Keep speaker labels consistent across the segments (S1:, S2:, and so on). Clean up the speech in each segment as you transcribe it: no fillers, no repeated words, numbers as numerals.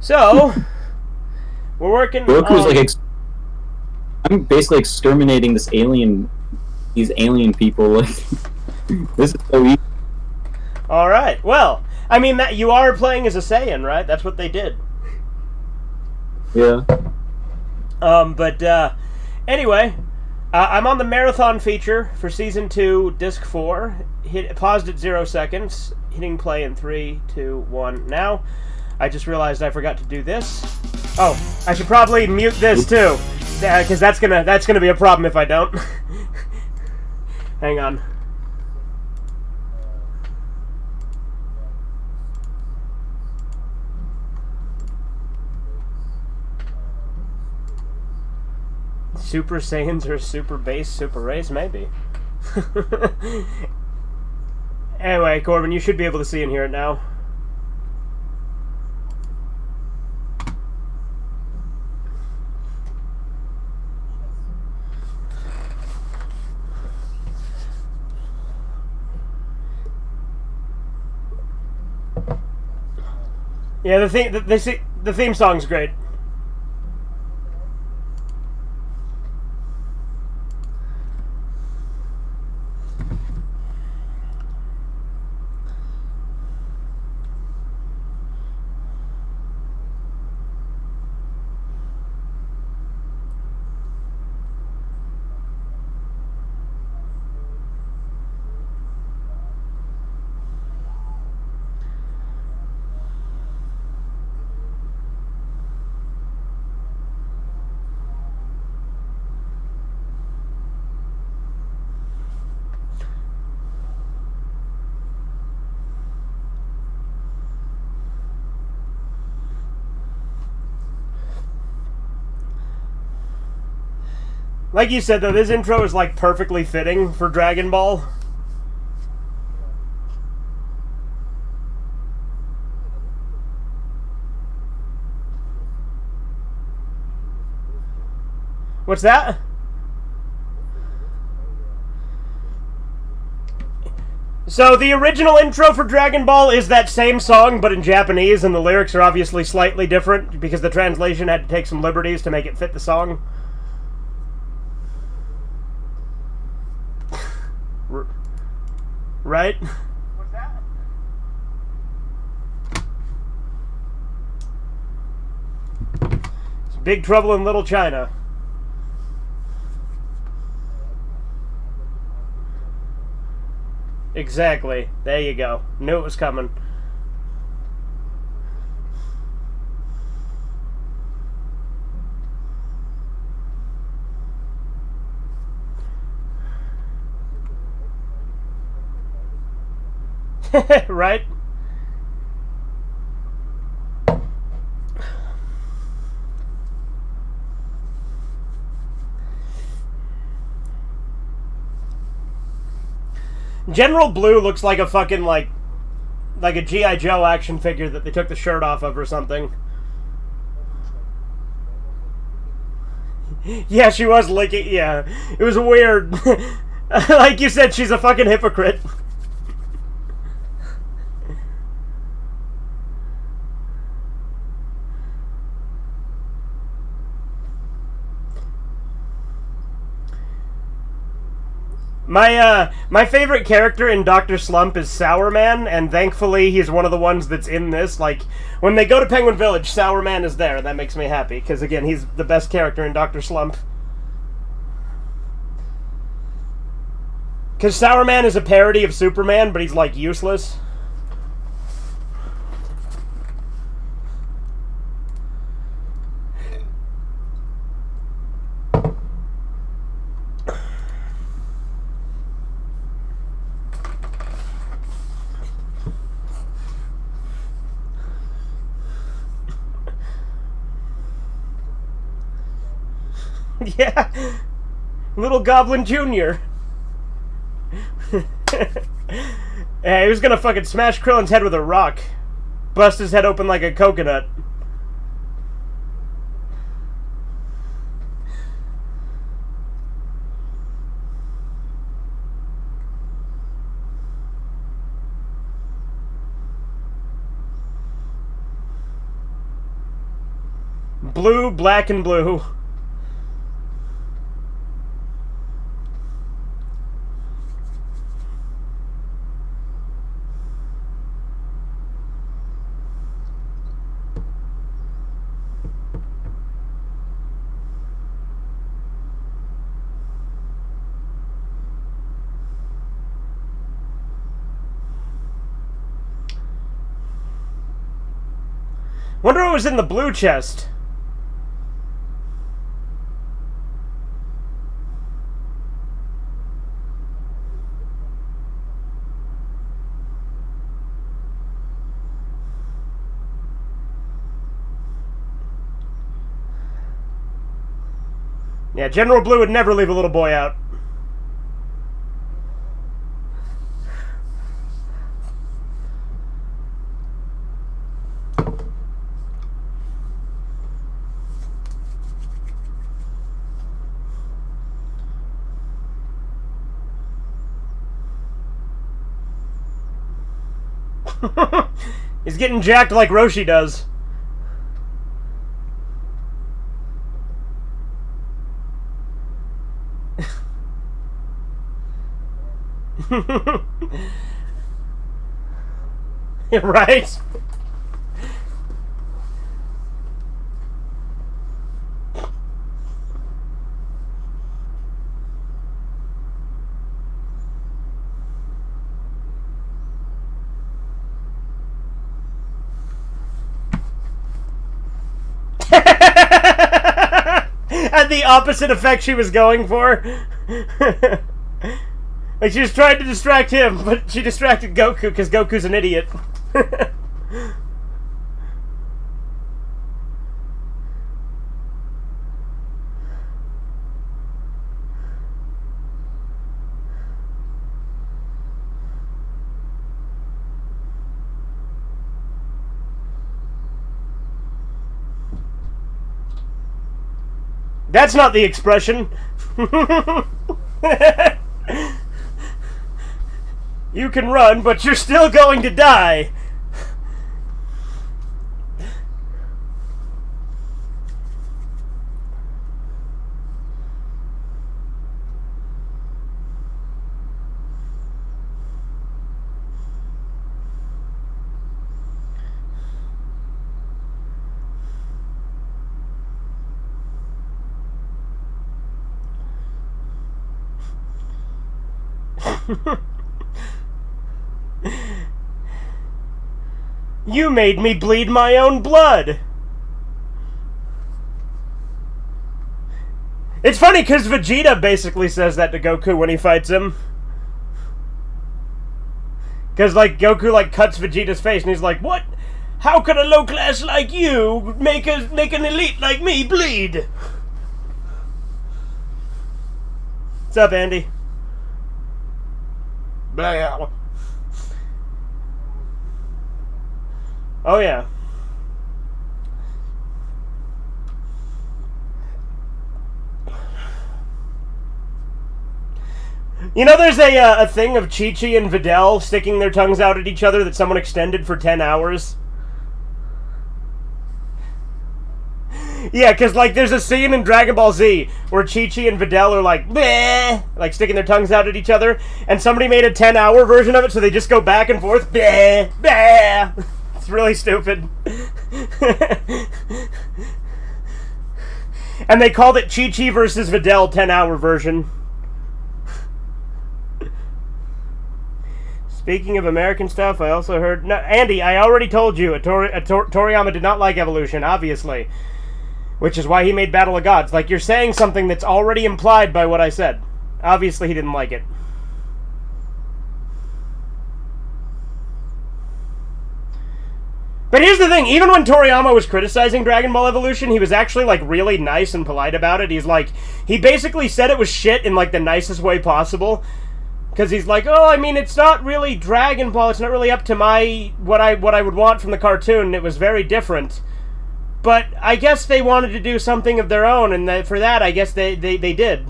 S1: So, we're working
S2: Goku's
S1: on...
S2: like, I'm basically exterminating these alien people. Like, this is so easy.
S1: Alright, well, I mean, that you are playing as a Saiyan, right? That's what they did.
S2: Yeah.
S1: But anyway, I'm on the marathon feature for Season 2, Disc 4. Paused at 0 seconds. Hitting play in 3, 2, 1, now. I just realized I forgot to do this. Oh, I should probably mute this too, because that's gonna be a problem if I don't. Hang on. Super Saiyans or Super Base, Super Race, maybe. Anyway, Corbin, you should be able to see and hear it now. Yeah, the theme song's great. Like you said, though, this intro is like perfectly fitting for Dragon Ball. What's that? So the original intro for Dragon Ball is that same song, but in Japanese, and the lyrics are obviously slightly different because the translation had to take some liberties to make it fit the song. Right? What's that? It's Big Trouble in Little China. Exactly. There you go. Knew it was coming. Right? General Blue looks like a fucking, like a G.I. Joe action figure that they took the shirt off of or something. Yeah, she was licking, yeah. It was weird. Like you said, she's a fucking hypocrite. My favorite character in Dr. Slump is Sour Man, and thankfully he's one of the ones that's in this. Like, when they go to Penguin Village, Sour Man is there, and that makes me happy, because again, he's the best character in Dr. Slump. Because Sour Man is a parody of Superman, but he's, like, useless. Yeah, Little Goblin Jr. Yeah, he was gonna fucking smash Krillin's head with a rock. Bust his head open like a coconut. Blue, black, and blue. Wonder what was in the blue chest. Yeah, General Blue would never leave a little boy out. He's getting jacked like Roshi does. Right? Had the opposite effect she was going for. Like, she was trying to distract him, but she distracted Goku because Goku's an idiot. That's not the expression. You can run, but you're still going to die. You made me bleed my own blood. It's funny because Vegeta basically says that to Goku when he fights him. Because, like, Goku, like, cuts Vegeta's face and he's like, what? How could a low class like you make an elite like me bleed? What's up, Andy? Blah. Oh, yeah. You know, there's a thing of Chi-Chi and Videl sticking their tongues out at each other that someone extended for 10 hours. Yeah, because, like, there's a scene in Dragon Ball Z where Chi-Chi and Videl are like, bleh, like, sticking their tongues out at each other, and somebody made a 10-hour version of it, so they just go back and forth, bleh, bleh. It's really stupid. And they called it Chi-Chi versus Videl 10-hour version. Speaking of American stuff, I also heard... No, Andy, I already told you, Toriyama did not like evolution, obviously. Which is why he made Battle of Gods. Like, you're saying something that's already implied by what I said. Obviously, he didn't like it. But here's the thing, even when Toriyama was criticizing Dragon Ball Evolution, he was actually, like, really nice and polite about it. He's like, he basically said it was shit in, like, the nicest way possible. Because he's like, oh, I mean, it's not really Dragon Ball, it's not really up to what I would want from the cartoon, it was very different. But I guess they wanted to do something of their own, and for that, I guess they did.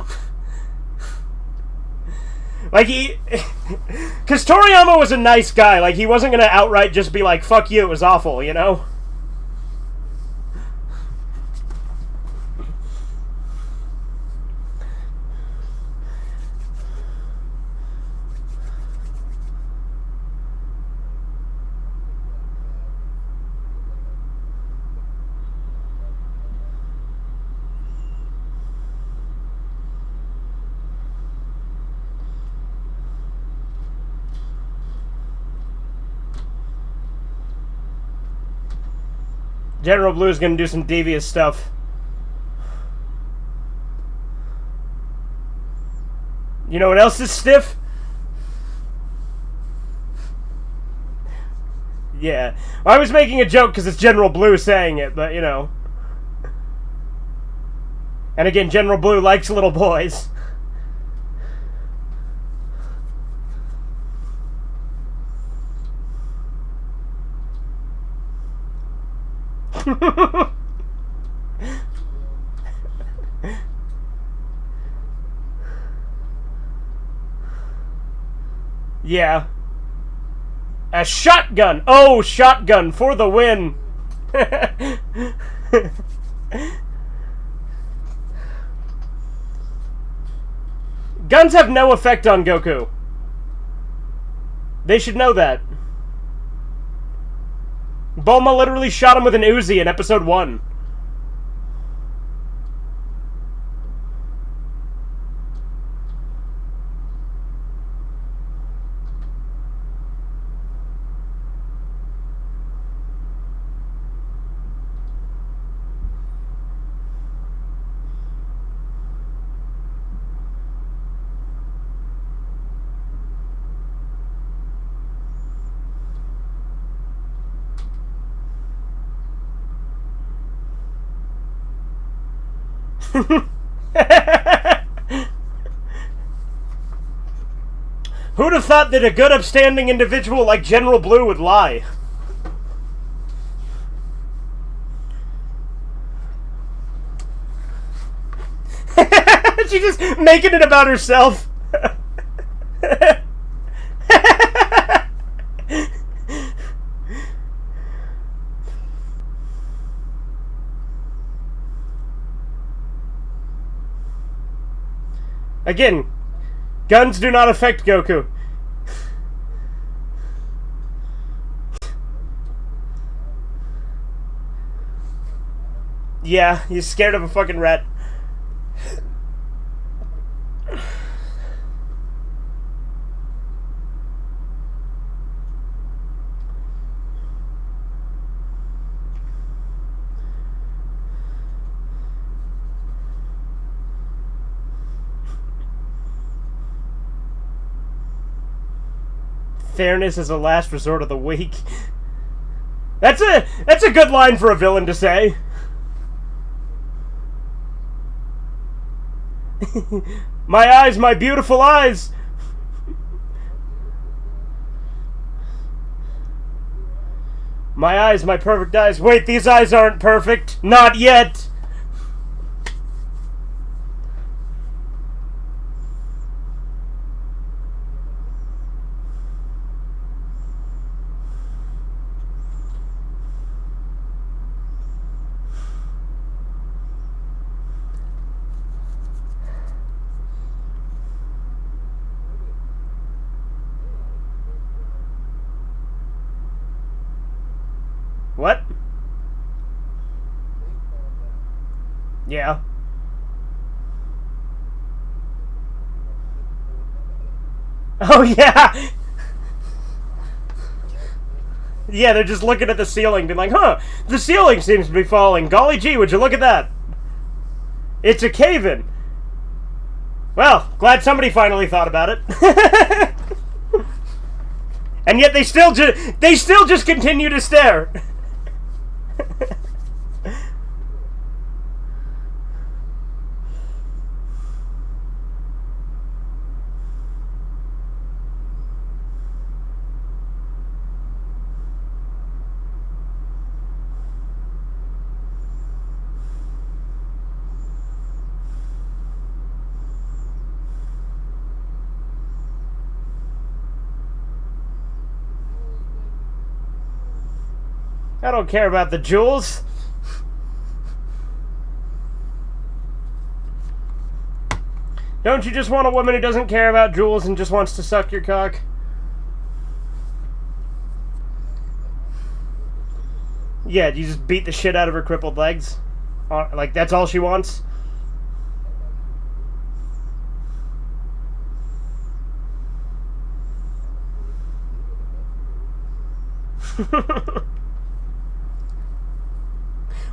S1: Like, because Toriyama was a nice guy. Like, he wasn't going to outright just be like, fuck you, it was awful, you know? General Blue is gonna do some devious stuff. You know what else is stiff? Yeah. Well, I was making a joke because it's General Blue saying it, but you know. And again, General Blue likes little boys. Yeah. A shotgun! Oh, shotgun for the win! Guns have no effect on Goku. They should know that. Bulma literally shot him with an Uzi in episode 1. Who'd have thought that a good, upstanding individual like General Blue would lie? She's just making it about herself. Again, guns do not affect Goku. Yeah, he's scared of a fucking rat. Fairness is a last resort of the weak. That's a good line for a villain to say. My eyes, my beautiful eyes. My eyes, my perfect eyes. Wait, these eyes aren't perfect. Not yet. What? Yeah. Oh, yeah! Yeah, they're just looking at the ceiling, being like, huh, the ceiling seems to be falling. Golly gee, would you look at that? It's a cave-in. Well, glad somebody finally thought about it. And yet they still just continue to stare. I don't care about the jewels. Don't you just want a woman who doesn't care about jewels and just wants to suck your cock? Yeah, you just beat the shit out of her crippled legs? Like, that's all she wants?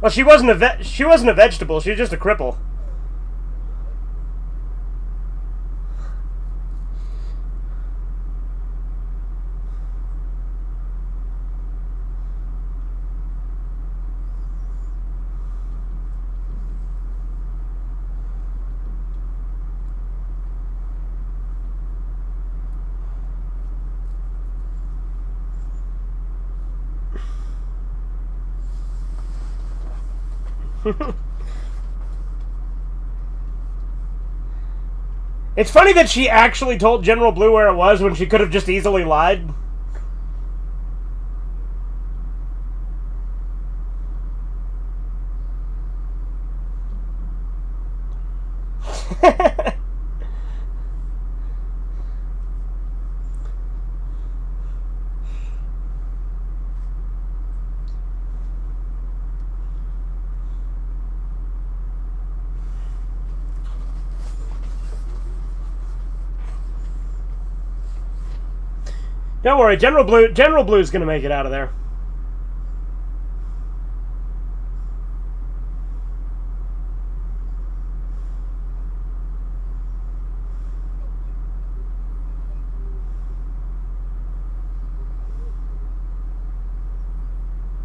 S1: Well, she wasn't a vegetable. She was just a cripple. It's funny that she actually told General Blue where it was when she could have just easily lied. Don't worry, General Blue's gonna make it out of there.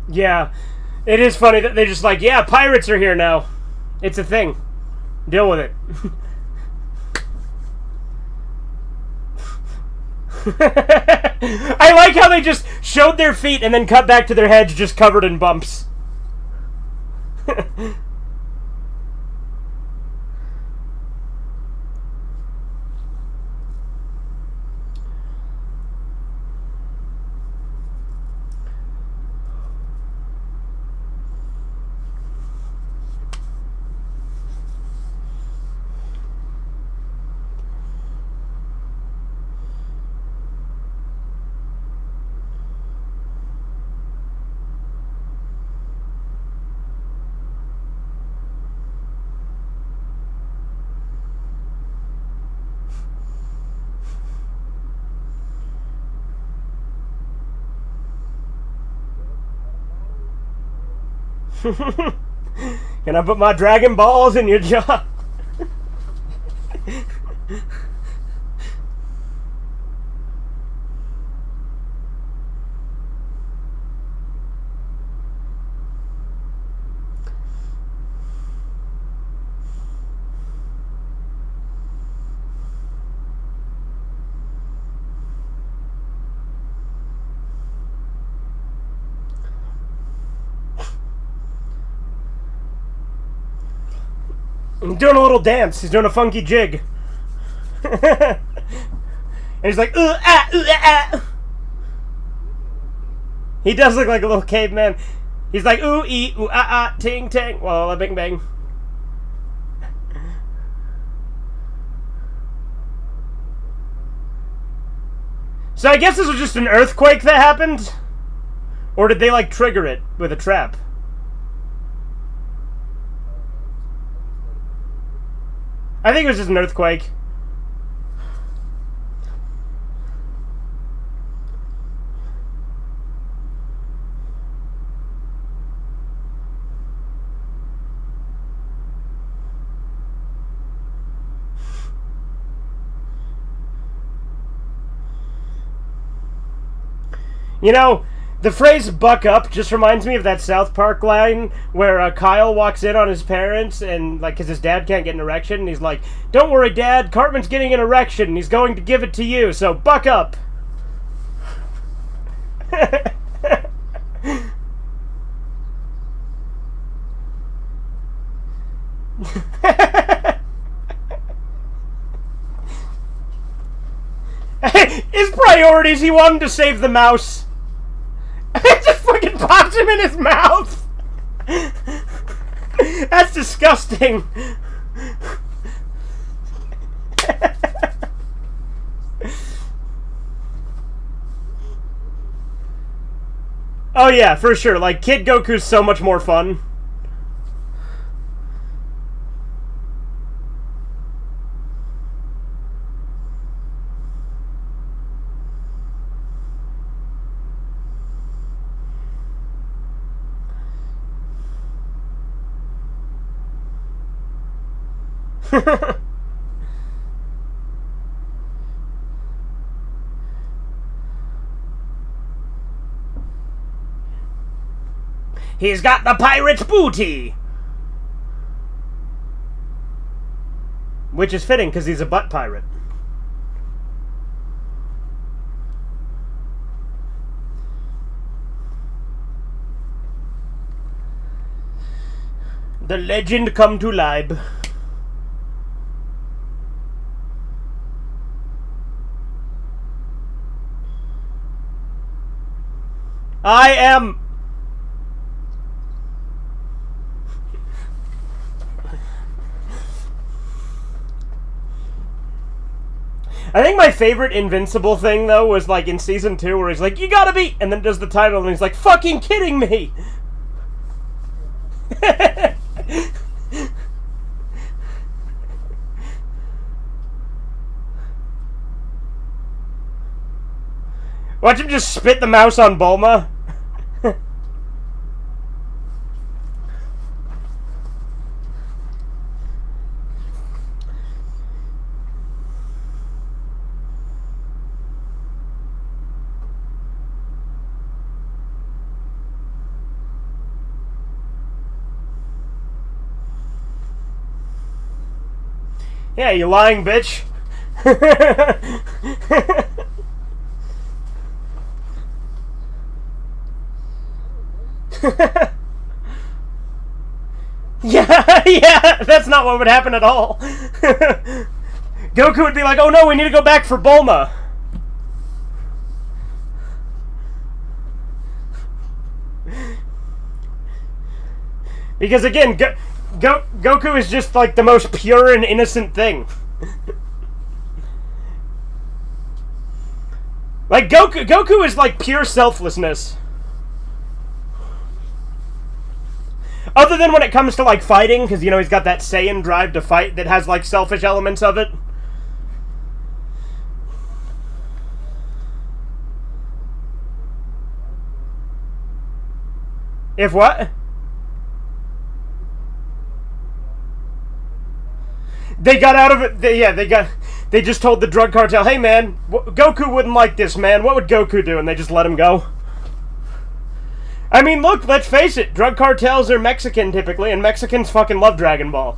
S1: Yeah, it is funny that they're just like, yeah, pirates are here now. It's a thing. Deal with it. I like how they just showed their feet and then cut back to their heads just covered in bumps. Can I put my Dragon Balls in your jaw? He's doing a little dance. He's doing a funky jig. And he's like, ooh, ah, ooh, ah, ah. He does look like a little caveman. He's like, ooh, ee, ooh, ah, ah, ting, ting, walla, bing, bang. So I guess this was just an earthquake that happened? Or did they, like, trigger it with a trap? I think it was just an earthquake. You know, the phrase "buck up" just reminds me of that South Park line where Kyle walks in on his parents and, like, because his dad can't get an erection, and he's like, "Don't worry, Dad, Cartman's getting an erection, and he's going to give it to you, so buck up." His priorities, he wanted to save the mouse. It just fucking pops him in his mouth. That's disgusting. Oh yeah, for sure. Like, Kid Goku's so much more fun. He's got the pirate's booty! Which is fitting, because he's a butt pirate. The legend come to life. I am... I think my favorite Invincible thing, though, was, like, in Season 2, where he's like, you gotta be... And then does the title, and he's like, fucking kidding me! Watch him just spit the mouse on Bulma. Yeah, you lying bitch. yeah, that's not what would happen at all. Goku would be like, oh no, we need to go back for Bulma. Because again, Goku is just like the most pure and innocent thing. Like, Goku is like pure selflessness. Other than when it comes to, like, fighting, because, you know, he's got that Saiyan drive to fight that has, like, selfish elements of it. If what? They got out of it, they just told the drug cartel, hey man, Goku wouldn't like this, man, what would Goku do? And they just let him go. I mean, look, let's face it, drug cartels are Mexican typically, and Mexicans fucking love Dragon Ball.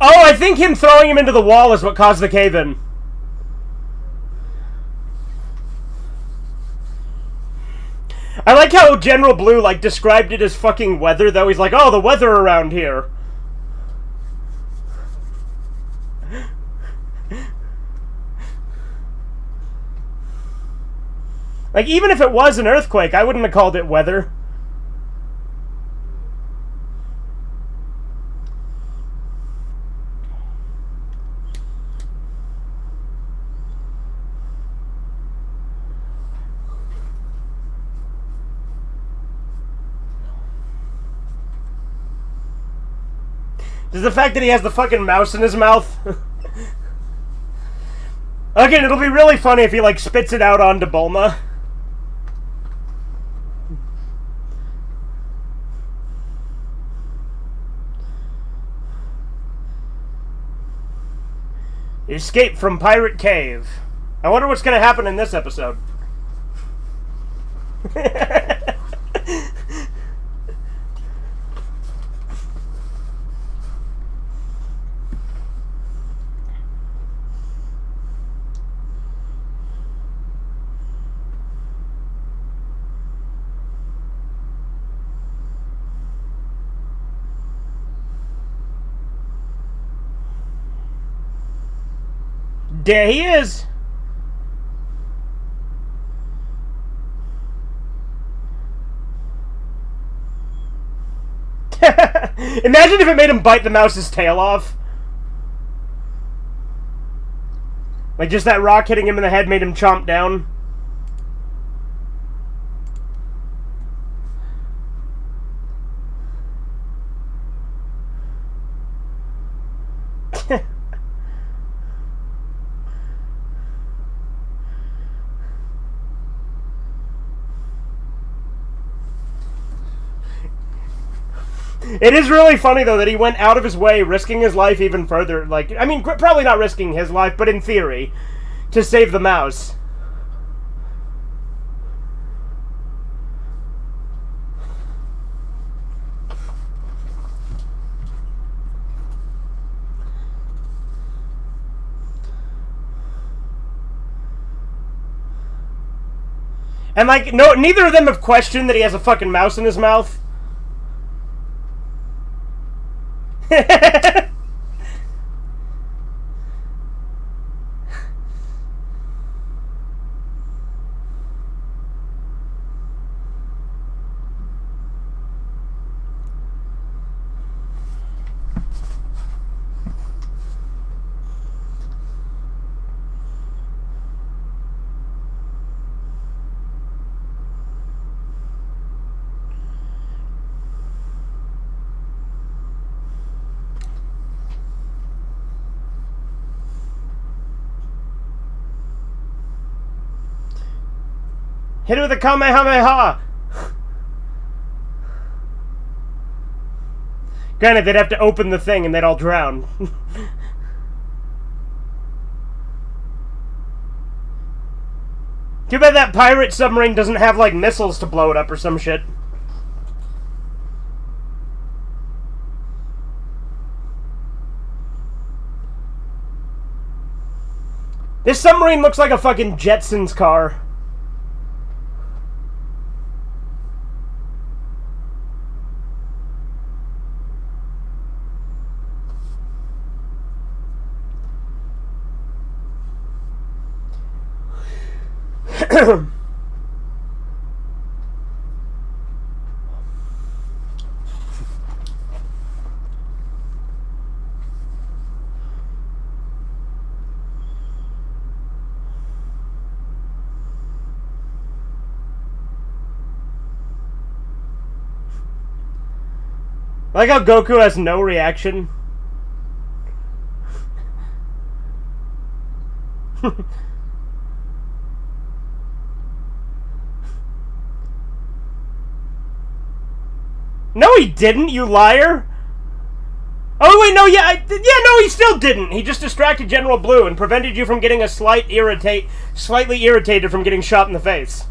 S1: Oh, I think him throwing him into the wall is what caused the cave-in. I like how General Blue, like, described it as fucking weather, though. He's like, oh, the weather around here. Like, even if it was an earthquake, I wouldn't have called it weather. Just the fact that he has the fucking mouse in his mouth. Again, it'll be really funny if he, like, spits it out onto Bulma. Escape from Pirate Cave. I wonder what's going to happen in this episode. There he is. Imagine if it made him bite the mouse's tail off. Like, just that rock hitting him in the head made him chomp down. It is really funny, though, that he went out of his way, risking his life even further. Like, I mean, probably not risking his life, but in theory, to save the mouse. And, like, no, neither of them have questioned that he has a fucking mouse in his mouth. Hit it with a Kamehameha! Granted, they'd have to open the thing and they'd all drown. Too bad that pirate submarine doesn't have, like, missiles to blow it up or some shit. This submarine looks like a fucking Jetsons car. Like how Goku has no reaction. No, he didn't, you liar! Oh, wait, no, no, he still didn't! He just distracted General Blue and prevented you from getting a slightly irritated from getting shot in the face.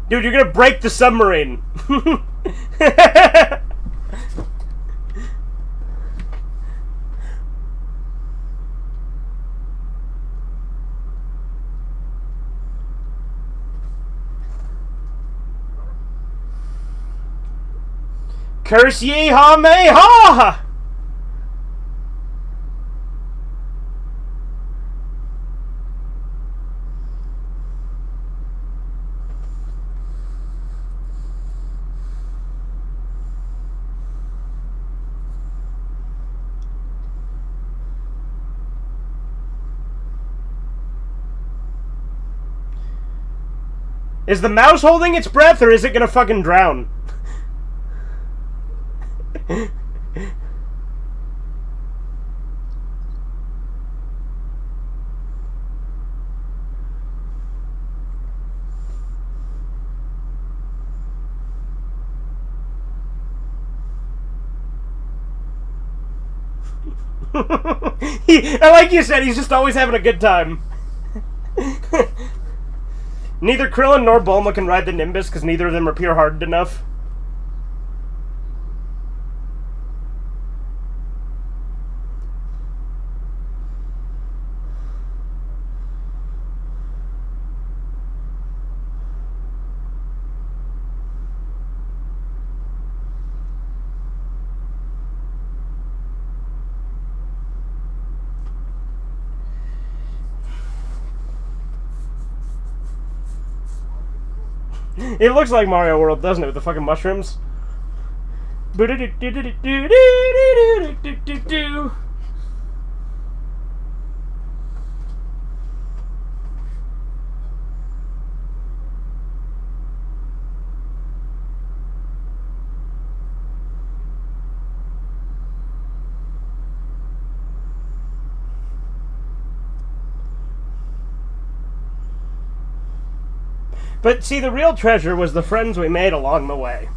S1: Dude, you're gonna break the submarine! Curse ye ha may ha! Is the mouse holding its breath, or is it gonna fucking drown? Like you said, he's just always having a good time. Neither Krillin nor Bulma can ride the Nimbus because neither of them are pure hardened enough. It looks like Mario World, doesn't it, with the fucking mushrooms? But see, the real treasure was the friends we made along the way.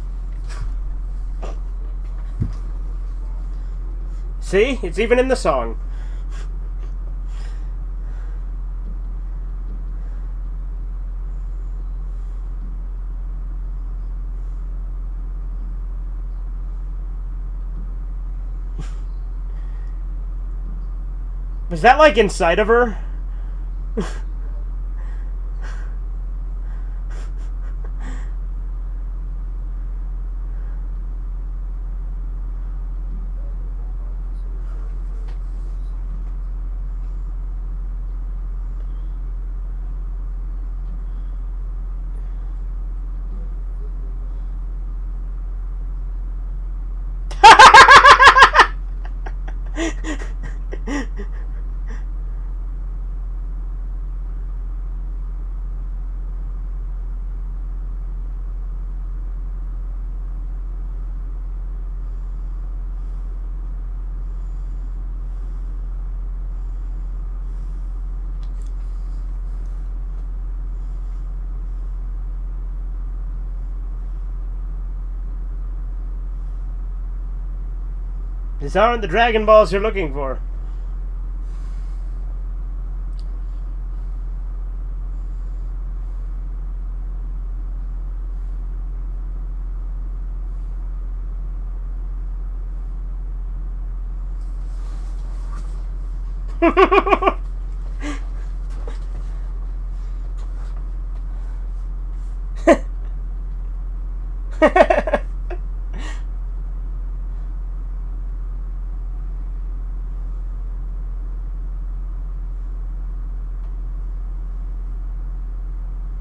S1: See? It's even in the song. Was that like inside of her? These aren't the Dragon Balls you're looking for.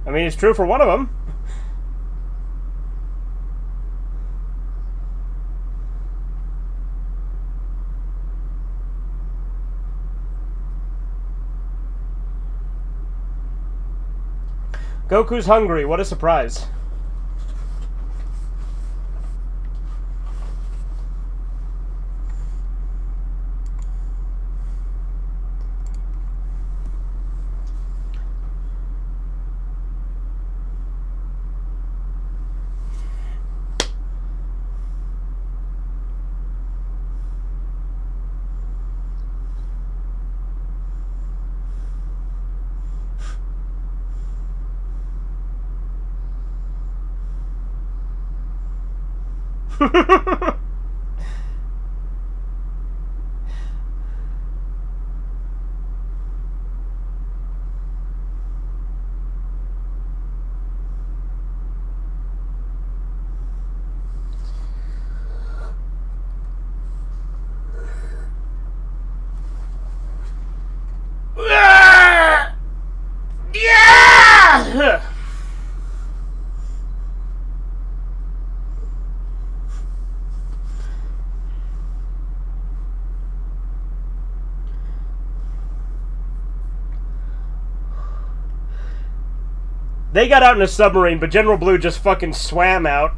S1: I mean, it's true for one of them. Goku's hungry. What a surprise. Yeah! They got out in a submarine, but General Blue just fucking swam out.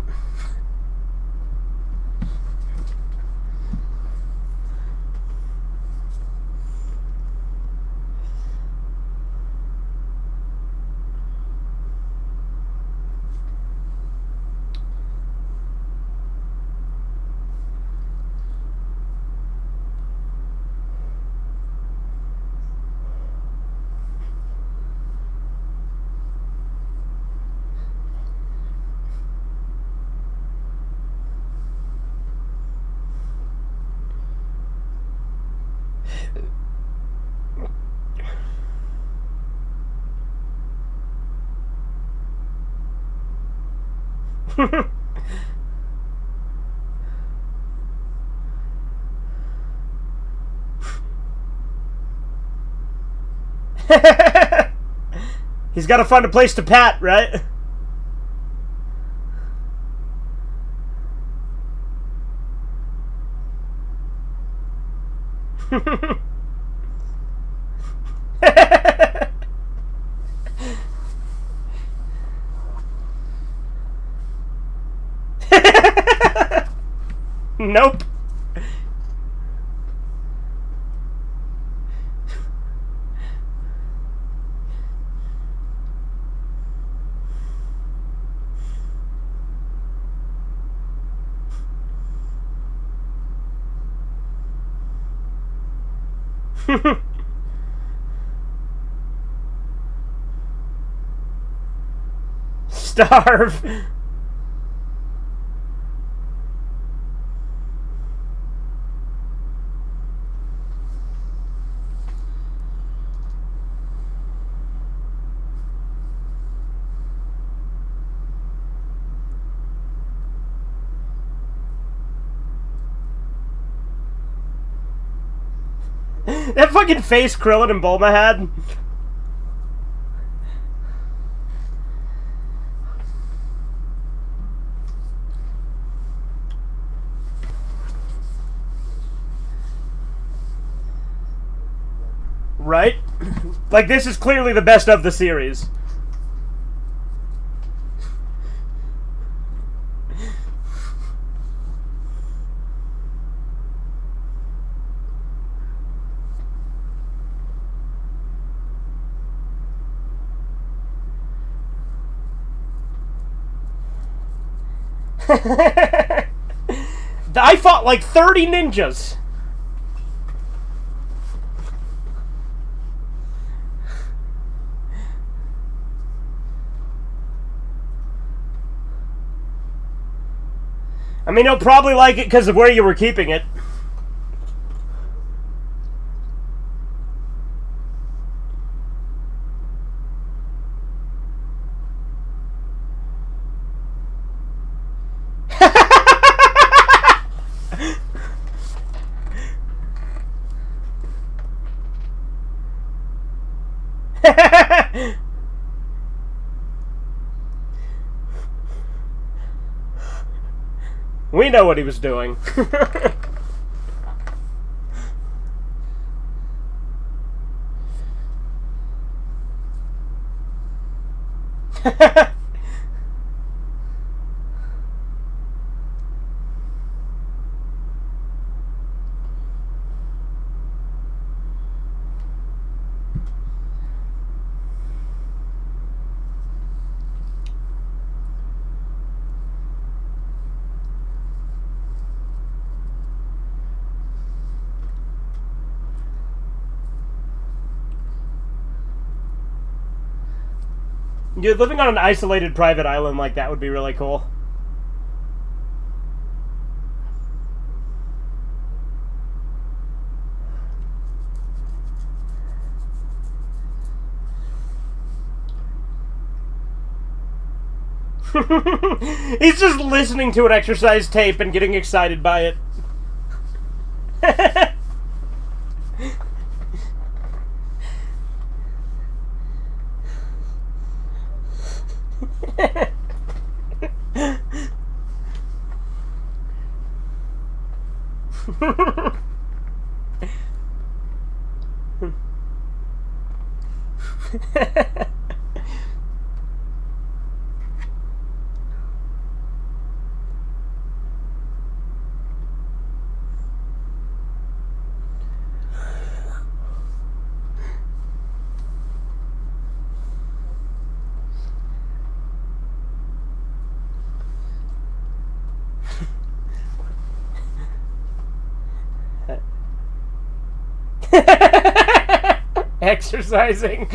S1: He's got to find a place to pat, right? Nope. Starve. That fucking face Krillin and Bulma had. Right? Like, this is clearly the best of the series. I fought like 30 ninjas. I mean, he'll probably like it because of where you were keeping it. We know what he was doing. Dude, living on an isolated private island like that would be really cool. He's just listening to an exercise tape and getting excited by it. Exercising.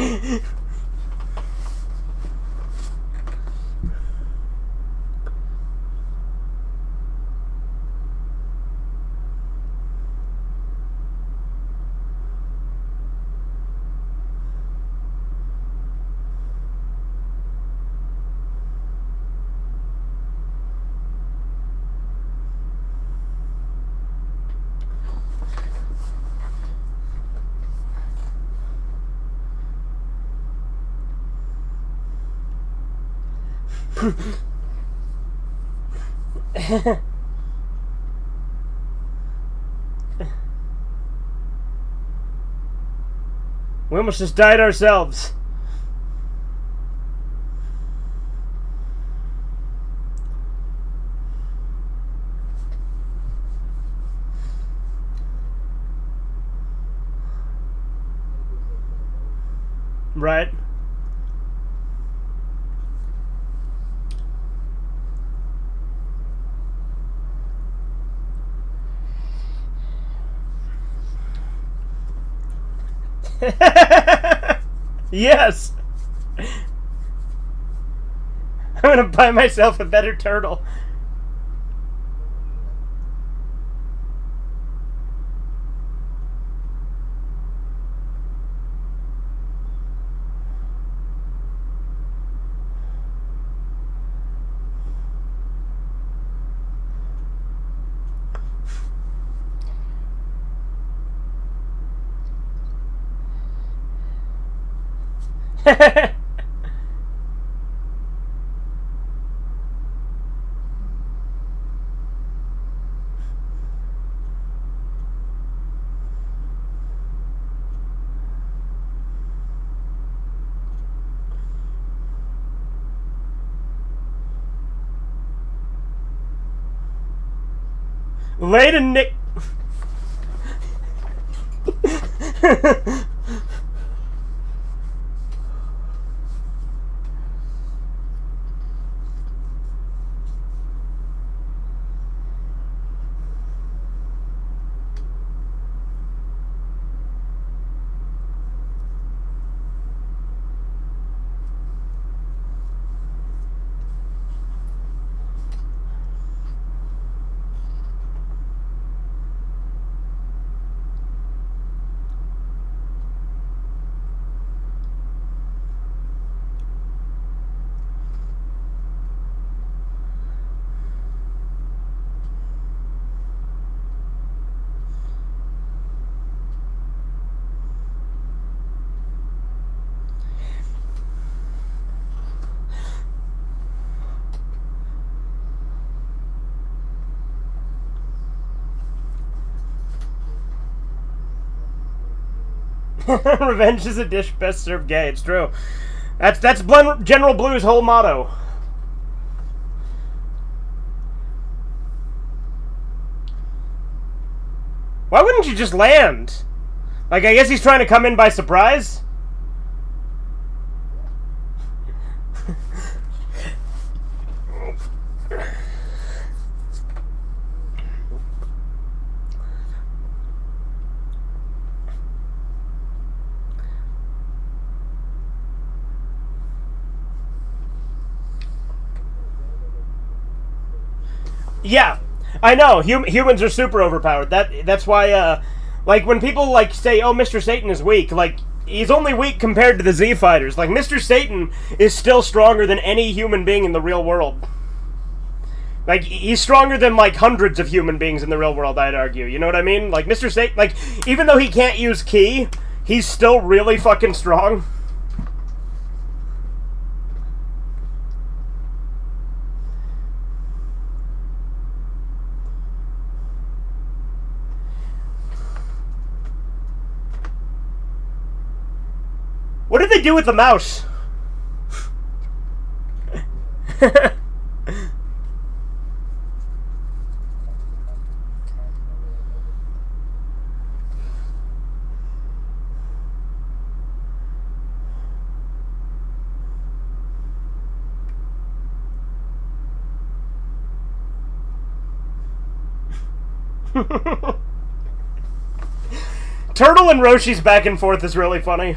S1: We almost just died ourselves. Right. Yes. I'm gonna buy myself a better turtle. Lay to Nick. Revenge is a dish best served gay. It's true. That's General Blue's whole motto. Why wouldn't you just land? Like, I guess he's trying to come in by surprise? Yeah, I know. Humans are super overpowered. That's why, like, when people, like, say, oh, Mr. Satan is weak, like, he's only weak compared to the Z Fighters. Like, Mr. Satan is still stronger than any human being in the real world. Like, he's stronger than, like, hundreds of human beings in the real world, I'd argue. You know what I mean? Like, Mr. Satan, like, even though he can't use ki, he's still really fucking strong. What did they do with the mouse? Turtle and Roshi's back and forth is really funny.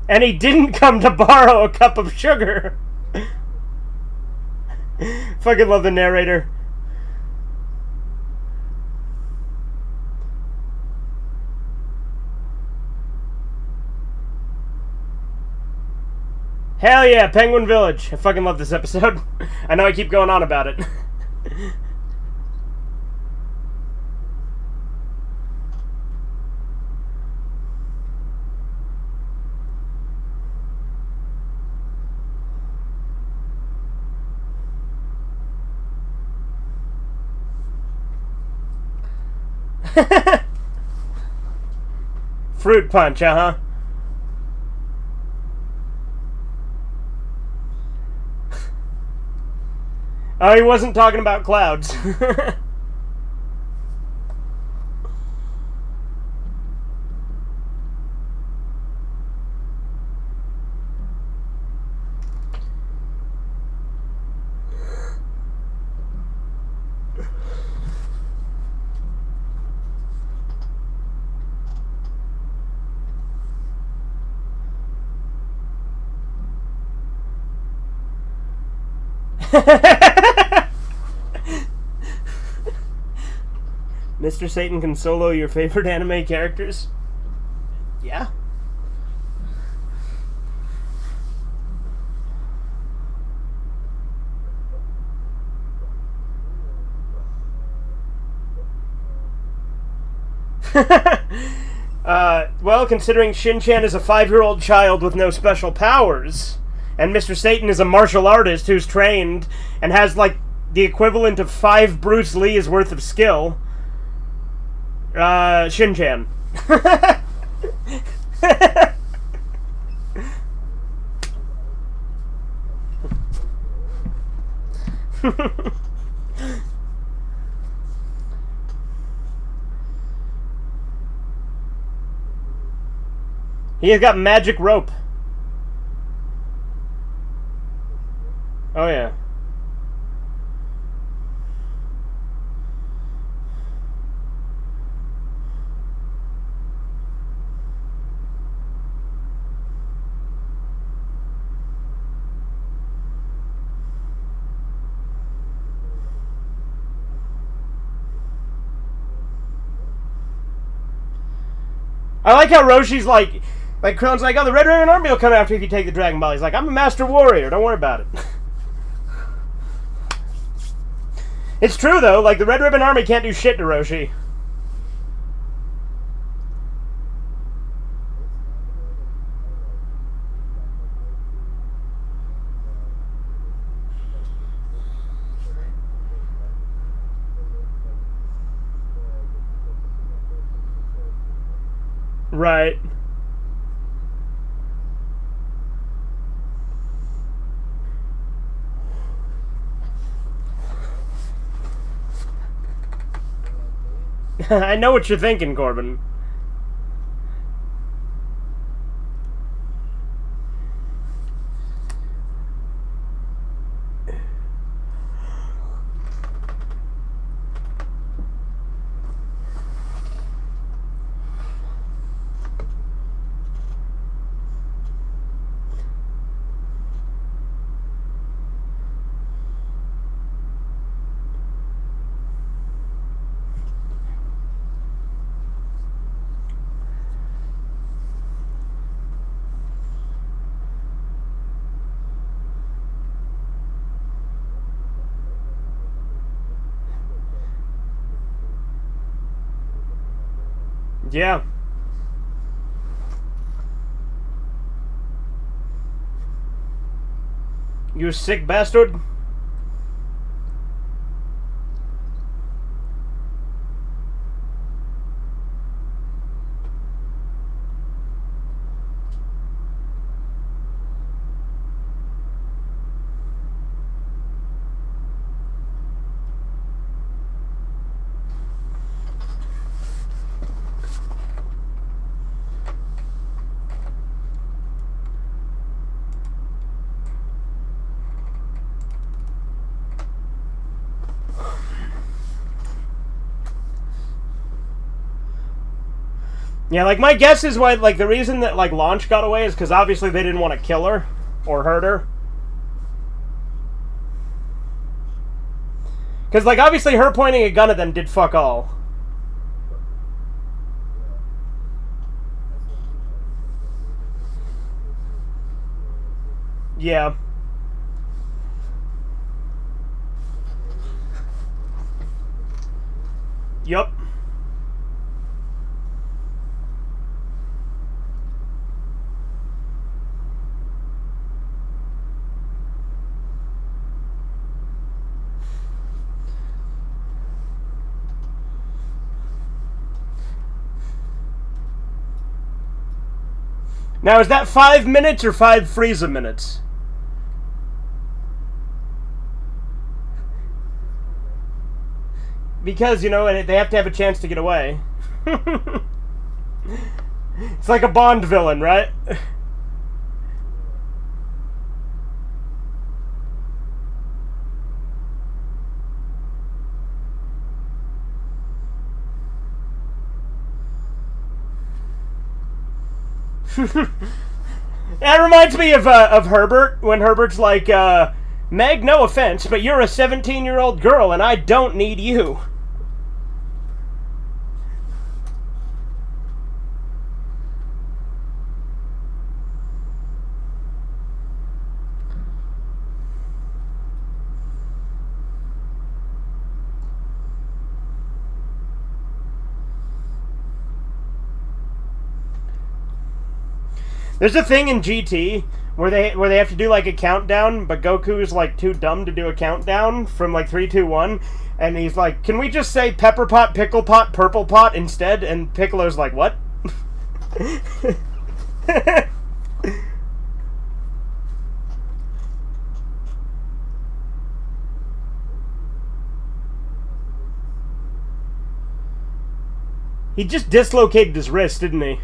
S1: And he didn't come to borrow a cup of sugar. Fucking love the narrator. Hell yeah, Penguin Village. I fucking love this episode. I know I keep going on about it. Fruit punch, uh-huh. Oh, he wasn't talking about clouds. Mr. Satan can solo your favorite anime characters? Yeah. Well, considering Shin-chan is a 5-year-old child with no special powers, and Mr. Satan is a martial artist who's trained and has, like, the equivalent of 5 Bruce Lee's worth of skill, Shin-chan. He has got magic rope. Oh, yeah. I like how Roshi's like Krillin's like, oh, the Red Ribbon Army will come after you if you take the Dragon Ball. He's like, I'm a master warrior. Don't worry about it. It's true, though. Like, the Red Ribbon Army can't do shit to Roshi. Right. I know what you're thinking, Corbin. Yeah. You sick bastard. Yeah, like, my guess is why, like, the reason that, like, Launch got away is because obviously they didn't want to kill her or hurt her. Because, like, obviously her pointing a gun at them did fuck all. Yeah. Yup. Now, is that 5 minutes or 5 Frieza minutes? Because, you know, they have to have a chance to get away. It's like a Bond villain, right? That reminds me of Herbert, when Herbert's like, Meg, no offense, but you're a 17-year-old girl and I don't need you. There's a thing in GT where they have to do like a countdown, but Goku's like too dumb to do a countdown from like 3, 2, 1, and he's like, "Can we just say pepper pot, pickle pot, purple pot instead?" And Piccolo's like, "What?" He just dislocated his wrist, didn't he?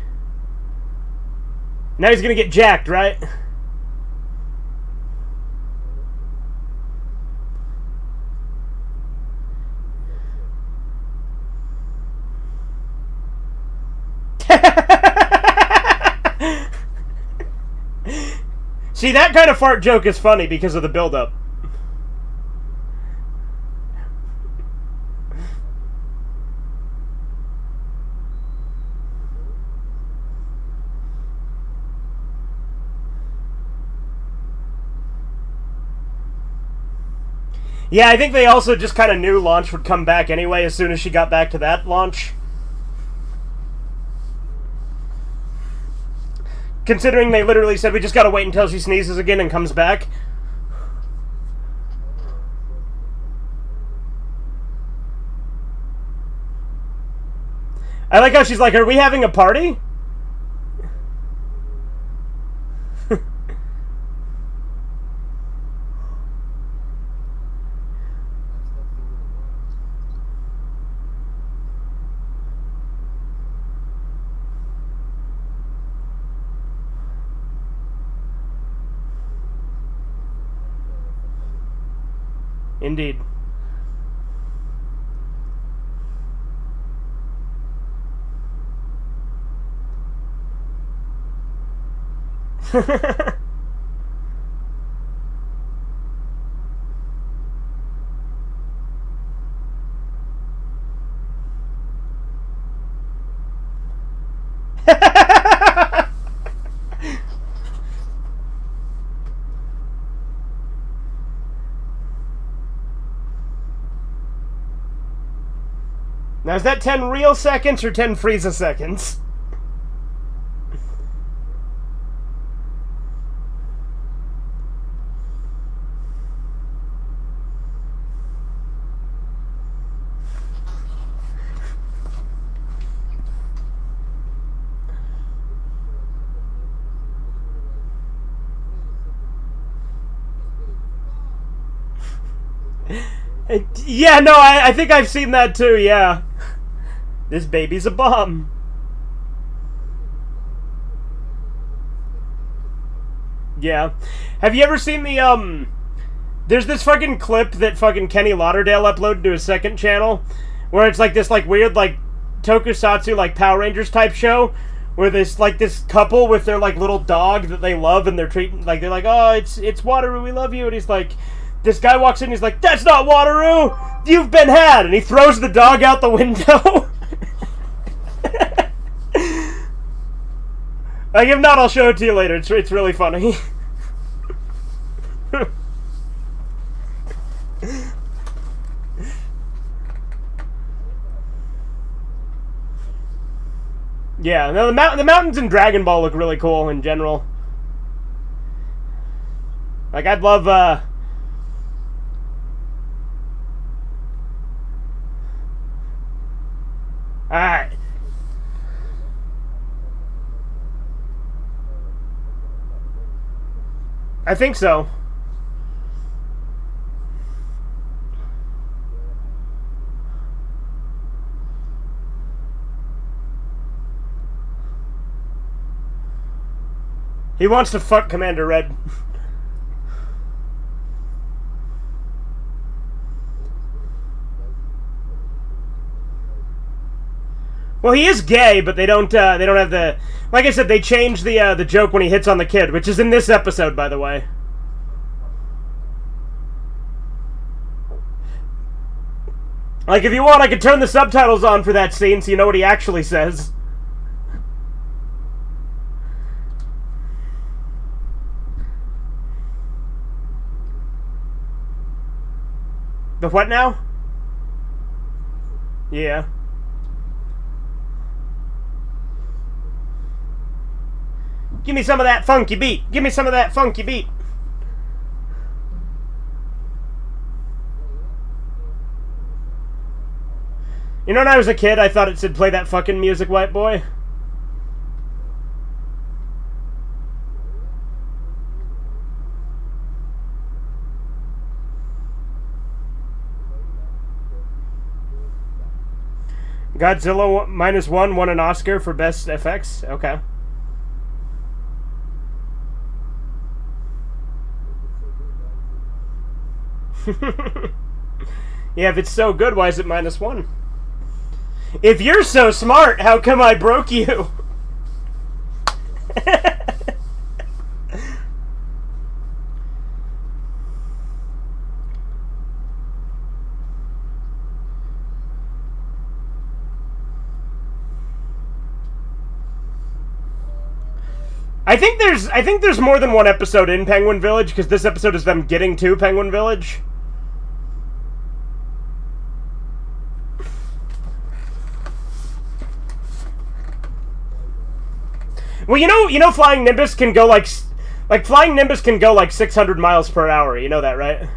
S1: Now he's gonna get jacked, right? See, that kind of fart joke is funny because of the build-up. Yeah, I think they also just kind of knew Launch would come back anyway as soon as she got back to that launch. Considering they literally said we just gotta wait until she sneezes again and comes back. I like how she's like, "Are we having a party?" Indeed. Now, is that 10 real seconds or 10 Frieza seconds? Yeah, no, I think I've seen that too, yeah. This baby's a bomb. Yeah. Have you ever seen the, there's this fucking clip that fucking Kenny Lauderdale uploaded to his second channel, where it's like this, like, weird, like, tokusatsu, like, Power Rangers type show, where this, like, this couple with their, like, little dog that they love, and they're treating, like, they're like, "Oh, it's Wataru, we love you," and he's like, this guy walks in, he's like, "That's not Wataru! You've been had!" And he throws the dog out the window. Like, if not, I'll show it to you later. It's really funny. Yeah, no, the mountains in Dragon Ball look really cool in general. Like, I'd love, Alright. I think so. He wants to fuck Commander Red. Well, he is gay, but they don't have the... Like I said, they changed the joke when he hits on the kid, which is in this episode, by the way. Like, if you want, I could turn the subtitles on for that scene so you know what he actually says. The what now? Yeah. Give me some of that funky beat. Give me some of that funky beat. You know, when I was a kid, I thought it said play that fucking music, white boy. Godzilla -1 won an Oscar for Best Effects? Okay. Yeah, if it's so good, why is it -1? If you're so smart, how come I broke you? I think there's more than one episode in Penguin Village, because this episode is them getting to Penguin Village. Well, you know, Flying Nimbus can go like Flying Nimbus can go like 600 miles per hour. You know that, right?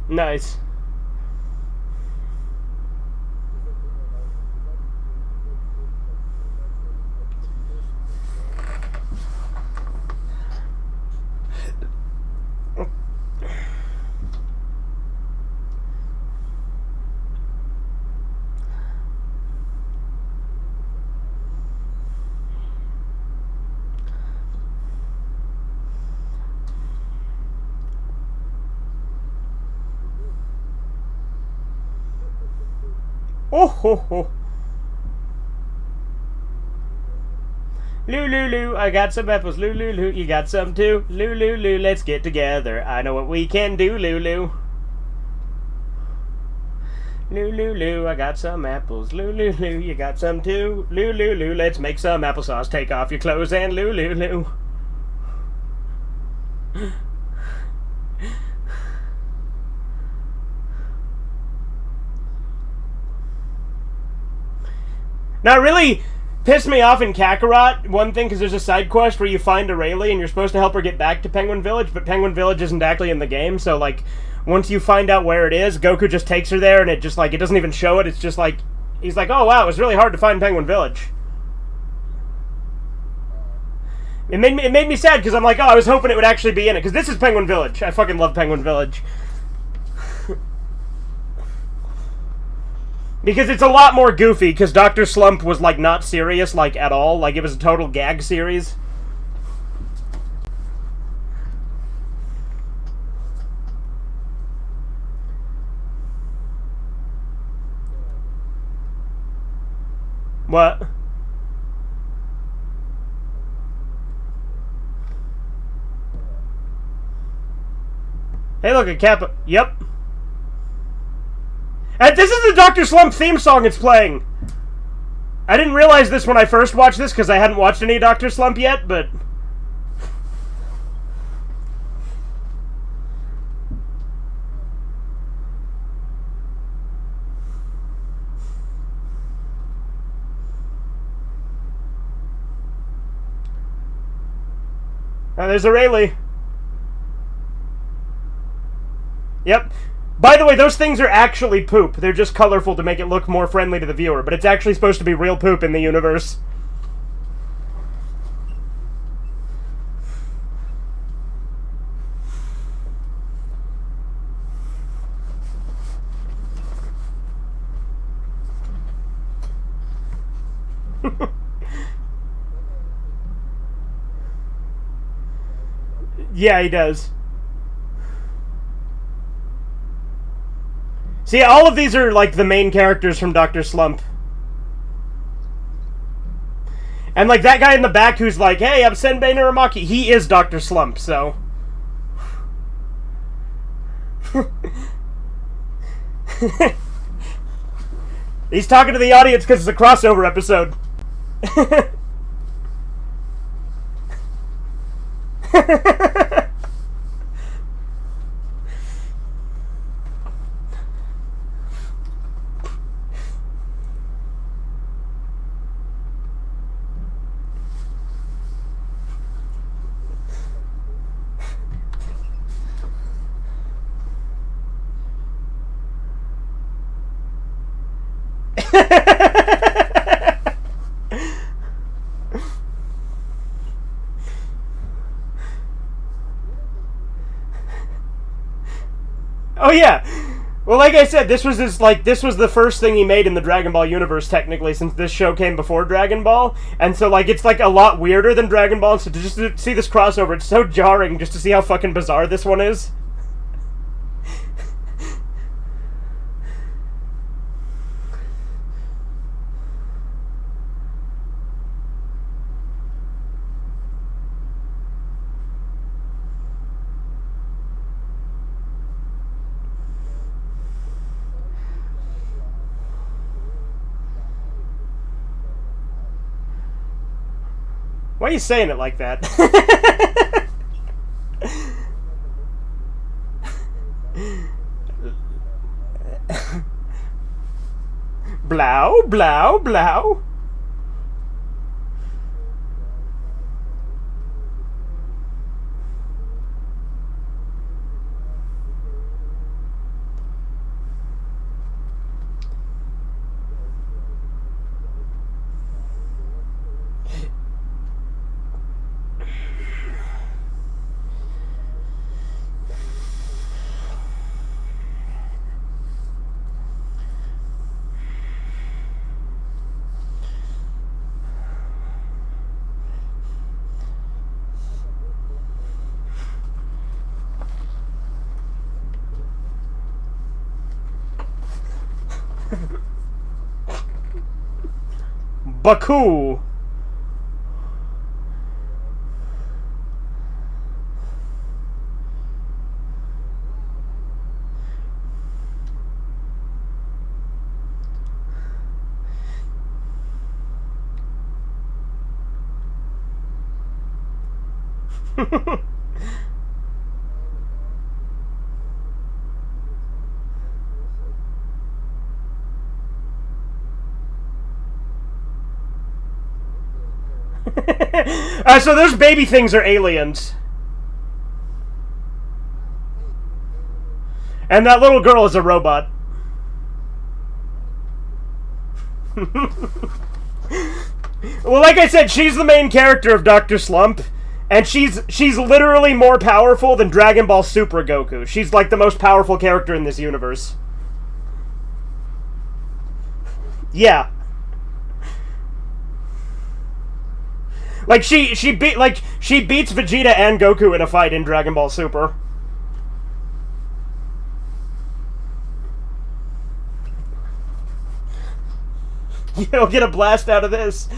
S1: Nice. Oh ho ho. Loo, I got some apples. Loo, you got some too. Loo, let's get together. I know what we can do, Loo. Loo, I got some apples. Loo, you got some too. Loo, let's make some applesauce. Take off your clothes and Loo. Now, it really pissed me off in Kakarot, one thing, because there's a side quest where you find a Rayleigh and you're supposed to help her get back to Penguin Village, but Penguin Village isn't actually in the game, so, like, once you find out where it is, Goku just takes her there, and it just, like, it doesn't even show it, it's just, like, he's like, oh, wow, it was really hard to find Penguin Village. It made me sad, because I'm like, oh, I was hoping it would actually be in it, because this is Penguin Village. I fucking love Penguin Village. Because it's a lot more goofy, because Dr. Slump was, like, not serious, like, at all. Like, it was a total gag series. What? Hey, look, a Kappa. Yep. And this is the Dr. Slump theme song it's playing. I didn't realize this when I first watched this, because I hadn't watched any Dr. Slump yet, but... Oh, there's a Rayleigh. Yep. By the way, those things are actually poop. They're just colorful to make it look more friendly to the viewer, but it's actually supposed to be real poop in the universe. Yeah, he does. See, all of these are, like, the main characters from Dr. Slump. And, like, that guy in the back who's like, hey, I'm Senbei Naramaki, he is Dr. Slump, so... He's talking to the audience because it's a crossover episode. Oh yeah. Well, like I said, this was the first thing he made in the Dragon Ball universe, technically, since this show came before Dragon Ball, and so like it's like a lot weirder than Dragon Ball. So to see this crossover, it's so jarring just to see how fucking bizarre this one is. Why are you saying it like that? Blow, blow, blow. Baku. So those baby things are aliens. And that little girl is a robot. Well, like I said, she's the main character of Dr. Slump, and she's literally more powerful than Dragon Ball Super Goku. She's like the most powerful character in this universe. Yeah. Like she beats Vegeta and Goku in a fight in Dragon Ball Super. You'll get a blast out of this.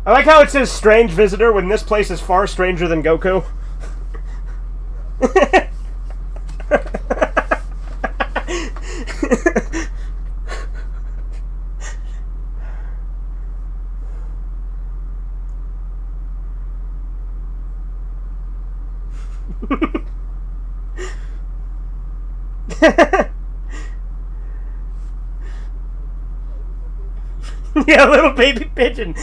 S1: I like how it says strange visitor when this place is far stranger than Goku. Yeah, little baby pigeon.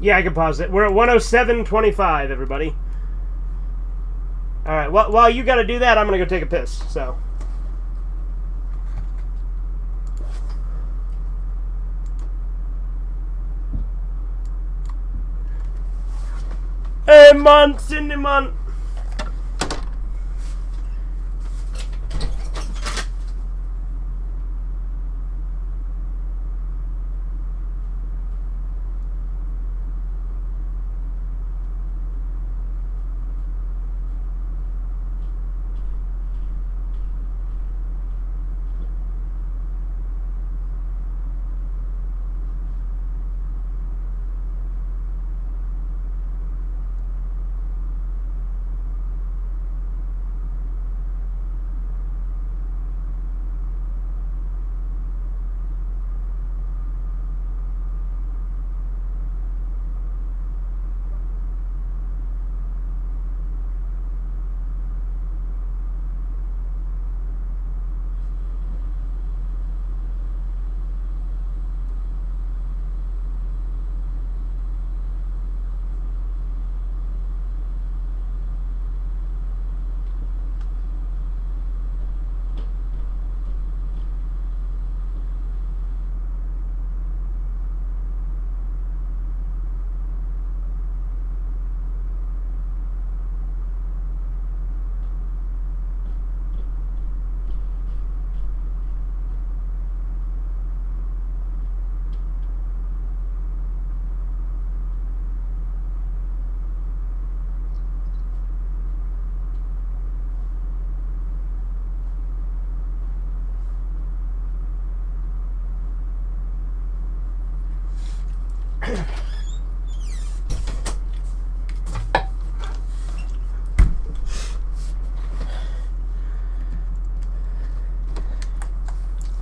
S1: Yeah, I can pause it. We're at 107.25, everybody. All right. Well, while you got to do that, I'm gonna go take a piss. So. Hey, man, Cindy, man.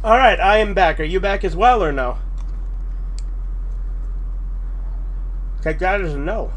S1: All right, I am back. Are you back as well or no? Take that as a no.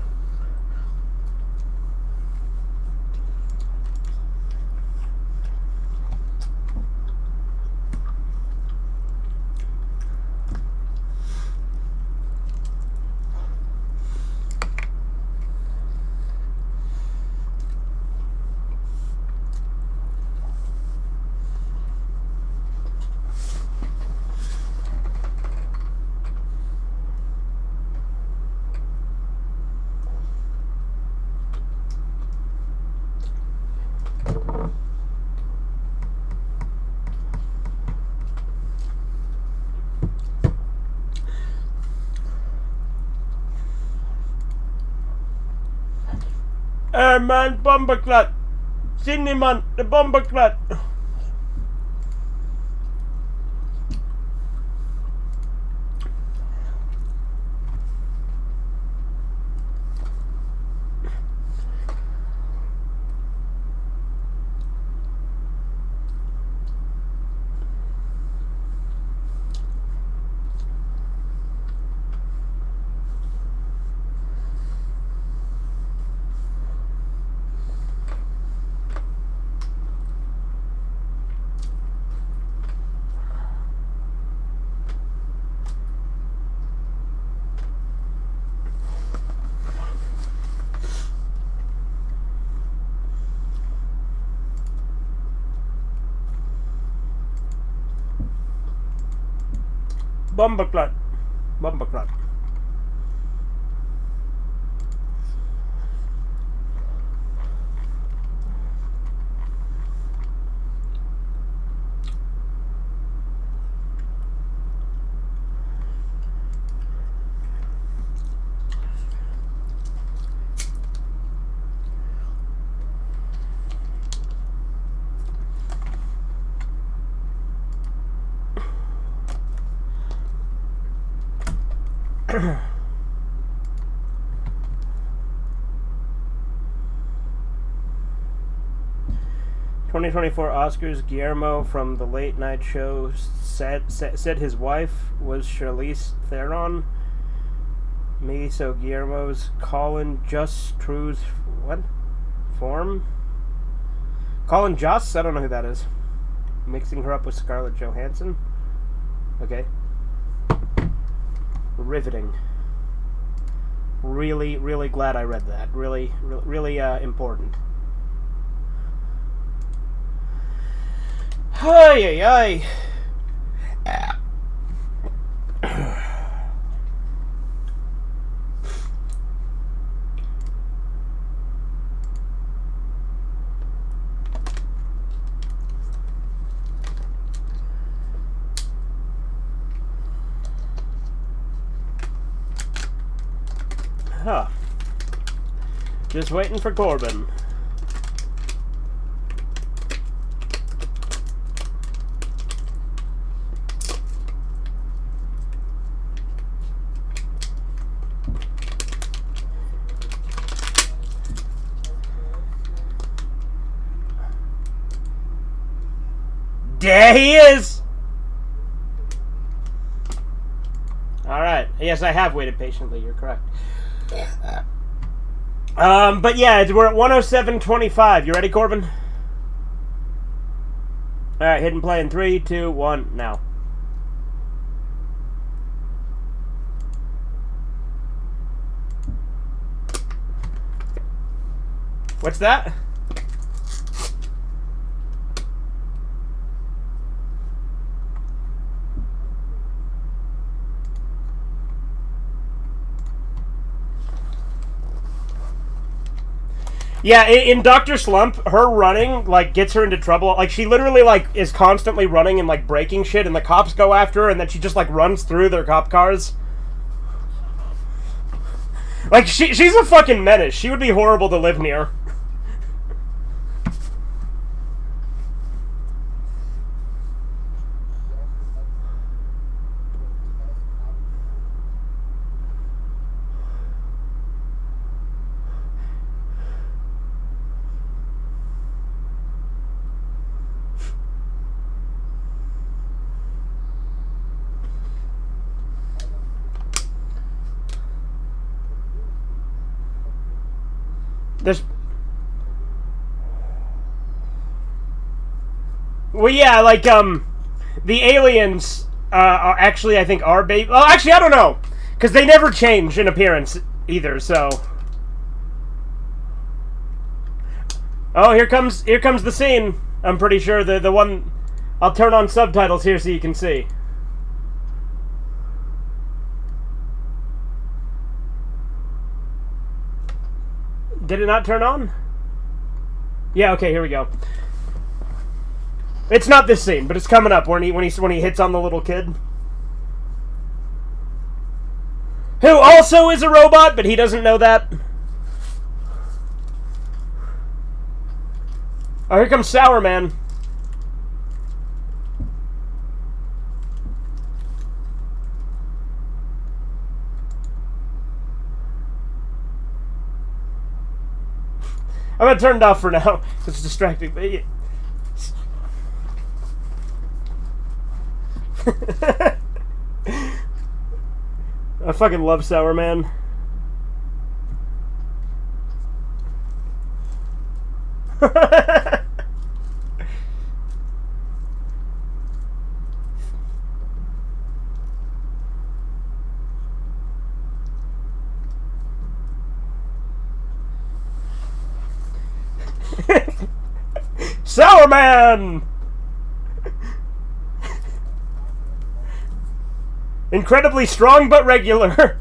S1: Man, bomberclat. Sydney, man, the bomberclat. Bomberclat. Bomberclat. '24 Oscars, Guillermo from the Late Night Show said his wife was Charlize Theron. Me, so Guillermo's Colin Just True's what? Form? Colin Jost? I don't know who that is. Mixing her up with Scarlett Johansson? Okay. Riveting. Really, really glad I read that. Really, really important. Ay, ay, ay. Huh. Just waiting for Corbin. There he is! Alright. Yes, I have waited patiently. You're correct. But yeah, we're at 107.25. You ready, Corbin? Alright, hit and play in 3, 2, 1, now. What's that? Yeah, in Dr. Slump, her running, like, gets her into trouble. Like, she literally, like, is constantly running and, like, breaking shit, and the cops go after her, and then she just, like, runs through their cop cars. Like, she's a fucking menace. She would be horrible to live near. There's... Well, yeah, like, the aliens, are actually, I think, are baby... Well, actually, I don't know. Because they never change in appearance, either, so... Oh, here comes the scene. I'm pretty sure the one... I'll turn on subtitles here so you can see. Did it not turn on? Yeah, okay, here we go. It's not this scene, but it's coming up when he hits on the little kid. Who also is a robot, but he doesn't know that. Oh, here comes Sour Man. I'm gonna turn it off for now. It's distracting. But yeah. I fucking love Sour Man. Sour Man! Incredibly strong but regular.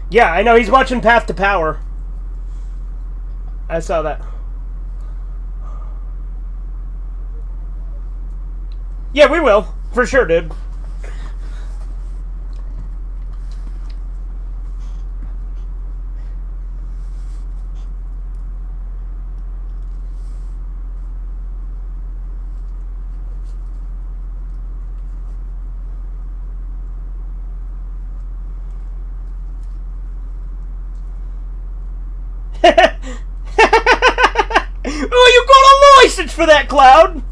S1: Yeah, I know. He's watching Path to Power. I saw that. Yeah, we will. For sure, dude. Oh, you got a license for that, Cloud!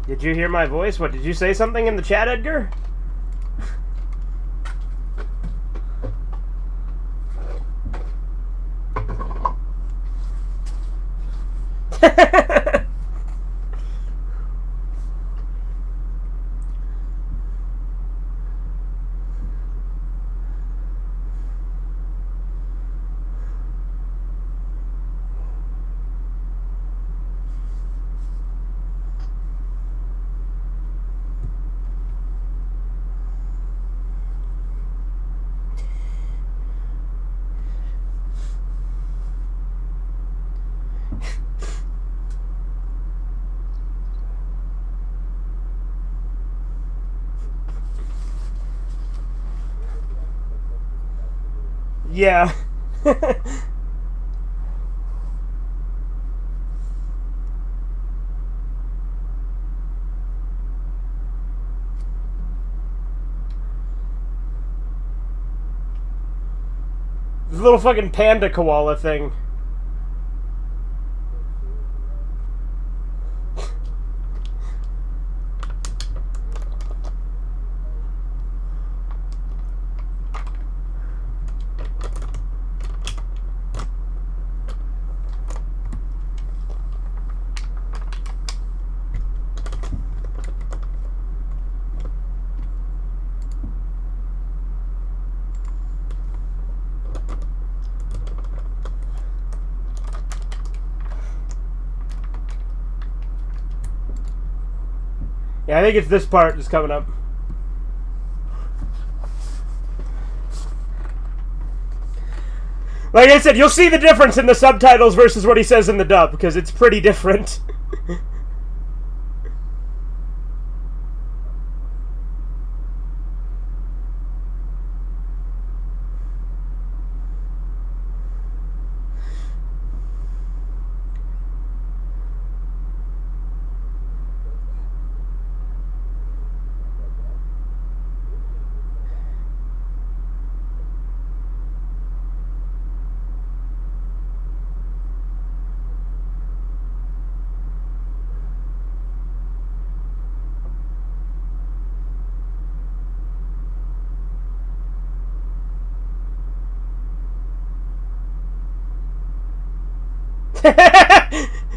S1: Did you hear my voice? What, did you say something in the chat, Edgar? Yeah. This little fucking panda koala thing. Yeah, I think it's this part that's coming up. Like I said, you'll see the difference in the subtitles versus what he says in the dub, because it's pretty different.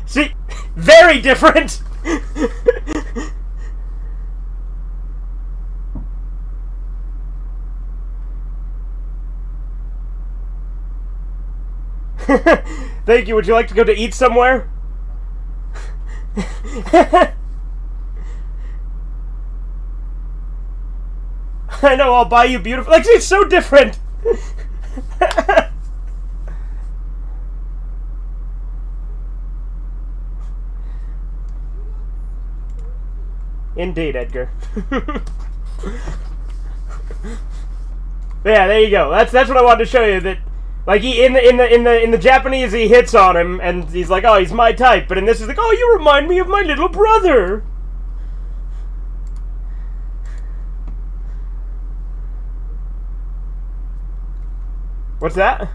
S1: See? Very different! Thank you. Would you like to go to eat somewhere? I know, I'll buy you beautiful... Like, it's so different! Indeed, Edgar. Yeah, there you go. That's what I wanted to show you. That, like, he in the Japanese, he hits on him, and he's like, "Oh, he's my type." But in this, he's like, "Oh, you remind me of my little brother." What's that?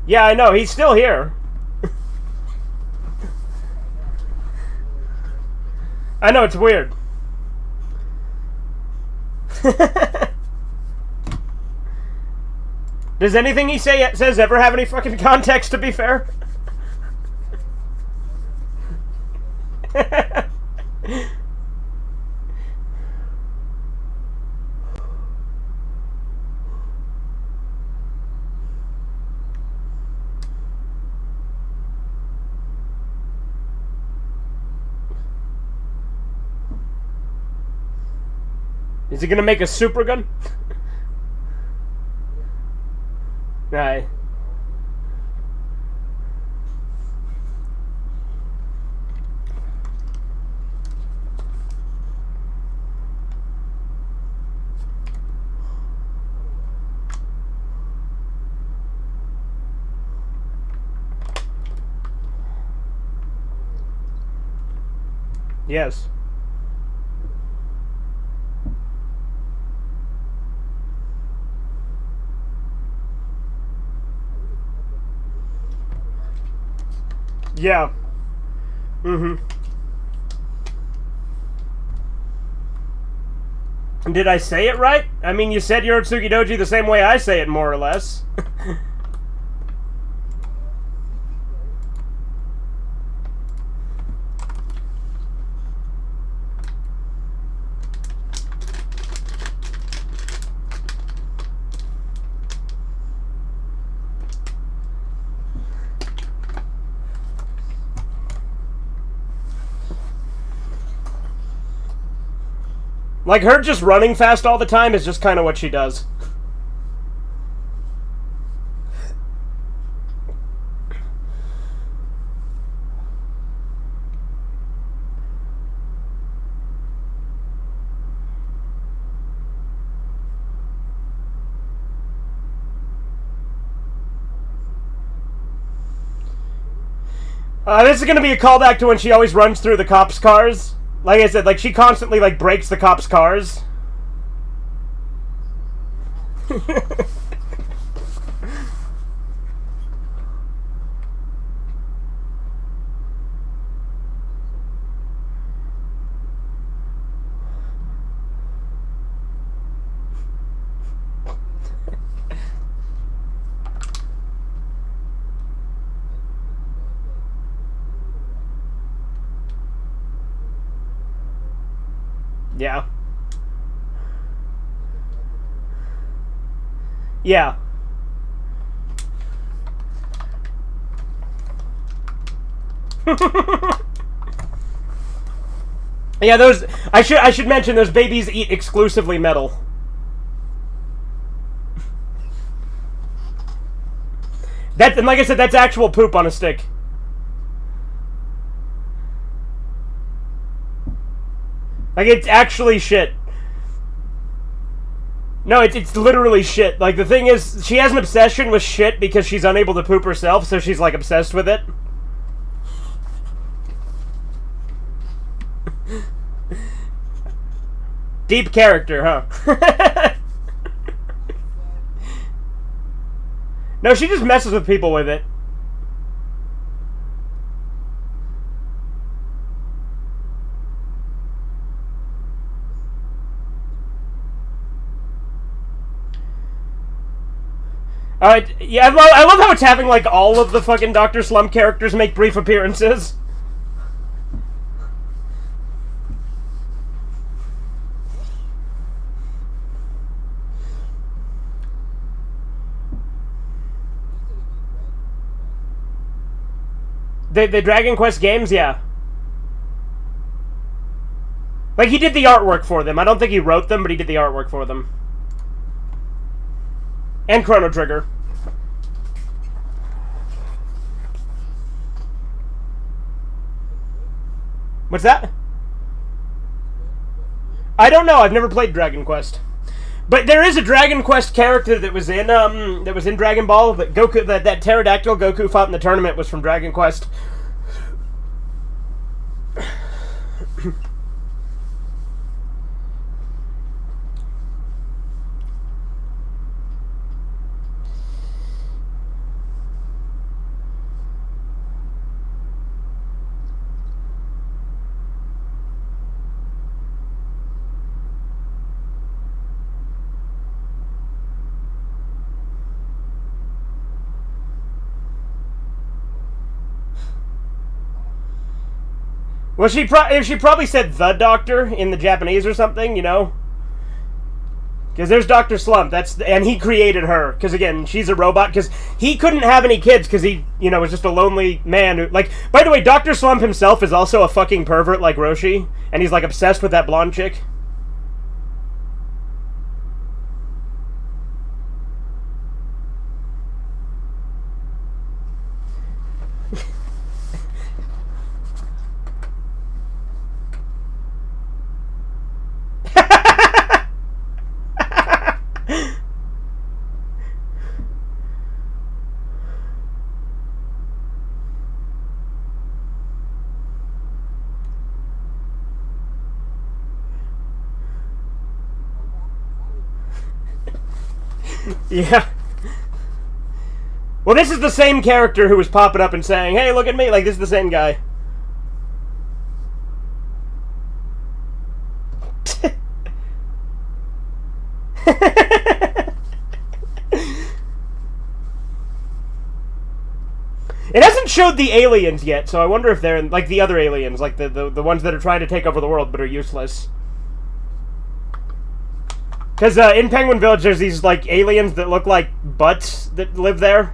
S1: Yeah, I know. He's still here. I know, it's weird. Does anything he says ever have any fucking context, to be fair? Is he gonna make a super gun? Right. Yes. Yeah. Mm-hmm. Did I say it right? I mean, you said Yorotsuki Doji the same way I say it, more or less. Like, her just running fast all the time is just kind of what she does. This is going to be a callback to when she always runs through the cops' cars. Like I said, like, she constantly, like, breaks the cops' cars. Yeah. Yeah. Yeah, those I should mention those babies eat exclusively metal. And like I said, that's actual poop on a stick. Like, it's actually shit. No, it's literally shit. Like, the thing is, she has an obsession with shit because she's unable to poop herself, so she's, like, obsessed with it. Deep character, huh? No, she just messes with people with it. Yeah, I love how it's having, like, all of the fucking Dr. Slump characters make brief appearances. The Dragon Quest games, yeah. Like, he did the artwork for them. I don't think he wrote them, but he did the artwork for them. And Chrono Trigger. What's that? I don't know. I've never played Dragon Quest. But there is a Dragon Quest character that was in Dragon Ball. That Goku, that pterodactyl Goku fought in the tournament was from Dragon Quest. Well, she probably said the Doctor in the Japanese or something, you know? Because there's Dr. Slump, and he created her. Because, again, she's a robot. Because he couldn't have any kids because he, was just a lonely man. Who, like, by the way, Dr. Slump himself is also a fucking pervert like Roshi. And he's, like, obsessed with that blonde chick. Yeah. Well, this is the same character who was popping up and saying, hey, look at me. Like, this is the same guy. It hasn't showed the aliens yet, so I wonder if they're like the other aliens, like the ones that are trying to take over the world but are useless. Because in Penguin Village, there's these, like, aliens that look like butts that live there.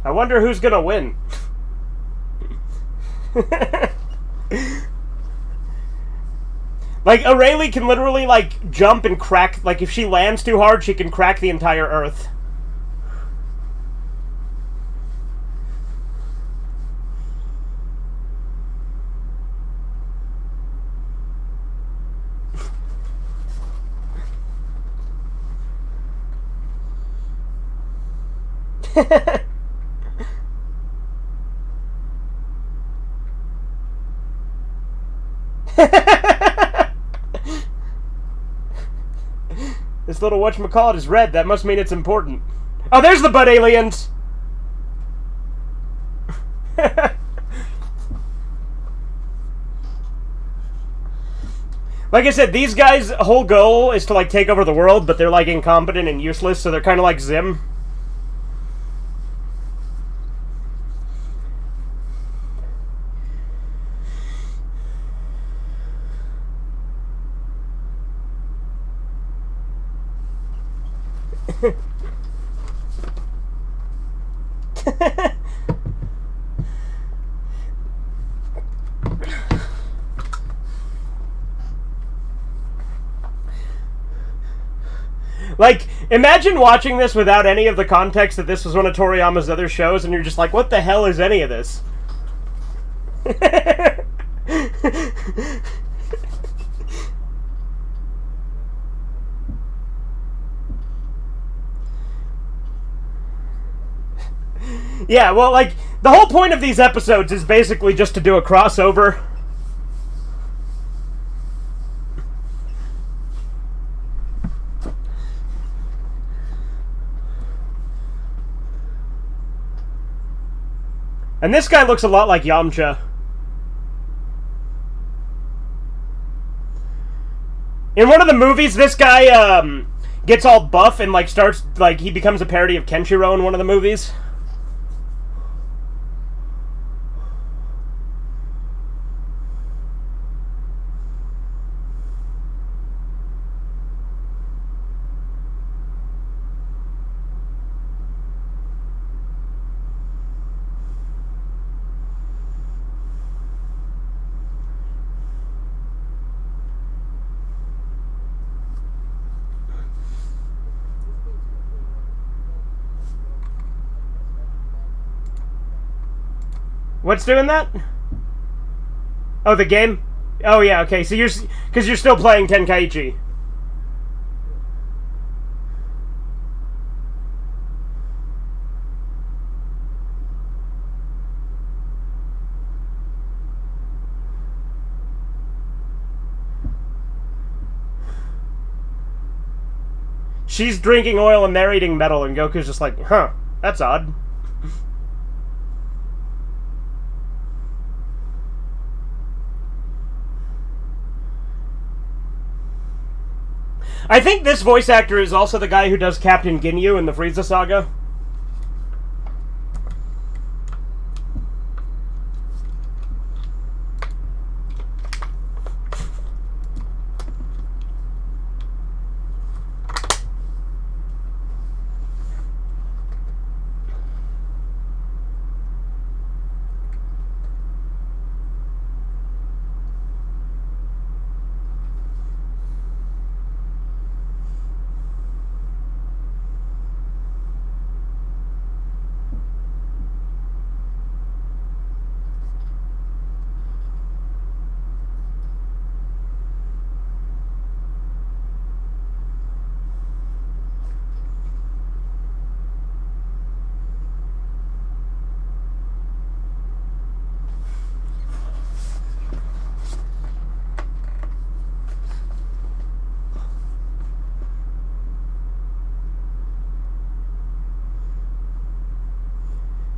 S1: I wonder who's gonna win. Like, Aurelie can literally, like, jump and crack... Like, if she lands too hard, she can crack the entire Earth. This little whatchamacallit is red. That must mean it's important. Oh, there's the butt aliens! Like I said, these guys' whole goal is to, like, take over the world, but they're, like, incompetent and useless, so they're kind of like Zim. Like, imagine watching this without any of the context that this was one of Toriyama's other shows, and you're just like, what the hell is any of this? Yeah, well, like, the whole point of these episodes is basically just to do a crossover. And this guy looks a lot like Yamcha. In one of the movies, this guy gets all buff and, like, starts, like, he becomes a parody of Kenshiro in one of the movies. What's doing that? Oh, the game? Oh, yeah, okay. So because you're still playing Tenkaichi. She's drinking oil and they're eating metal, and Goku's just like, huh, that's odd. I think this voice actor is also the guy who does Captain Ginyu in the Frieza saga.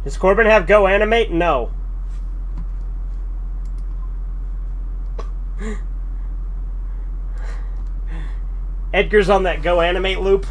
S1: Does Corbin have Go Animate? No. Edgar's on that Go Animate loop.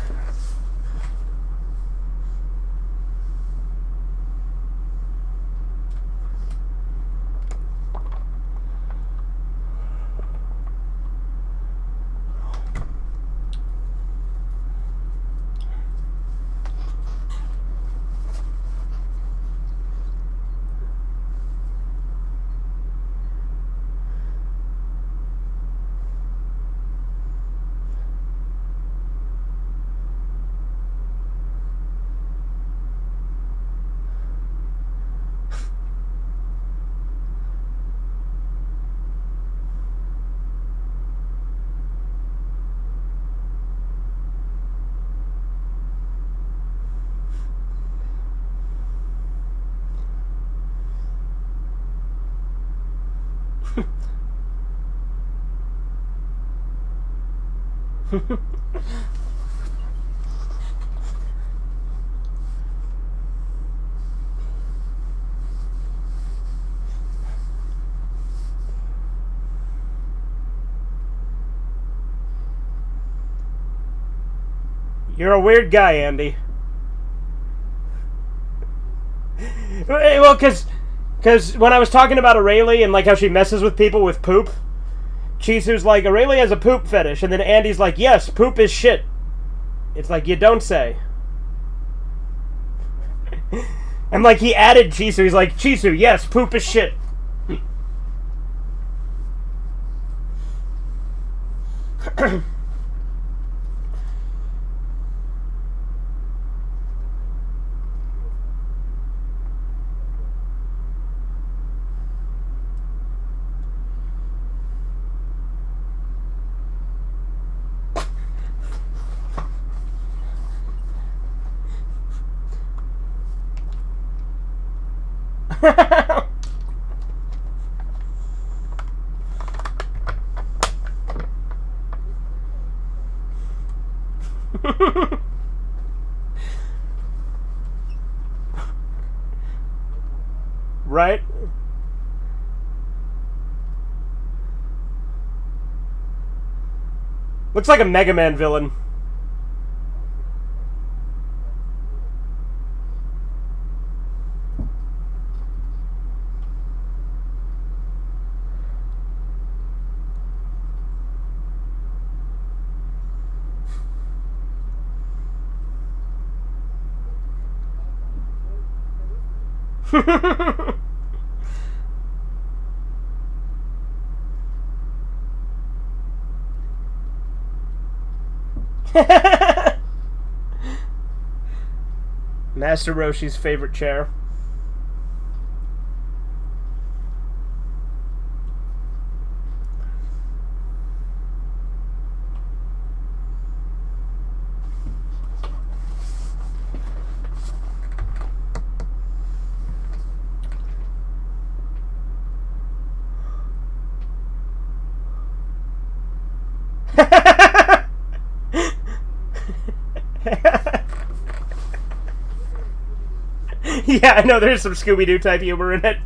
S1: You're a weird guy, Andy. Well, because when I was talking about Aurelie and like how she messes with people with poop, Chisu's like, Aurelie has a poop fetish, and then Andy's like, yes, poop is shit. It's like, you don't say. And like, he added Chisu, he's like, Chisu, yes, poop is shit. Right? Looks like a Mega Man villain. Master Roshi's favorite chair. Yeah, I know there's some Scooby-Doo type humor in it.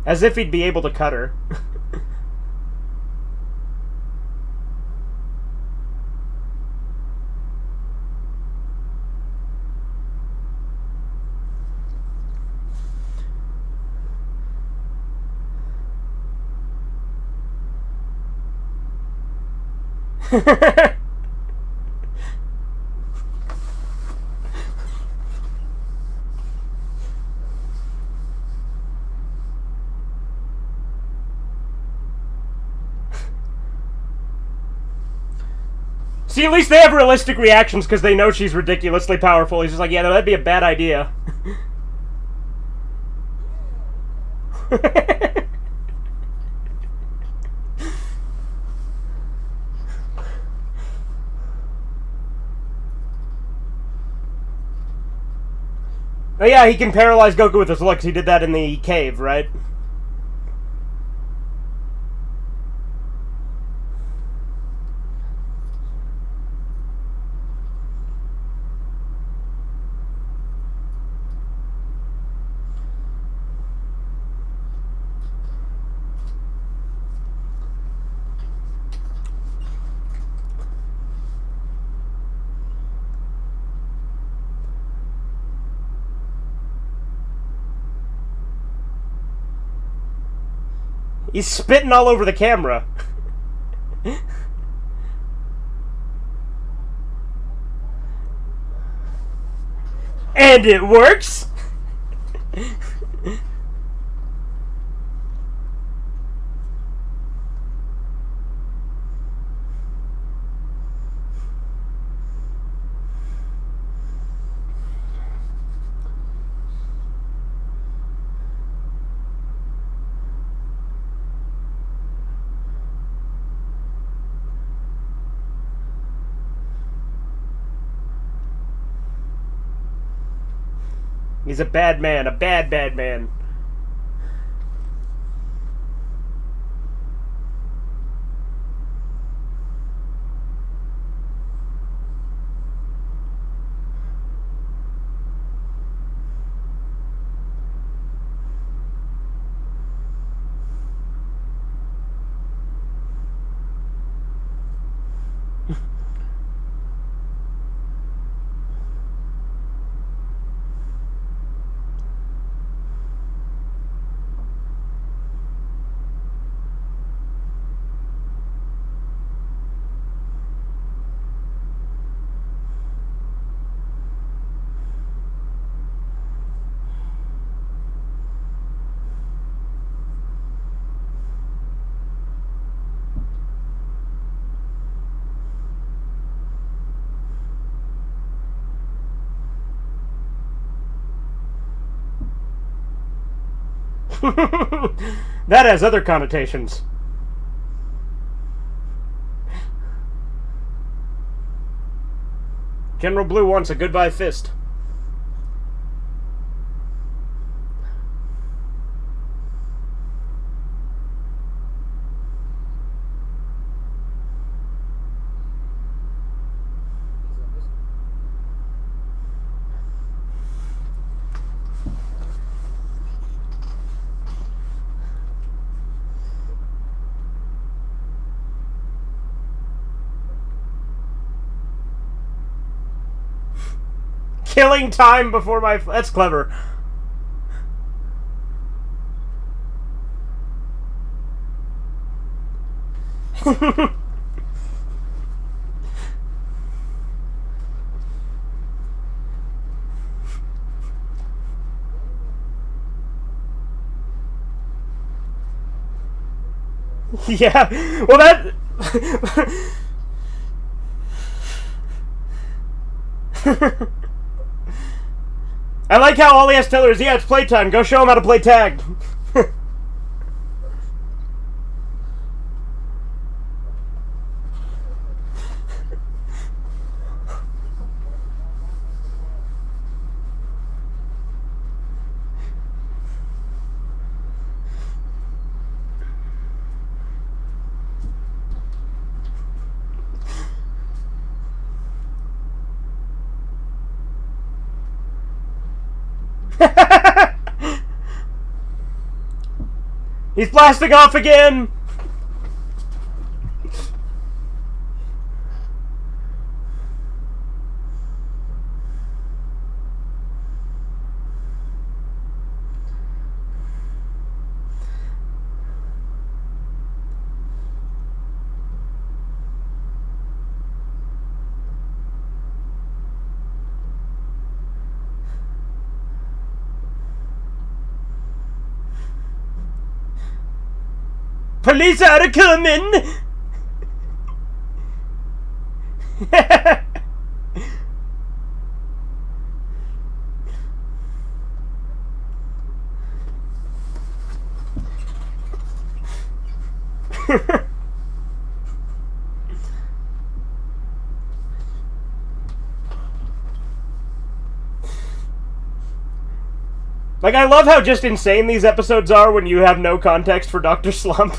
S1: As if he'd be able to cut her. See, at least they have realistic reactions because they know she's ridiculously powerful. He's just like, yeah, no, that'd be a bad idea. Oh yeah, he can paralyze Goku with his looks. He did that in the cave, right? He's spitting all over the camera. And it works? He's a bad man. A bad, bad man. That has other connotations. General Blue wants a goodbye fist. Killing time before my... That's clever. Yeah, well that... I like how all he has to tell her is, yeah, it's playtime. Go show him how to play tag. He's blasting off again! Police are coming! Like, I love how just insane these episodes are when you have no context for Dr. Slump.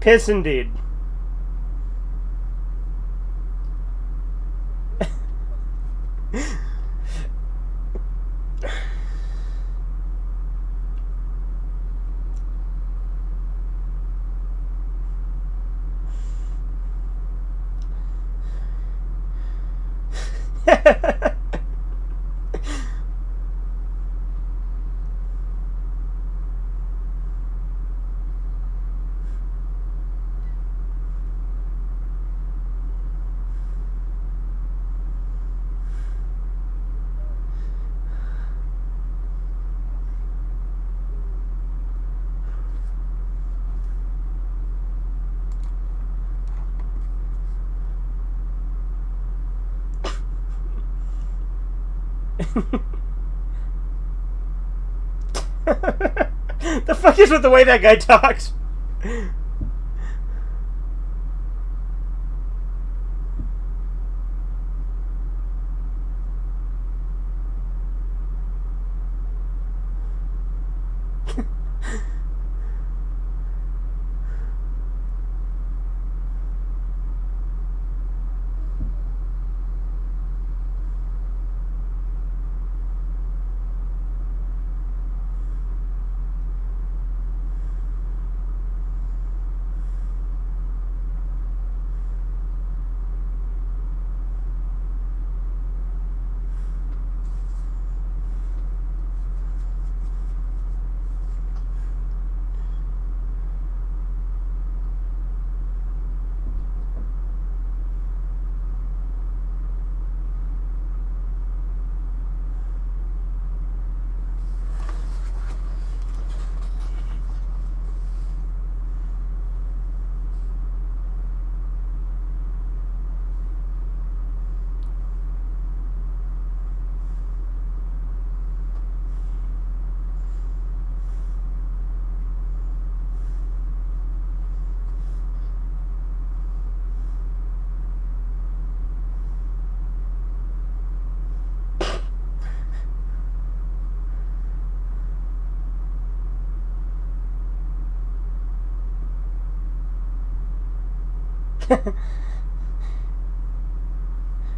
S1: Piss indeed. The fuck is with the way that guy talks?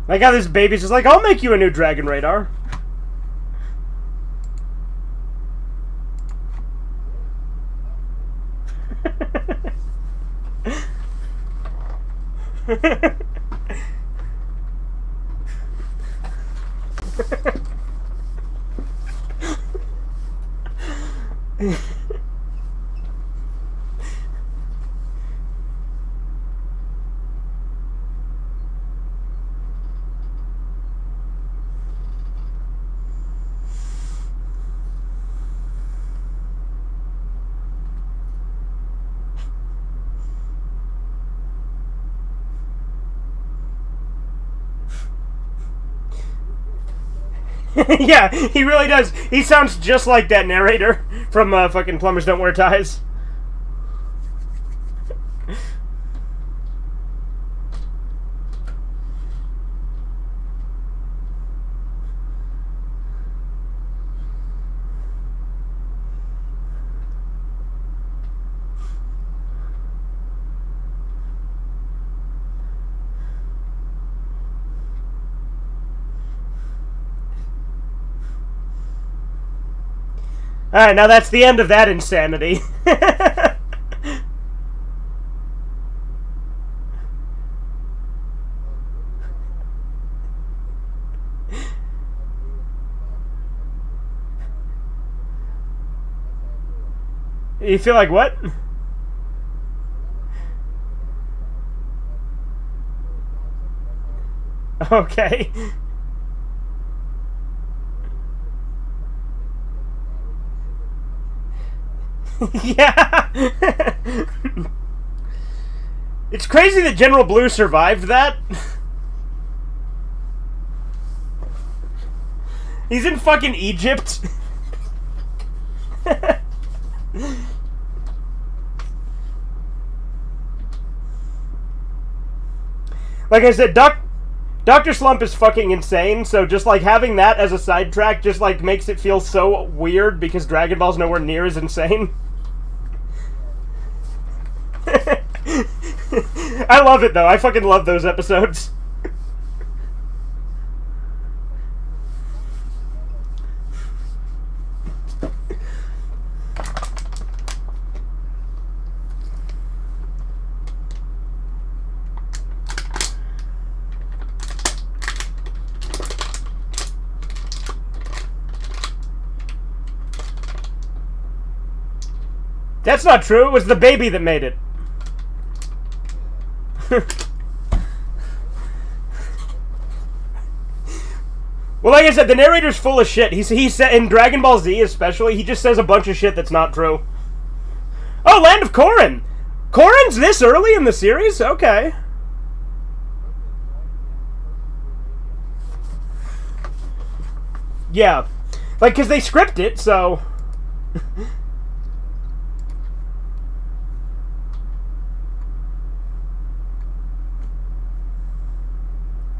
S1: Like how this baby's just like, I'll make you a new Dragon Radar. Yeah, he really does. He sounds just like that narrator from fucking Plumbers Don't Wear Ties. Alright, now that's the end of that insanity. You feel like what? Okay. Yeah. It's crazy that General Blue survived that. He's in fucking Egypt. Like I said, Dr. Slump is fucking insane, so just like having that as a sidetrack just like makes it feel so weird because Dragon Ball's nowhere near as insane. I love it though. I fucking love those episodes. That's not true. It was the baby that made it. Well, like I said, the narrator's full of shit. He said in Dragon Ball Z especially, he just says a bunch of shit that's not true. Oh, Land of Korran! Korran's this early in the series? Okay. Yeah. Like, because they script it, so...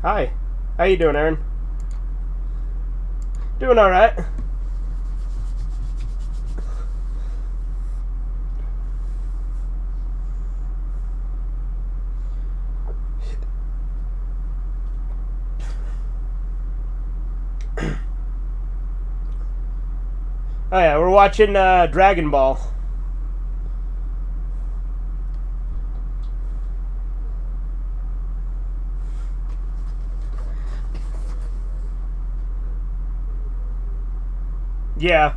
S1: Hi. How you doing, Aaron? Doing all right. Oh yeah, we're watching Dragon Ball. Yeah,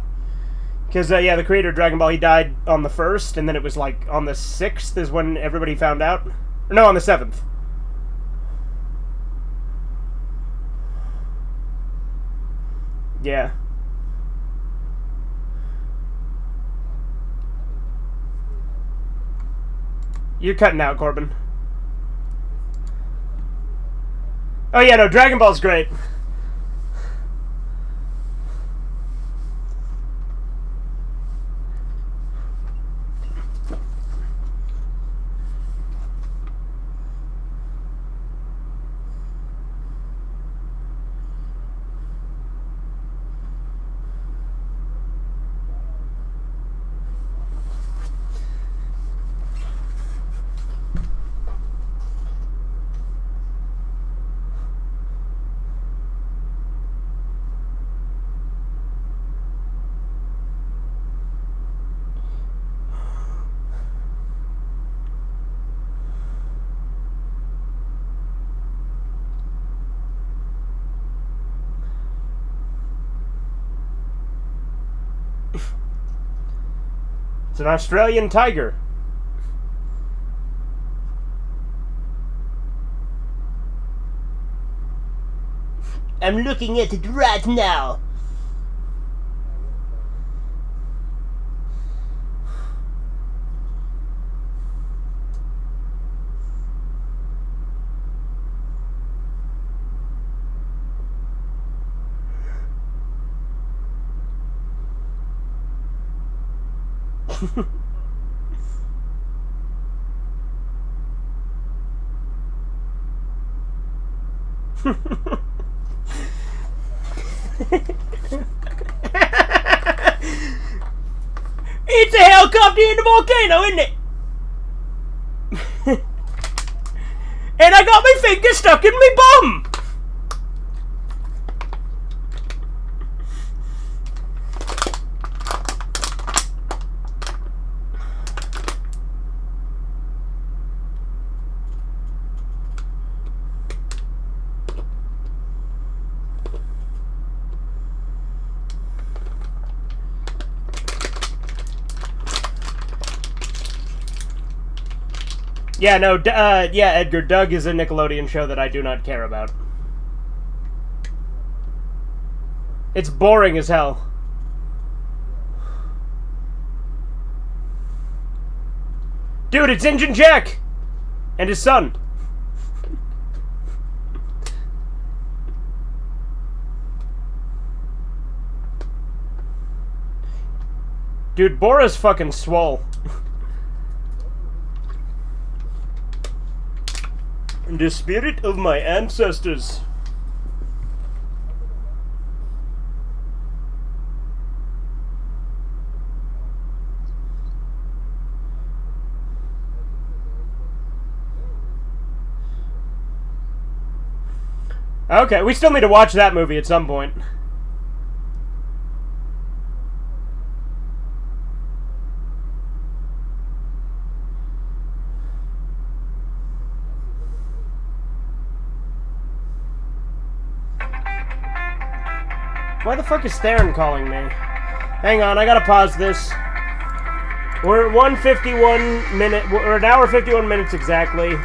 S1: because yeah, the creator of Dragon Ball, he died on the 1st, and then it was like on the 6th is when everybody found out. No, on the 7th. Yeah. You're cutting out, Corbin. Oh yeah, no, Dragon Ball's great. It's an Australian tiger. I'm looking at it right now. It's a helicopter in the volcano, isn't it? And I got my finger stuck in my bum. Yeah, no, yeah, Edgar, Doug is a Nickelodeon show that I do not care about. It's boring as hell. Dude, it's Injun Jack! And his son. Dude, Bora's fucking swole. The spirit of my ancestors. Okay, we still need to watch that movie at some point. Why the fuck is Theron calling me? Hang on, I gotta pause this. We're at 1:51 minute. We're an hour 51 minutes exactly.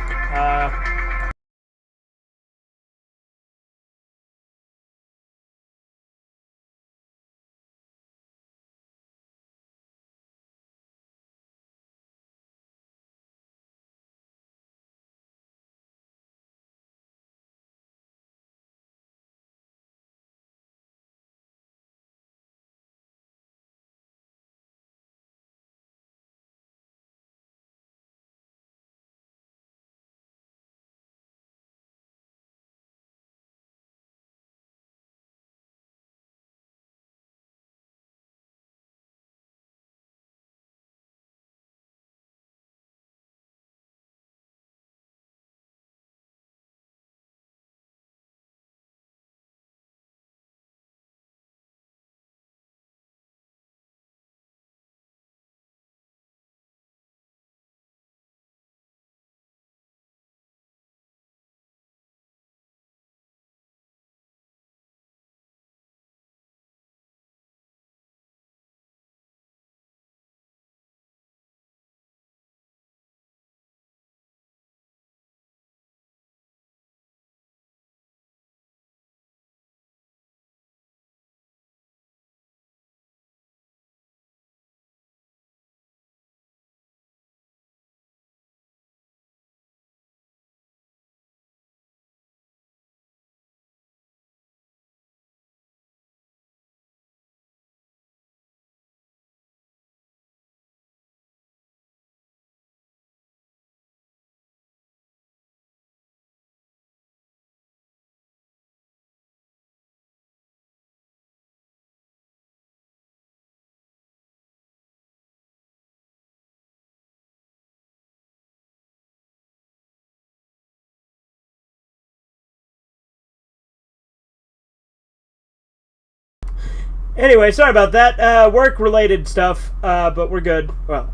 S1: Anyway, sorry about that. Work-related stuff, but we're good. Well,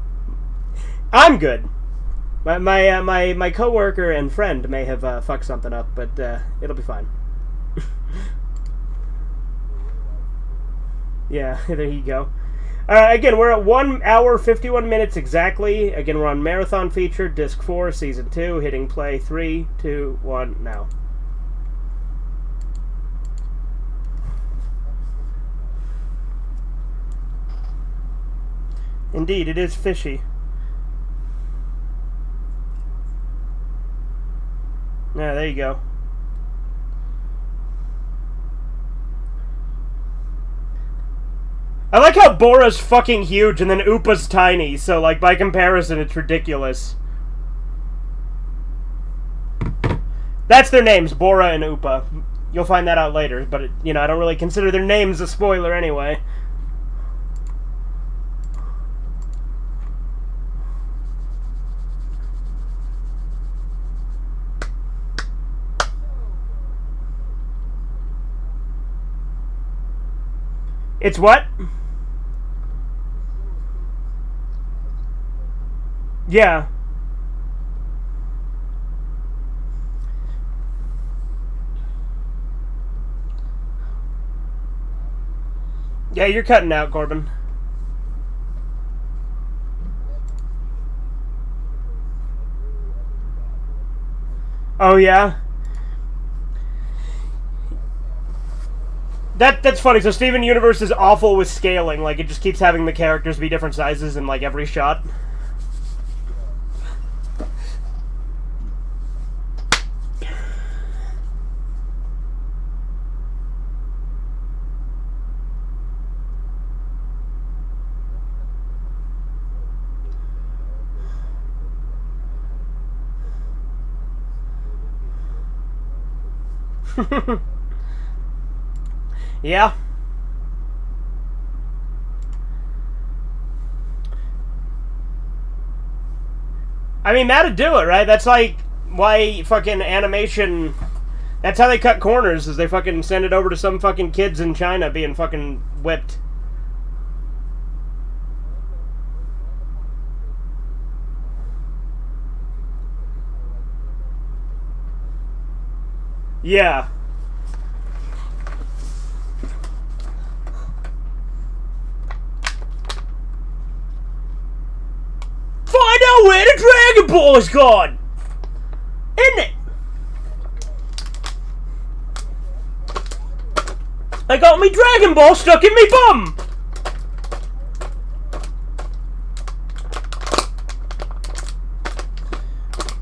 S1: I'm good. My coworker and friend may have fucked something up, but it'll be fine. Yeah, there you go. Again, we're at 1 hour, 51 minutes exactly. Again, we're on Marathon Feature, Disc 4, Season 2, hitting play 3, 2, 1, now. Indeed, it is fishy. Yeah, there you go. I like how Bora's fucking huge and then Upa's tiny, so, like, by comparison, it's ridiculous. That's their names, Bora and Upa. You'll find that out later, but, you know, I don't really consider their names a spoiler anyway. It's what? Yeah. Yeah, you're cutting out, Corbin. Oh, yeah? That's funny. So Steven Universe is awful with scaling. Like, it just keeps having the characters be different sizes in, like, every shot. Yeah. I mean, that'd do it, right? That's like why fucking animation. That's how they cut corners, is they fucking send it over to some fucking kids in China being fucking whipped. Yeah. Find out where the Dragon Ball is gone! Isn't it? I got me Dragon Ball stuck in me bum!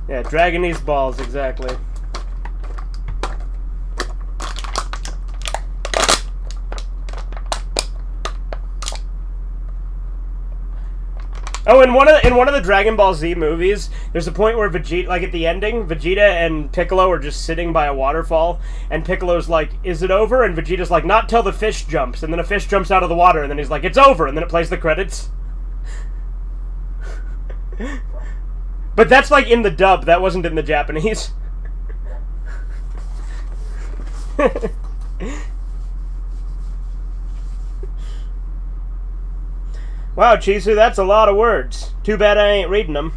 S1: Yeah, dragging these balls, exactly. Oh, in one of the Dragon Ball Z movies, there's a point where Vegeta, like at the ending, Vegeta and Piccolo are just sitting by a waterfall, and Piccolo's like, "Is it over?" And Vegeta's like, "Not till the fish jumps." And then a fish jumps out of the water, and then he's like, "It's over," and then it plays the credits. But that's like in the dub. That wasn't in the Japanese. Wow, Chisu, that's a lot of words. Too bad I ain't reading them.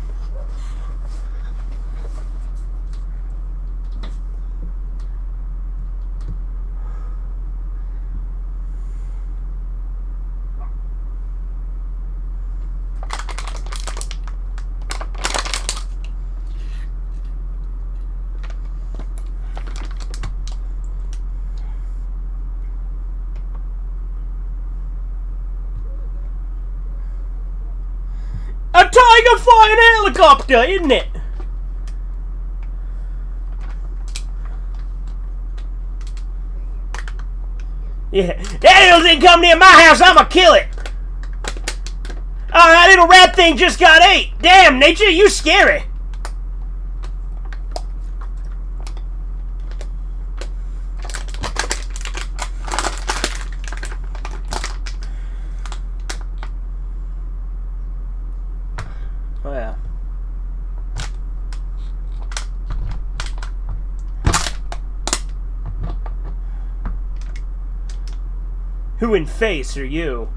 S1: A tiger flying helicopter, isn't it? Yeah. That animal didn't come near my house, I'ma kill it. Oh, that little rat thing just got ate. Damn, nature, you scary. Oh, yeah. Who in face are you?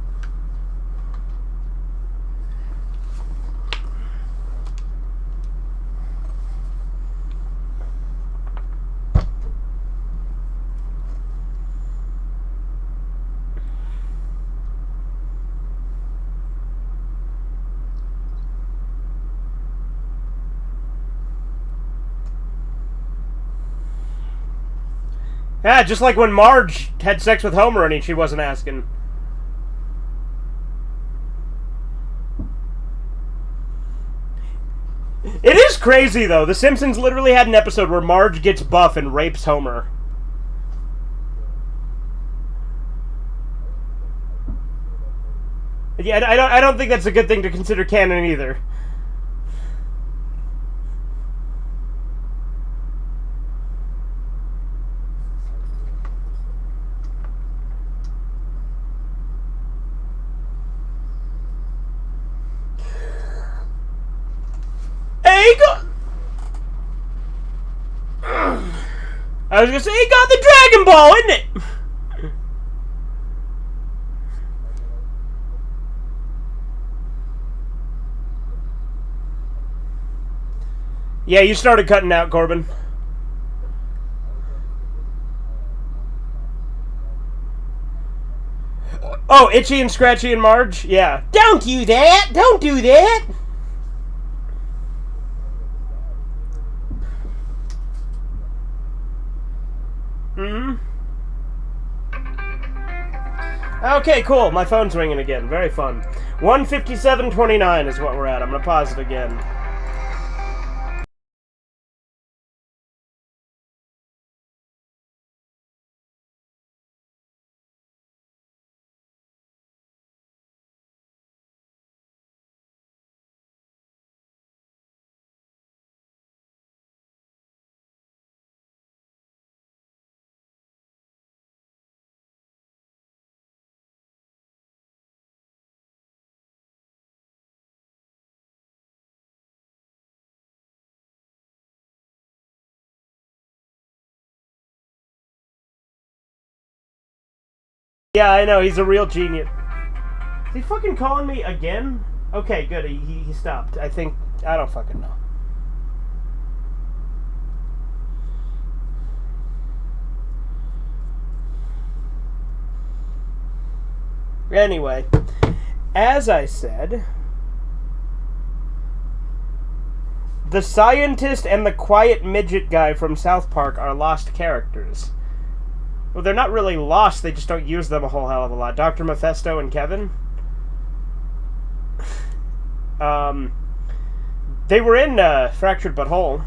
S1: Yeah, just like when Marge had sex with Homer and she wasn't asking. It is crazy, though. The Simpsons literally had an episode where Marge gets buff and rapes Homer. Yeah, I don't think that's a good thing to consider canon either. I was gonna say, he got the Dragon Ball, isn't it? Yeah, you started cutting out, Corbin. Oh, Itchy and Scratchy and Marge? Yeah. Don't do that! Don't do that! Okay, cool. My phone's ringing again. Very fun. 157.29 is what we're at. I'm gonna pause it again. Yeah, I know. He's a real genius. Is he fucking calling me again? Okay, good. He stopped. I think... I don't fucking know. Anyway, as I said, the scientist and the quiet midget guy from South Park are lost characters. Well, they're not really lost, they just don't use them a whole hell of a lot. Dr. Mephisto and Kevin? They were in Fractured But Whole.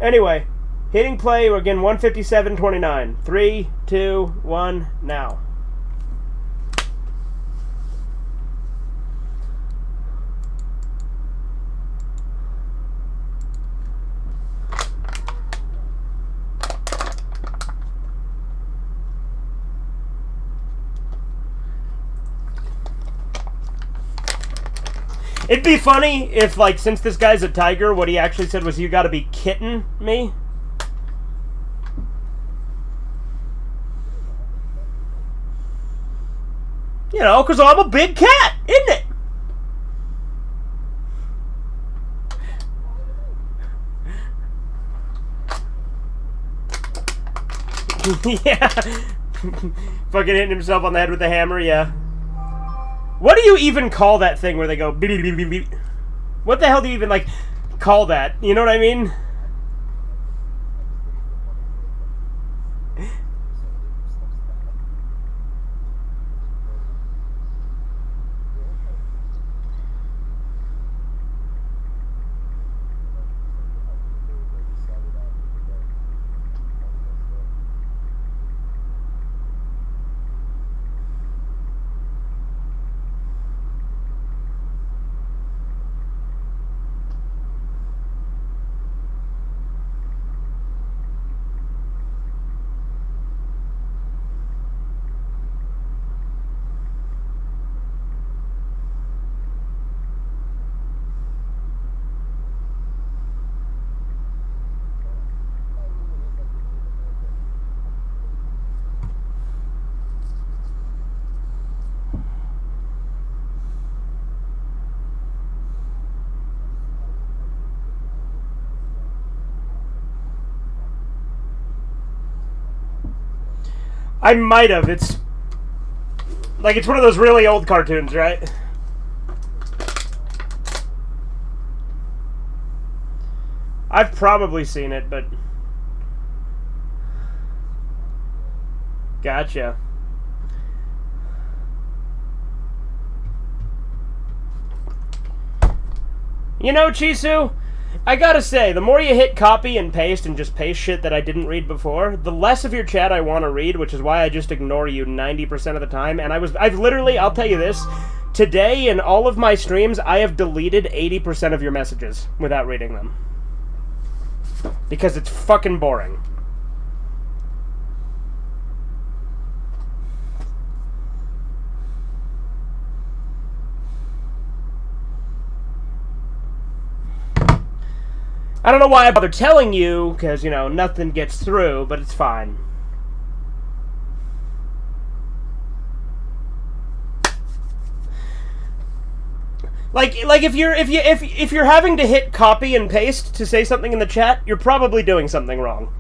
S1: Anyway, hitting play, we're again 157.29. 3, 2, 1, now. It'd be funny if, like, since this guy's a tiger, what he actually said was, you gotta be kidding me. You know, because I'm a big cat, isn't it? Yeah. Fucking hitting himself on the head with the hammer, yeah. What do you even call that thing where they go beep, beep, beep, beep? What the hell do you even, like, call that? You know what I mean? I might have. It's like it's one of those really old cartoons, right? I've probably seen it, but gotcha. You know, Chisu, I gotta say, the more you hit copy and paste and just paste shit that I didn't read before, the less of your chat I want to read, which is why I just ignore you 90% of the time. And I've literally, I'll tell you this, today in all of my streams, I have deleted 80% of your messages without reading them. Because it's fucking boring. I don't know why I bother telling you, because, you know, nothing gets through, but it's fine. Like if you're having to hit copy and paste to say something in the chat, you're probably doing something wrong.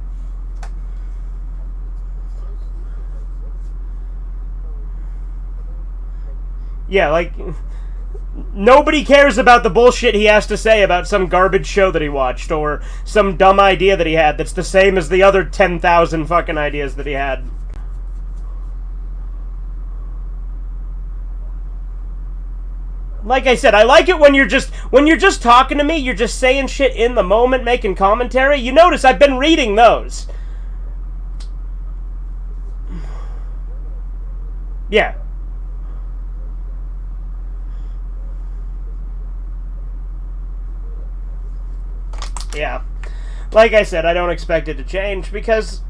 S1: Yeah, like nobody cares about the bullshit he has to say about some garbage show that he watched or some dumb idea that he had that's the same as the other 10,000 fucking ideas that he had. Like I said, I like it when you're just talking to me, you're just saying shit in the moment, making commentary. You notice I've been reading those. Yeah. Yeah. Like I said, I don't expect it to change because,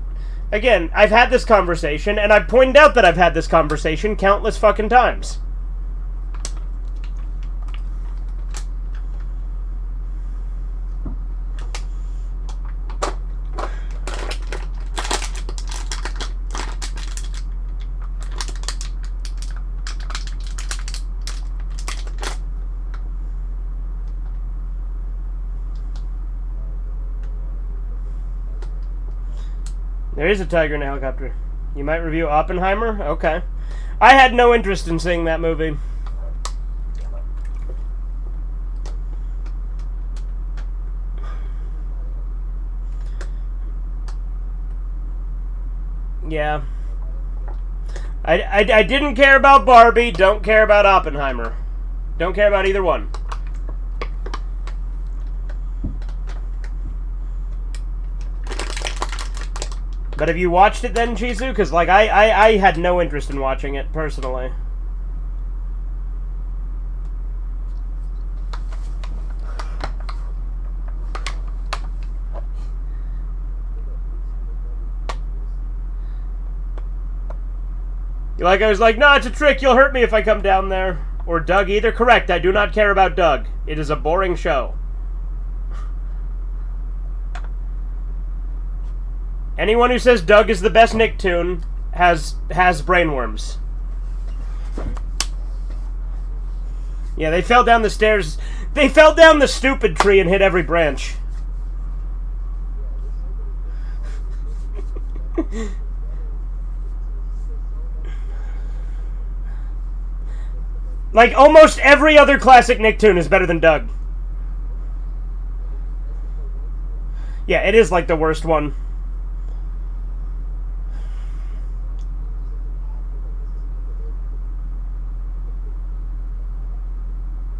S1: again, I've had this conversation, and I've pointed out that I've had this conversation countless fucking times. There is a tiger in a helicopter. You might review Oppenheimer? Okay. I had no interest in seeing that movie. Yeah. I didn't care about Barbie, don't care about Oppenheimer. Don't care about either one. But have you watched it then, Chizu? Because, like, I had no interest in watching it, personally. Like, I was like, no, it's a trick, you'll hurt me if I come down there. Or Doug either. Correct, I do not care about Doug. It is a boring show. Anyone who says Doug is the best Nicktoon has brainworms. Yeah, they fell down the stairs. They fell down the stupid tree and hit every branch. Like, almost every other classic Nicktoon is better than Doug. Yeah, it is like the worst one.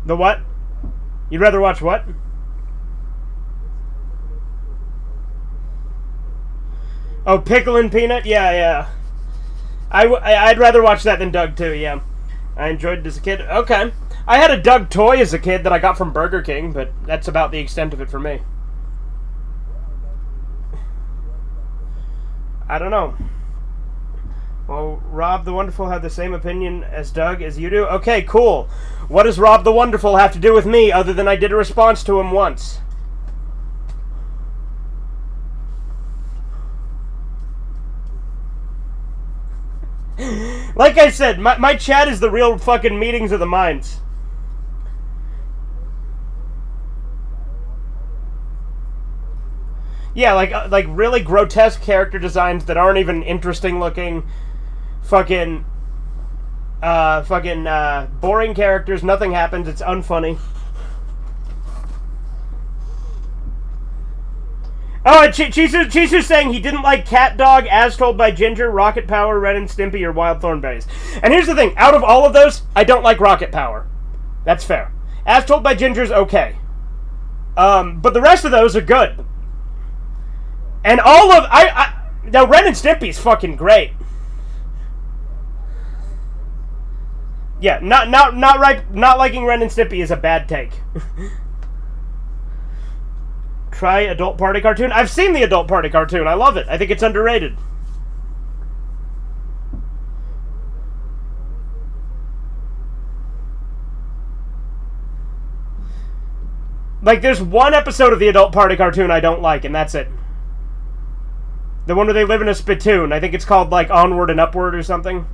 S1: The what? You'd rather watch what? Oh, Pickle and Peanut? Yeah, yeah. I'd rather watch that than Doug, too, yeah. I enjoyed it as a kid. Okay. I had a Doug toy as a kid that I got from Burger King, but that's about the extent of it for me. I don't know. Well, Rob the Wonderful had the same opinion as Doug as you do? Okay, cool. What does Rob the Wonderful have to do with me other than I did a response to him once? Like I said, my chat is the real fucking meetings of the minds. Yeah, like really grotesque character designs that aren't even interesting looking. Fucking boring characters, nothing happens, it's unfunny. Oh, and Chisu's saying he didn't like Cat Dog, As Told by Ginger, Rocket Power, Ren and Stimpy, or Wild Thornberries. And here's the thing, out of all of those, I don't like Rocket Power. That's fair. As Told by Ginger's okay. But the rest of those are good. And all of... now, Ren and Stimpy's fucking great. Yeah, not liking Ren and Stimpy is a bad take. Try Adult Party Cartoon. I've seen the Adult Party Cartoon. I love it. I think it's underrated. Like, there's one episode of the Adult Party Cartoon I don't like, and that's it. The one where they live in a spittoon. I think it's called, like, Onward and Upward or something.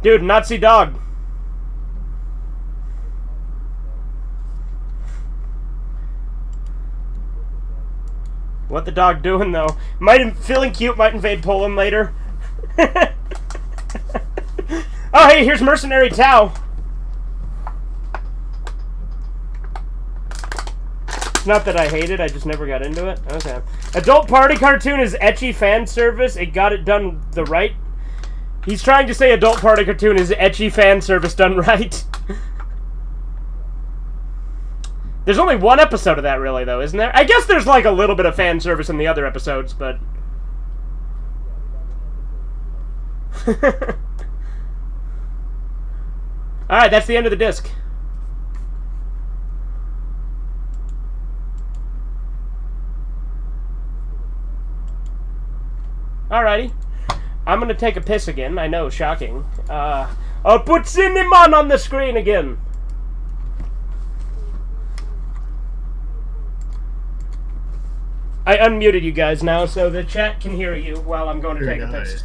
S1: Dude, Nazi dog. What the dog doing, though? Feeling cute might invade Poland later. Oh, hey, here's Mercenary Tao. It's not that I hate it, I just never got into it. Okay. Adult Party Cartoon is ecchi fan service. It got it done the right. He's trying to say Adult Party Cartoon is ecchi fan service done right. There's only one episode of that, really, though, isn't there? I guess there's, like, a little bit of fan service in the other episodes, but... Alright, that's the end of the disc. Alrighty. I'm gonna take a piss again. I know, shocking. I'll put Cinnamon on the screen again. I unmuted you guys now, so the chat can hear you while I'm going to take a piss.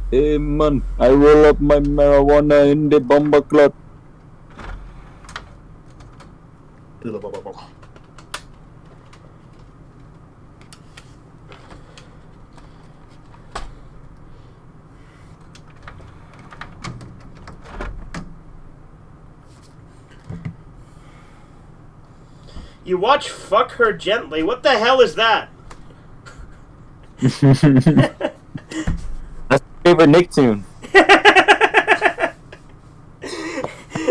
S2: Hey man, I roll up my marijuana in the bomber clot.
S1: You watch Fuck Her Gently. What the hell is that?
S2: That's my favorite Nicktoon.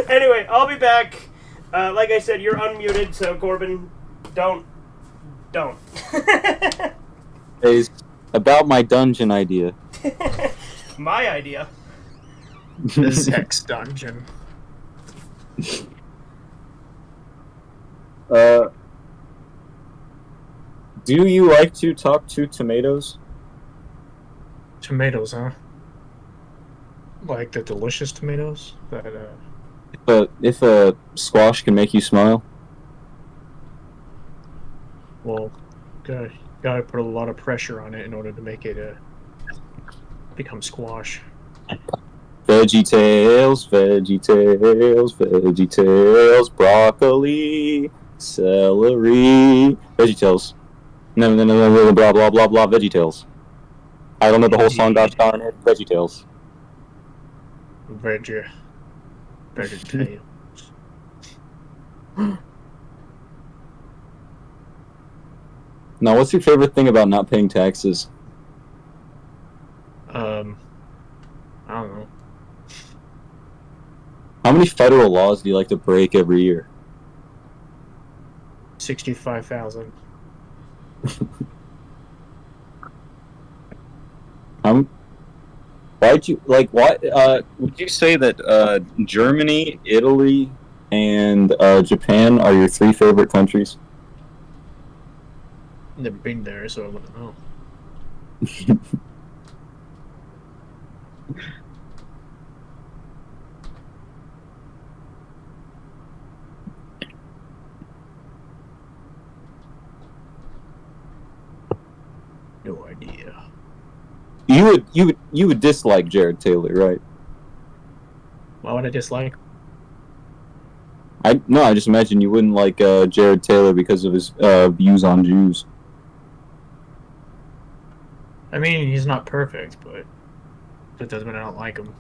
S1: Anyway, I'll be back. Like I said, you're unmuted, so Corbin, don't.
S2: It's about my dungeon idea.
S1: My idea.
S3: The sex dungeon.
S2: Do you like to talk to tomatoes?
S3: Tomatoes, huh? Like the delicious tomatoes?
S2: If a squash can make you smile?
S3: Well, gotta put a lot of pressure on it in order to make it become squash.
S2: VeggieTales, VeggieTales, VeggieTales, broccoli, celery, VeggieTales. No, blah, blah, blah, blah, VeggieTales. I don't know the whole song, gosh darn it, VeggieTales.
S3: VeggieTales.
S2: Now, what's your favorite thing about not paying taxes?
S3: I don't know.
S2: How many federal laws do you like to break every year?
S3: 65,000.
S2: Why'd you would you say that Germany, Italy, and Japan are your three favorite countries?
S3: Never been there, so I wouldn't know. No idea.
S2: You would dislike Jared Taylor, right?
S3: Why would I dislike?
S2: I just imagine you wouldn't like Jared Taylor because of his views on Jews.
S3: I mean, he's not perfect, but that doesn't mean I don't like him.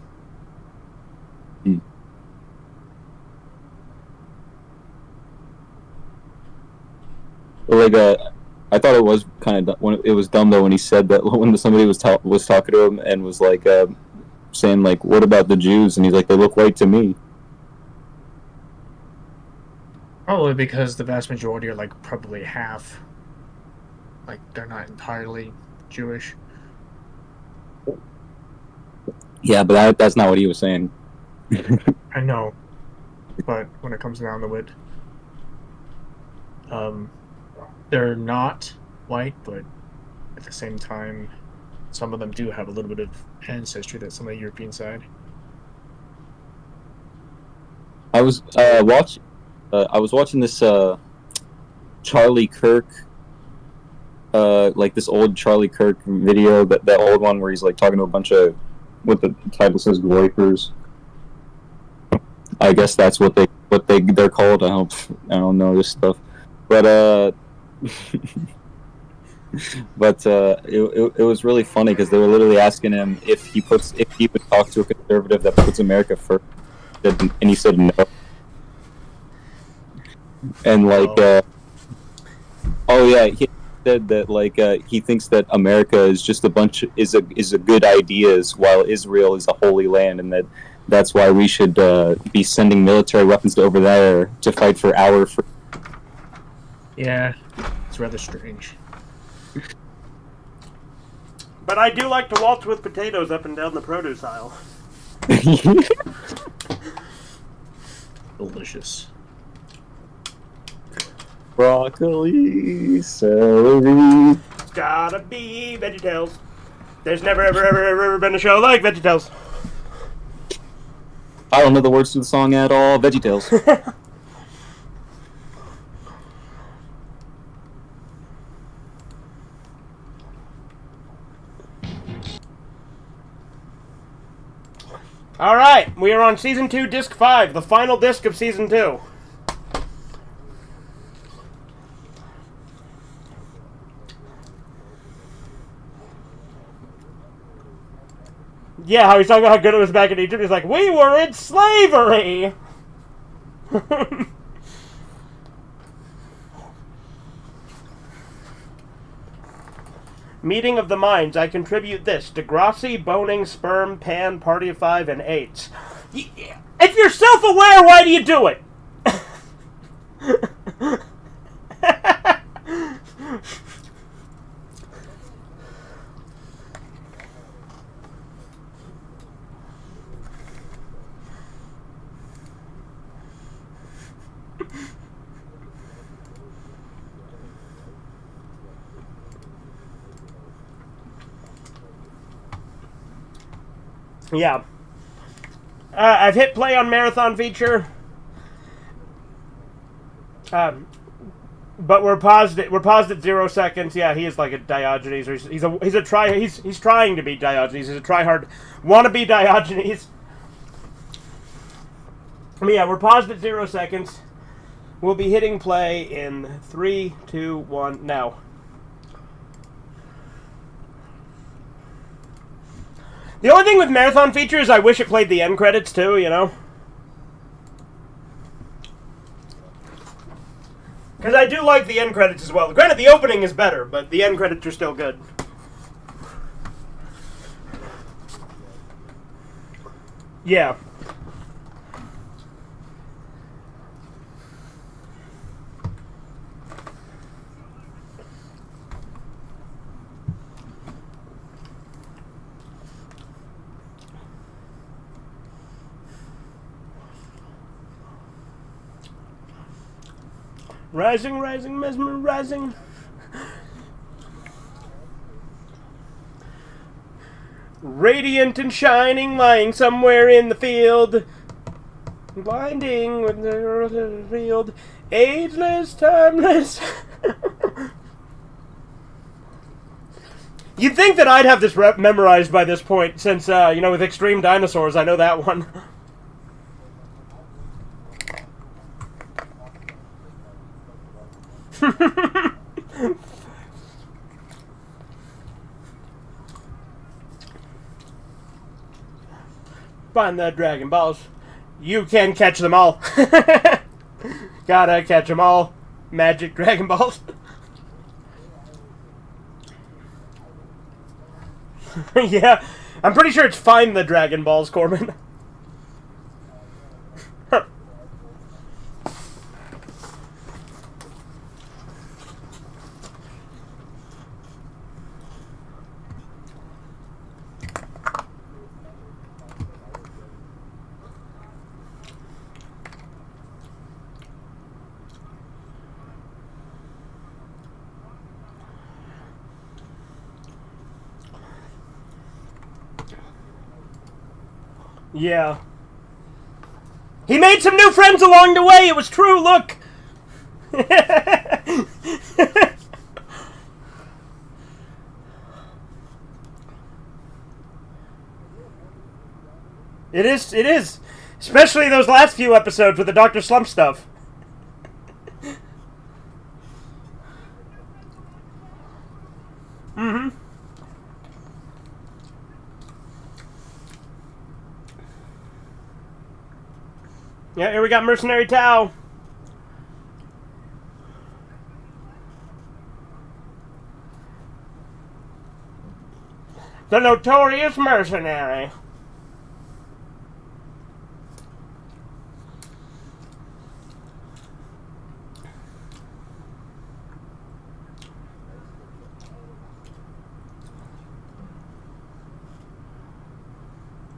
S2: Like, I thought it was kind of when it was dumb though when he said that when somebody was talking to him and was like saying like, "What about the Jews?" and he's like, "They look white to me."
S3: Probably because the vast majority are like probably half. Like they're not entirely Jewish.
S2: Yeah, but that's not what he was saying.
S3: I know, but when it comes down to it, they're not white, but at the same time, some of them do have a little bit of ancestry that's on the European side.
S2: I was watching this Charlie Kirk, like this old Charlie Kirk video, that old one where he's like talking to a bunch of, what the title says, Goypers. I guess that's what they're called. I don't know this stuff, but but it was really funny because they were literally asking him if he would talk to a conservative that puts America first, and he said no. And like, oh yeah, he said that like he thinks that America is just is a good ideas, while Israel is a holy land, and that's why we should be sending military weapons over there to fight for our freedom.
S3: Yeah, it's rather strange.
S1: But I do like to waltz with potatoes up and down the produce aisle.
S3: Delicious.
S2: Broccoli, celery.
S1: It's gotta be VeggieTales. There's never ever been a show like VeggieTales.
S2: I don't know the words to the song at all. VeggieTales.
S1: Alright, we are on Season 2, Disc 5, the final disc of Season 2. Yeah, how he's talking about how good it was back in Egypt. He's like, we were in slavery! Meeting of the minds. I contribute this. Degrassi, boning, sperm, pan, party of 5, and 8. If you're self-aware, why do you do it? Yeah. I've hit play on Marathon feature. But we're paused at 0 seconds. Yeah, he is like a Diogenes. Or he's trying to be Diogenes. He's a try-hard wannabe Diogenes. But yeah, we're paused at 0 seconds. We'll be hitting play in 3, 2, 1, now. The only thing with Marathon feature is I wish it played the end credits too, you know? Because I do like the end credits as well. Granted, the opening is better, but the end credits are still good. Yeah. Rising, rising, mesmerizing. Radiant and shining, lying somewhere in the field. Blinding with the earth is revealed. Ageless, timeless. You'd think that I'd have this memorized by this point, since, you know, with Extreme Dinosaurs, I know that one. Find the Dragon Balls. You can catch them all. Gotta catch them all. Magic Dragon Balls. Yeah, I'm pretty sure it's Find the Dragon Balls, Corbin. Yeah. He made some new friends along the way. It was true. Look. It is. It is. Especially those last few episodes with the Dr. Slump stuff. Mm-hmm. Yeah, here we got Mercenary Tao. The notorious mercenary.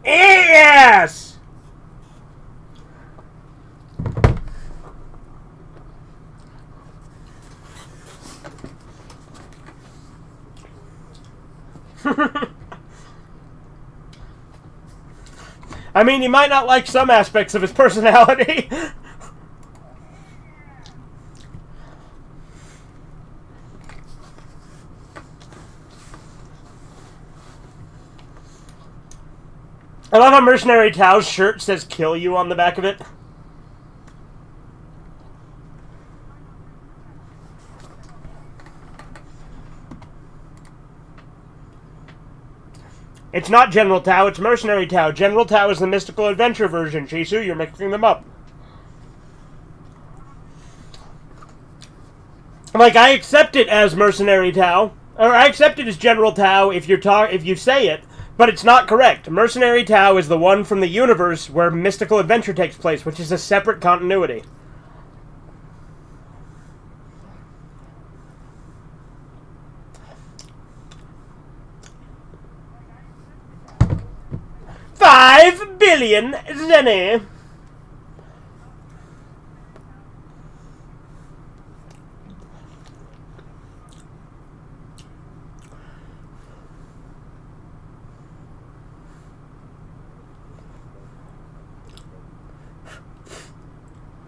S1: Yes! I mean, you might not like some aspects of his personality. I love how Mercenary Tao's shirt says "kill you" on the back of it. It's not General Tao, it's Mercenary Tao. General Tao is the mystical adventure version. Shisu, you're mixing them up. Like, I accept it as Mercenary Tao, or I accept it as General Tao if you say it, but it's not correct. Mercenary Tao is the one from the universe where mystical adventure takes place, which is a separate continuity. $5 billion zenny.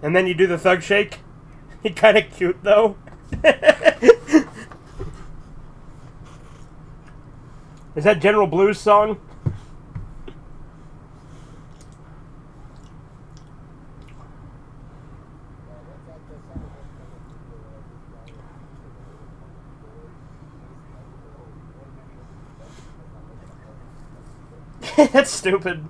S1: And then you do the thug shake. He kind of cute though. Is that General Blues song? That's stupid.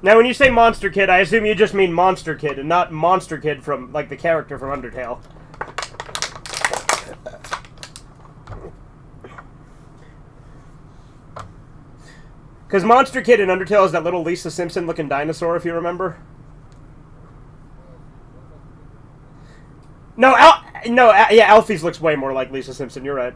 S1: Now, when you say Monster Kid, I assume you just mean Monster Kid, and not Monster Kid from, like, the character from Undertale. Because Monster Kid in Undertale is that little Lisa Simpson-looking dinosaur, if you remember. No, yeah, Alphys looks way more like Lisa Simpson, you're right.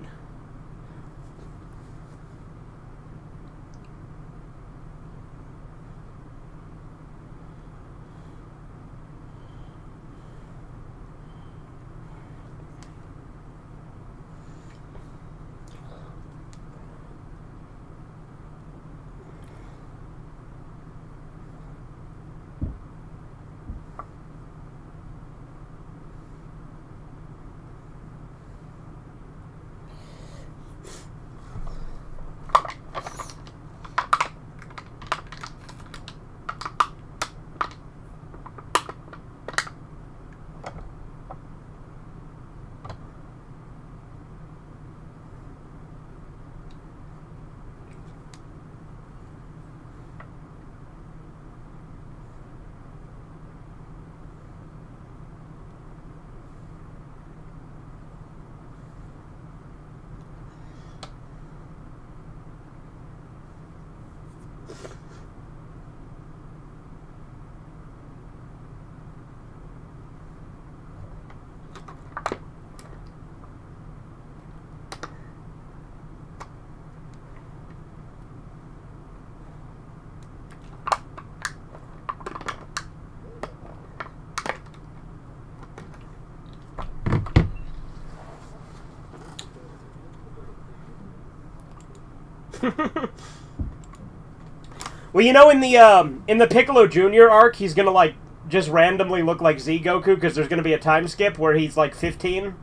S1: Well, you know, in the Piccolo Jr. arc, he's gonna like just randomly look like Z Goku because there's gonna be a time skip where he's like 15,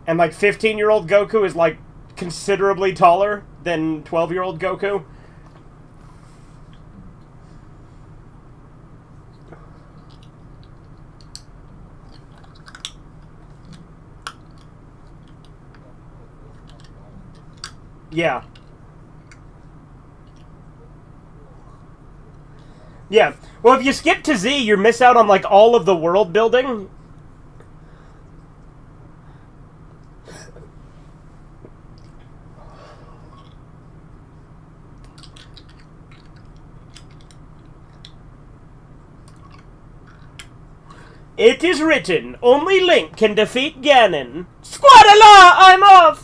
S1: and like 15-year-old Goku is like considerably taller than 12-year-old Goku. Yeah. Yeah. Well, if you skip to Z, you miss out on, like, all of the world building. It is written, only Link can defeat Ganon. Squadala, I'm off!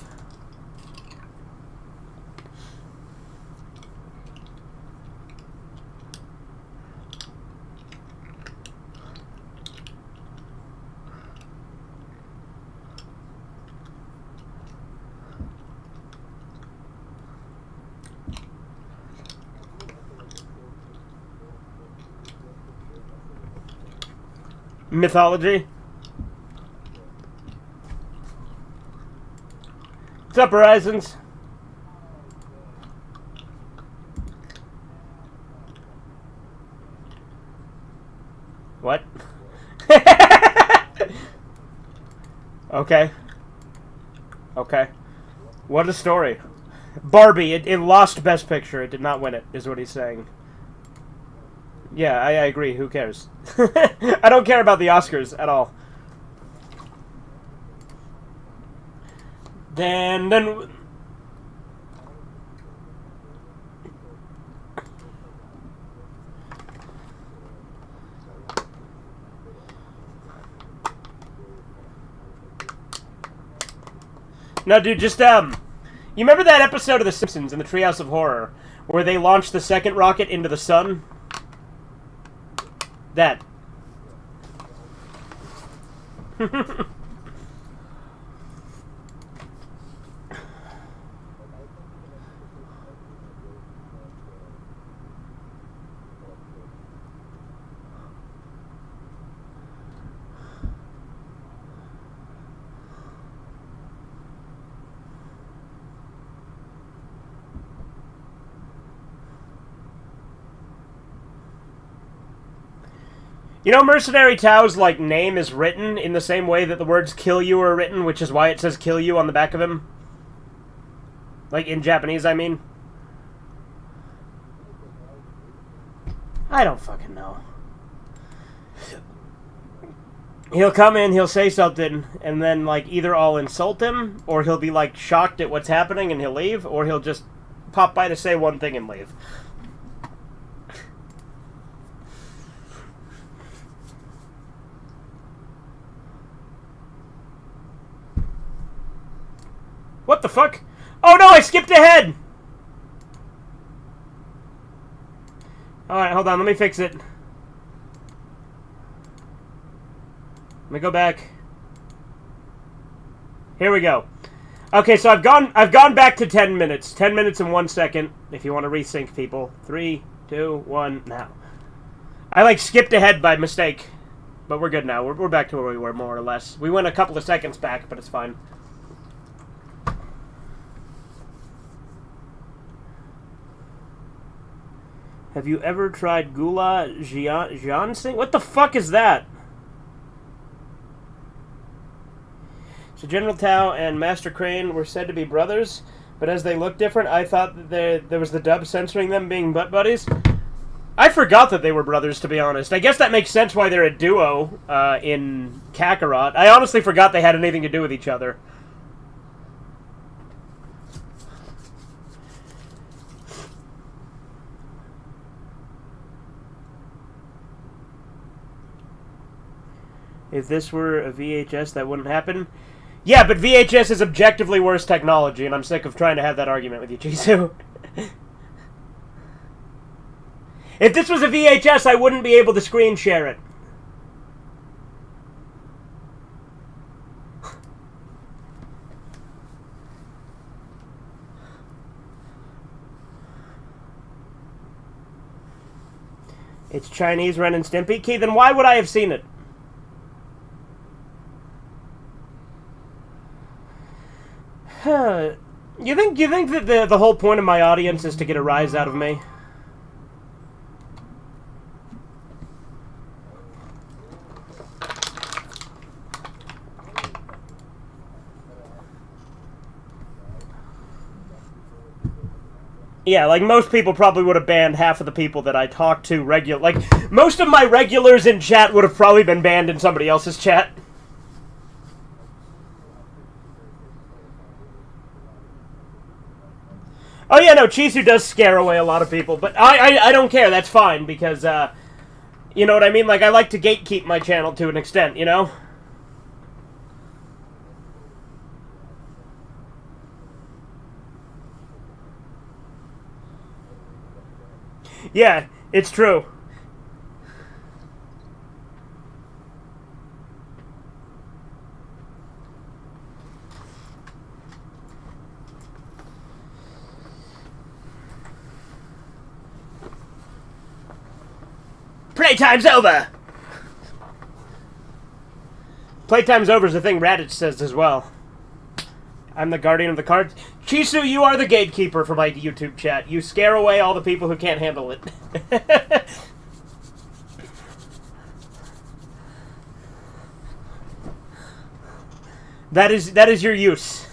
S1: Mythology. What's up, Horizons? What? Okay. Okay. What a story. Barbie, it lost Best Picture. It did not win it, is what he's saying. Yeah, I agree. Who cares? I don't care about the Oscars at all. Then... No, dude, just, you remember that episode of The Simpsons in the Treehouse of Horror where they launched the second rocket into the sun? That. You know, Mercenary Tao's, like, name is written in the same way that the words kill you are written, which is why it says kill you on the back of him. Like, in Japanese, I mean. I don't fucking know. He'll come in, he'll say something, and then, like, either I'll insult him, or he'll be, like, shocked at what's happening and he'll leave, or he'll just pop by to say one thing and leave. What the fuck? Oh no, I skipped ahead! Alright, hold on, let me fix it. Let me go back. Here we go. Okay, so I've gone back to 10 minutes. 10 minutes and 1 second, if you want to resync people. 3, 2, 1, now. I, like, skipped ahead by mistake. But we're good now. We're back to where we were, more or less. We went a couple of seconds back, but it's fine. Have you ever tried Gula Jiansing? What the fuck is that? So General Tao and Master Crane were said to be brothers, but as they look different, I thought that there was the dub censoring them being butt buddies. I forgot that they were brothers, to be honest. I guess that makes sense why they're a duo in Kakarot. I honestly forgot they had anything to do with each other. If this were a VHS, that wouldn't happen. Yeah, but VHS is objectively worse technology, and I'm sick of trying to have that argument with you, Jisoo. If this was a VHS, I wouldn't be able to screen share it. It's Chinese Ren and Stimpy? Key, then why would I have seen it? Huh. You think that the whole point of my audience is to get a rise out of me? Yeah, like most people probably would have banned half of the people that I talk to regular. Like most of my regulars in chat would have probably been banned in somebody else's chat. Oh yeah, no, Chisu does scare away a lot of people, but I don't care. That's fine because you know what I mean. Like I like to gatekeep my channel to an extent, you know. Yeah, it's true. Playtime's over! Playtime's over is the thing Raditz says as well. I'm the guardian of the cards. Chisu, you are the gatekeeper for my YouTube chat. You scare away all the people who can't handle it. That is your use.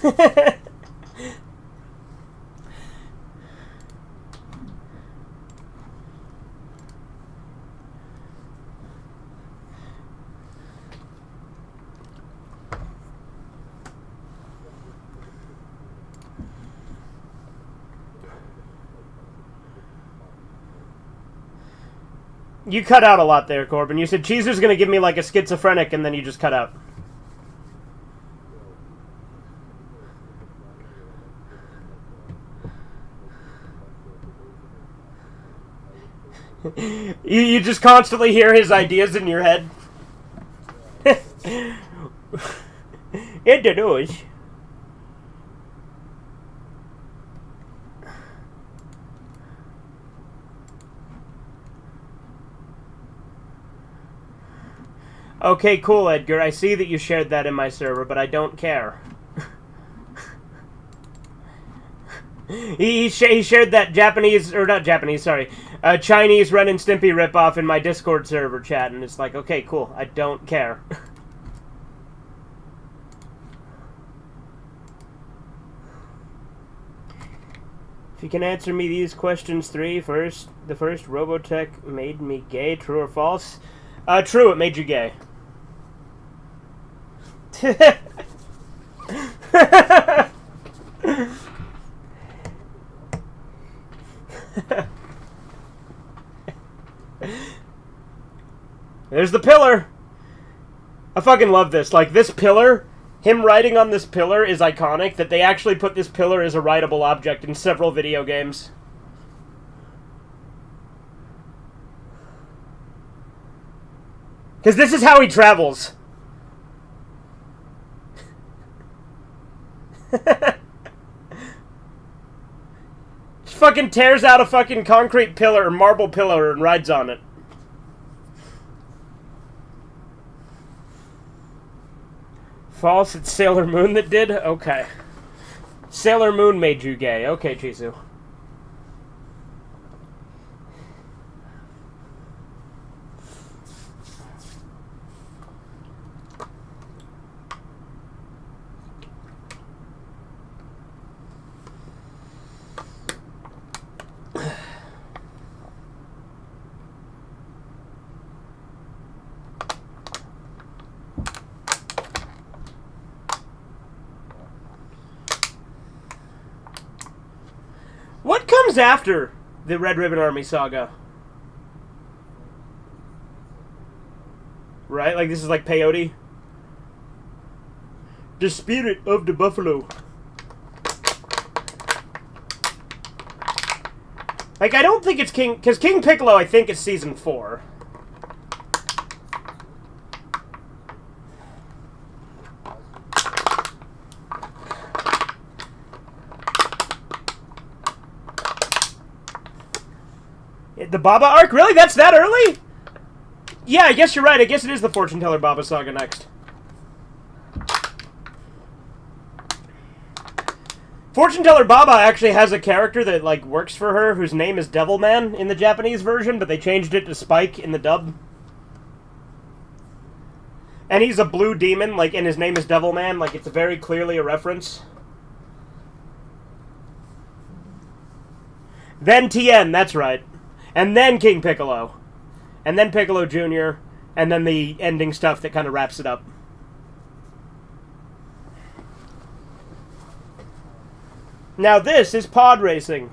S1: You cut out a lot there, Corbin. You said Cheezer's gonna give me like a schizophrenic, and then you just cut out. You just constantly hear his ideas in your head. It does. Okay, cool, Edgar. I see that you shared that in my server, but I don't care. he shared that Japanese, or not Japanese, sorry, Chinese Ren and Stimpy ripoff in my Discord server chat, and it's like, okay, cool, I don't care. If you can answer me these questions first. The first, Robotech made me gay, true or false? True, it made you gay. There's the pillar. I fucking love this. Like, this pillar, him writing on this pillar is iconic, that they actually put this pillar as a writable object in several video games. Because this is how he travels. Just fucking tears out a fucking concrete pillar or marble pillar and rides on it. False, it's Sailor Moon that did? Okay. Sailor Moon made you gay. Okay, Chisu. What comes after the Red Ribbon Army saga? Right? Like, this is like peyote? The spirit of the buffalo. Like, I don't think it's King... Because King Piccolo, I think, is Season 4. The Baba arc? Really? That's that early? Yeah, I guess you're right. I guess it is the Fortune Teller Baba saga next. Fortune Teller Baba actually has a character that, like, works for her whose name is Devilman in the Japanese version, but they changed it to Spike in the dub. And he's a blue demon, like, and his name is Devilman. Like, it's very clearly a reference. Then Tien, that's right. And then King Piccolo. And then Piccolo Jr., and then the ending stuff that kind of wraps it up. Now this is pod racing.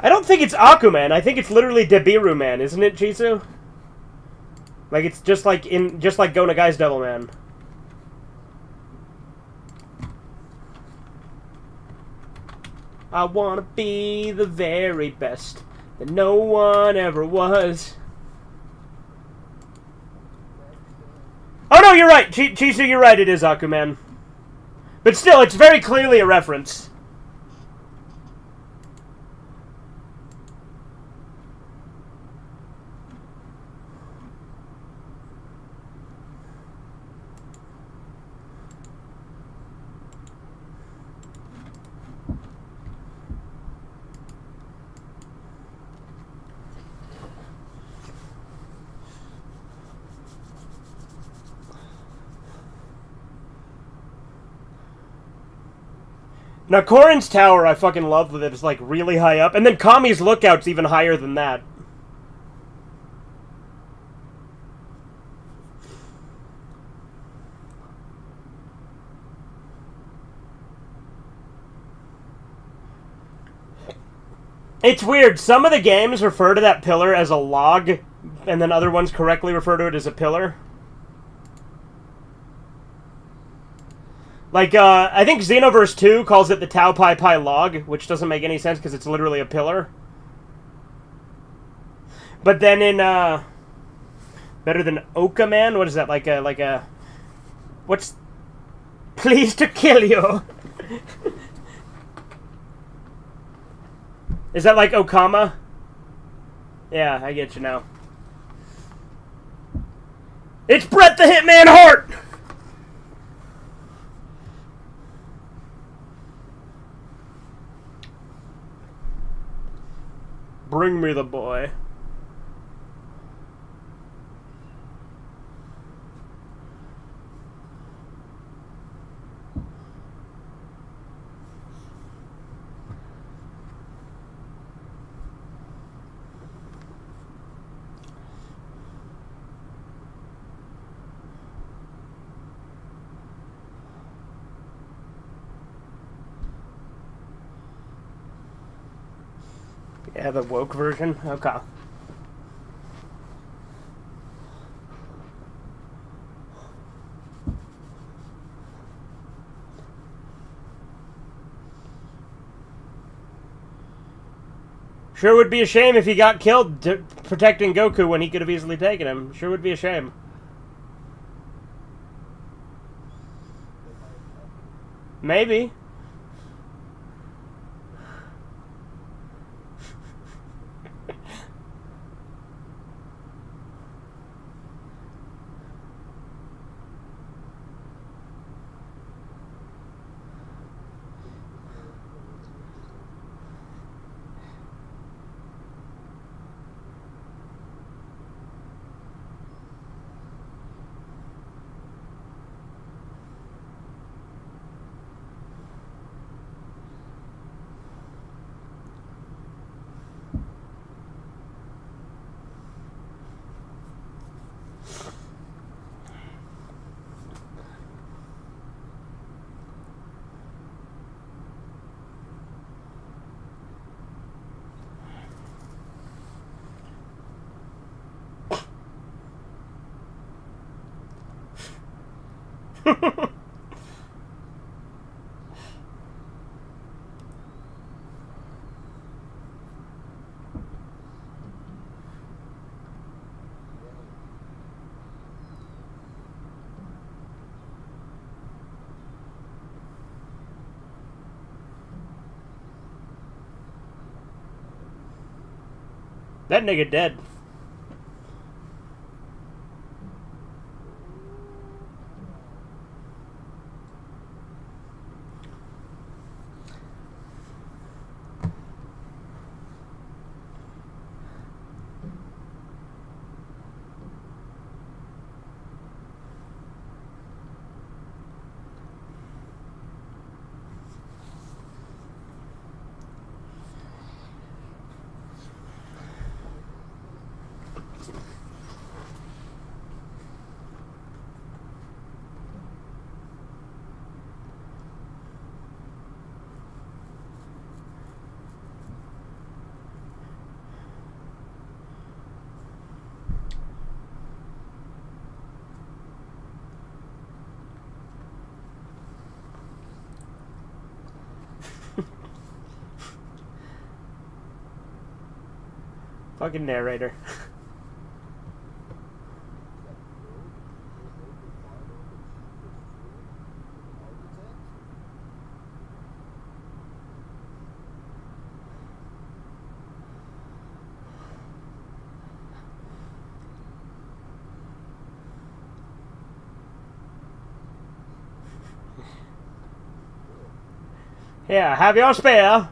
S1: I don't think it's Aquaman. I think it's literally Debiru Man, isn't it, Chisu? Like it's just like Go Nagai's Devilman. I wanna be the very best that no one ever was. Oh no, you're right, Chisu, you're right. It is Aquaman, but still, it's very clearly a reference. Now, Corrin's Tower I fucking love that it's, like, really high up. And then Kami's Lookout's even higher than that. It's weird. Some of the games refer to that pillar as a log, and then other ones correctly refer to it as a pillar. Like, I think Xenoverse 2 calls it the Tau Pi Pi log, which doesn't make any sense because it's literally a pillar. But then in, better than Okaman? What is that? Like a... What's... Pleased to kill you! Is that like Okama? Yeah, I get you now. It's Bret the Hitman Hart! Bring me the boy. Yeah, the woke version? Okay. Sure would be a shame if he got killed protecting Goku when he could have easily taken him. Sure would be a shame. Maybe. That nigga dead. Fucking narrator. Here, have your spear.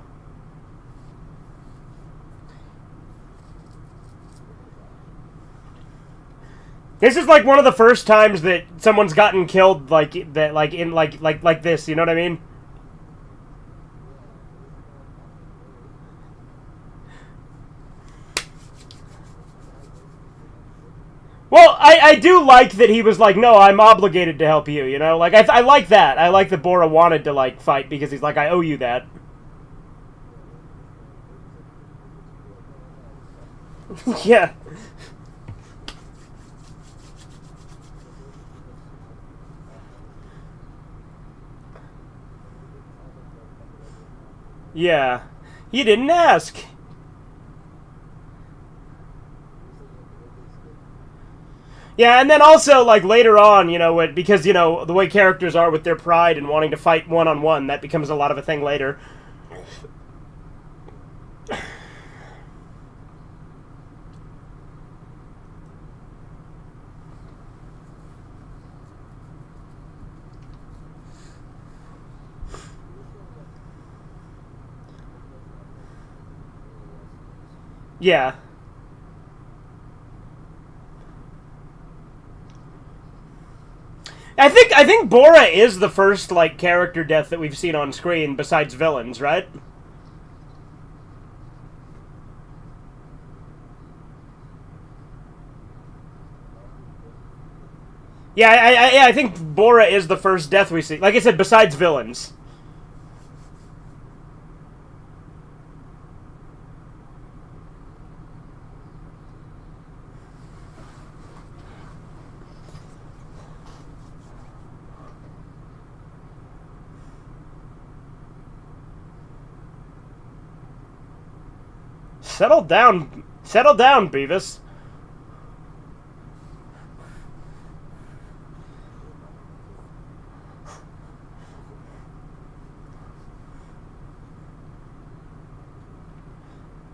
S1: This is like one of the first times that someone's gotten killed like that, like in like this. You know what I mean? Well, I do like that he was like, no, I'm obligated to help you. You know, like I like that. I like that Bora wanted to like fight because he's like, I owe you that. Yeah. Yeah. You didn't ask. Yeah, and then also, like, later on, you know, because, you know, the way characters are with their pride and wanting to fight one-on-one, that becomes a lot of a thing later. Yeah. I think Bora is the first like character death that we've seen on screen besides villains, right? Yeah, I think Bora is the first death we see. Like I said, besides villains. Settle down, Beavis.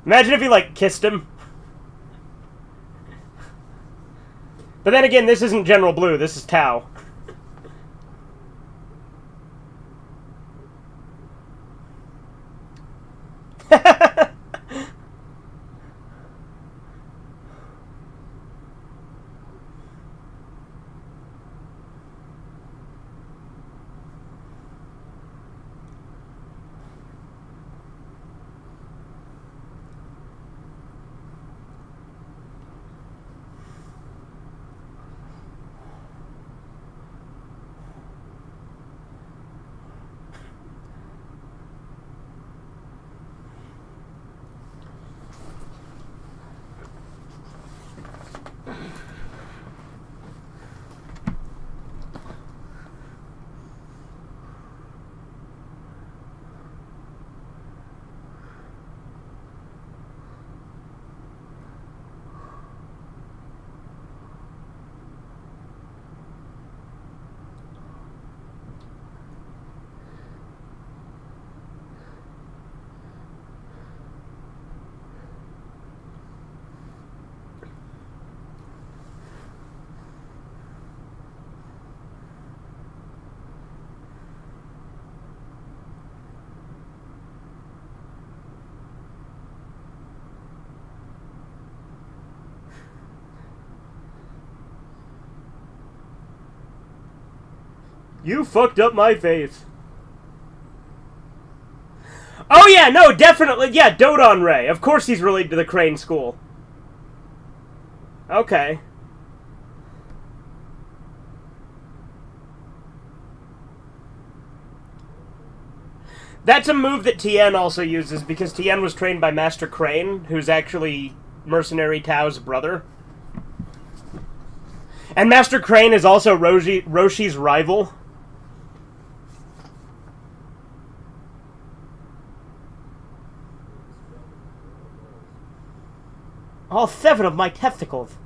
S1: Imagine if he, like, kissed him. But then again, this isn't General Blue, this is Tao. You fucked up my face. Oh yeah, no, definitely, yeah, Dodon Ray. Of course he's related to the Crane School. Okay. That's a move that Tien also uses, because Tien was trained by Master Crane, who's actually Mercenary Tao's brother. And Master Crane is also Roshi's rival. All 7 of my testicles.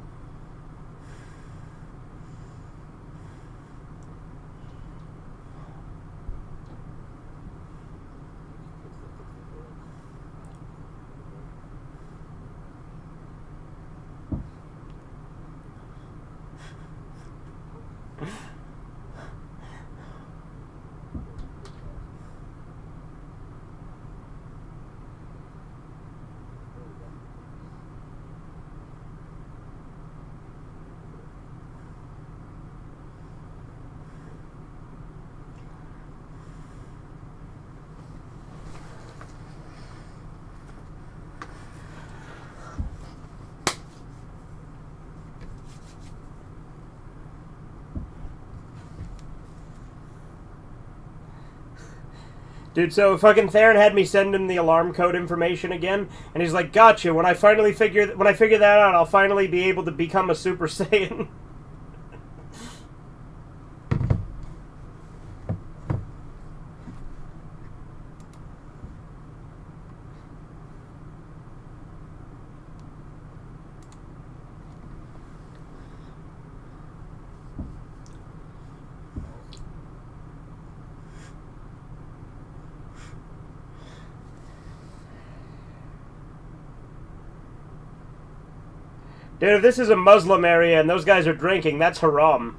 S1: Dude, so fucking Theron had me send him the alarm code information again, and he's like, "Gotcha. When I figure that out, I'll finally be able to become a Super Saiyan." Dude, if this is a Muslim area and those guys are drinking, that's haram.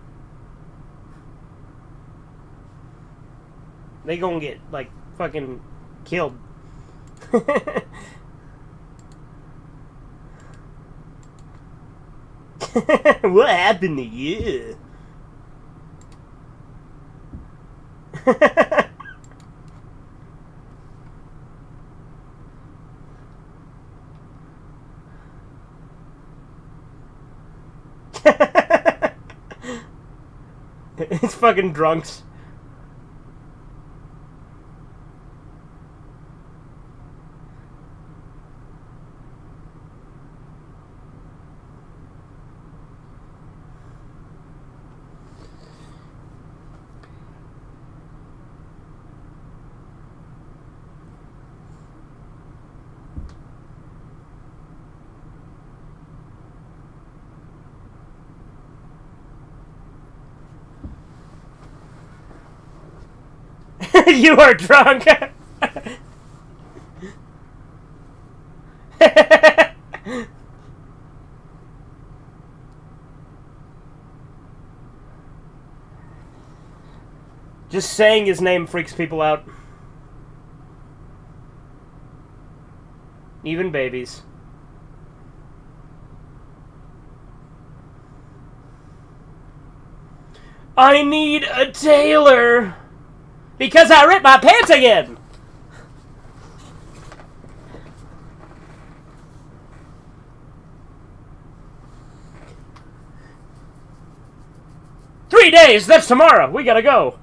S1: They gonna get, like, fucking killed. What happened to you? It's fucking drunks. You are drunk. Just saying his name freaks people out. Even babies. I need a tailor. Because I ripped my pants again! "3 days! That's tomorrow! We gotta go!"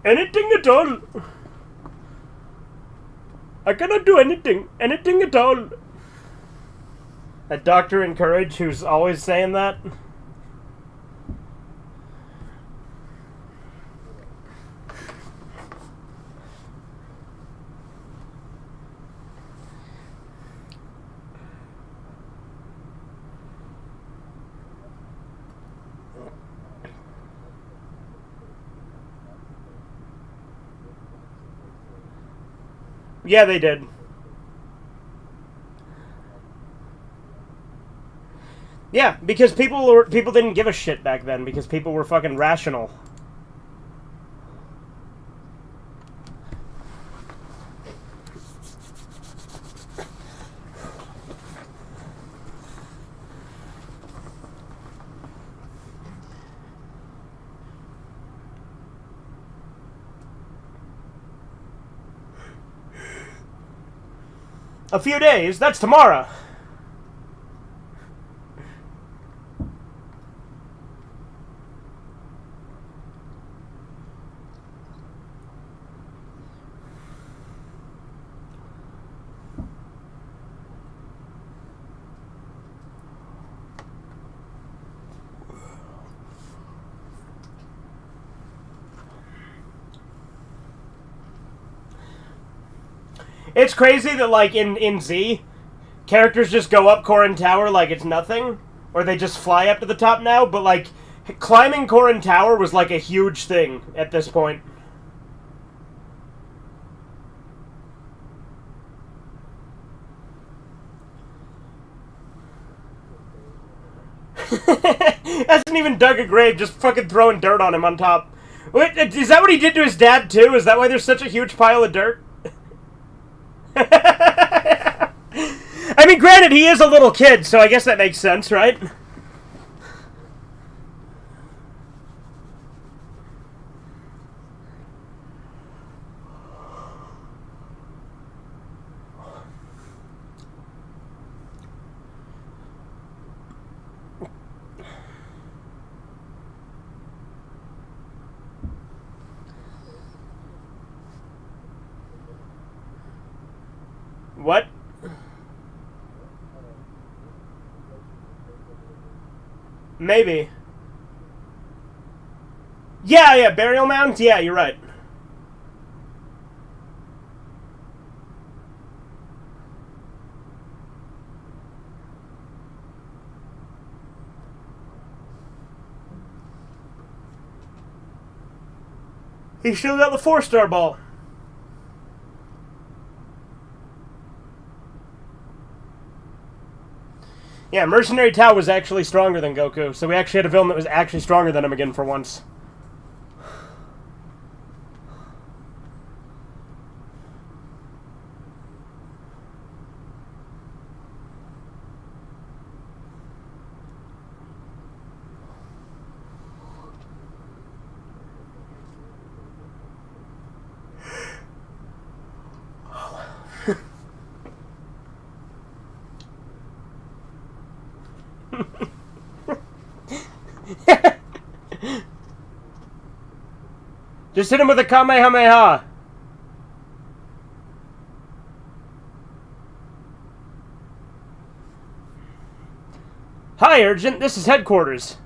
S1: Anything at all. I cannot do anything. Anything at all. That doctor in Courage who's always saying that. Yeah, they did. Yeah, because people didn't give a shit back then because people were fucking rational. A few days, that's tomorrow. It's crazy that, like, in Z, characters just go up Corrin Tower like it's nothing, or they just fly up to the top now, but, like, climbing Corrin Tower was, like, a huge thing at this point. Hasn't even dug a grave, just fucking throwing dirt on him on top. Wait, is that what he did to his dad, too? Is that why there's such a huge pile of dirt? I mean, granted, he is a little kid, so I guess that makes sense, right? What? Maybe. Yeah, burial mounds? Yeah, you're right. He still got the 4-star ball. Yeah, Mercenary Tao was actually stronger than Goku, so we actually had a villain that was actually stronger than him again for once. Just hit him with a Kamehameha. Hi, Urgent. This is headquarters.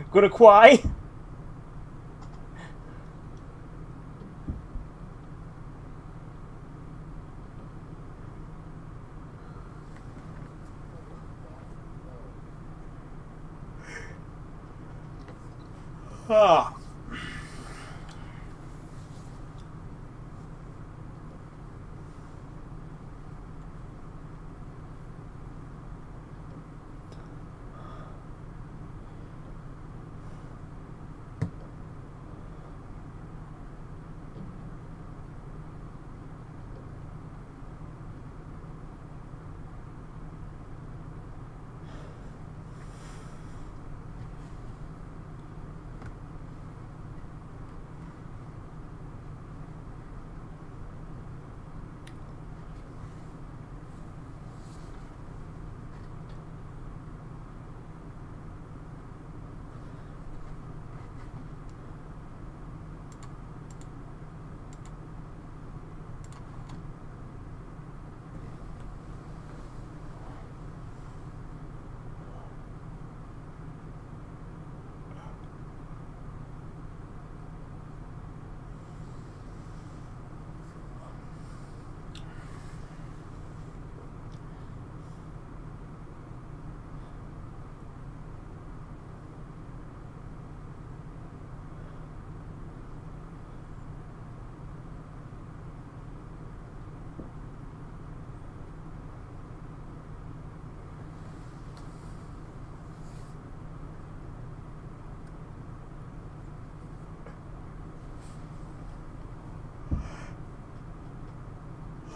S1: Gonna Kwai? Ah.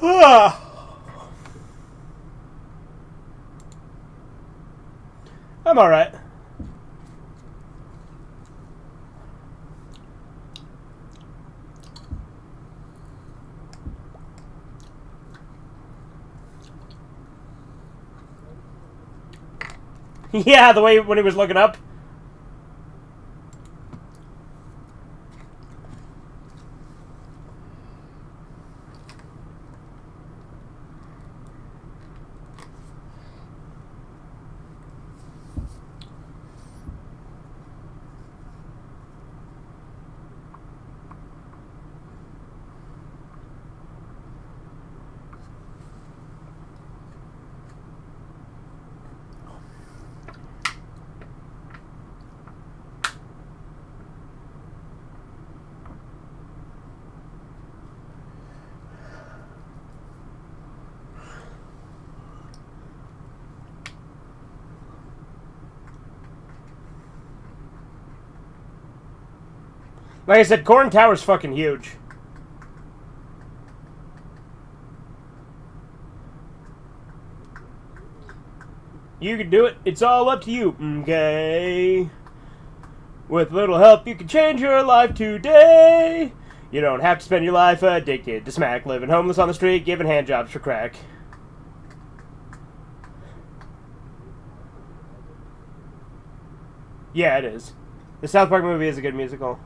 S1: I'm alright. Yeah, the way when he was looking up. Like I said, Corn Tower's fucking huge. You can do it. It's all up to you. Okay. With little help, you can change your life today. You don't have to spend your life addicted to smack, living homeless on the street, giving handjobs for crack. Yeah, it is. The South Park movie is a good musical.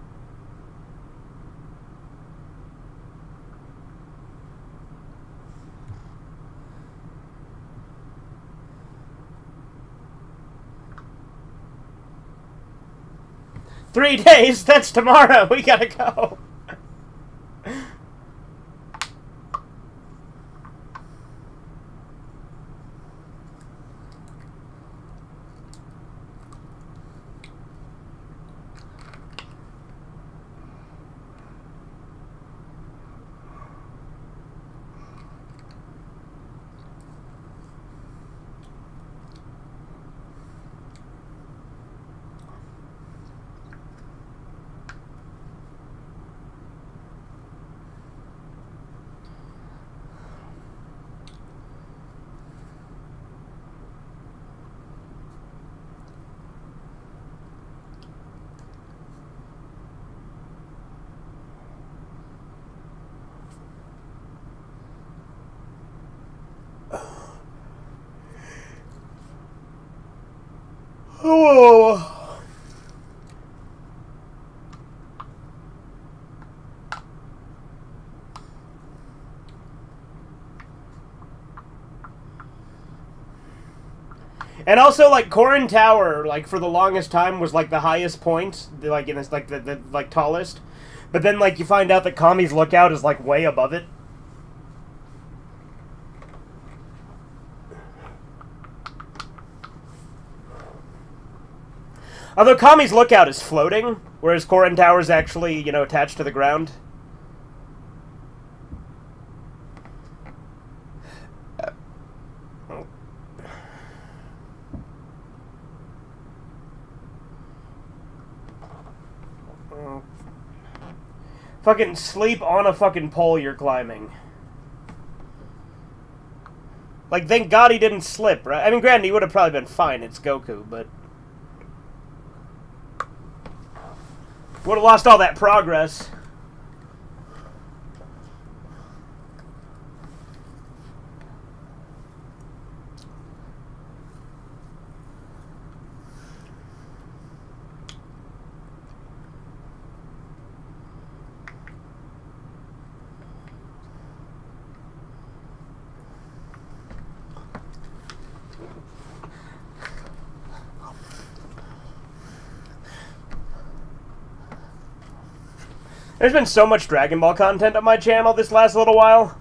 S1: "3 days? That's tomorrow. We gotta go." Oh. And also, like, Corrin Tower, like, for the longest time was, like, the highest point, like, in this, like, the like, tallest. But then, like, you find out that Kami's Lookout is, like, way above it. Although Kami's Lookout is floating, whereas Corrin Tower is actually, you know, attached to the ground. Fucking sleep on a fucking pole you're climbing. Like, thank God he didn't slip, right? I mean, granted, he would have probably been fine. It's Goku, but... would have lost all that progress. There's been so much Dragon Ball content on my channel this last little while.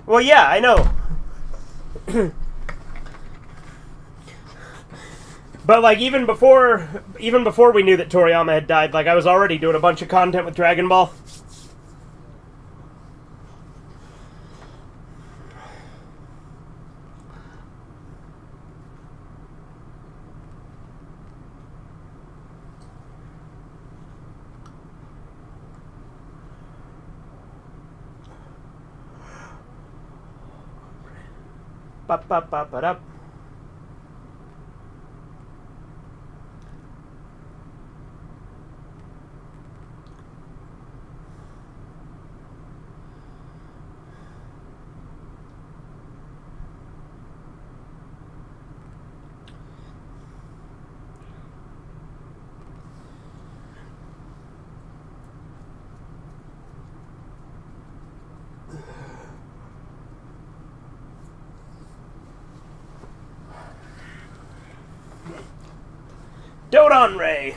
S1: Well, yeah, I know. But, like, even before we knew that Toriyama had died, like, I was already doing a bunch of content with Dragon Ball. Ba-ba-ba-ba-ba-da. Dodon Ray.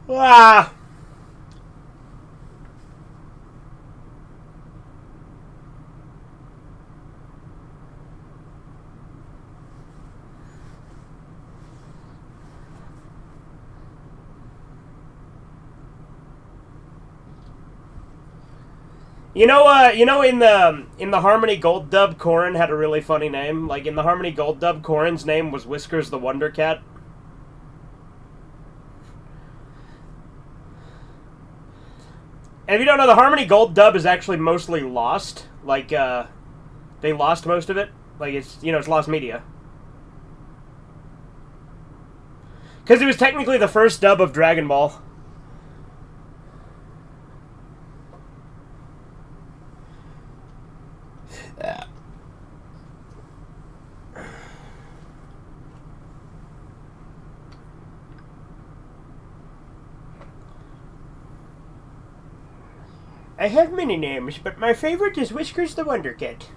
S1: Ah. In the Harmony Gold dub, Corrin had a really funny name. Like in the Harmony Gold dub, Corrin's name was Whiskers the Wonder Cat. And if you don't know, the Harmony Gold dub is actually mostly lost. Like, they lost most of it. Like, it's lost media. Because it was technically the first dub of Dragon Ball. I have many names, but my favorite is Whiskers the Wonder Cat.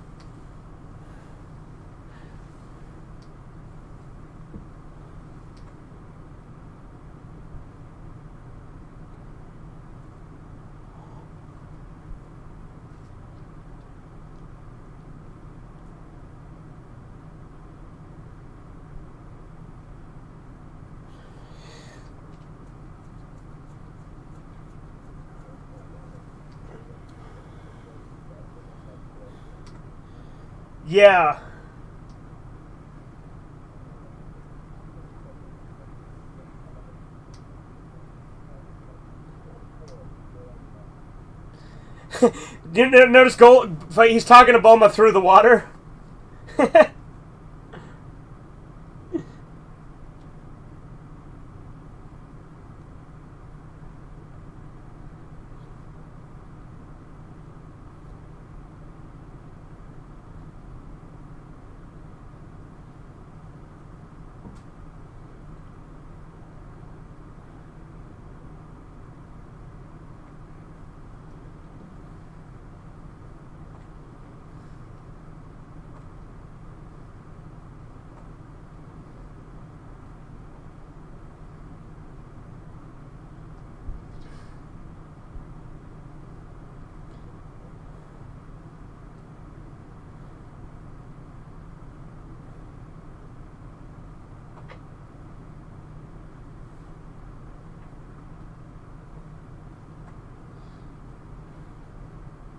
S1: Yeah. Did you notice he's talking to Bulma through the water?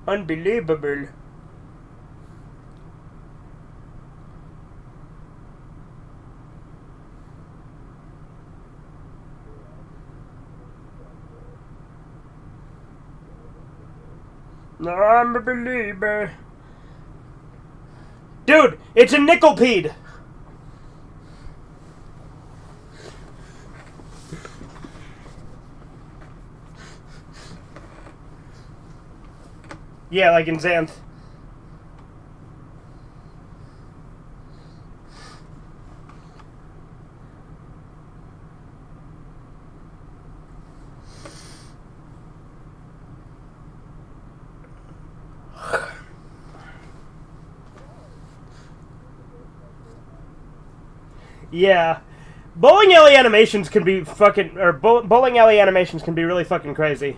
S1: Unbelievable. I'm a believer. Dude, it's a nickelpede. Yeah, like in Xanth. Yeah. Bowling alley animations can be fucking... Or bowling alley animations can be really fucking crazy.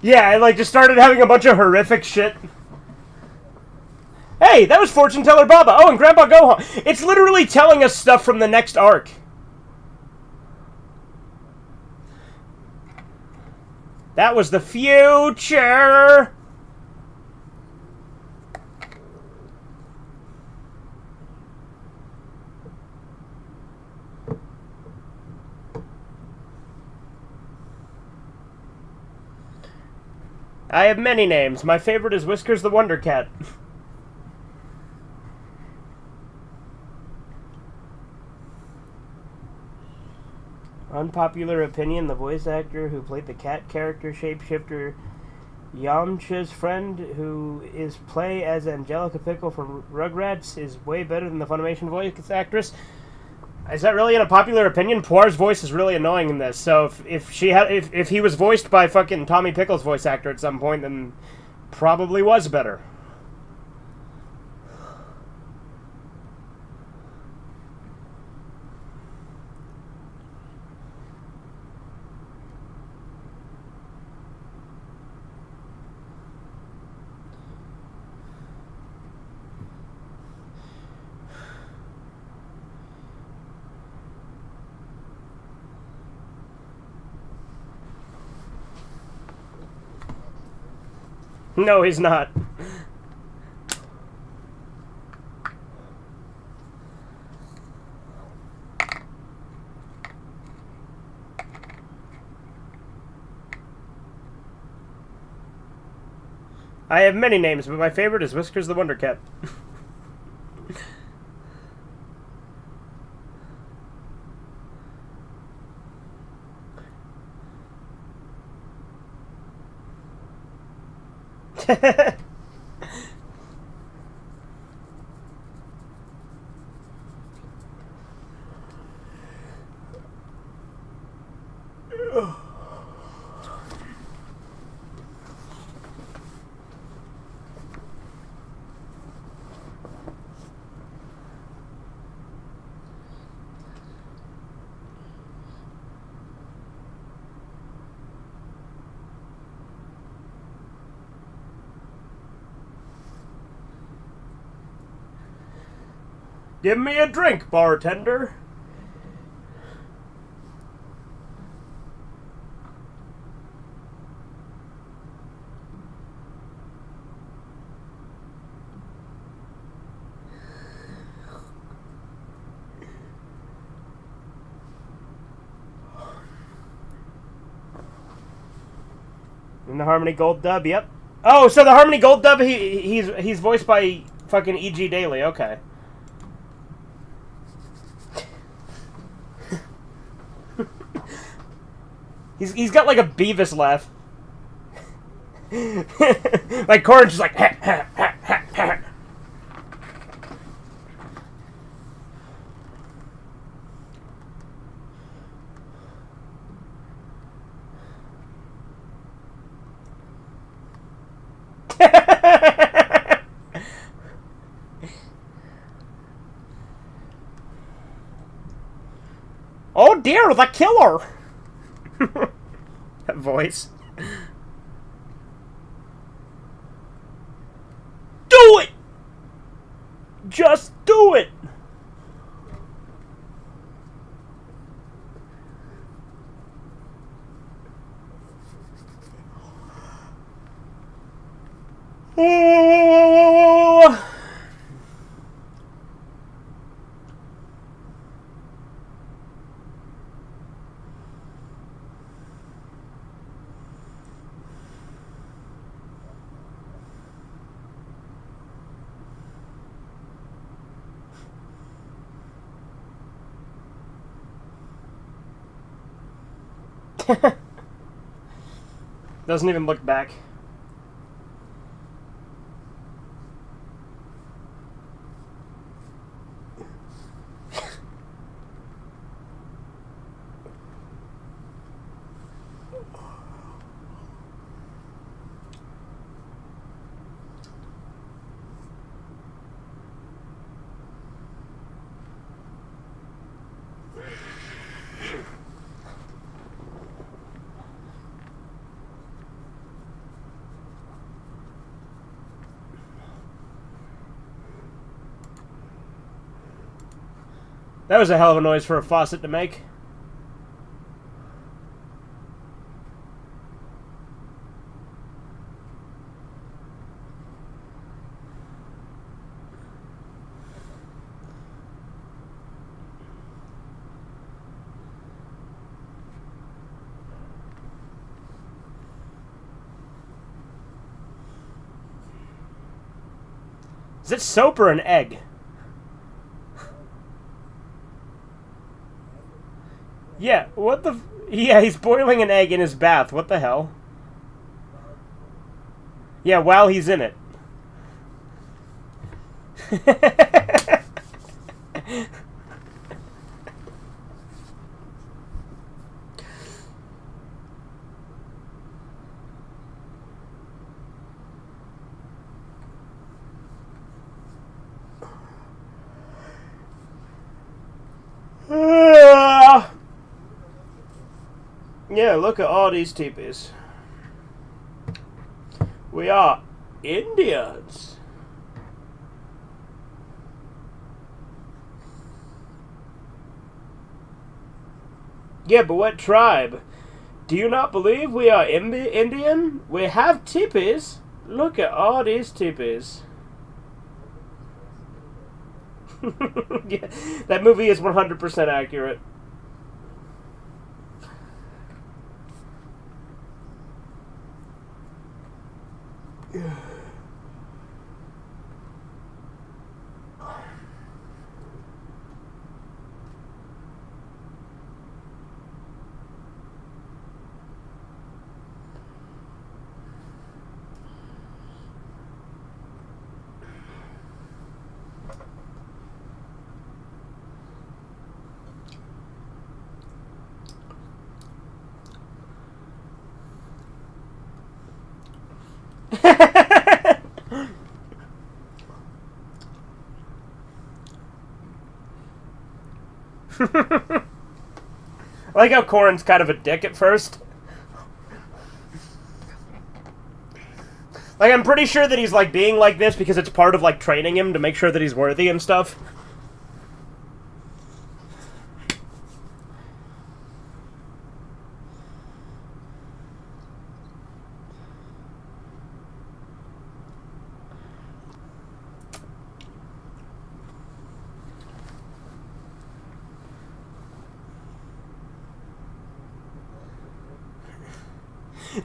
S1: Yeah, I like just started having a bunch of horrific shit. Hey, that was Fortune Teller Baba. Oh, and Grandpa Gohan. It's literally telling us stuff from the next arc. That was the future. I have many names. My favorite is Whiskers the Wonder Cat. Unpopular opinion, the voice actor who played the cat character shapeshifter Yamcha's friend, who is play as Angelica Pickle from Rugrats, is way better than the Funimation voice actress. Is that really an unpopular opinion? Poir's voice is really annoying in this. So if he was voiced by fucking Tommy Pickle's voice actor at some point, then probably was better. No, he's not. I have many names, but my favorite is Whiskers the Wonder Cat. Give me a drink, bartender. In the Harmony Gold dub, yep. Oh, so the Harmony Gold dub, he's voiced by fucking E.G. Daily, okay. He's got like a Beavis laugh. Like Corin's just like ha, ha, ha, ha, ha. Oh dear, the killer! That voice. Do it! Just do it! Oh. Doesn't even look back. That was a hell of a noise for a faucet to make. Is it soap or an egg? Yeah, what the... Yeah, he's boiling an egg in his bath. What the hell? Yeah, while he's in it. Yeah, look at all these teepees. We are Indians. Yeah, but what tribe? Do you not believe we are Indian? We have teepees. Look at all these teepees. Yeah, that movie is 100% accurate. I like how Corin's kind of a dick at first. Like, I'm pretty sure that he's, like, being like this because it's part of, like, training him to make sure that he's worthy and stuff.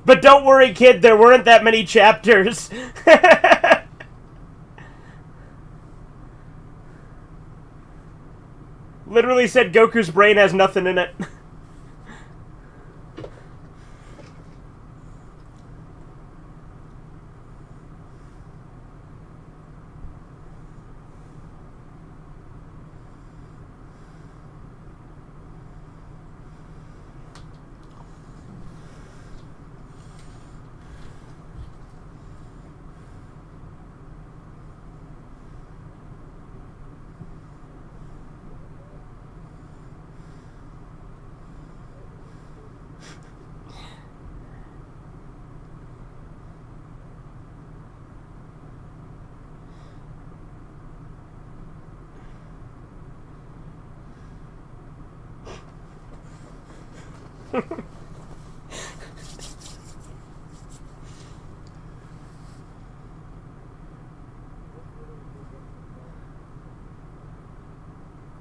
S1: But don't worry, kid, there weren't that many chapters. Literally said Goku's brain has nothing in it.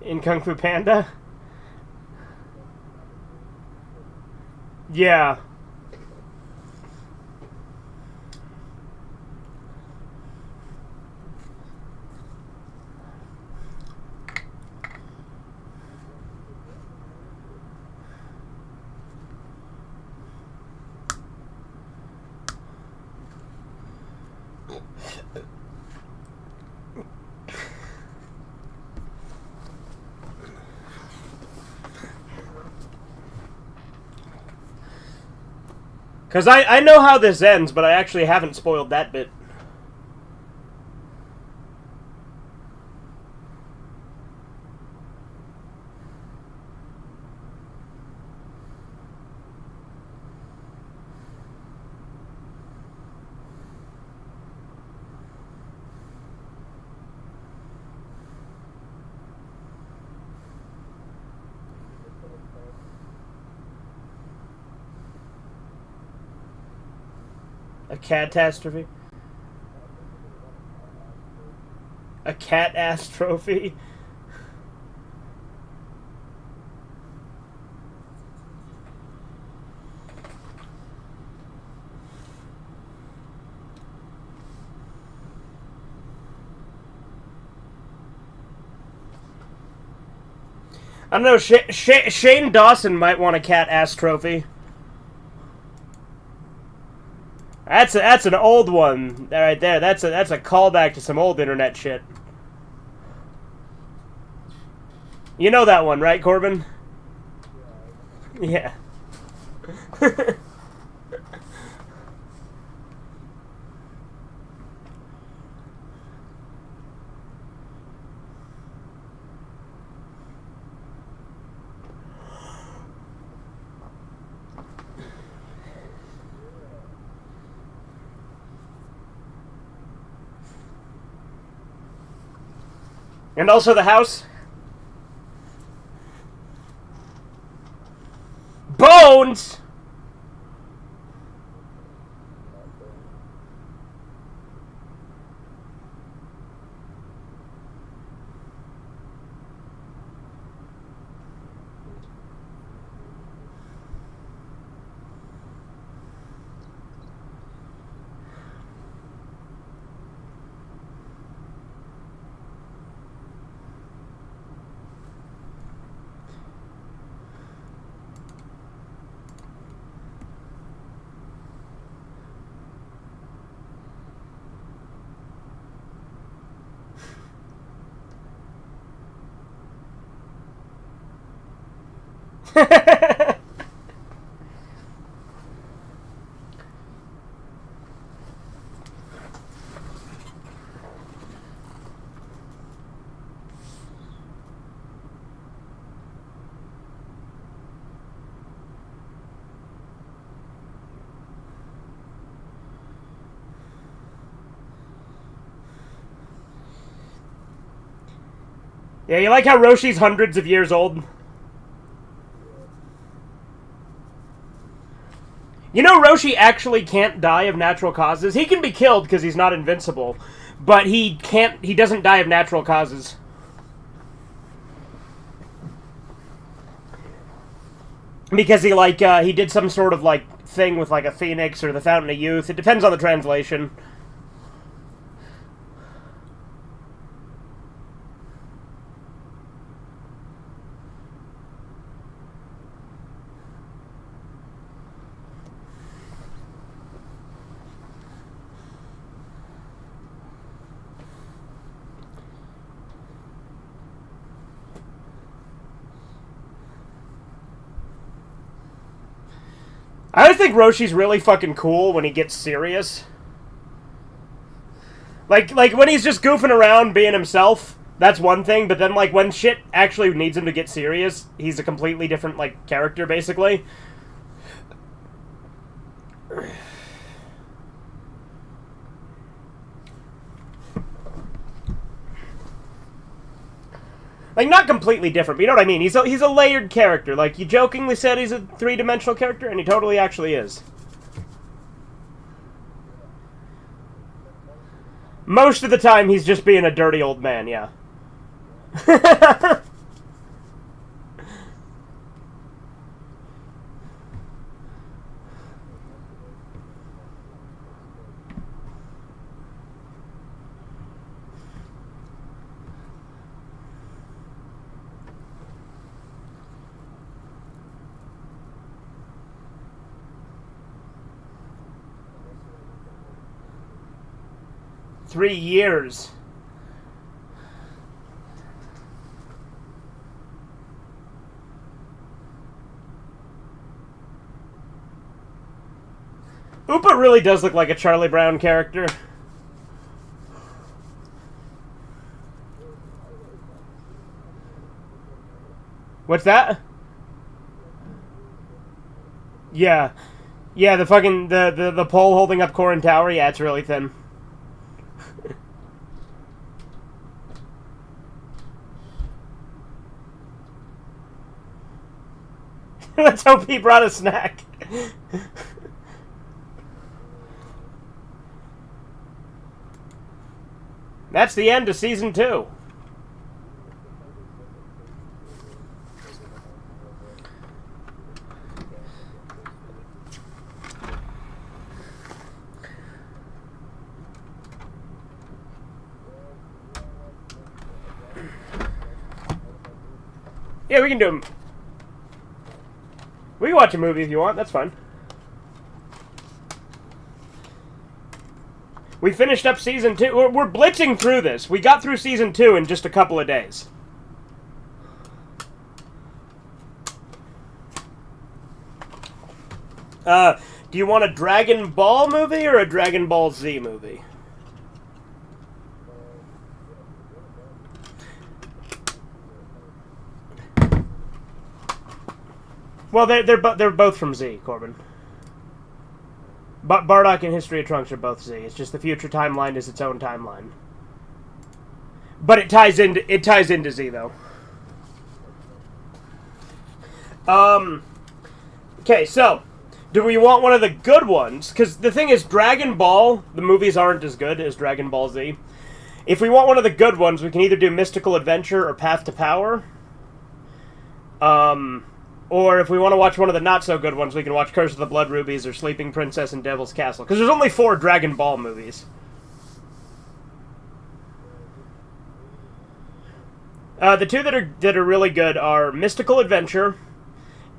S1: In Kung Fu Panda? Yeah. Because I know how this ends, but I actually haven't spoiled that bit. A catastrophe? A cat-ass trophy? I don't know, Shane Dawson might want a cat-ass trophy. That's an old one right there. That's a callback to some old internet shit. You know that one, right, Corbin? Yeah. And also the house. Bones! Yeah, you like how Roshi's hundreds of years old? You know Roshi actually can't die of natural causes. He can be killed because he's not invincible, but he doesn't die of natural causes. Because he did some sort of thing with a phoenix or the Fountain of Youth. It depends on the translation. I always think Roshi's really fucking cool when he gets serious. Like when he's just goofing around being himself, that's one thing, but then when shit actually needs him to get serious, he's a completely different character basically. Not completely different, but you know what I mean? He's a layered character. You jokingly said he's a three-dimensional character, and he totally actually is. Most of the time, he's just being a dirty old man, yeah. 3 years. Oopa really does look like a Charlie Brown character. What's that? Yeah. Yeah, the fucking the pole holding up Corrin Tower, yeah, it's really thin. Let's hope he brought a snack. That's the end of season 2. Yeah, we can do them. We can watch a movie if you want. That's fine. We finished up season 2. We're blitzing through this. We got through season 2 in just a couple of days. Do you want a Dragon Ball movie or a Dragon Ball Z movie? Well, they're both from Z, Corbin. But Bardock and History of Trunks are both Z. It's just the future timeline is its own timeline. But it ties into Z though. Okay, so do we want one of the good ones? Because the thing is, Dragon Ball, the movies aren't as good as Dragon Ball Z. If we want one of the good ones, we can either do Mystical Adventure or Path to Power. Or if we want to watch one of the not-so-good ones, we can watch Curse of the Blood Rubies or Sleeping Princess and Devil's Castle. Because there's only 4 Dragon Ball movies. The two that are really good are Mystical Adventure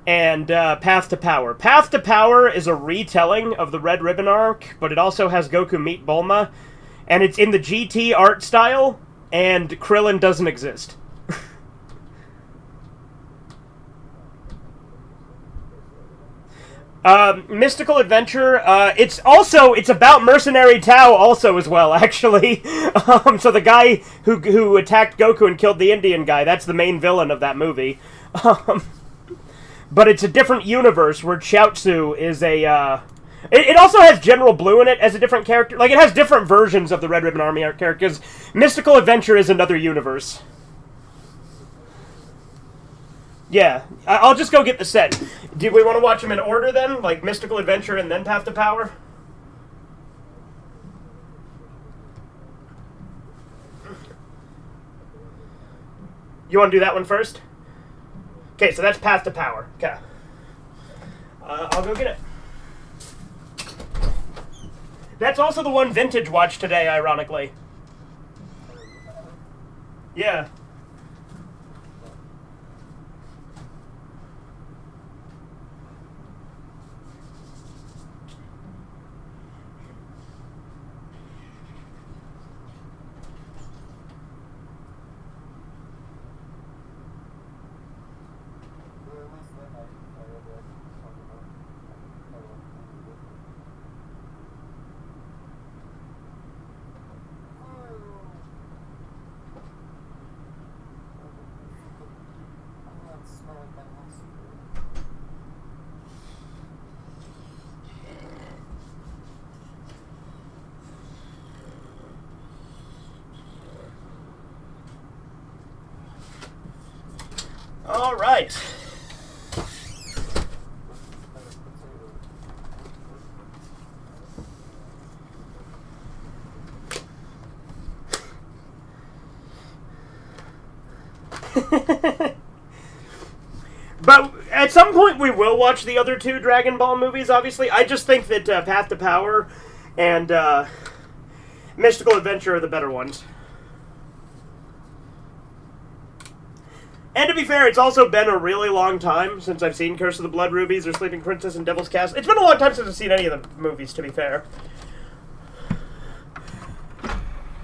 S1: and Path to Power. Path to Power is a retelling of the Red Ribbon arc, but it also has Goku meet Bulma. And it's in the GT art style, and Krillin doesn't exist. Mystical Adventure, it's about Mercenary Tao also as well, actually. So the guy who attacked Goku and killed the Indian guy, that's the main villain of that movie. But it's a different universe where Chiaotzu is a, It also has General Blue in it as a different character. Like, it has different versions of the Red Ribbon Army characters. Mystical Adventure is another universe. Yeah, I'll just go get the set. Do we want to watch them in order then? Like Mystical Adventure and then Path to Power? You want to do that one first? Okay, so that's Path to Power. Okay. I'll go get it. That's also the one Vintage watched today, ironically. Yeah. All right. But at some point we will watch the other 2 Dragon Ball movies, obviously. I just think that Path to Power and Mystical Adventure are the better ones. And to be fair, it's also been a really long time since I've seen Curse of the Blood Rubies or Sleeping Princess and Devil's Castle. It's been a long time since I've seen any of the movies, to be fair.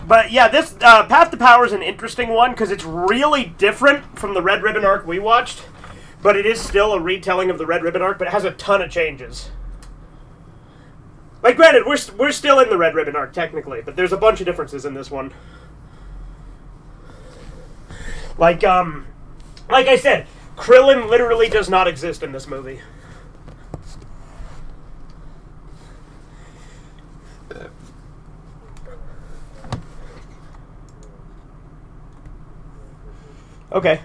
S1: But yeah, this Path to Power is an interesting one because it's really different from the Red Ribbon arc we watched. But it is still a retelling of the Red Ribbon arc, but it has a ton of changes. Like, granted, we're still in the Red Ribbon arc, technically, but there's a bunch of differences in this one. Like I said, Krillin literally does not exist in this movie. Okay.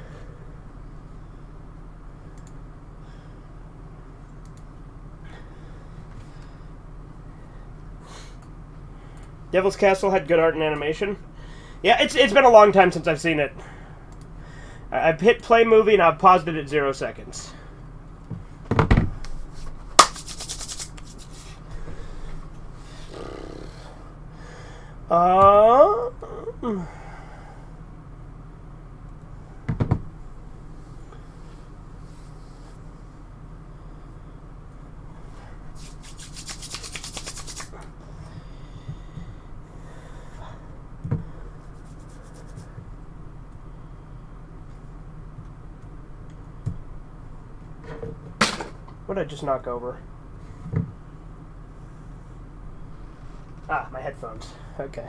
S1: Devil's Castle had good art and animation. Yeah, it's been a long time since I've seen it. I've hit play movie and I've paused it at 0 seconds. What did I just knock over? Ah, my headphones. Okay.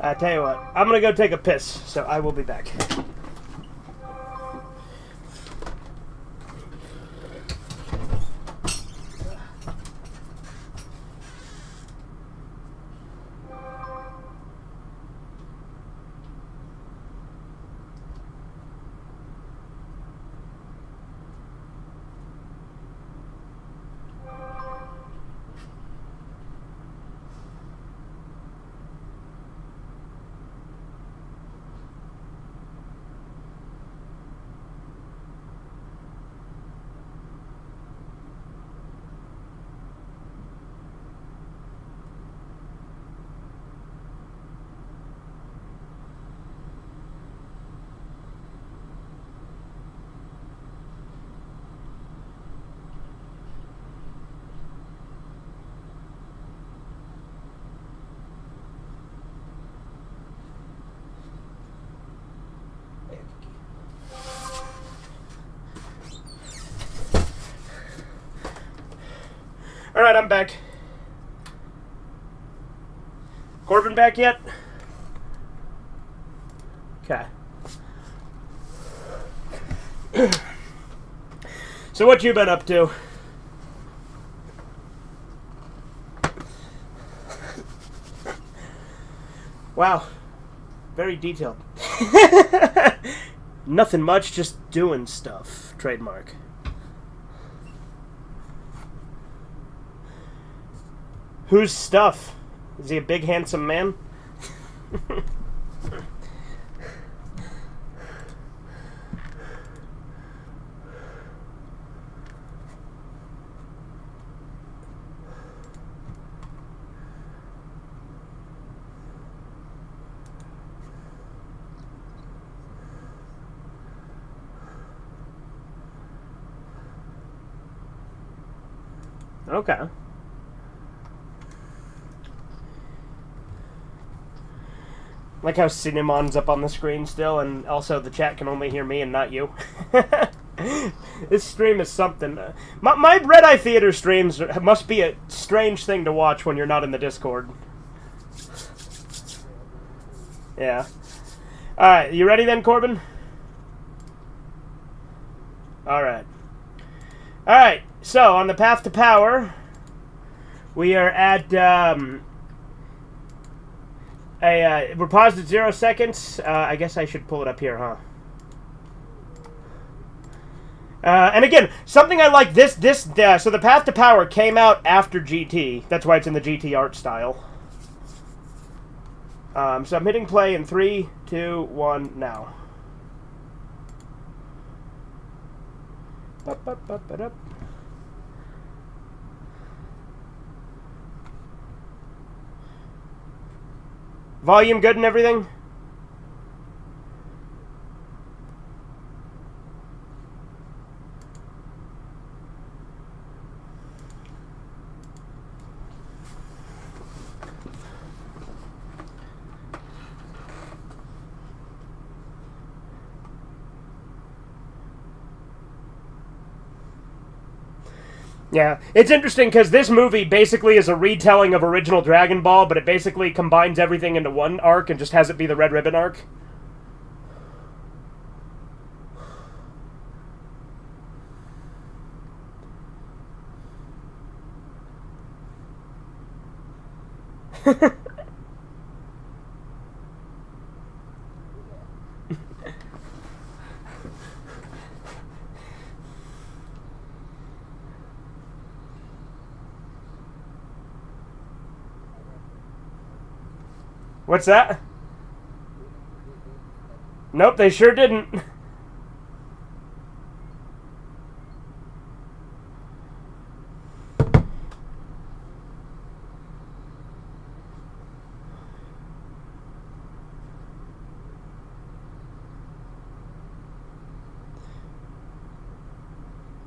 S1: I tell you what, I'm gonna go take a piss, so I will be back. Alright, I'm back. Corbin back yet? Okay. So what you been up to? Wow. Very detailed. Nothing much, just doing stuff. Trademark. Whose stuff? Is he a big, handsome man? Okay. Like how Cinemon's up on the screen still, and also the chat can only hear me and not you. This stream is something. My Redeye Theater streams must be a strange thing to watch when you're not in the Discord. Yeah. Alright, you ready then, Corbin? Alright. Alright, so on the path to power, we are at, we're paused at 0 seconds. I guess I should pull it up here, huh? And again, something I like, so the Path to Power came out after GT. That's why it's in the GT art style. So I'm hitting play in 3, 2, 1, now. Up. Volume good and everything? Yeah, it's interesting because this movie basically is a retelling of original Dragon Ball, but it basically combines everything into one arc and just has it be the Red Ribbon arc. What's that? Nope, they sure didn't.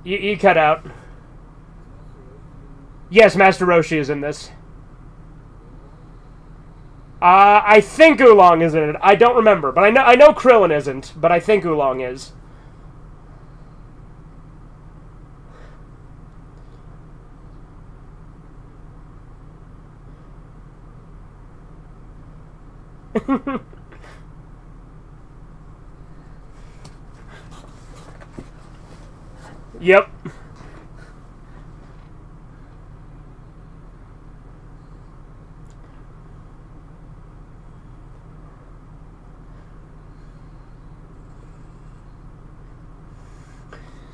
S1: You cut out. Yes, Master Roshi is in this. I think Oolong is in it. I don't remember, but I know Krillin isn't, but I think Oolong is. Yep.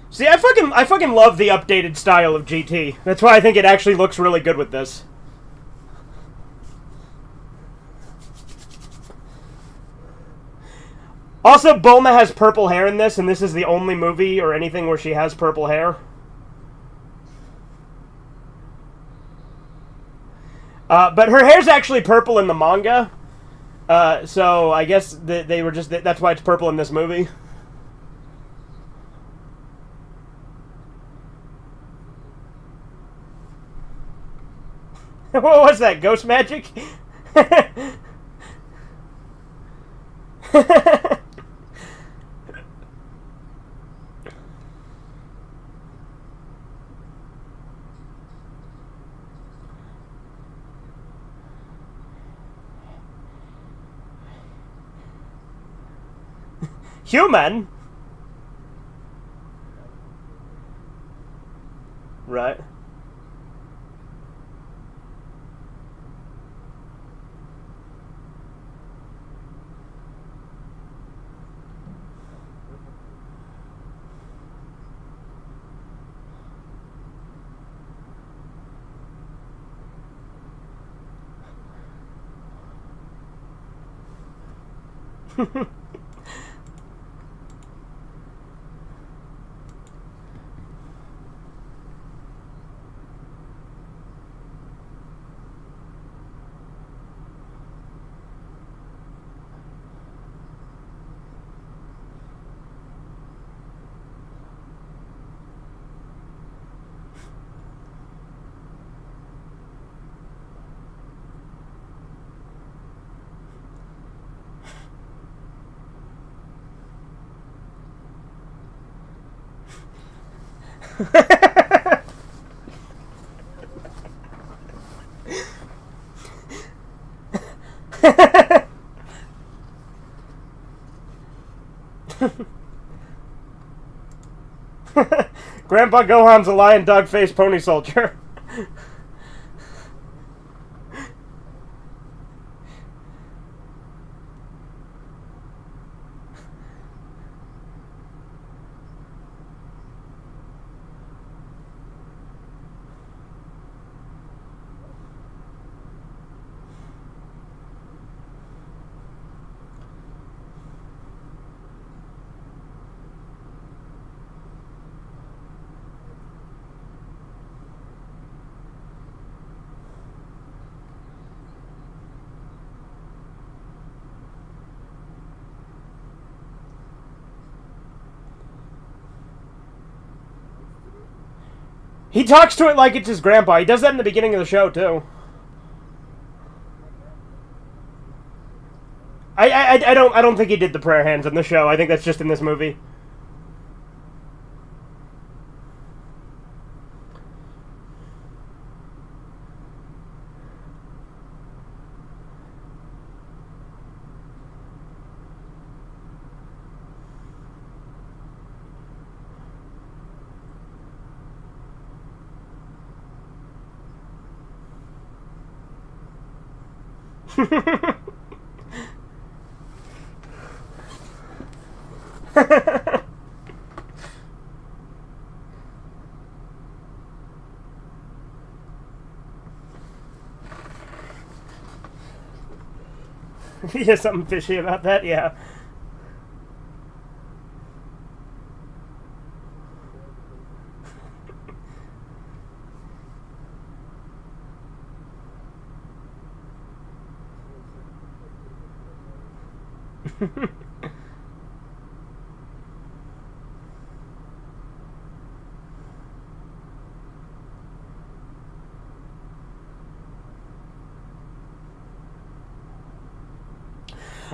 S1: See, I fucking love the updated style of GT. That's why I think it actually looks really good with this. Also, Bulma has purple hair in this, and this is the only movie or anything where she has purple hair. But her hair's actually purple in the manga. So I guess they were just... That's why it's purple in this movie. What was that? Ghost magic? Human? Right. Grandpa Gohan's a lion dog faced pony soldier. He talks to it like it's his grandpa. He does that in the beginning of the show, too. I don't think he did the prayer hands in the show. I think that's just in this movie. Yeah, something fishy about that, yeah.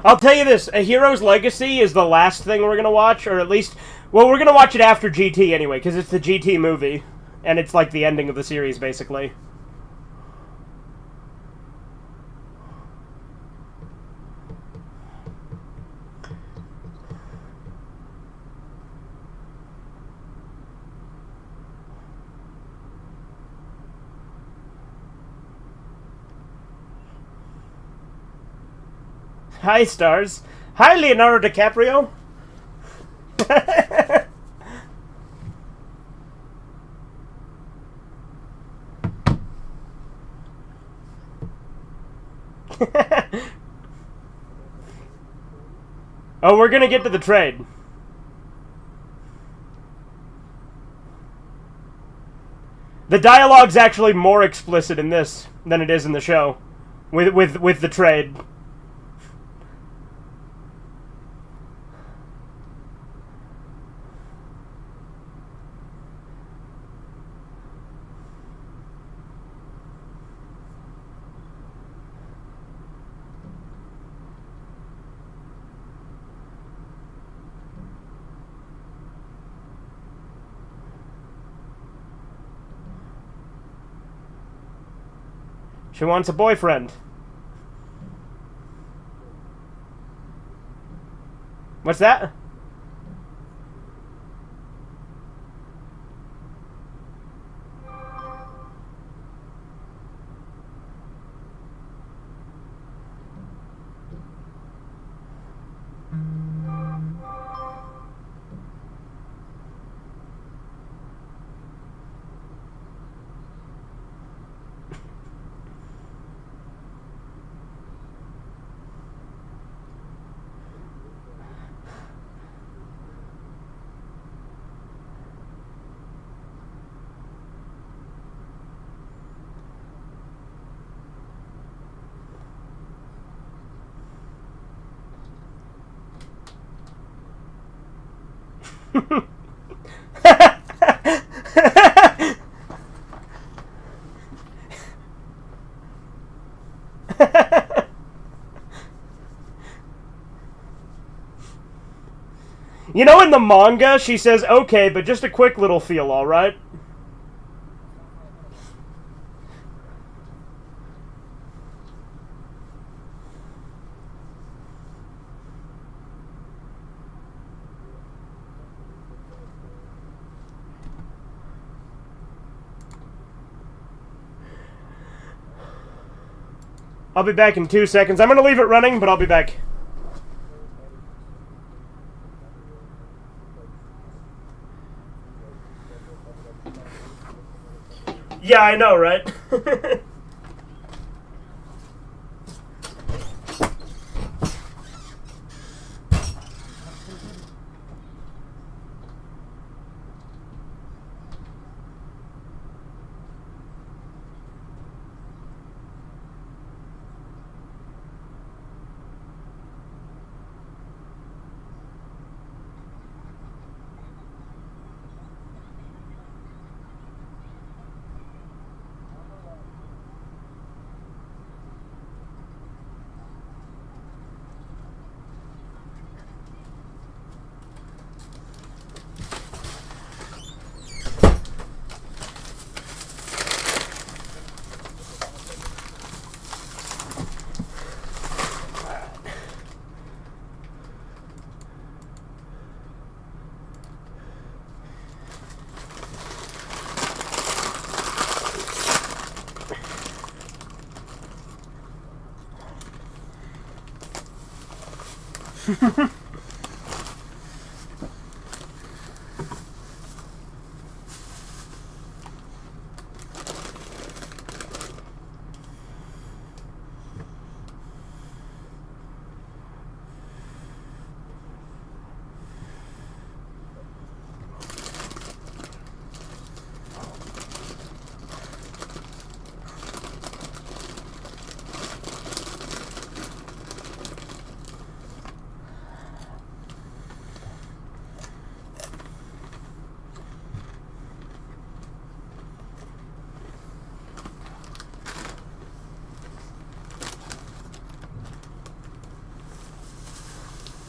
S1: I'll tell you this, A Hero's Legacy is the last thing we're going to watch, or at least, well, we're going to watch it after GT anyway, because it's the GT movie, and it's like the ending of the series, basically. Hi, stars. Hi, Leonardo DiCaprio. Oh, we're gonna get to the trade. The dialogue's actually more explicit in this than it is in the show, with the trade. She wants a boyfriend. What's that? You know, in the manga, she says, okay, but just a quick little feel, alright? I'll be back in 2 seconds. I'm gonna leave it running, but I'll be back. Yeah, I know, right?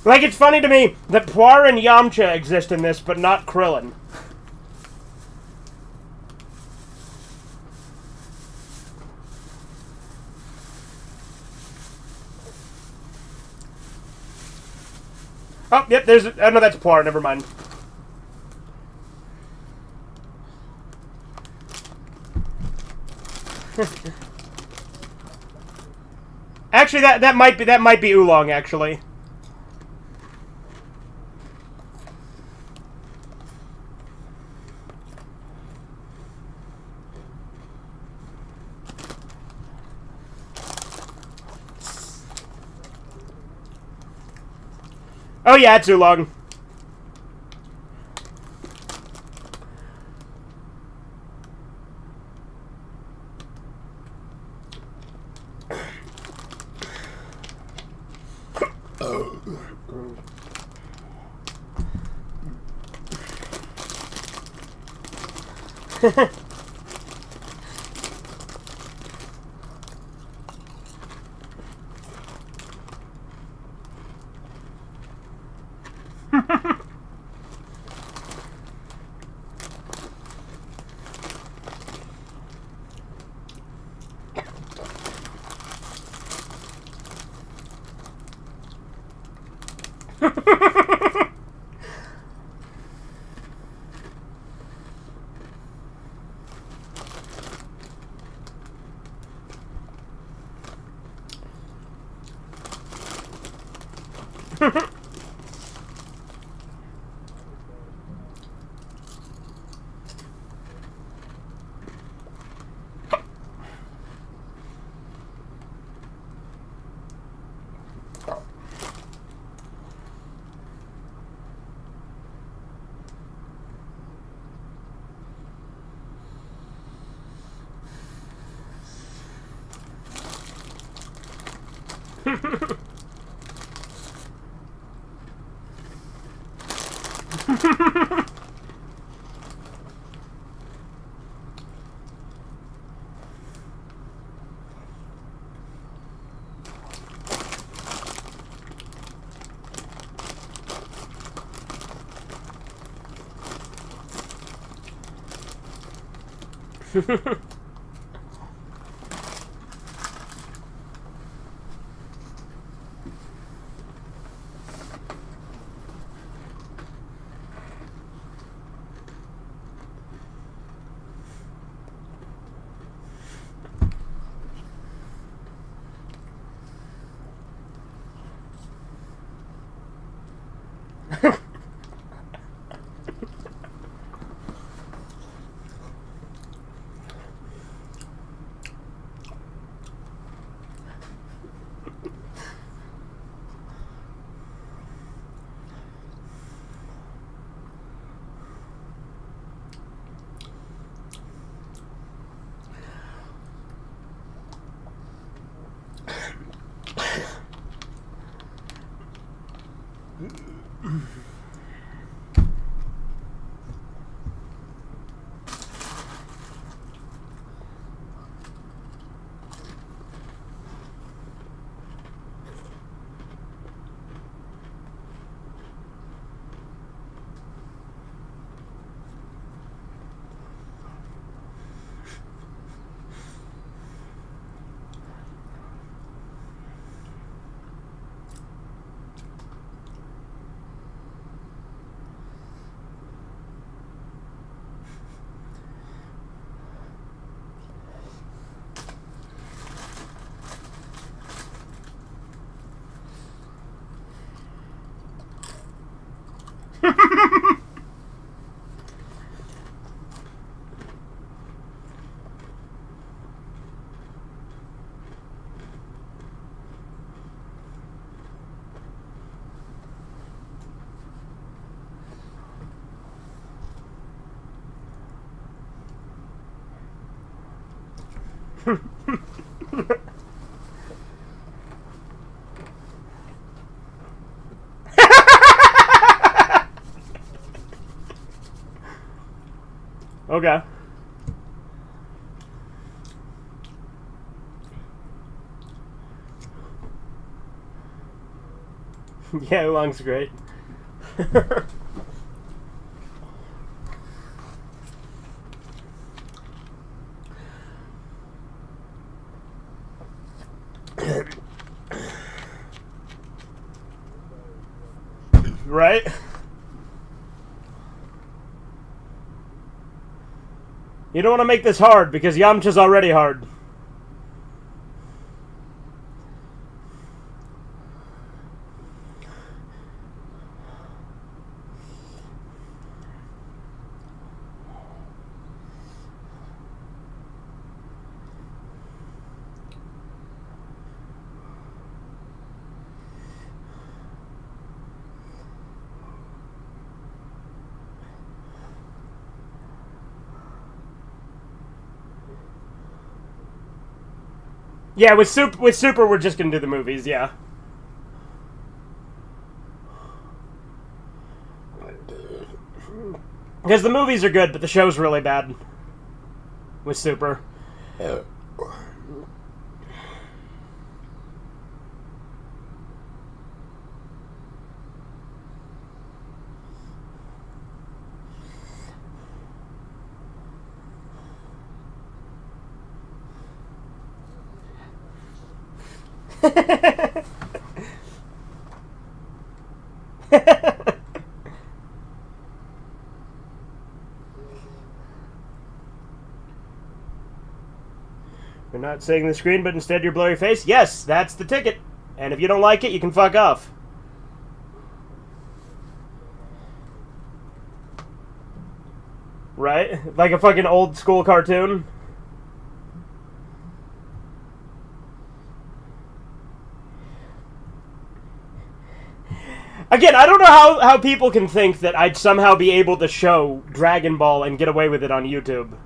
S1: Like, it's funny to me that Poir and Yamcha exist in this, but not Krillin. Oh, yep, there's... Oh, no, that's Poir, never mind. Actually, that might be Oolong, actually. Oh yeah, it's Oolong. Okay. Yeah, Oolong's great. Right? You don't want to make this hard, because Yamcha's already hard. Yeah, with Super, we're just gonna do the movies, yeah. Because the movies are good, but the show's really bad. With Super. We're not saying the screen, but instead your blurry face? Yes, that's the ticket. And if you don't like it, you can fuck off. Right? Like a fucking old school cartoon. Again, I don't know how people can think that I'd somehow be able to show Dragon Ball and get away with it on YouTube.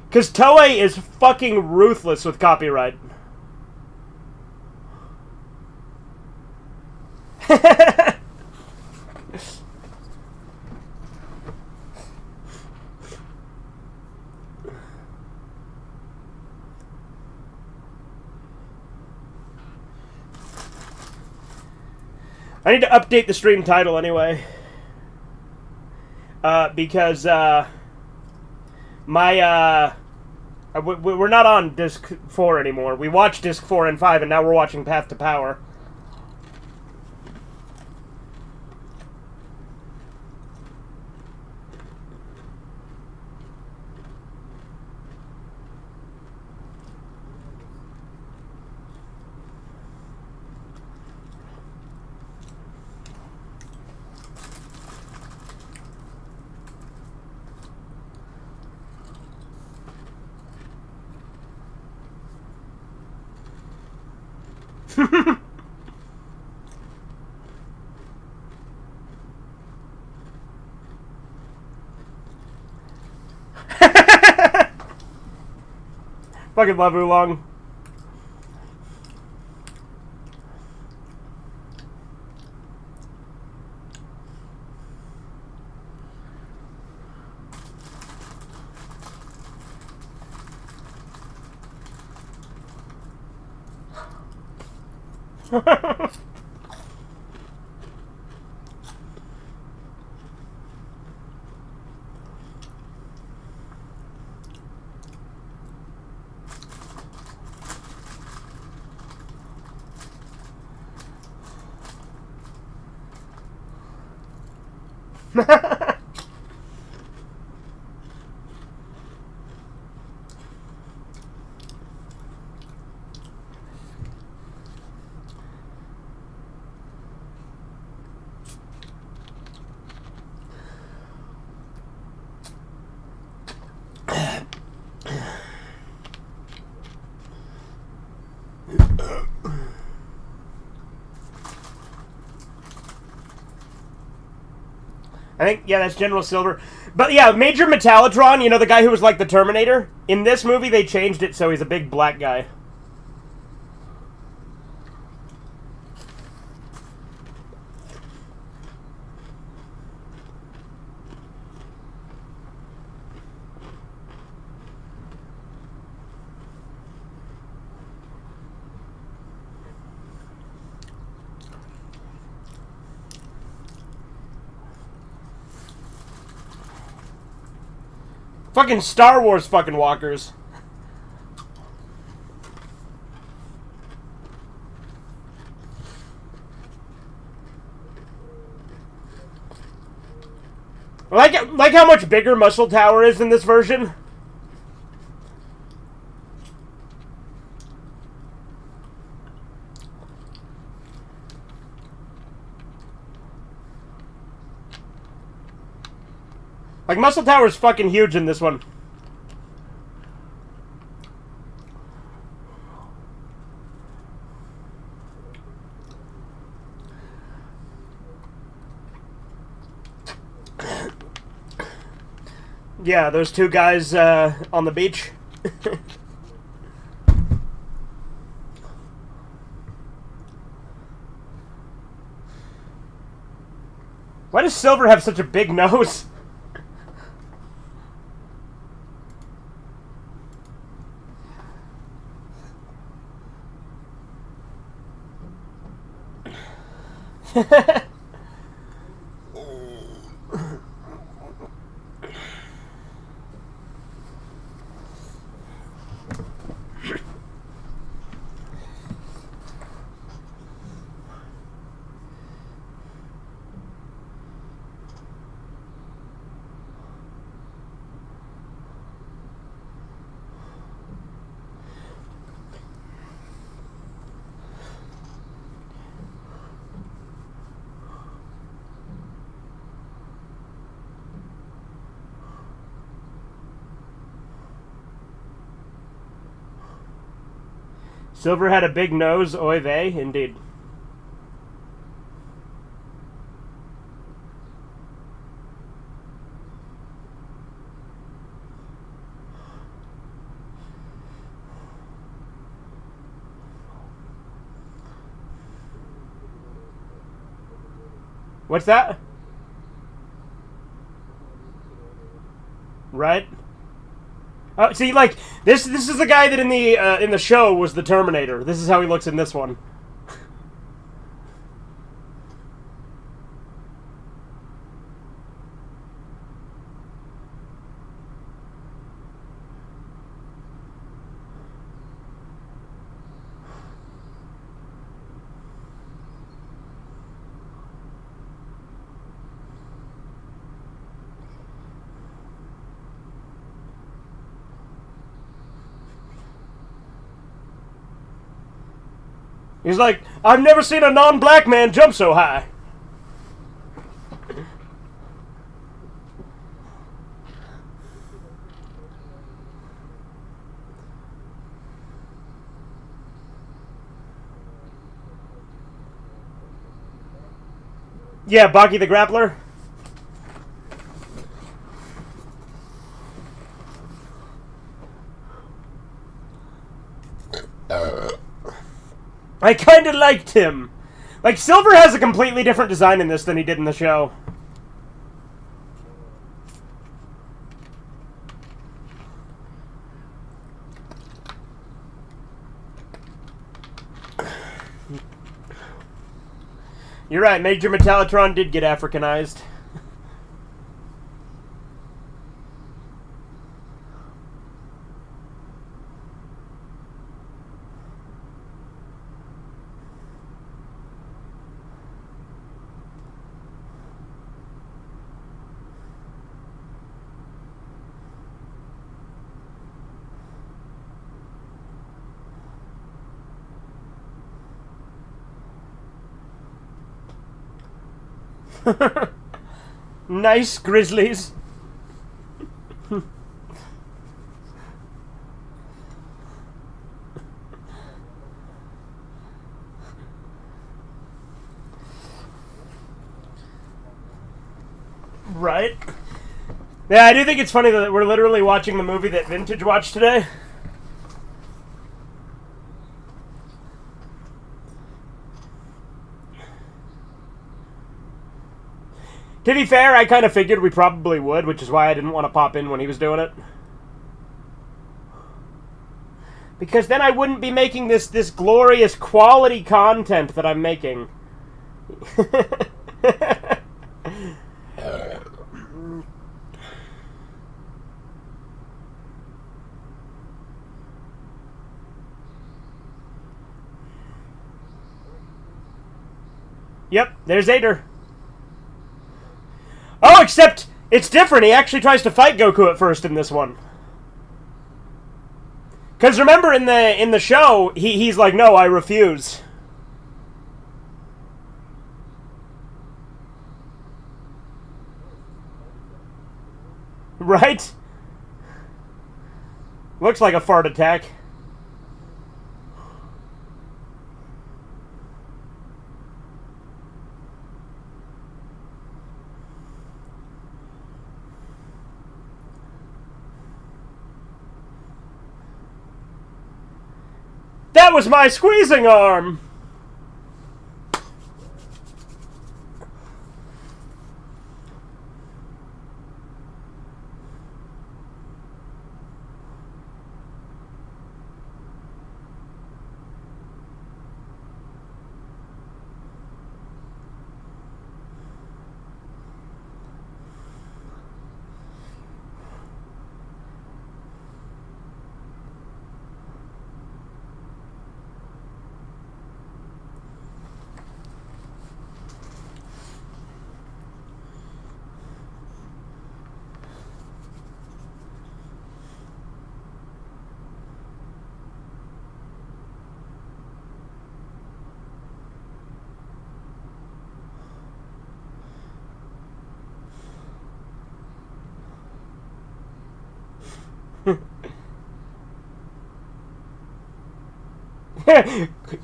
S1: Because Toei is fucking ruthless with copyright. I need to update the stream title anyway. Because, we're not on Disc 4 anymore. We watched Disc 4 and 5, and now we're watching Path to Power. Fucking love Oolong. I think, yeah, that's General Silver. But yeah, Major Metallotron, you know, the guy who was like the Terminator? In this movie, they changed it so he's a big black guy. Fucking Star Wars fucking walkers. Like how much bigger Muscle Tower is in this version. Like, Muscle Tower's fucking huge in this one. Yeah, those two guys on the beach. Why does Silver have such a big nose? Silver had a big nose, oy vey, indeed. What's that? Right? Oh, see, like this is the guy that in the show was the Terminator. This is how he looks in this one. He's like, I've never seen a non-black man jump so high. Yeah, Baki the Grappler. I kind of liked him. Like, Silver has a completely different design in this than he did in the show. You're right, Major Metallitron did get Africanized. Nice, Grizzlies. Right? Yeah, I do think it's funny that we're literally watching the movie that Vintage watched today. To be fair, I kind of figured we probably would, which is why I didn't want to pop in when he was doing it. Because then I wouldn't be making this glorious quality content that I'm making. Yep, there's Ader. Oh, except it's different. He actually tries to fight Goku at first in this one. Because remember in the show, he's like, no, I refuse. Right? Looks like a fart attack. That was my squeezing arm!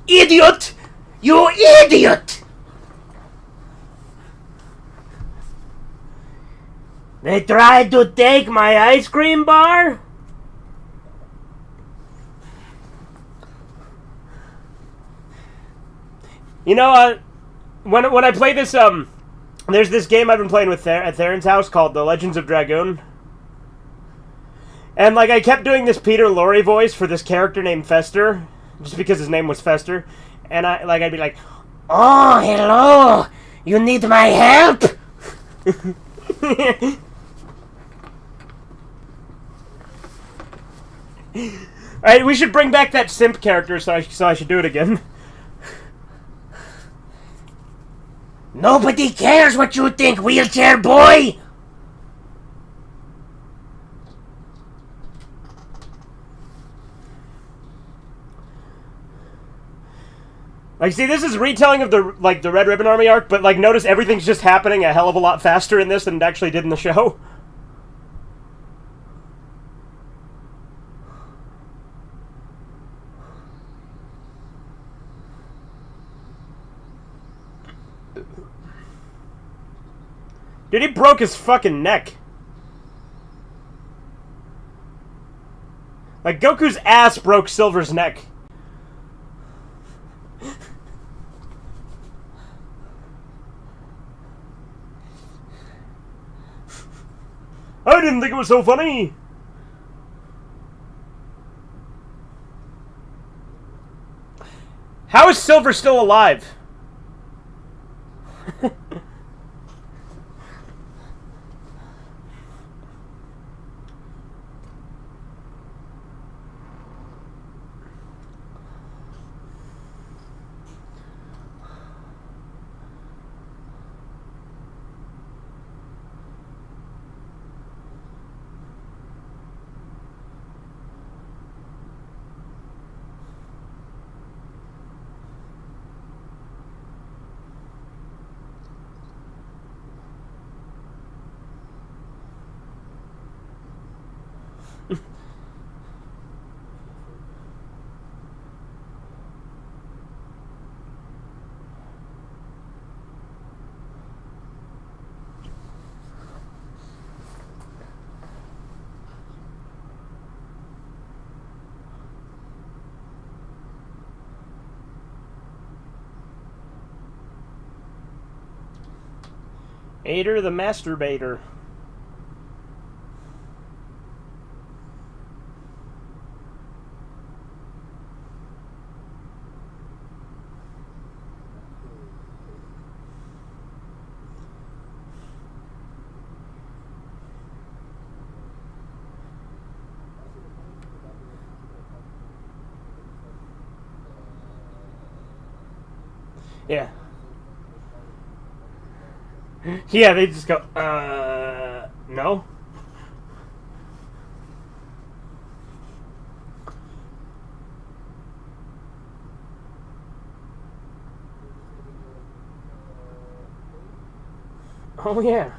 S1: Idiot! You idiot! They tried to take my ice cream bar? You know, when I play this, there's this game I've been playing with at Theron's house called The Legends of Dragoon. And, like, I kept doing this Peter Lorre voice for this character named Fester, just because his name was Fester. And I'd be like, oh, hello! You need my help? Alright, we should bring back that simp character, so I should do it again. Nobody cares what you think, wheelchair boy! Like, see, this is retelling of the Red Ribbon Army arc, but, like, notice everything's just happening a hell of a lot faster in this than it actually did in the show. Dude, he broke his fucking neck. Like, Goku's ass broke Silver's neck. I didn't think it was so funny! How is Silver still alive? Ader the Masturbator. Yeah. Yeah, they just go, no. Oh, yeah.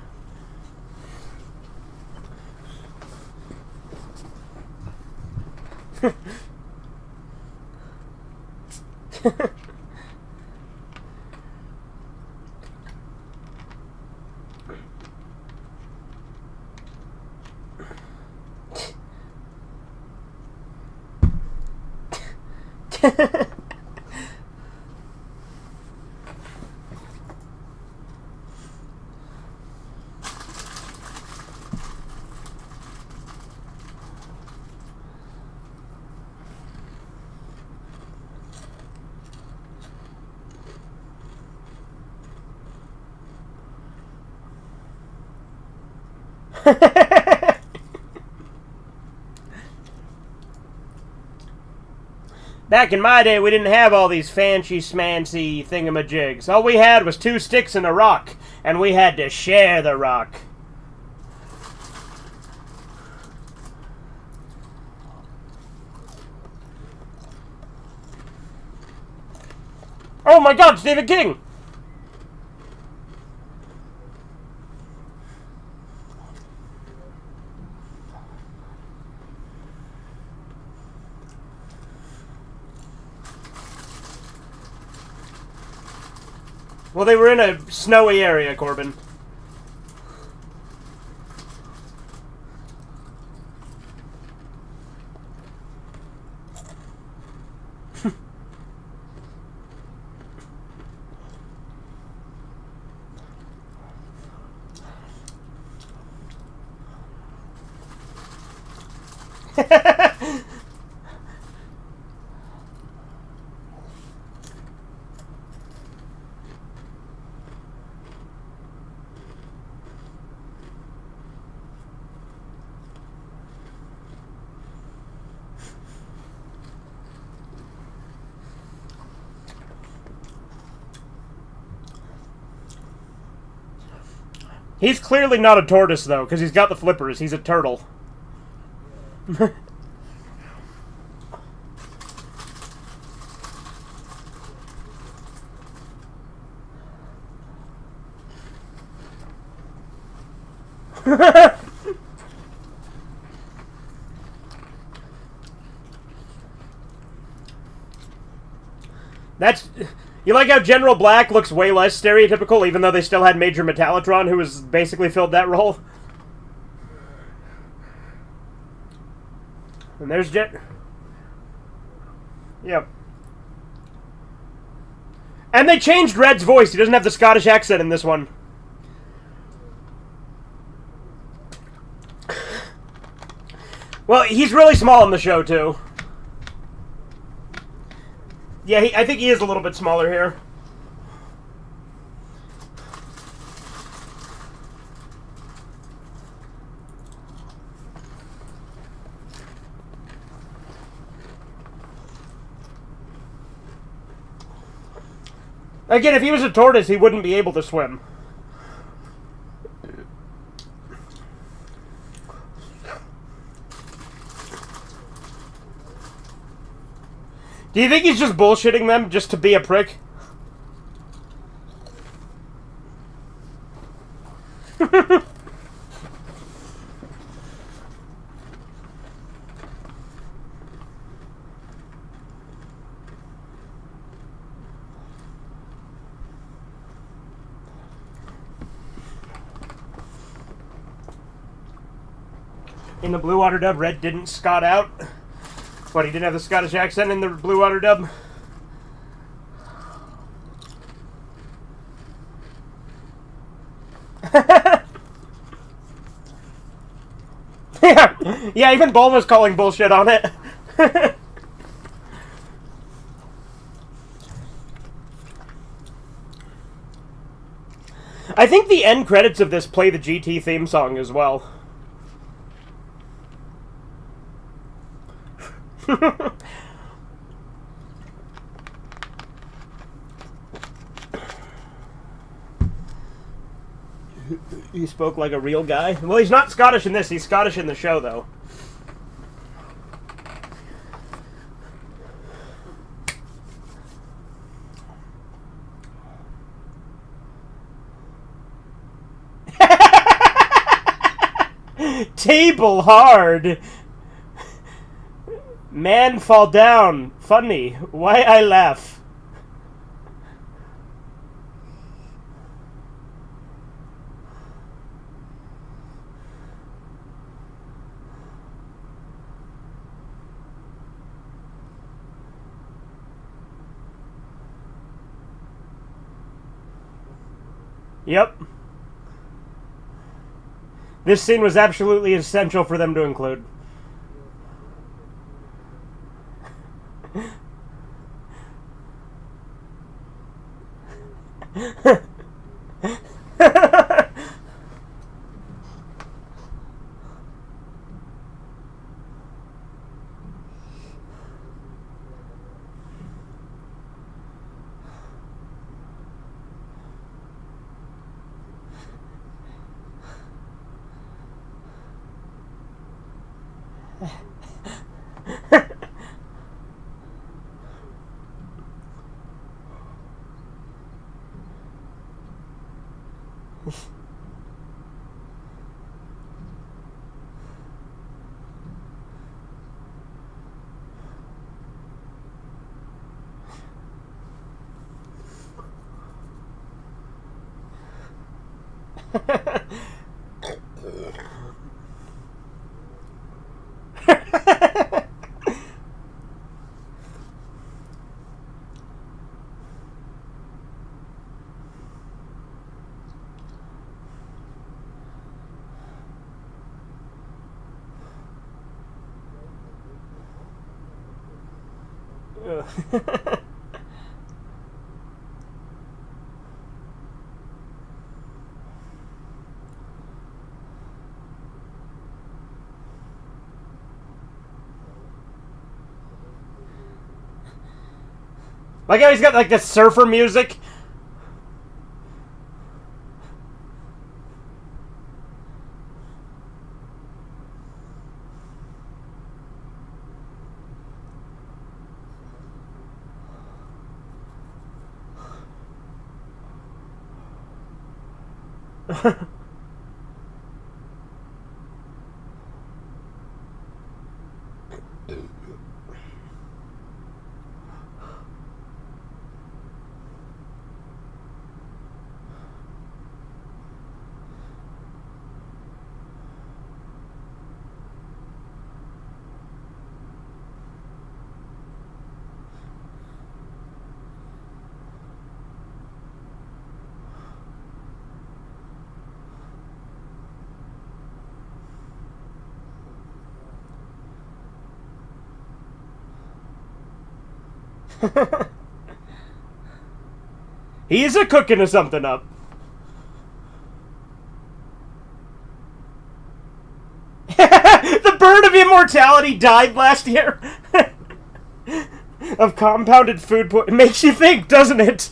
S1: Back in my day, we didn't have all these fancy smancy thingamajigs. All we had was 2 sticks and a rock, and we had to share the rock. Oh my god, Stephen King! Well, they were in a snowy area, Corbin. He's clearly not a tortoise, though, because he's got the flippers. He's a turtle. That's... You like how General Black looks way less stereotypical, even though they still had Major Metallatron, who was basically filled that role? And there's Yep. And they changed Red's voice. He doesn't have the Scottish accent in this one. Well, he's really small in the show, too. Yeah, I think he is a little bit smaller here. Again, if he was a tortoise, he wouldn't be able to swim. Do you think he's just bullshitting them just to be a prick? In the Blue Water dub, Red didn't Scot out. But he didn't have the Scottish accent in the Blue Water dub. Yeah, even Bull was calling bullshit on it. I think the end credits of this play the GT theme song as well. He spoke like a real guy. Well, he's not Scottish in this. He's Scottish in the show, though. Table hard. Man fall down. Funny. Why I laugh? Yep. This scene was absolutely essential for them to include. Like how he's got like this surfer music. He's a cooking something up. The bird of immortality died last year. Of compounded food It makes you think, doesn't it?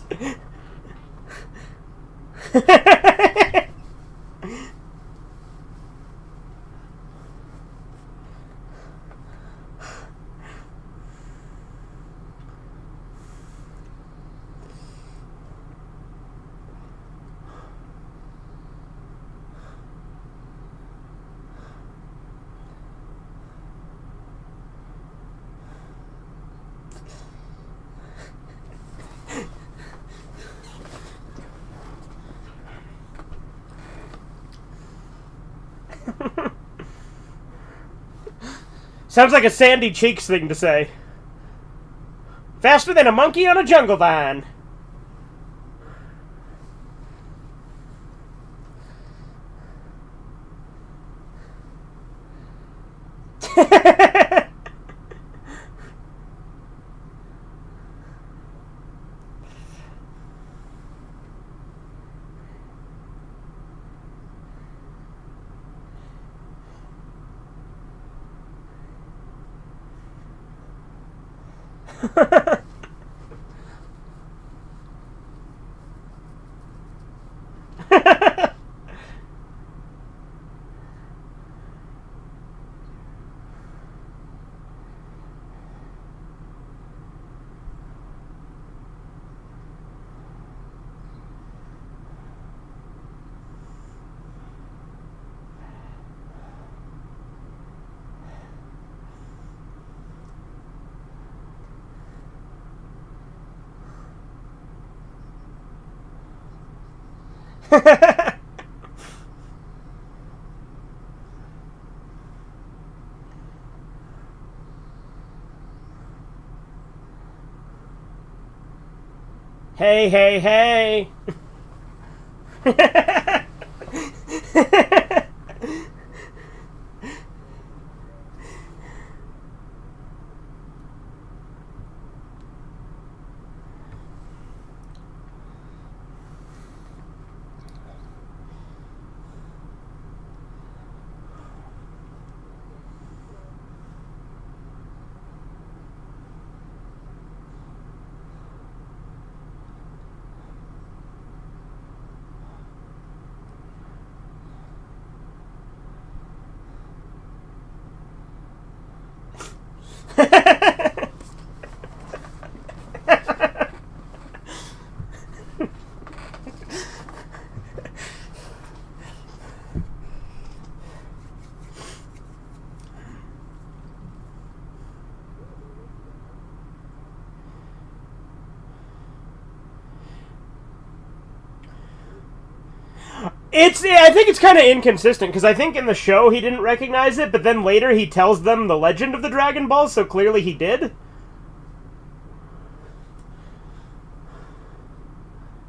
S1: Sounds like a Sandy Cheeks thing to say. Faster than a monkey on a jungle vine. Hey, hey, hey! I think it's kind of inconsistent, because I think in the show he didn't recognize it, but then later he tells them the legend of the Dragon Ball, so clearly he did.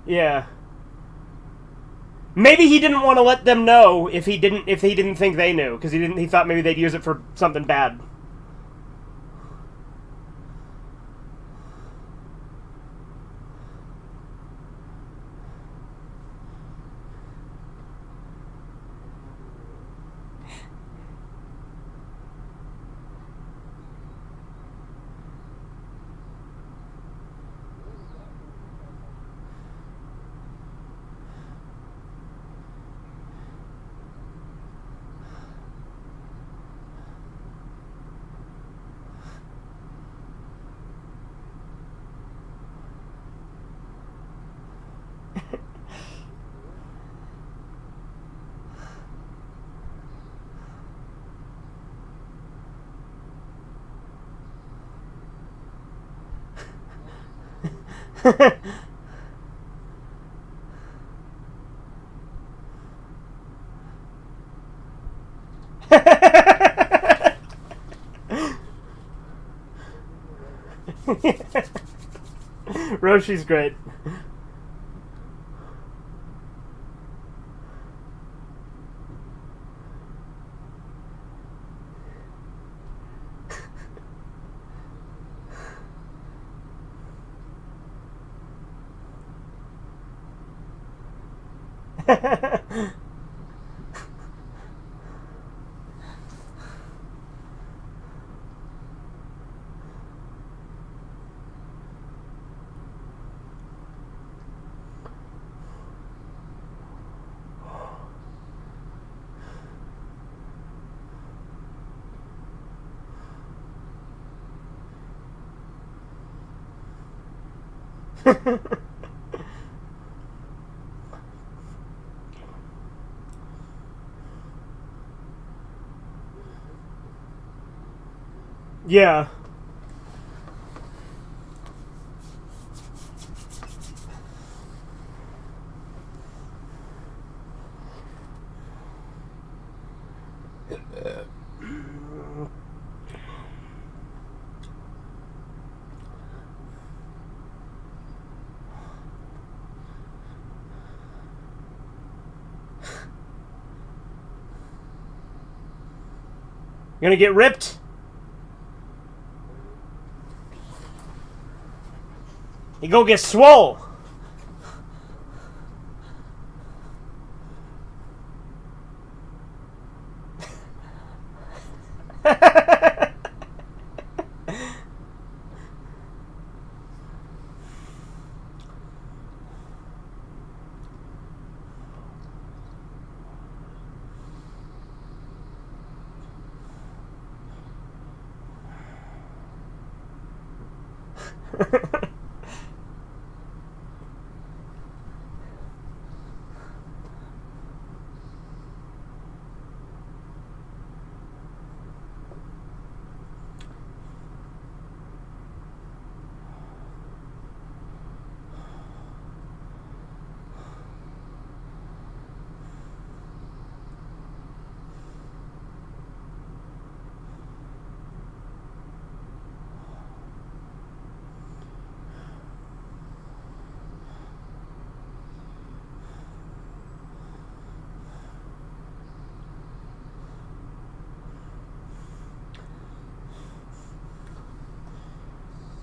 S1: Yeah. Maybe he didn't want to let them know if he didn't think they knew, because he thought maybe they'd use it for something bad. Roshi's great. Yeah. Gonna get ripped. You go get swole.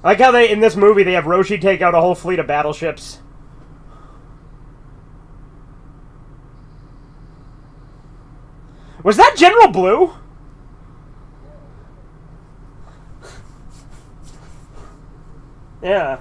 S1: I like how in this movie they have Roshi take out a whole fleet of battleships. Was that General Blue? Yeah.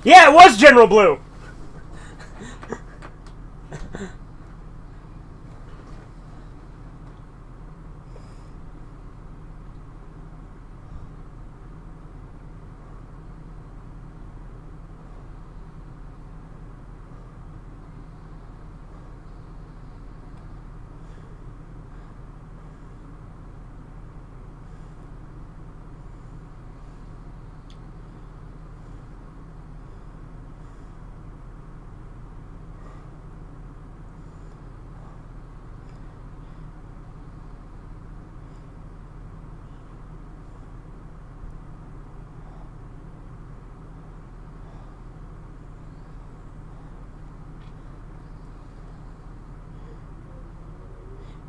S1: Yeah, it was General Blue.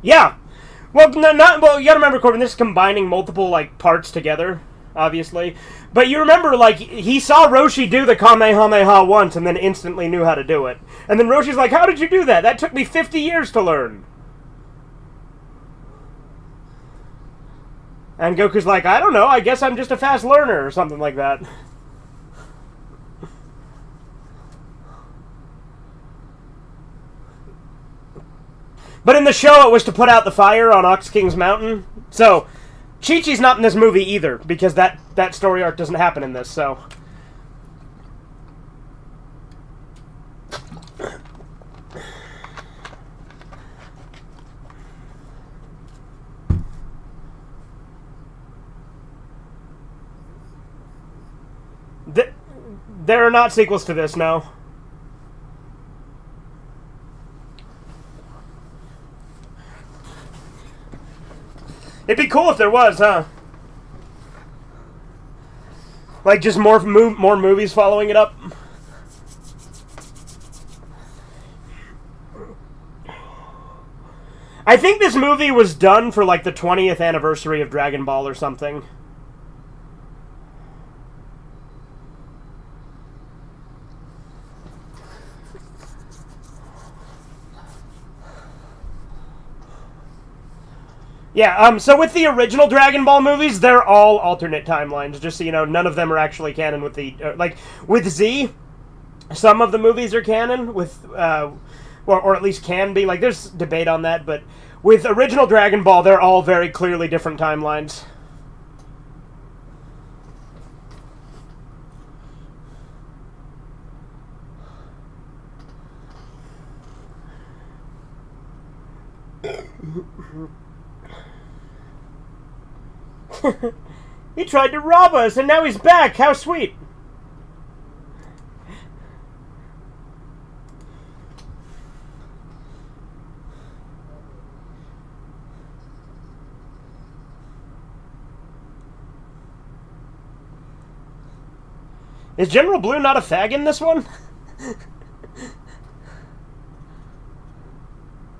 S1: Yeah. Well, well. You gotta remember, Corbin. This is combining multiple like parts together, obviously. But you remember, like he saw Roshi do the Kamehameha once, and then instantly knew how to do it. And then Roshi's like, "How did you do that? That took me 50 years to learn." And Goku's like, "I don't know. I guess I'm just a fast learner, or something like that." But in the show, it was to put out the fire on Ox King's Mountain. So, Chi-Chi's not in this movie either, because that story arc doesn't happen in this, so... There are not sequels to this, no. It'd be cool if there was, huh? Like, just more movies following it up? I think this movie was done for, like, the 20th anniversary of Dragon Ball or something. Yeah, so with the original Dragon Ball movies, they're all alternate timelines, just so you know, none of them are actually canon with the, like, with Z, some of the movies are canon, with, or at least can be, like, there's debate on that, but with original Dragon Ball, they're all very clearly different timelines. He tried to rob us, and now he's back. How sweet. Is General Blue not a fag in this one?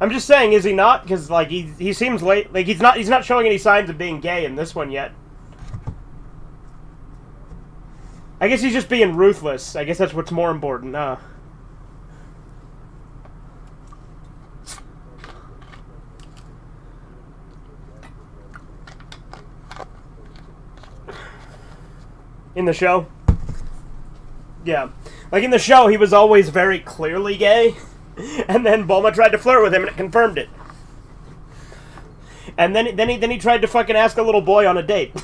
S1: I'm just saying, is he not? Because like he seems late. Like he's not showing any signs of being gay in this one yet. I guess he's just being ruthless. I guess that's what's more important, huh? In the show? Yeah. Like in the show, he was always very clearly gay. And then Bulma tried to flirt with him and it confirmed it. And then he tried to fucking ask a little boy on a date.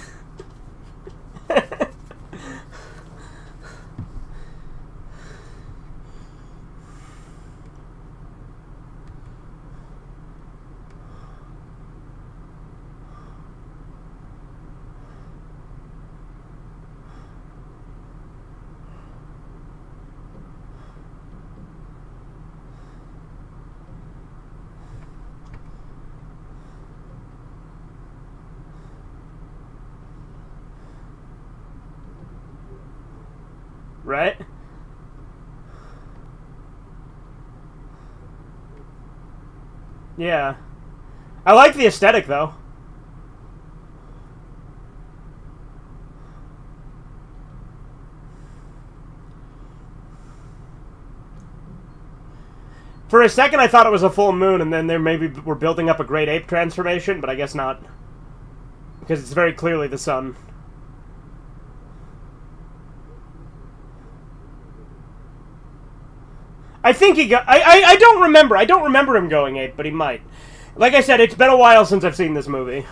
S1: Right? Yeah. I like the aesthetic, though. For a second, I thought it was a full moon, and then they maybe were building up a great ape transformation, but I guess not. Because it's very clearly the sun. I think he got... I don't remember. I don't remember him going ape, but he might. Like I said, it's been a while since I've seen this movie.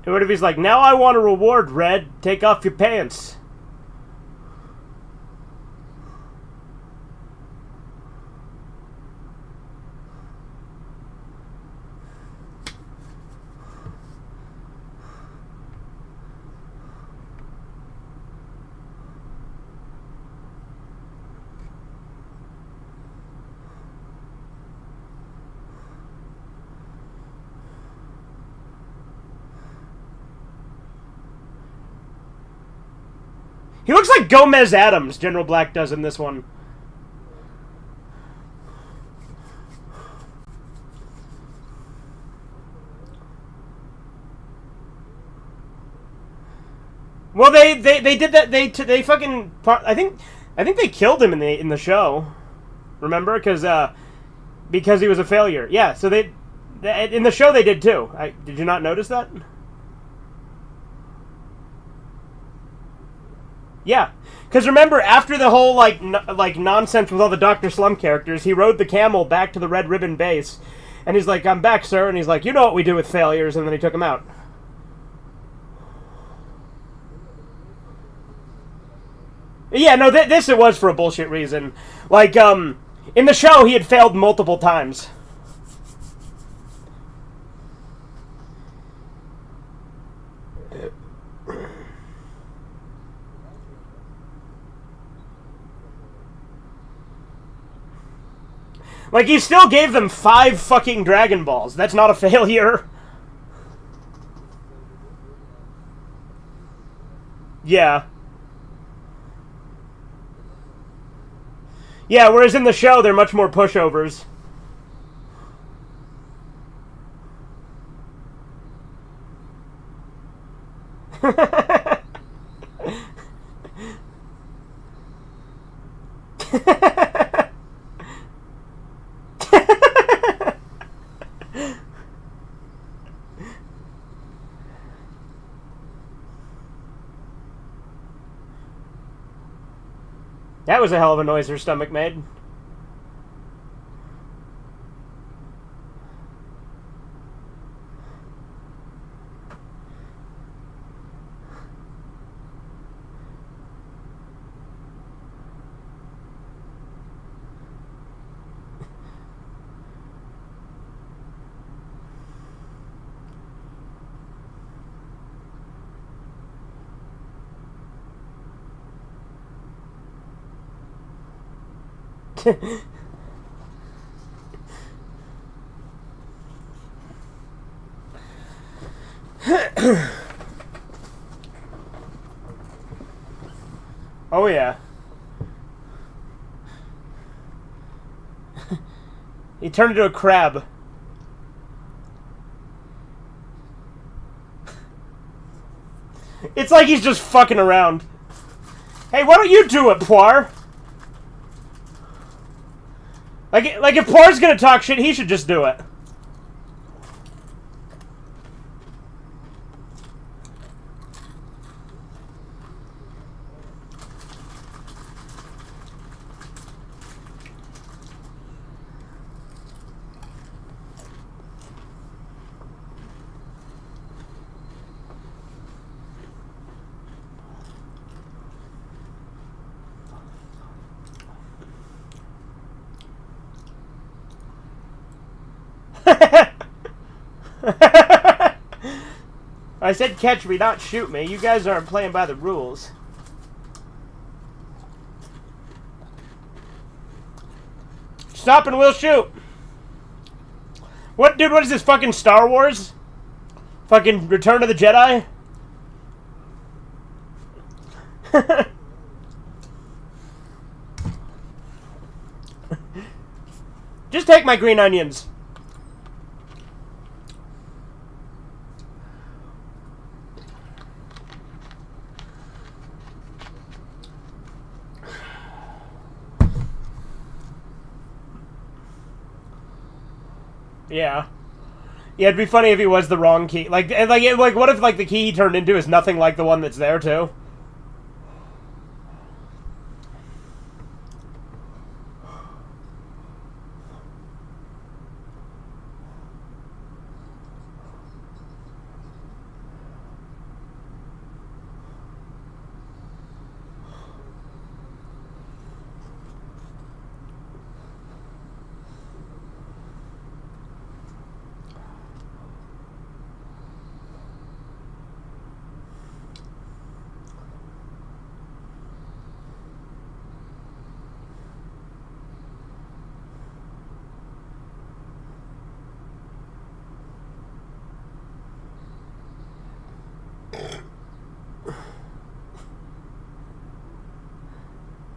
S1: What if he's like, now I want a reward, Red. Take off your pants. He looks like Gomez Adams, General Black does in this one. Well, they did that. They fucking. I think they killed him in the show. Remember, because he was a failure. Yeah. So they in the show they did too. Did you not notice that? Yeah, because remember, after the whole like nonsense with all the Dr. Slump characters, he rode the camel back to the Red Ribbon base, and he's like, "I'm back, sir," and he's like, "You know what we do with failures," and then he took him out. Yeah, no, this it was for a bullshit reason. Like, in the show, he had failed multiple times. Like, he still gave them 5 fucking Dragon Balls. That's not a failure. Yeah. Yeah, whereas in the show, they're much more pushovers. That was a hell of a noise her stomach made. Oh yeah. He turned into a crab. It's like he's just fucking around. Hey, why don't you do it, Poir? Like if Poir's gonna talk shit, he should just do it. I said catch me, not shoot me. You guys aren't playing by the rules. Stop and we'll shoot. What, dude, what is this, fucking Star Wars? Fucking Return of the Jedi? Just take my green onions. Yeah. Yeah, it'd be funny if he was the wrong key. Like, what if, like, the key he turned into is nothing like the one that's there, too?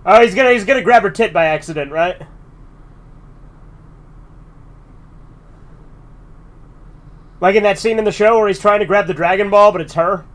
S1: Oh, he's gonna grab her tit by accident, right? Like in that scene in the show where he's trying to grab the Dragon Ball, but it's her.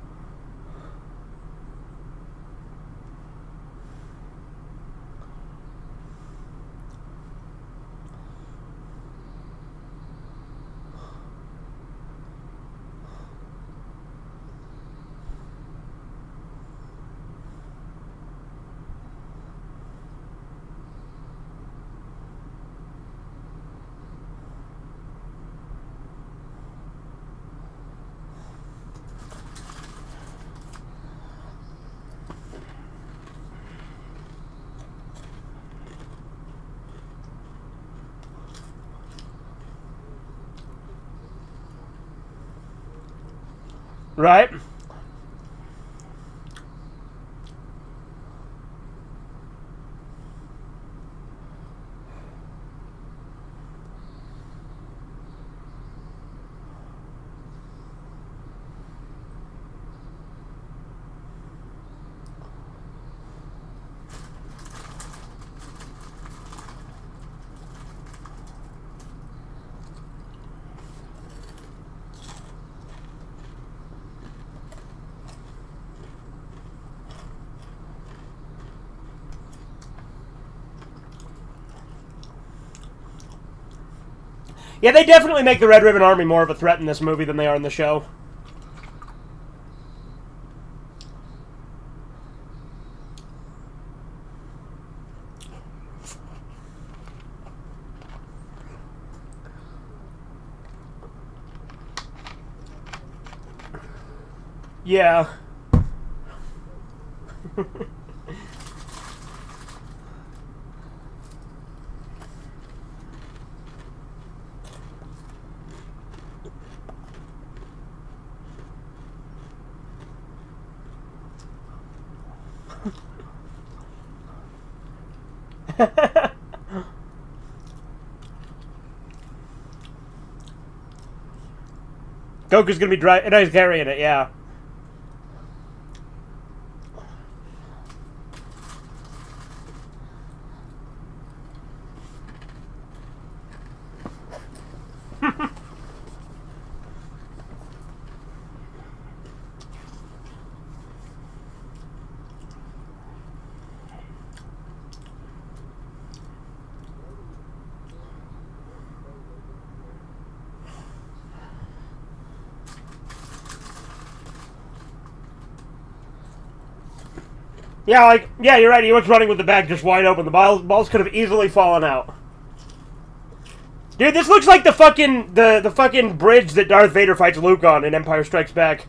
S1: Right? Yeah, they definitely make the Red Ribbon Army more of a threat in this movie than they are in the show. Yeah. Goku's gonna be driving. No, he's carrying it. Yeah. Yeah, like, yeah, you're right. He was running with the bag just wide open. The balls could have easily fallen out. Dude, this looks like the fucking bridge that Darth Vader fights Luke on in Empire Strikes Back.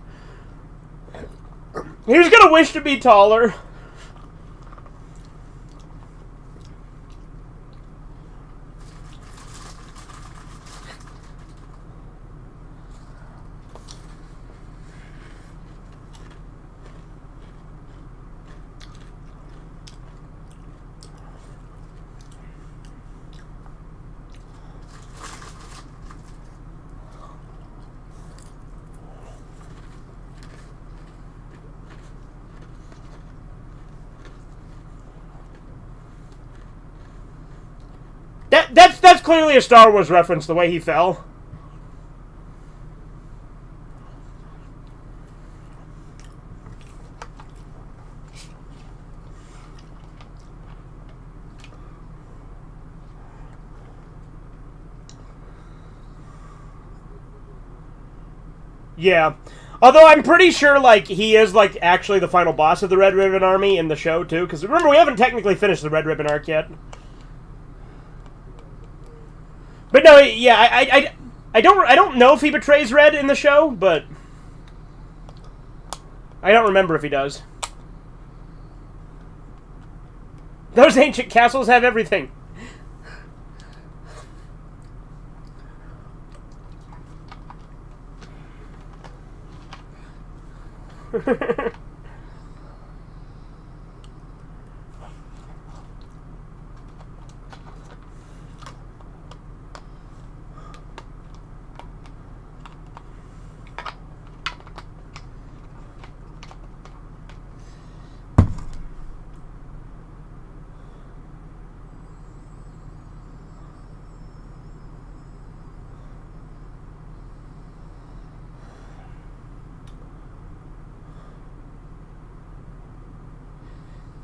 S1: He's gonna wish to be taller. That's clearly a Star Wars reference, the way he fell. Yeah. Although I'm pretty sure, like, he is, like, actually the final boss of the Red Ribbon Army in the show, too. Because, remember, we haven't technically finished the Red Ribbon arc yet. But no, yeah, I don't know if he betrays Red in the show, but I don't remember if he does. Those ancient castles have everything.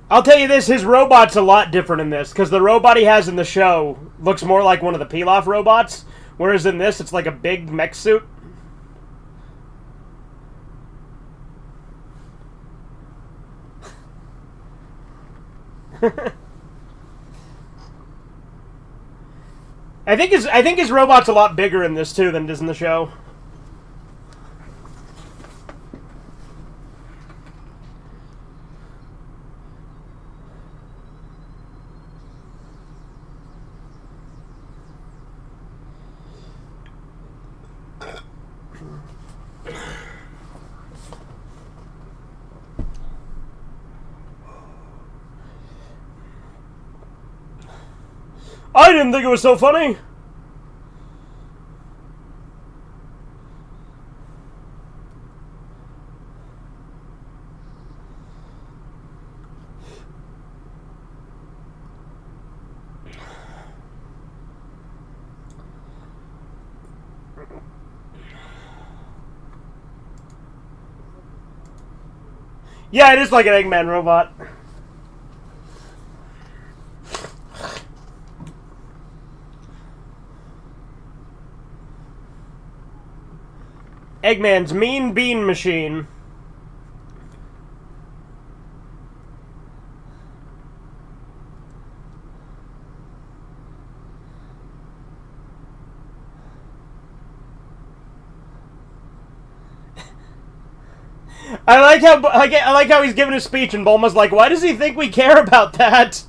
S1: I'll tell you this, his robot's a lot different in this, because the robot he has in the show looks more like one of the Pilaf robots, whereas in this, it's like a big mech suit. I think his robot's a lot bigger in this, too, than it is in the show. I didn't think it was so funny! Yeah, it is like an Eggman robot. Eggman's Mean Bean Machine. I like how he's giving a speech and Bulma's like, why does he think we care about that?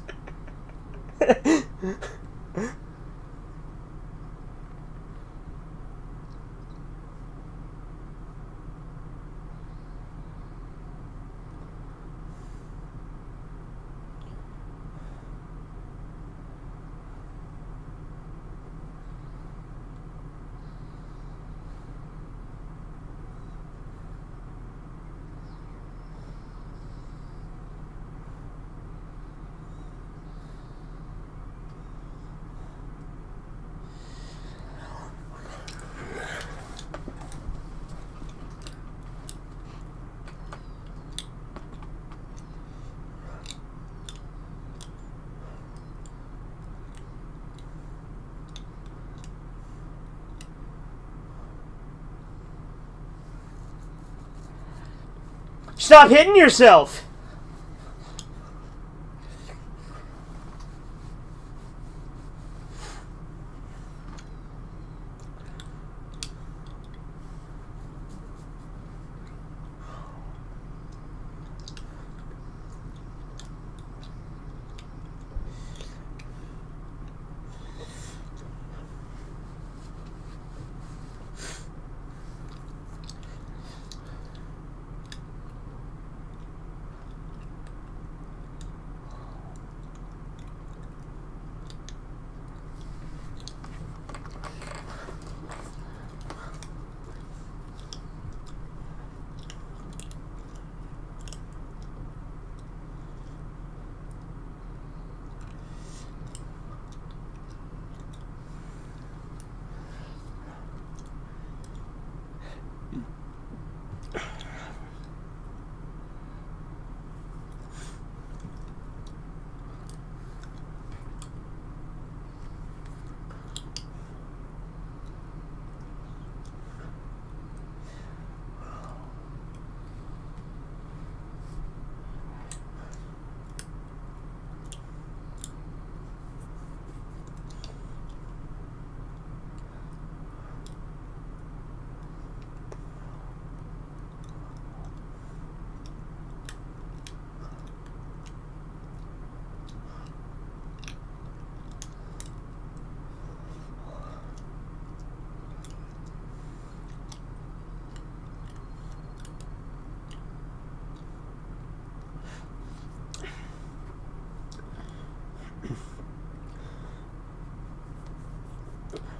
S1: Stop hitting yourself!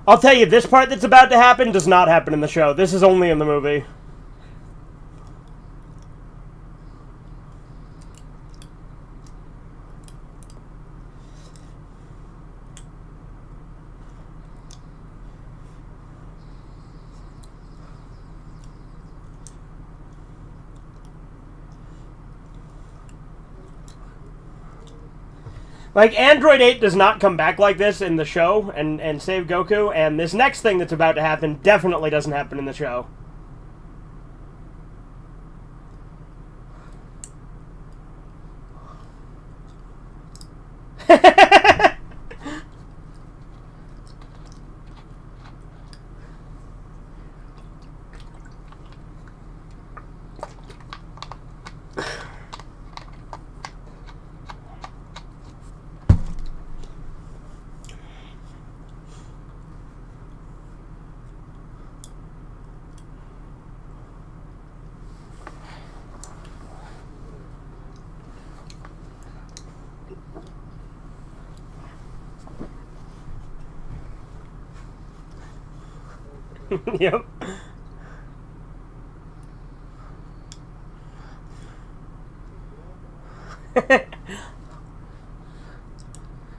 S1: I'll tell you, this part that's about to happen does not happen in the show. This is only in the movie. Like, Android 8 does not come back like this in the show and save Goku, and this next thing that's about to happen definitely doesn't happen in the show. Yep.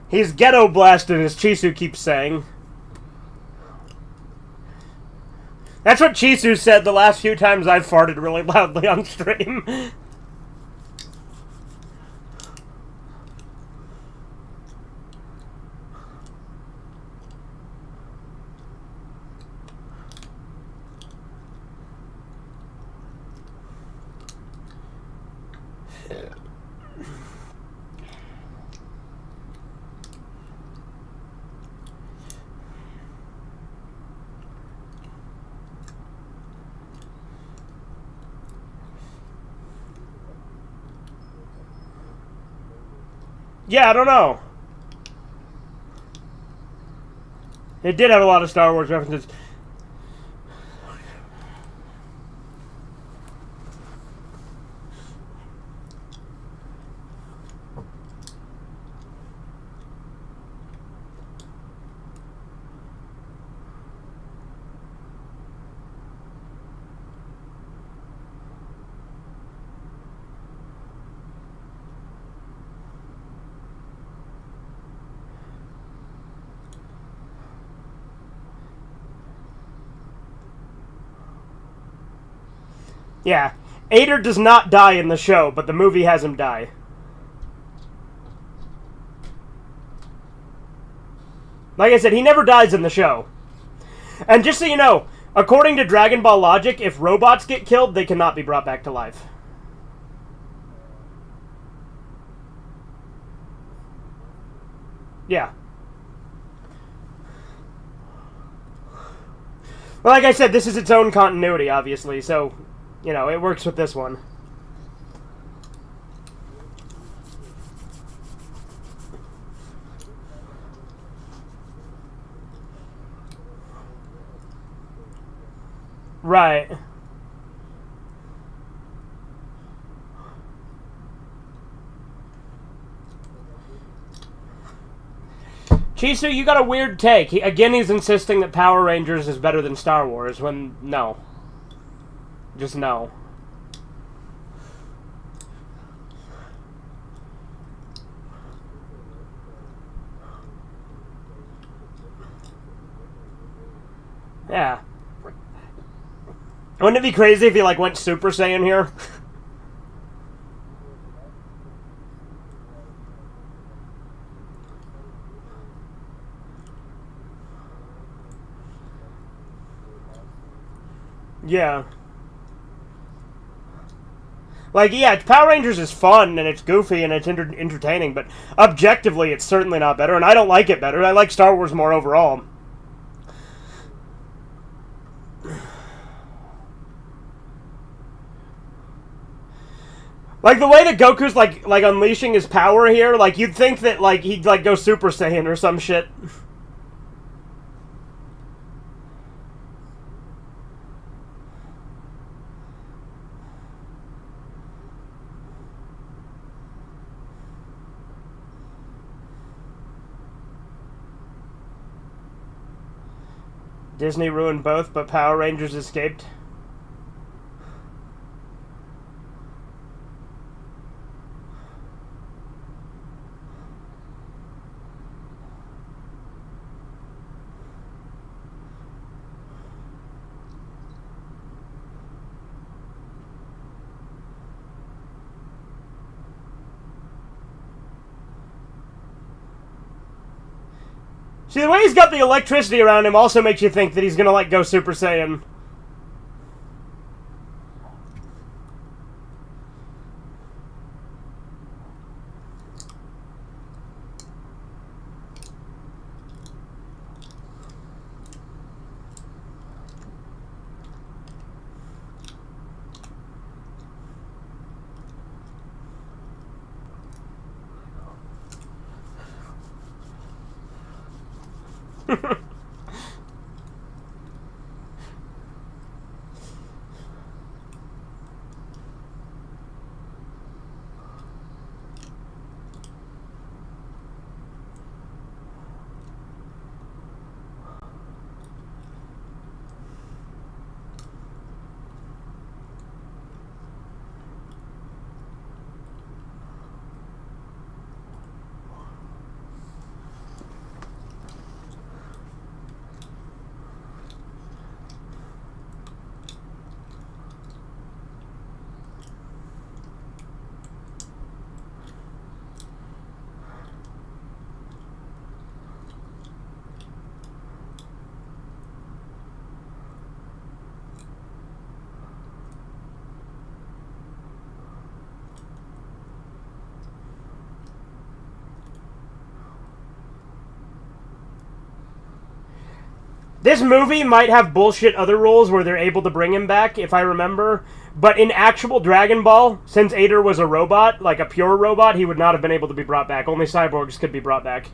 S1: He's ghetto blasted, as Chisu keeps saying. That's what Chisu said the last few times I've farted really loudly on stream. Yeah, I don't know. It did have a lot of Star Wars references. Yeah. Ader does not die in the show, but the movie has him die. Like I said, he never dies in the show. And just so you know, according to Dragon Ball logic, if robots get killed, they cannot be brought back to life. Yeah. Well, like I said, this is its own continuity, obviously, so, you know, it works with this one. Right. Chisu, you got a weird take. He's insisting that Power Rangers is better than Star Wars, when no. Just no. Yeah. Wouldn't it be crazy if he, like, went Super Saiyan here? Yeah. Like, yeah, Power Rangers is fun, and it's goofy, and it's entertaining, but objectively, it's certainly not better, and I don't like it better. I like Star Wars more overall. Like, the way that Goku's, like unleashing his power here, like, you'd think that, like, he'd, like, go Super Saiyan or some shit. Disney ruined both, but Power Rangers escaped. See, the way he's got the electricity around him also makes you think that he's gonna, like, go Super Saiyan. This movie might have bullshit other rules where they're able to bring him back, if I remember. But in actual Dragon Ball, since Ader was a robot, like a pure robot, he would not have been able to be brought back. Only cyborgs could be brought back.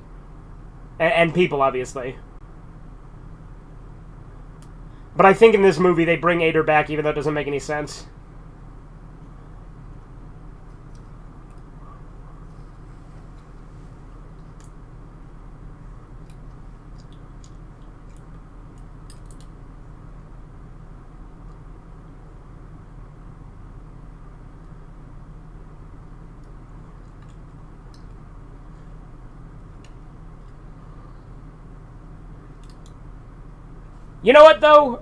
S1: And people, obviously. But I think in this movie they bring Ader back, even though it doesn't make any sense. You know what, though?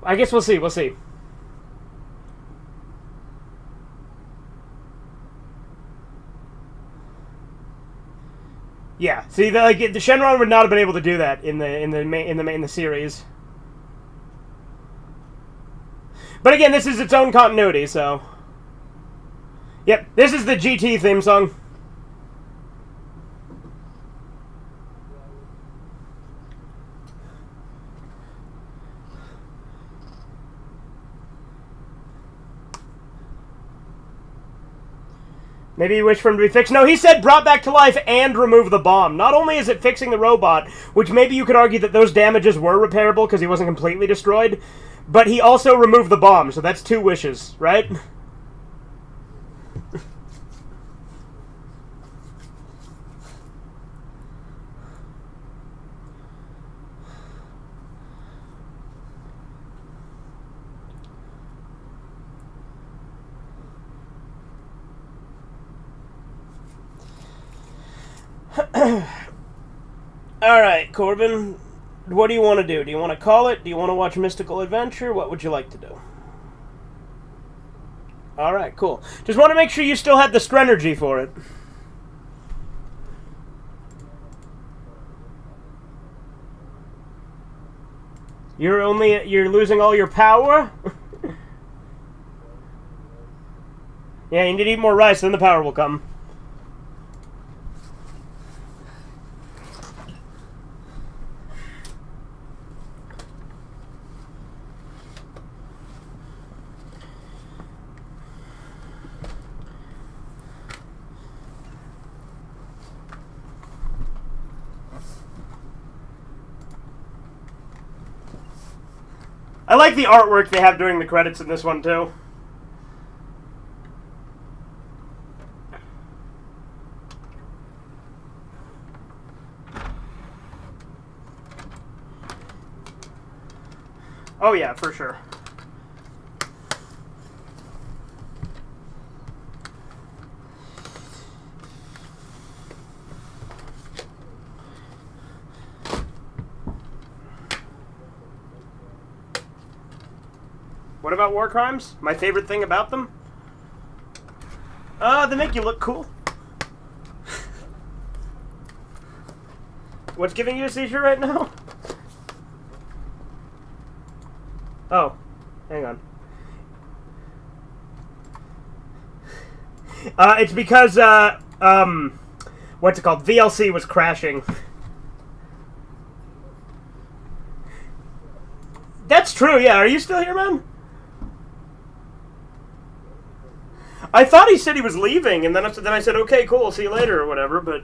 S1: I guess we'll see. We'll see. Yeah. See, the Shenron would not have been able to do that in the series. But again, this is its own continuity, so. Yep. This is the GT theme song. Maybe you wish for him to be fixed. No, he said brought back to life and remove the bomb. Not only is it fixing the robot, which maybe you could argue that those damages were repairable because he wasn't completely destroyed, but he also removed the bomb, so that's 2 wishes, right? Alright, Corbin, what do you want to do? Do you want to call it? Do you want to watch Mystical Adventure? What would you like to do? Alright, cool. Just want to make sure you still had the Strenergy for it. You're losing all your power? Yeah, you need to eat more rice, then the power will come. I like the artwork they have during the credits in this one, too. Oh yeah, for sure. What about war crimes? My favorite thing about them? They make you look cool. What's giving you a seizure right now? Oh, hang on. It's because, what's it called? VLC was crashing. That's true, yeah. Are you still here, man? I thought he said he was leaving, and then I said, okay, cool, see you later, or whatever, but...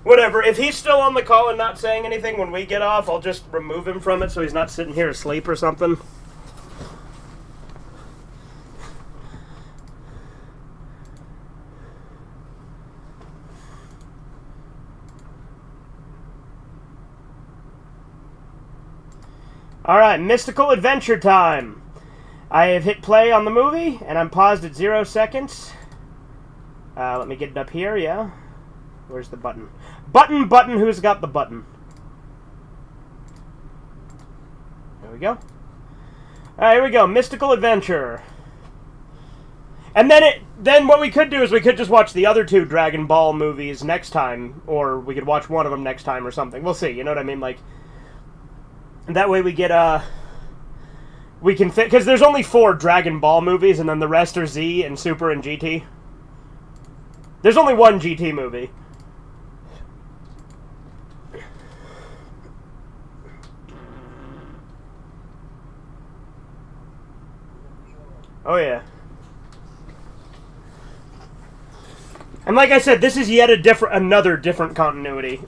S1: Whatever, if he's still on the call and not saying anything when we get off, I'll just remove him from it so he's not sitting here asleep or something. Alright, mystical adventure time. I have hit play on the movie, and I'm paused at 0 seconds. Let me get it up here, yeah. Where's the button? Button, who's got the button? There we go. Alright, here we go. Mystical adventure. And then what we could do is we could just watch the other 2 Dragon Ball movies next time, or we could watch one of them next time or something. We'll see, you know what I mean? Like, that way we get, we can fit, because there's only 4 Dragon Ball movies, and then the rest are Z and Super and GT. There's only 1 GT movie. Oh yeah. And like I said, this is yet another different continuity.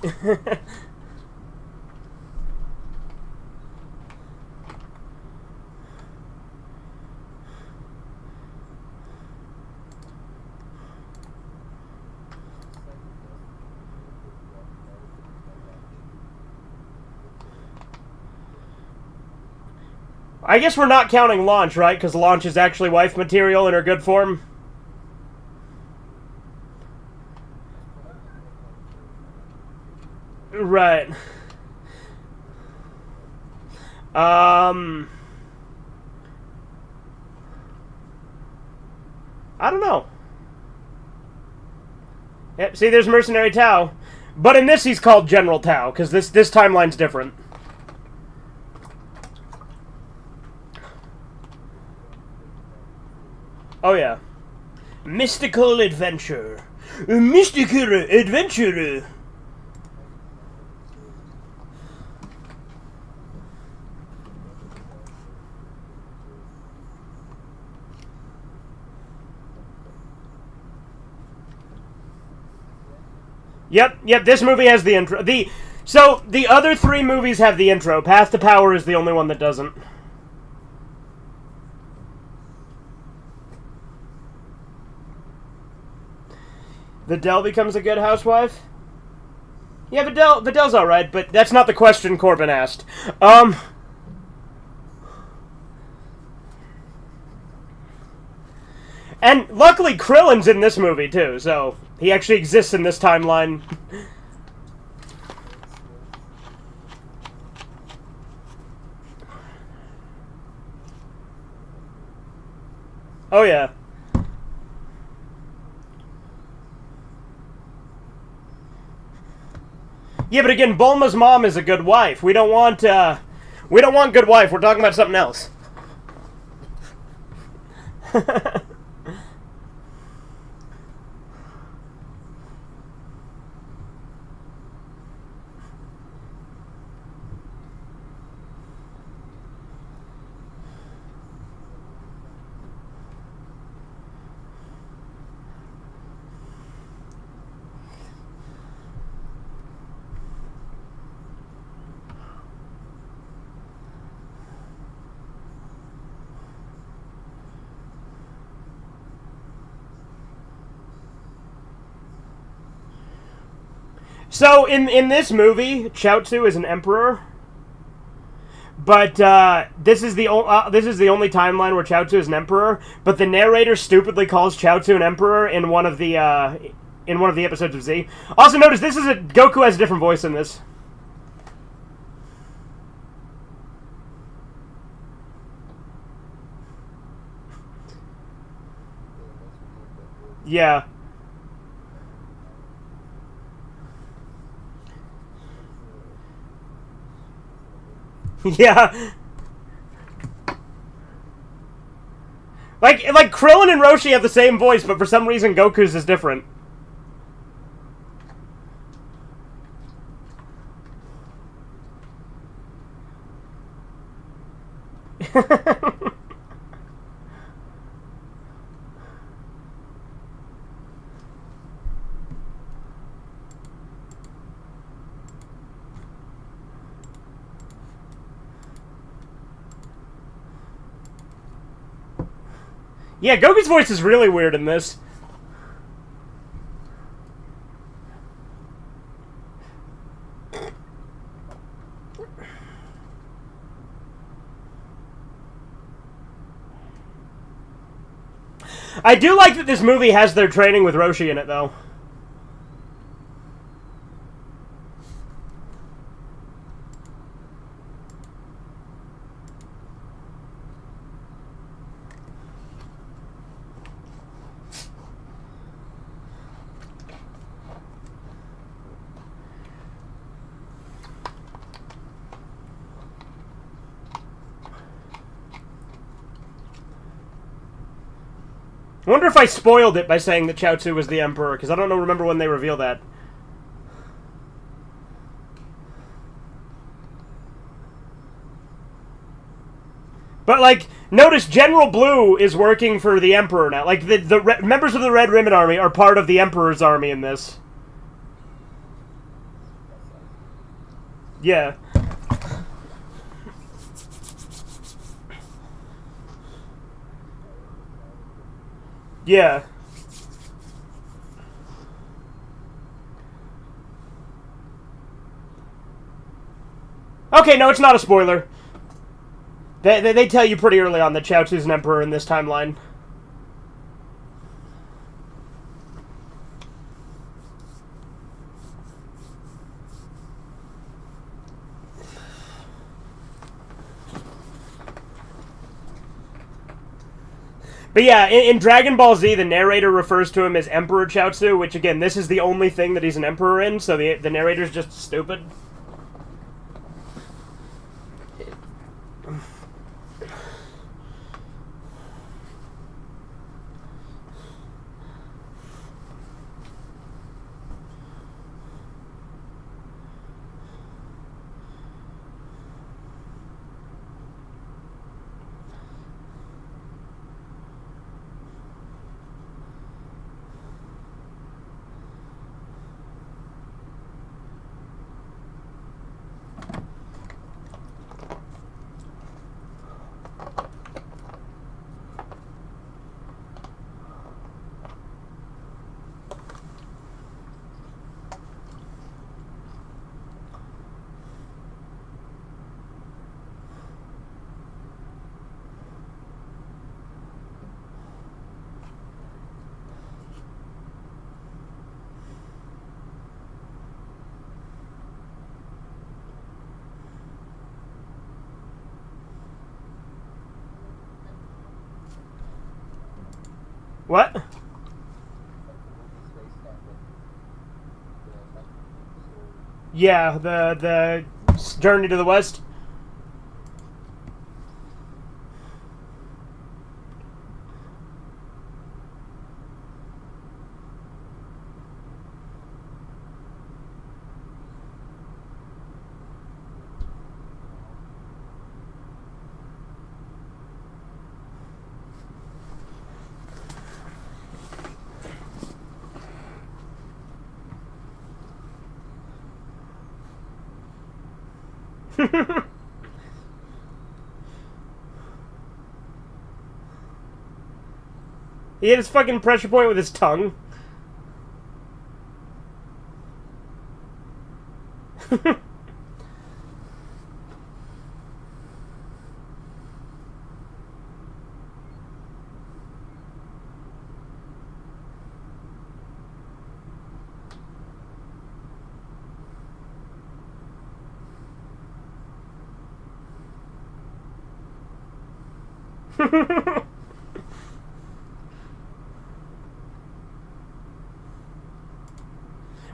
S1: I guess we're not counting Launch, right? Because Launch is actually wife material in her good form. Right. I don't know. Yep, see, there's Mercenary Tau. But in this, he's called General Tau, because this timeline's different. Oh, yeah. Mystical adventure. Mystical adventure. Yep, this movie has the intro. So, the other 3 movies have the intro. Path to Power is the only one that doesn't. Videl becomes a good housewife? Yeah, Videl's alright, but that's not the question Corbin asked. And luckily Krillin's in this movie, too, so he actually exists in this timeline. Oh, yeah. Yeah, but again, Bulma's mom is a good wife. We don't want good wife. We're talking about something else. So in this movie, Chaozu is an emperor, but this is the only timeline where Chaozu is an emperor. But the narrator stupidly calls Chaozu an emperor in one of the episodes of Z. Also, notice Goku has a different voice in this. Yeah. Yeah. Like Krillin and Roshi have the same voice, but for some reason Goku's is different. Yeah, Goku's voice is really weird in this. I do like that this movie has their training with Roshi in it, though. I wonder if I spoiled it by saying that Chaozu was the Emperor, because I don't remember when they reveal that. But, like, notice General Blue is working for the Emperor now. Like, the members of the Red Ribbon Army are part of the Emperor's army in this. Yeah. Yeah. Okay, no, it's not a spoiler. They tell you pretty early on that Chaozu's an emperor in this timeline. But yeah, in Dragon Ball Z, the narrator refers to him as Emperor Chaozu, which again, this is the only thing that he's an emperor in, so the narrator's just stupid. What? Yeah, the Journey to the West. He hit his fucking pressure point with his tongue.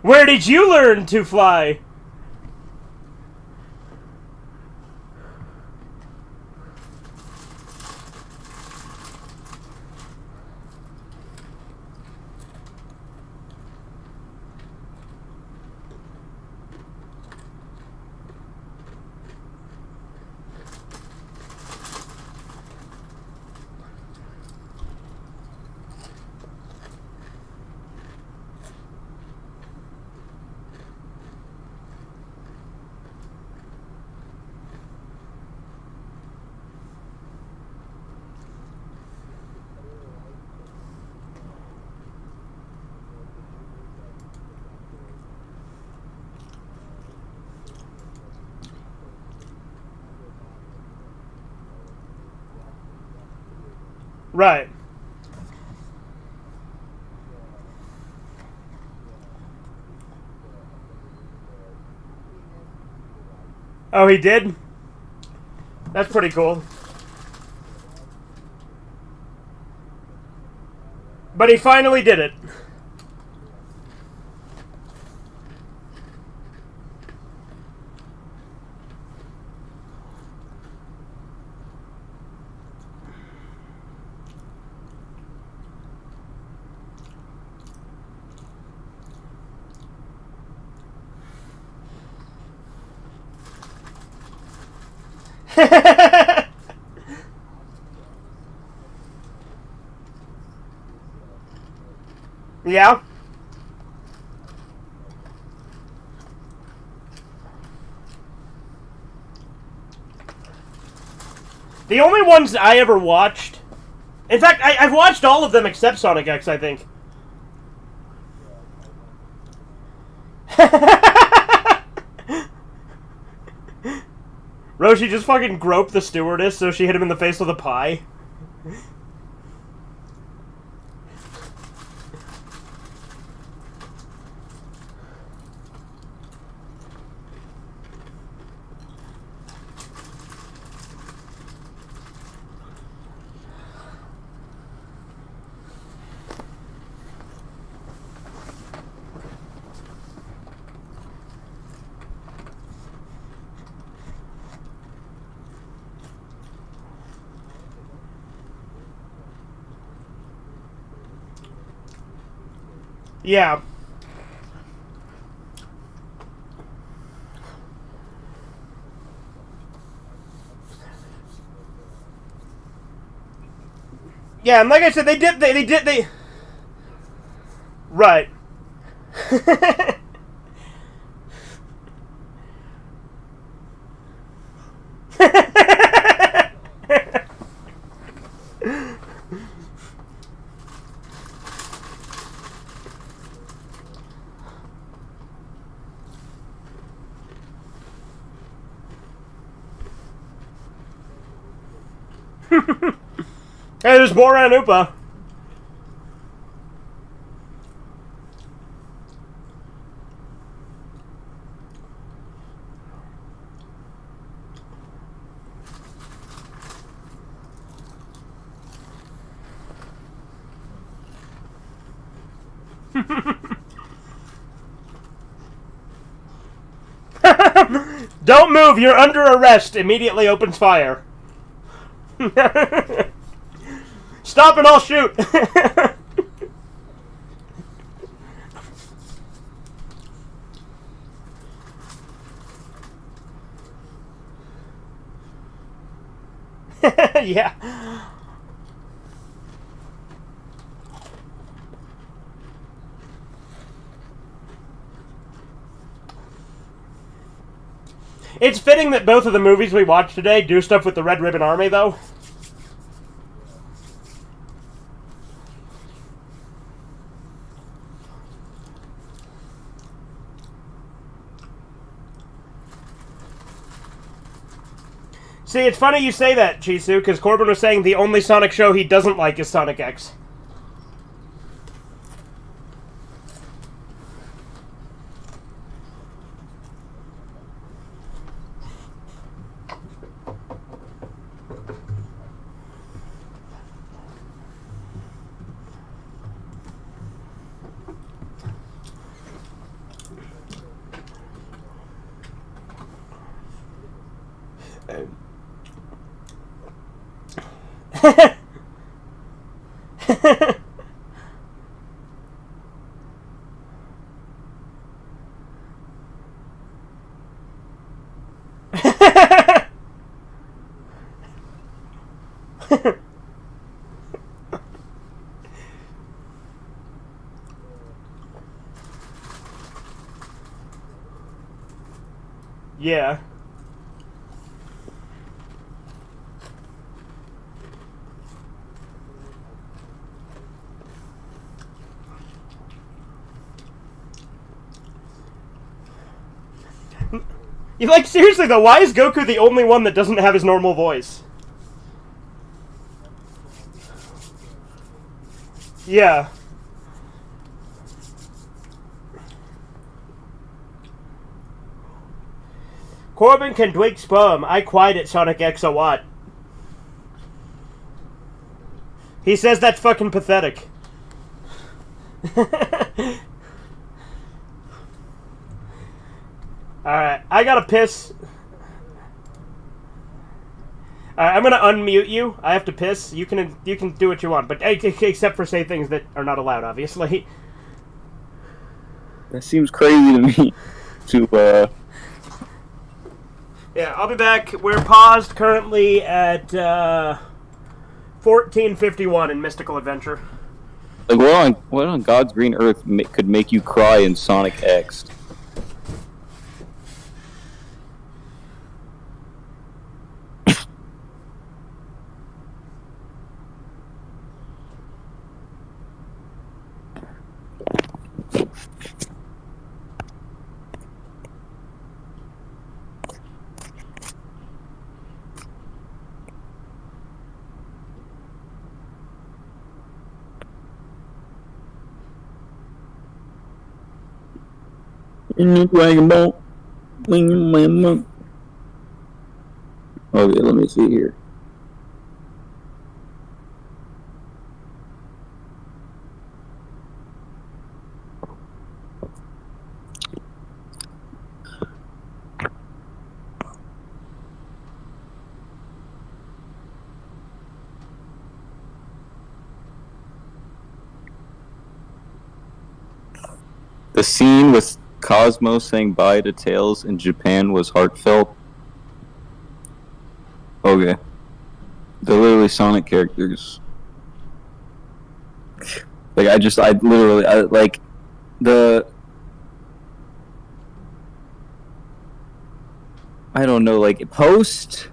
S1: Where did you learn to fly? Right. Oh, he did? That's pretty cool. But he finally did it. Yeah. The only ones I ever watched... In fact, I've watched all of them except Sonic X, I think. Roshi just fucking groped the stewardess so she hit him in the face with a pie. Yeah. Yeah, and like I said, they did. Right. Hey, there's more Anupa. Don't move, you're under arrest. Immediately opens fire. Stop and I'll shoot. Yeah. It's fitting that both of the movies we watched today do stuff with the Red Ribbon Army, though. See, it's funny you say that, Chisu, because Corbin was saying the only Sonic show he doesn't like is Sonic X. Yeah. You like, seriously though, why is Goku the only one that doesn't have his normal voice? Yeah. Corbin can drink sperm. I cried at Sonic X a lot. He says that's fucking pathetic. Alright, I gotta piss. Alright, I'm gonna unmute you. I have to piss. You can do what you want, but except for say things that are not allowed, obviously.
S2: That seems crazy to me.
S1: Yeah, I'll be back. We're paused currently at 14:51 in Mystical Adventure.
S2: Like, what on God's green earth could make you cry in Sonic X? Okay, let me see here. The scene with Cosmo saying bye to Tails in Japan was heartfelt. Okay. They're literally Sonic characters. Like, I don't know, like, post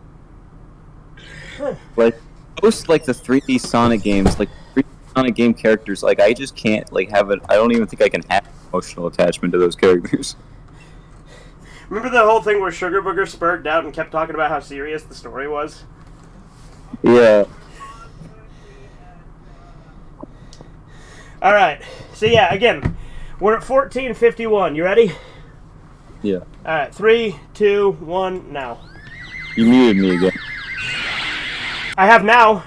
S2: the 3D Sonic games, like, 3D Sonic game characters, like, I just can't, like, have it, I don't even think I can have emotional attachment to those characters.
S1: Remember the whole thing where Sugar Booger spurred out and kept talking about how serious the story was?
S2: Yeah.
S1: Alright, so yeah, again, we're at 14:51. You ready?
S2: Yeah.
S1: Alright, 3, 2, 1, now.
S2: You muted me again.
S1: I have now.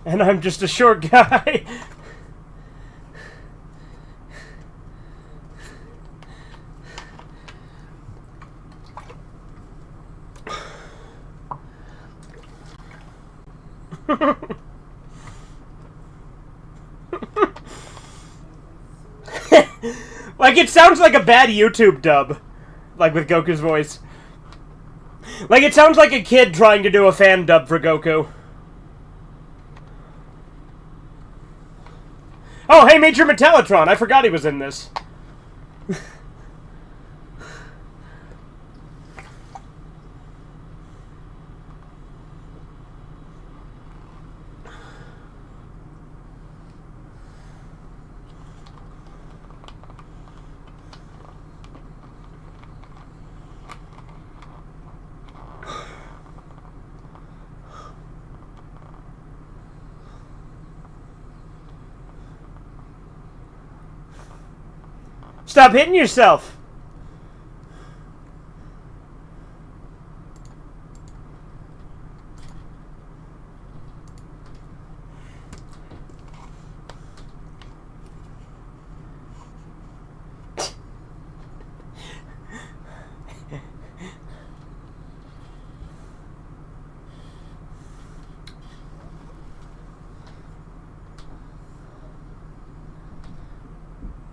S1: And I'm just a short guy. Like, it sounds like a bad YouTube dub. Like, with Goku's voice. Like, it sounds like a kid trying to do a fan dub for Goku. Oh, hey, Major Metallitron! I forgot he was in this. Stop hitting yourself!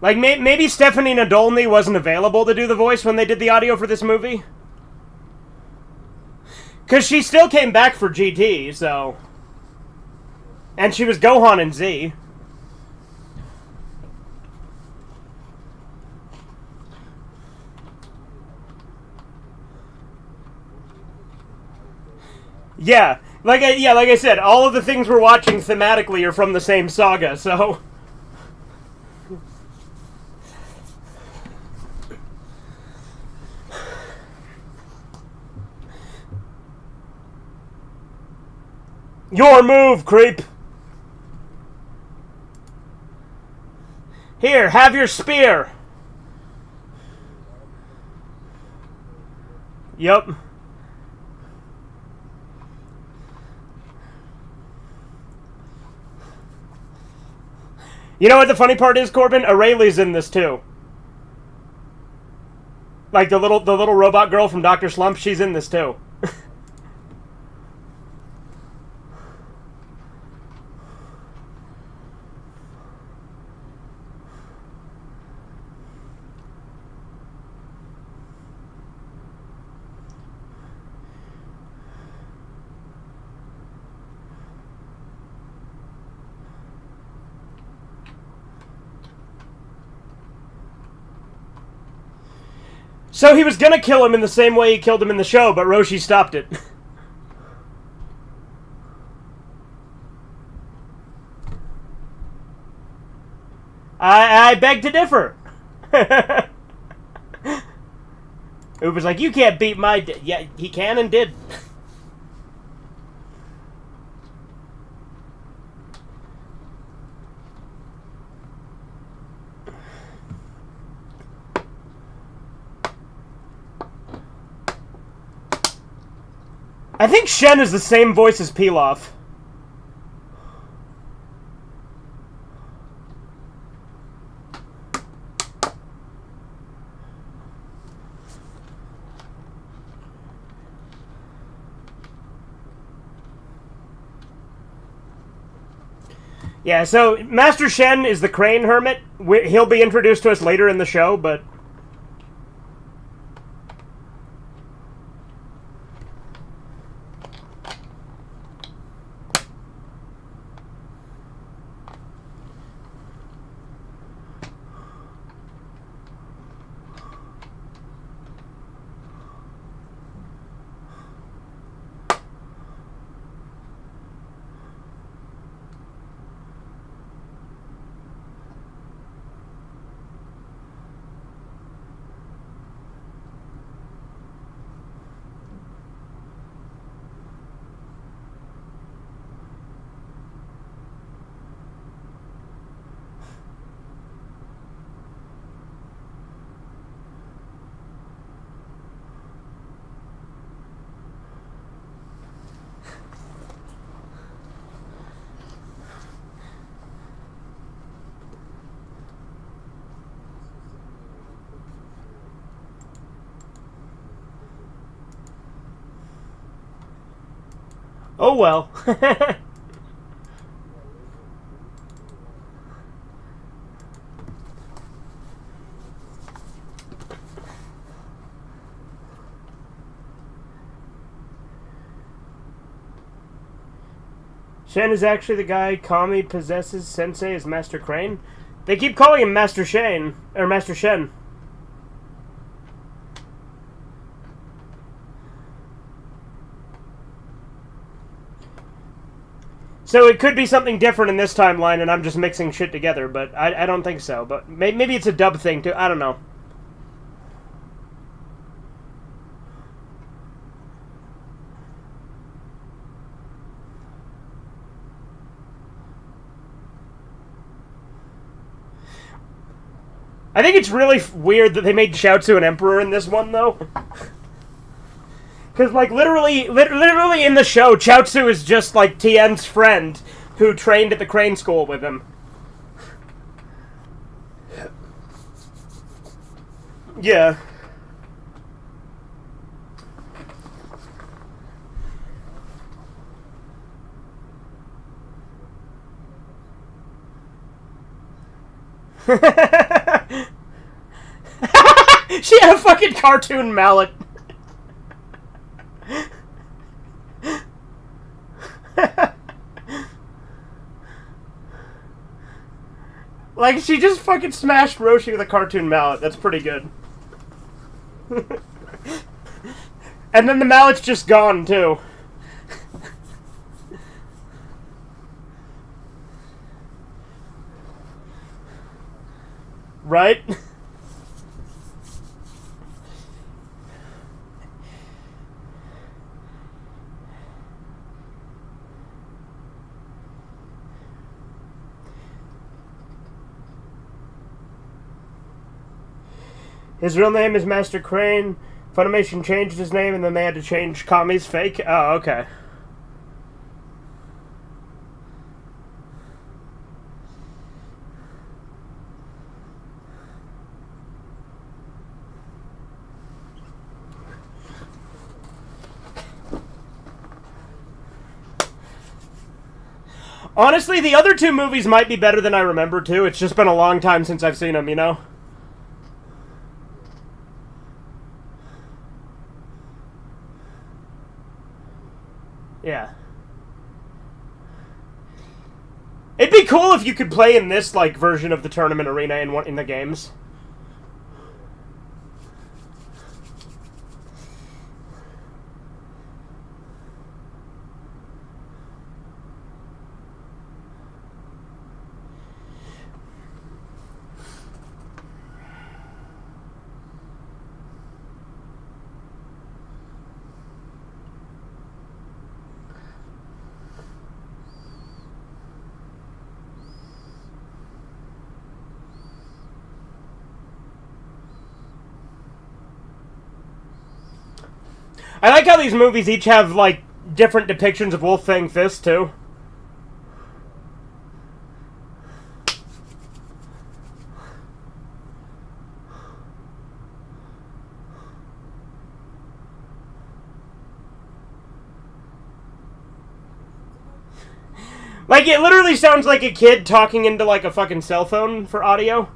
S1: Like, maybe Stephanie Nadolny wasn't available to do the voice when they did the audio for this movie? Because she still came back for GT, so... And she was Gohan in Z. Yeah, like I said, all of the things we're watching thematically are from the same saga, so... Your move, creep! Here, have your spear! Yup. You know what the funny part is, Corbin? Aurelia's in this too. Like the little robot girl from Dr. Slump, she's in this too. So he was gonna kill him in the same way he killed him in the show, but Roshi stopped it. I beg to differ. Uber's like, you can't beat my... Yeah, he can and did. I think Shen is the same voice as Pilaf. Yeah, so Master Shen is the Crane Hermit. He'll be introduced to us later in the show, but... Oh well. Shen is actually the guy Kami possesses Sensei as Master Crane. They keep calling him Master Shane, or Master Shen. So it could be something different in this timeline, and I'm just mixing shit together, but I don't think so. But maybe it's a dub thing, too. I don't know. I think it's really weird that they made Chaozu an emperor in this one, though. Because, like, literally in the show, Chaozu is just, like, Tien's friend who trained at the Crane School with him. Yeah. She had a fucking cartoon mallet. Like, she just fucking smashed Roshi with a cartoon mallet. That's pretty good. And then the mallet's just gone, too. Right? His real name is Master Crane. Funimation changed his name, and then they had to change Kami's fake. Oh, okay. Honestly, the other two movies might be better than I remember, too. It's just been a long time since I've seen them, you know? Yeah. It'd be cool if you could play in this, like, version of the tournament arena in the games. I like how these movies each have, like, different depictions of Wolf Fang Fist, too. Like, it literally sounds like a kid talking into, like, a fucking cell phone for audio.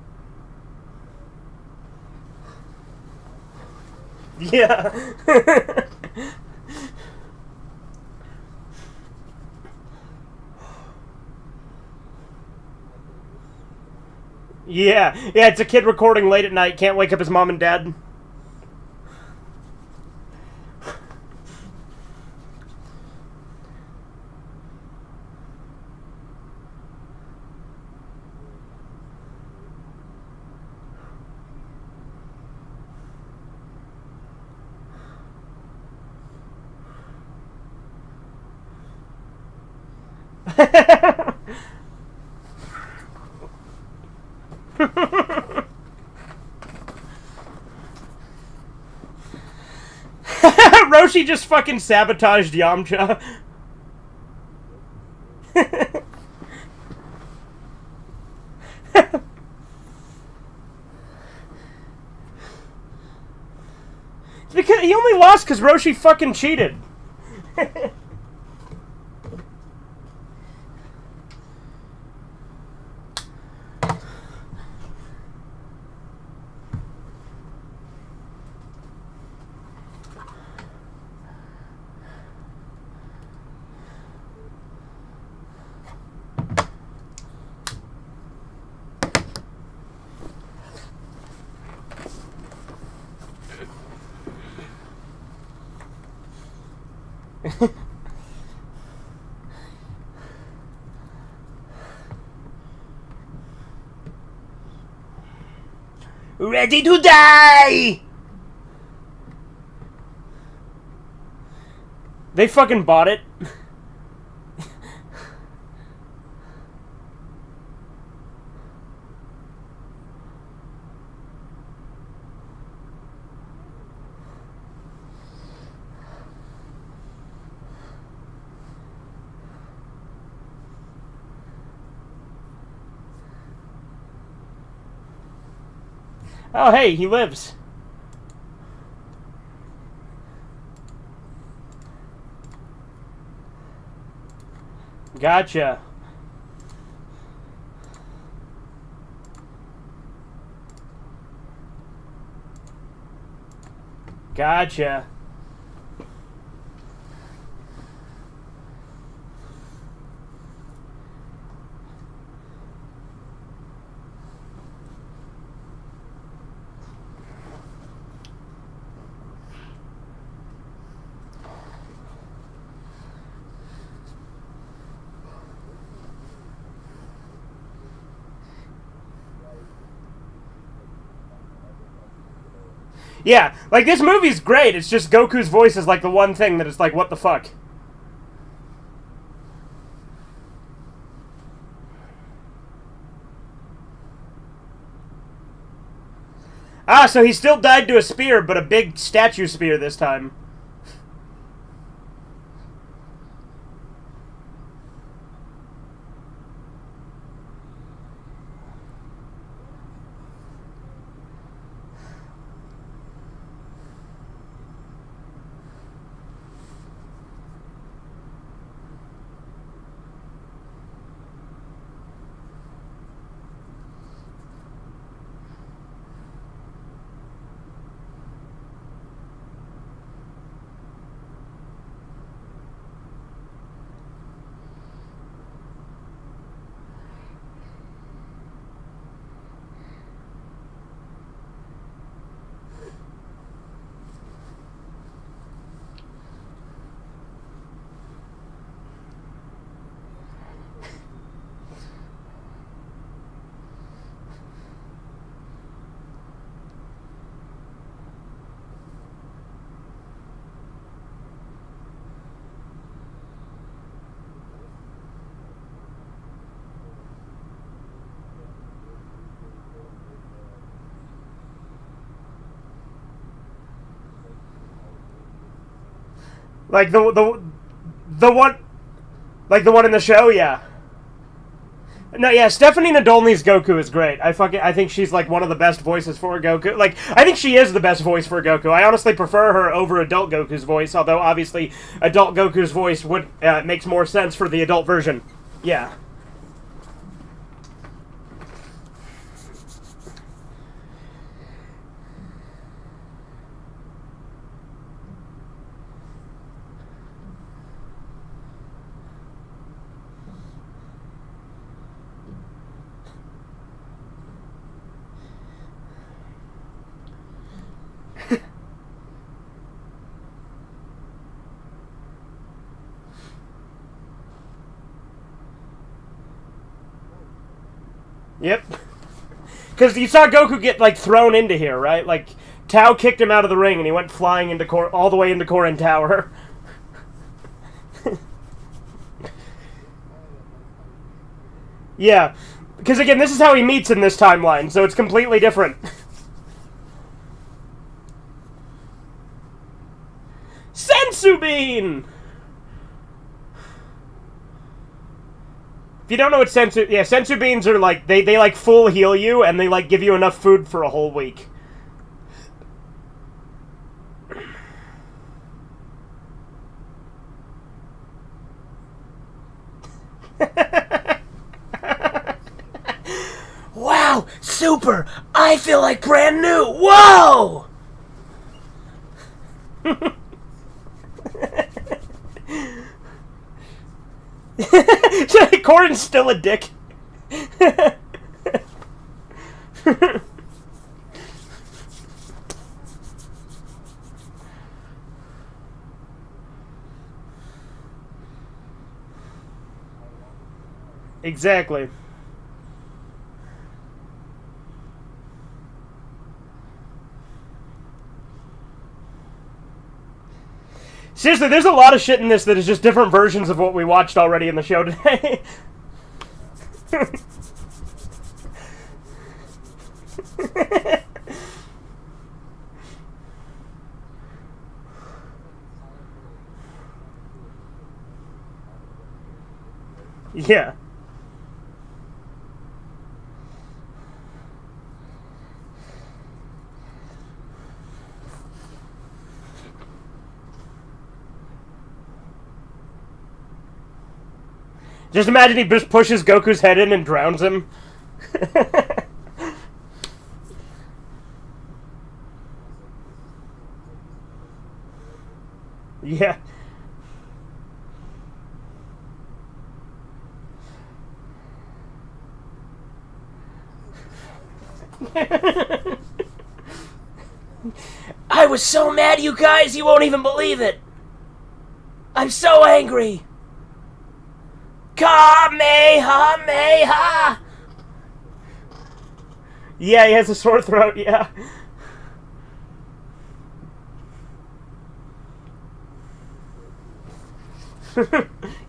S1: Yeah. Yeah, it's a kid recording late at night, can't wake up his mom and dad. Roshi just fucking sabotaged Yamcha. It's because he only lost because Roshi fucking cheated. Ready to die! They fucking bought it. Oh, hey, he lives. Gotcha. Gotcha. Yeah, like, this movie's great. It's just Goku's voice is, like, the one thing that is like, what the fuck? Ah, so he still died to a spear, but a big statue spear this time. Like, the one... Like, the one in the show? Yeah. No, yeah, Stephanie Nadolny's Goku is great. I think she's, like, one of the best voices for Goku. Like, I think she is the best voice for Goku. I honestly prefer her over adult Goku's voice, although, obviously, adult Goku's voice would makes more sense for the adult version. Yeah. Yep. Because you saw Goku get, like, thrown into here, right? Like, Tao kicked him out of the ring, and he went flying into all the way into Korin Tower. Yeah. Because, again, this is how he meets in this timeline, so it's completely different. Sensu Bean! If you don't know what sensu beans are like, they like full heal you, and they like give you enough food for a whole week. Wow, super! I feel like brand new! Whoa! Korin's still a dick. Exactly. Seriously, there's a lot of shit in this that is just different versions of what we watched already in the show today. Yeah. Just imagine he just pushes Goku's head in and drowns him. Yeah. I was so mad, you guys, you won't even believe it. I'm so angry. Kamehameha! Yeah, he has a sore throat, yeah.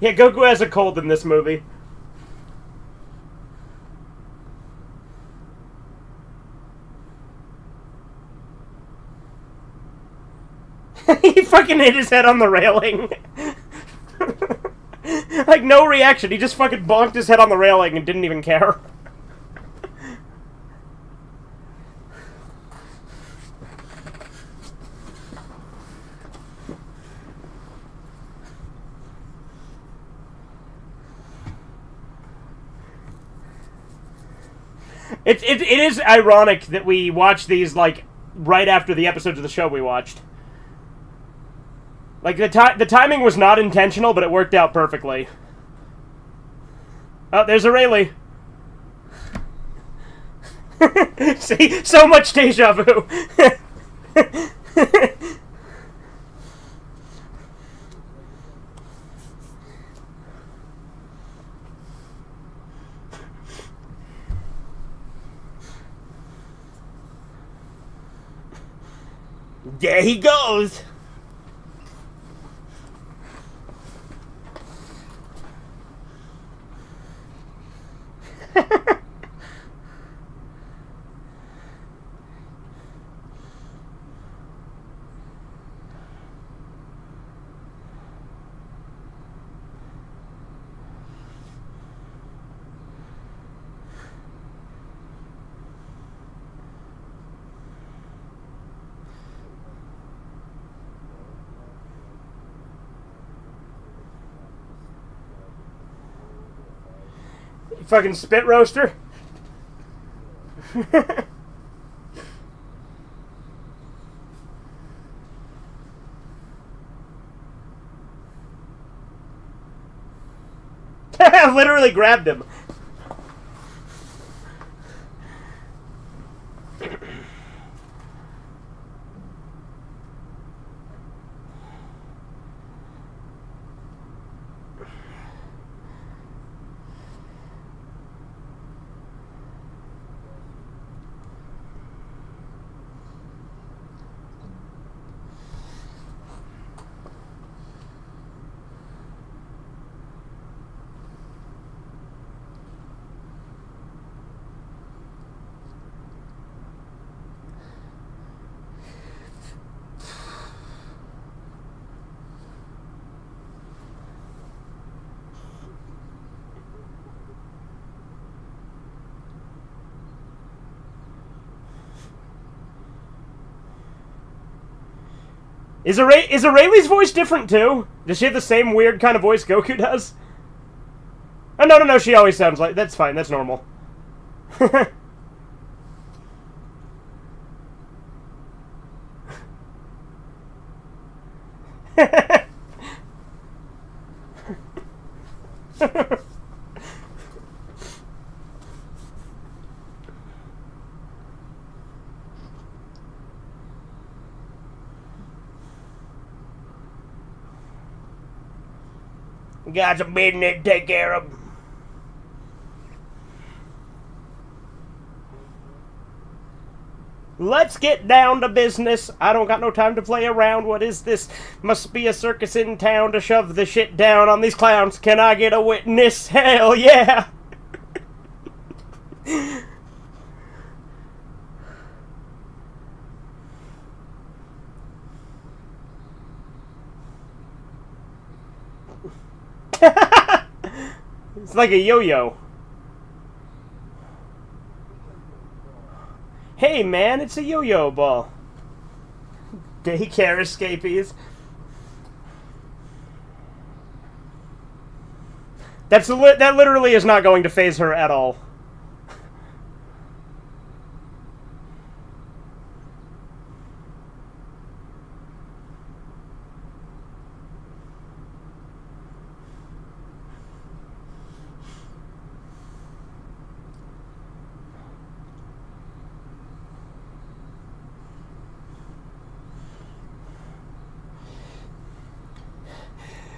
S1: Yeah, Goku has a cold in this movie. He fucking hit his head on the railing. Like, no reaction. He just fucking bonked his head on the railing and didn't even care. It is ironic that we watch these, like, right after the episodes of the show we watched. Like, the timing was not intentional, but it worked out perfectly. Oh, there's a Rayleigh. See? So much deja vu. There he goes. Fucking spit roaster. Literally grabbed him. Is Rayleigh's voice different too? Does she have the same weird kind of voice Goku does? Oh, no, she always sounds like... That's fine, that's normal. Got some business to take care of. Let's get down to business. I don't got no time to play around. What is this? Must be a circus in town to shove the shit down on these clowns. Can I get a witness? Hell yeah! It's like a yo-yo. Hey man, it's a yo-yo ball. Daycare escapees. That literally is not going to faze her at all.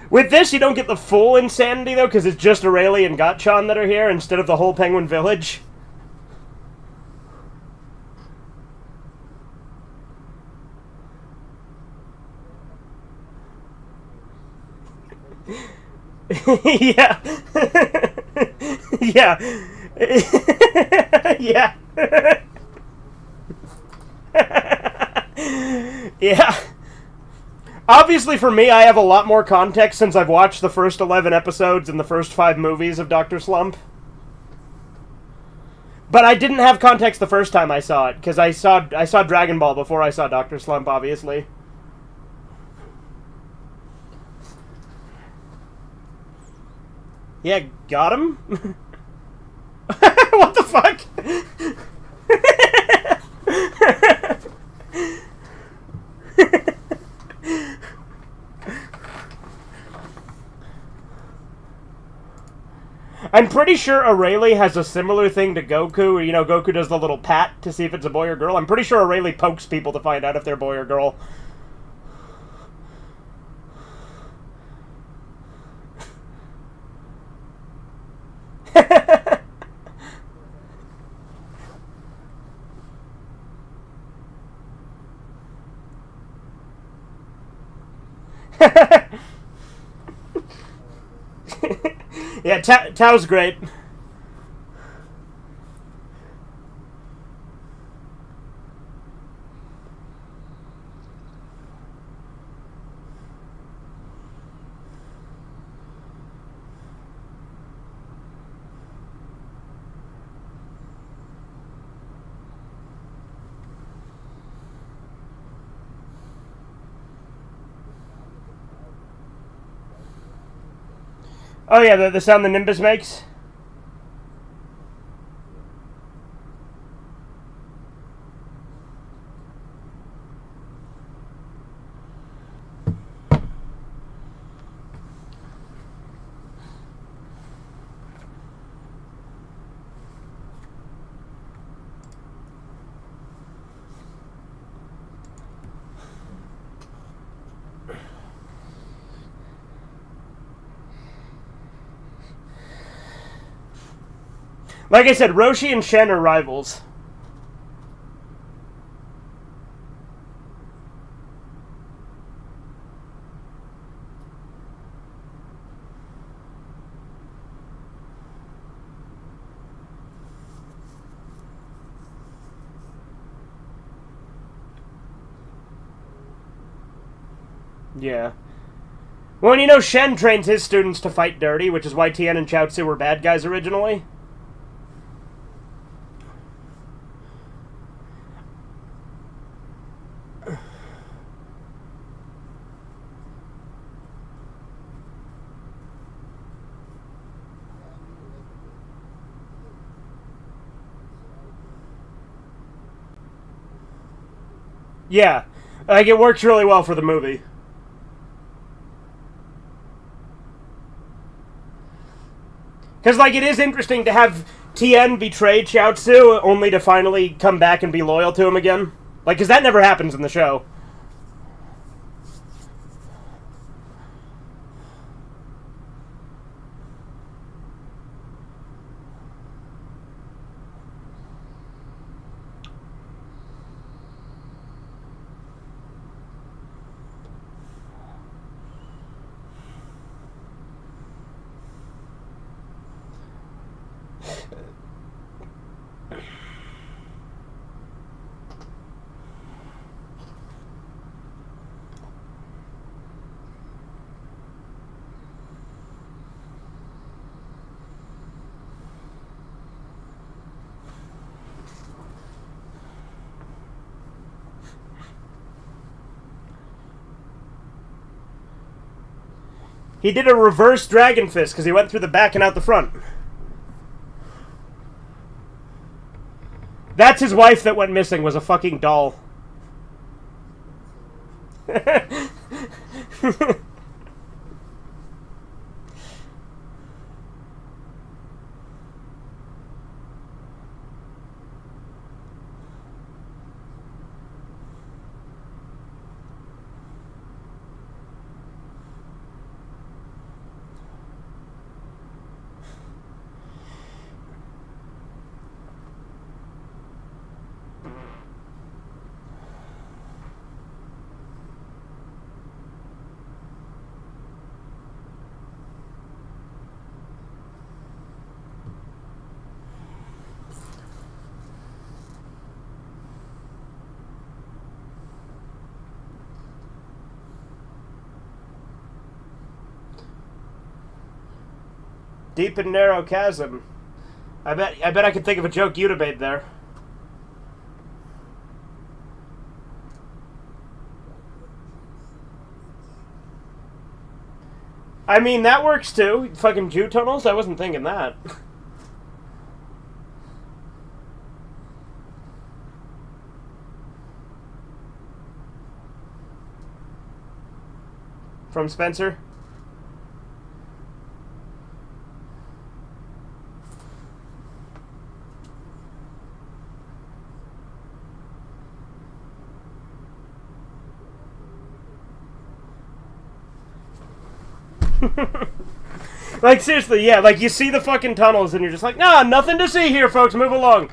S1: With this, you don't get the full insanity, though, because it's just Aurelie and Gotchan that are here instead of the whole Penguin Village. Yeah. Yeah. Yeah. Yeah. Obviously, for me, I have a lot more context since I've watched the first 11 episodes and the first 5 movies of Dr. Slump. But I didn't have context the first time I saw it, because I saw Dragon Ball before I saw Dr. Slump, obviously. Yeah, got him? What the fuck? I'm pretty sure Aurelie has a similar thing to Goku, where, you know, Goku does the little pat to see if it's a boy or girl. I'm pretty sure Aurelie pokes people to find out if they're boy or girl. Yeah, Tao's great. Oh yeah, the sound the Nimbus makes? Like I said, Roshi and Shen are rivals. Yeah. Well, you know, Shen trains his students to fight dirty, which is why Tien and Chaozu were bad guys originally. Yeah. Like, it works really well for the movie. Because, like, it is interesting to have Tien betray Chaozu only to finally come back and be loyal to him again. Like, because that never happens in the show. He did a reverse dragon fist because he went through the back and out the front. That's his wife that went missing, was a fucking doll. Deep and narrow chasm. I bet I could think of a joke you'd have made there. I mean, that works too. Fucking Jew tunnels? I wasn't thinking that. From Spencer? Like, seriously, yeah, like, you see the fucking tunnels and you're just like, nah, nothing to see here, folks, move along.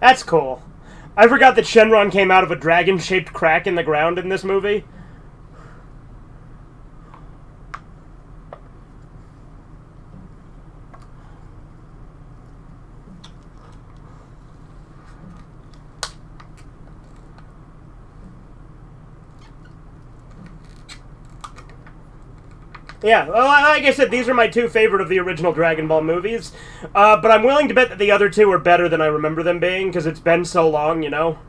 S1: That's cool. I forgot that Shenron came out of a dragon-shaped crack in the ground in this movie. Yeah, well, like I said, these are my two favorite of the original Dragon Ball movies. But I'm willing to bet that the other two are better than I remember them being, because it's been so long, you know?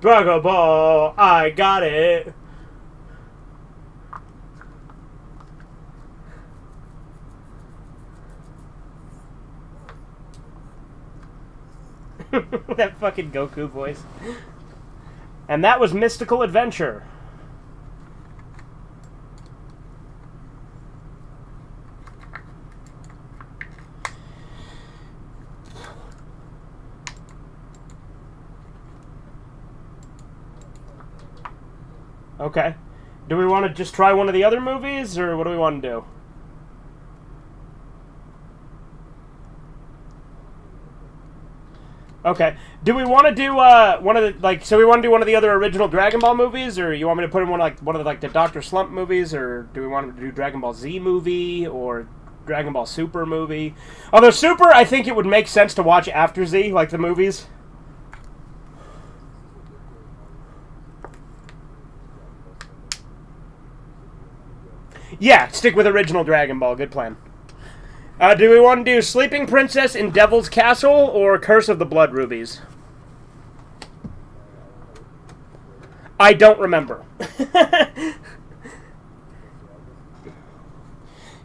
S1: Dragon Ball, I got it. That fucking Goku voice. And that was Mystical Adventure. Okay. Do we want to just try one of the other movies, or what do we want to do? Okay. Do we want to do one of the so we want to do one of the other original Dragon Ball movies, or you want me to put in one of the Dr. Slump movies, or do we want to do Dragon Ball Z movie or Dragon Ball Super movie? Although Super, I think it would make sense to watch after Z, like the movies. Yeah, stick with original Dragon Ball. Good plan. Do we want to do Sleeping Princess in Devil's Castle or Curse of the Blood Rubies? I don't remember.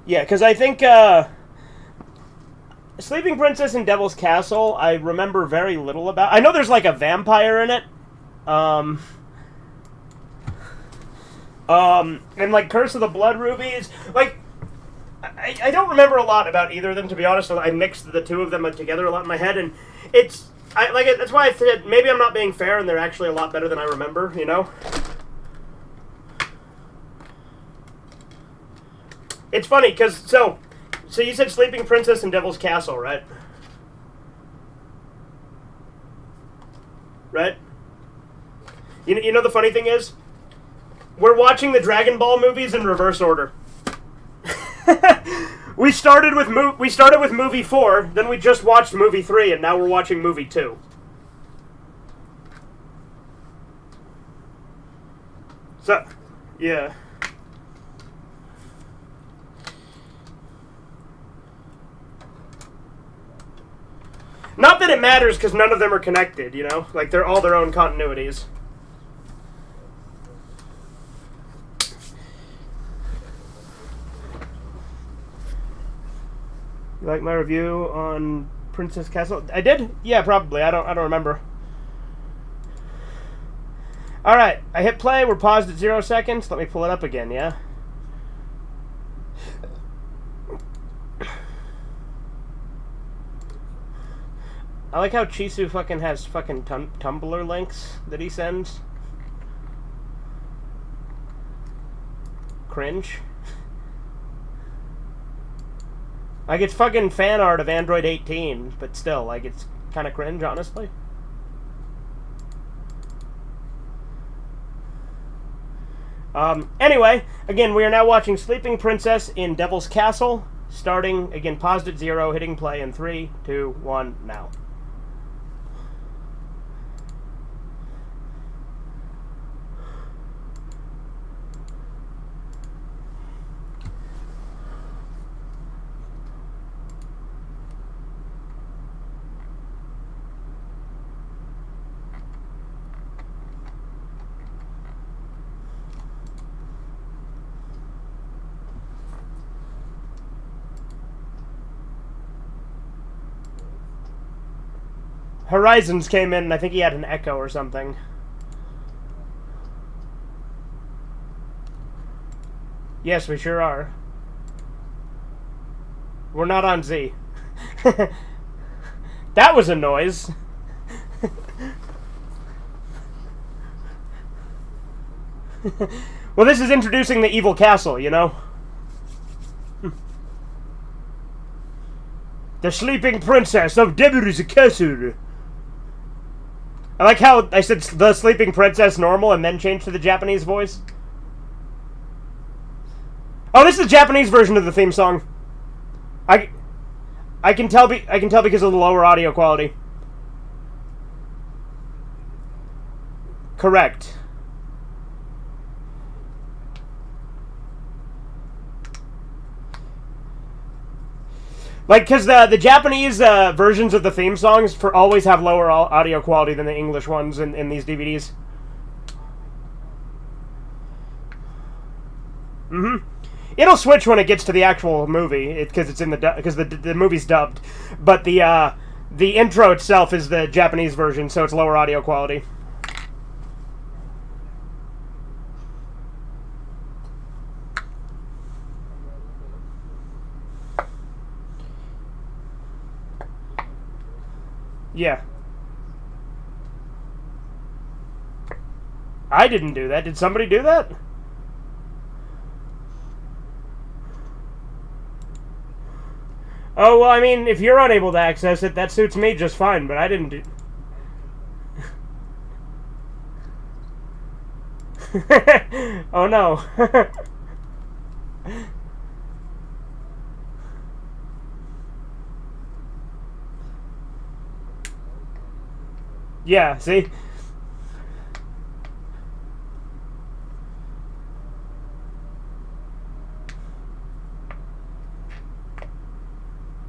S1: Yeah, because I think Sleeping Princess in Devil's Castle, I remember very little about. I know there's like a vampire in it. And like Curse of the Blood Rubies, like I don't remember a lot about either of them, to be honest. I mixed the two of them together a lot in my head, and that's why I said maybe I'm not being fair, and they're actually a lot better than I remember. You know. It's funny because so you said Sleeping Princess and Devil's Castle, right? Right. You know the funny thing is, we're watching the Dragon Ball movies in reverse order. we started with movie 4, then we just watched movie 3, and now we're watching movie 2. So, yeah. Not that it matters, because none of them are connected, you know? Like, they're all their own continuities. You like my review on Princess Castle? I did? Yeah, probably. I don't remember. Alright, I hit play. We're paused at 0 seconds. Let me pull it up again, yeah? I like how Chisu fucking has fucking Tumblr links that he sends. Cringe. Like, it's fucking fan art of Android 18, but still, like, it's kind of cringe, honestly. Anyway, again, we are now watching Sleeping Princess in Devil's Castle, starting, again, paused at 0, hitting play in 3, 2, 1, now. Horizons came in, and I think he had an echo or something. Yes, we sure are. We're not on Z. That was a noise. Well, this is introducing the evil castle, you know? The Sleeping Princess of Devil's Castle. I like how I said the Sleeping Princess normal and then changed to the Japanese voice. Oh, this is the Japanese version of the theme song. I can tell because of the lower audio quality. Correct. Like, because the Japanese versions of the theme songs always have lower audio quality than the English ones in these DVDs. Mm-hmm. It'll switch when it gets to the actual movie, because it's in the movie's dubbed. But the intro itself is the Japanese version, so it's lower audio quality. Yeah. I didn't do that. Did somebody do that? Oh, well, I mean, if you're unable to access it, that suits me just fine, but I didn't do... Oh, no. Yeah, see?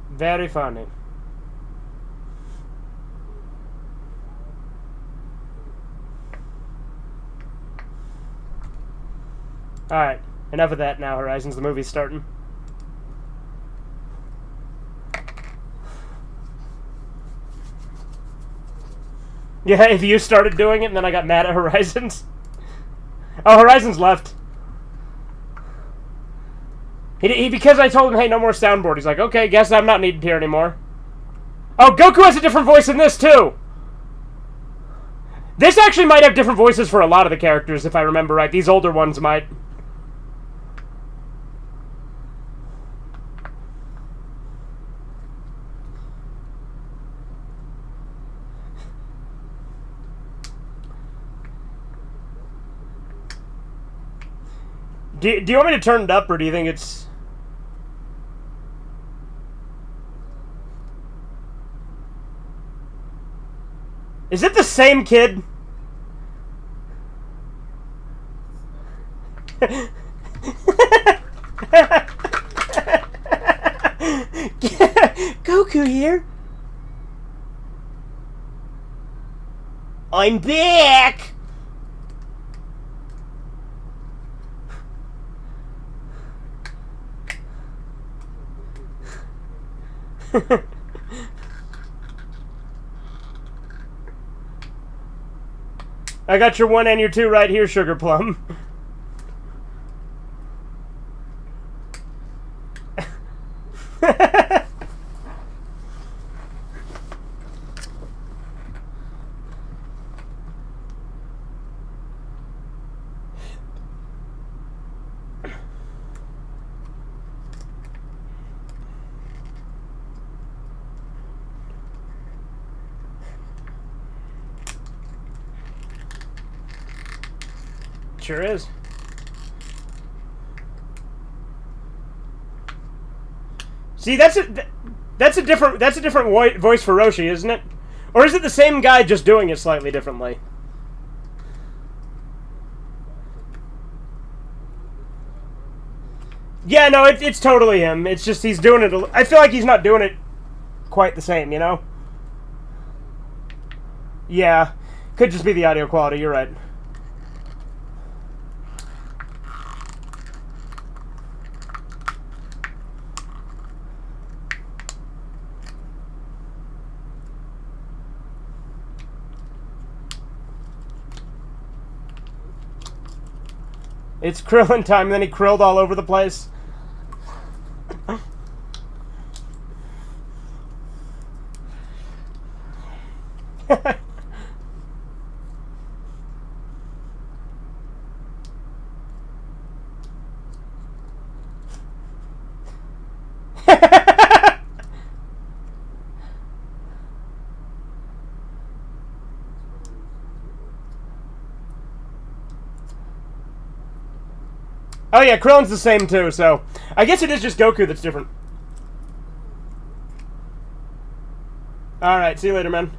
S1: Very funny. Alright, enough of that now, Horizons. The movie's starting. Yeah, if you started doing it and then I got mad at Horizons. Oh, Horizons left. Because I told him, hey, no more soundboard. He's like, okay, guess I'm not needed here anymore. Oh, Goku has a different voice in this too. This actually might have different voices for a lot of the characters, if I remember right. These older ones might. Do you want me to turn it up, or do you think it's... Is it the same kid? Goku here. I'm back. I got your 1 and your 2 right here, Sugar Plum. Sure is. See, that's a different voice for Roshi, isn't it? Or is it the same guy just doing it slightly differently? Yeah, no, it's totally him. It's just he's doing it. I feel like he's not doing it quite the same, you know? Yeah, could just be the audio quality. You're right. It's Krillin time, and then he krilled all over the place. Oh yeah, Krillin's the same too, so I guess it is just Goku that's different. Alright, see you later, man.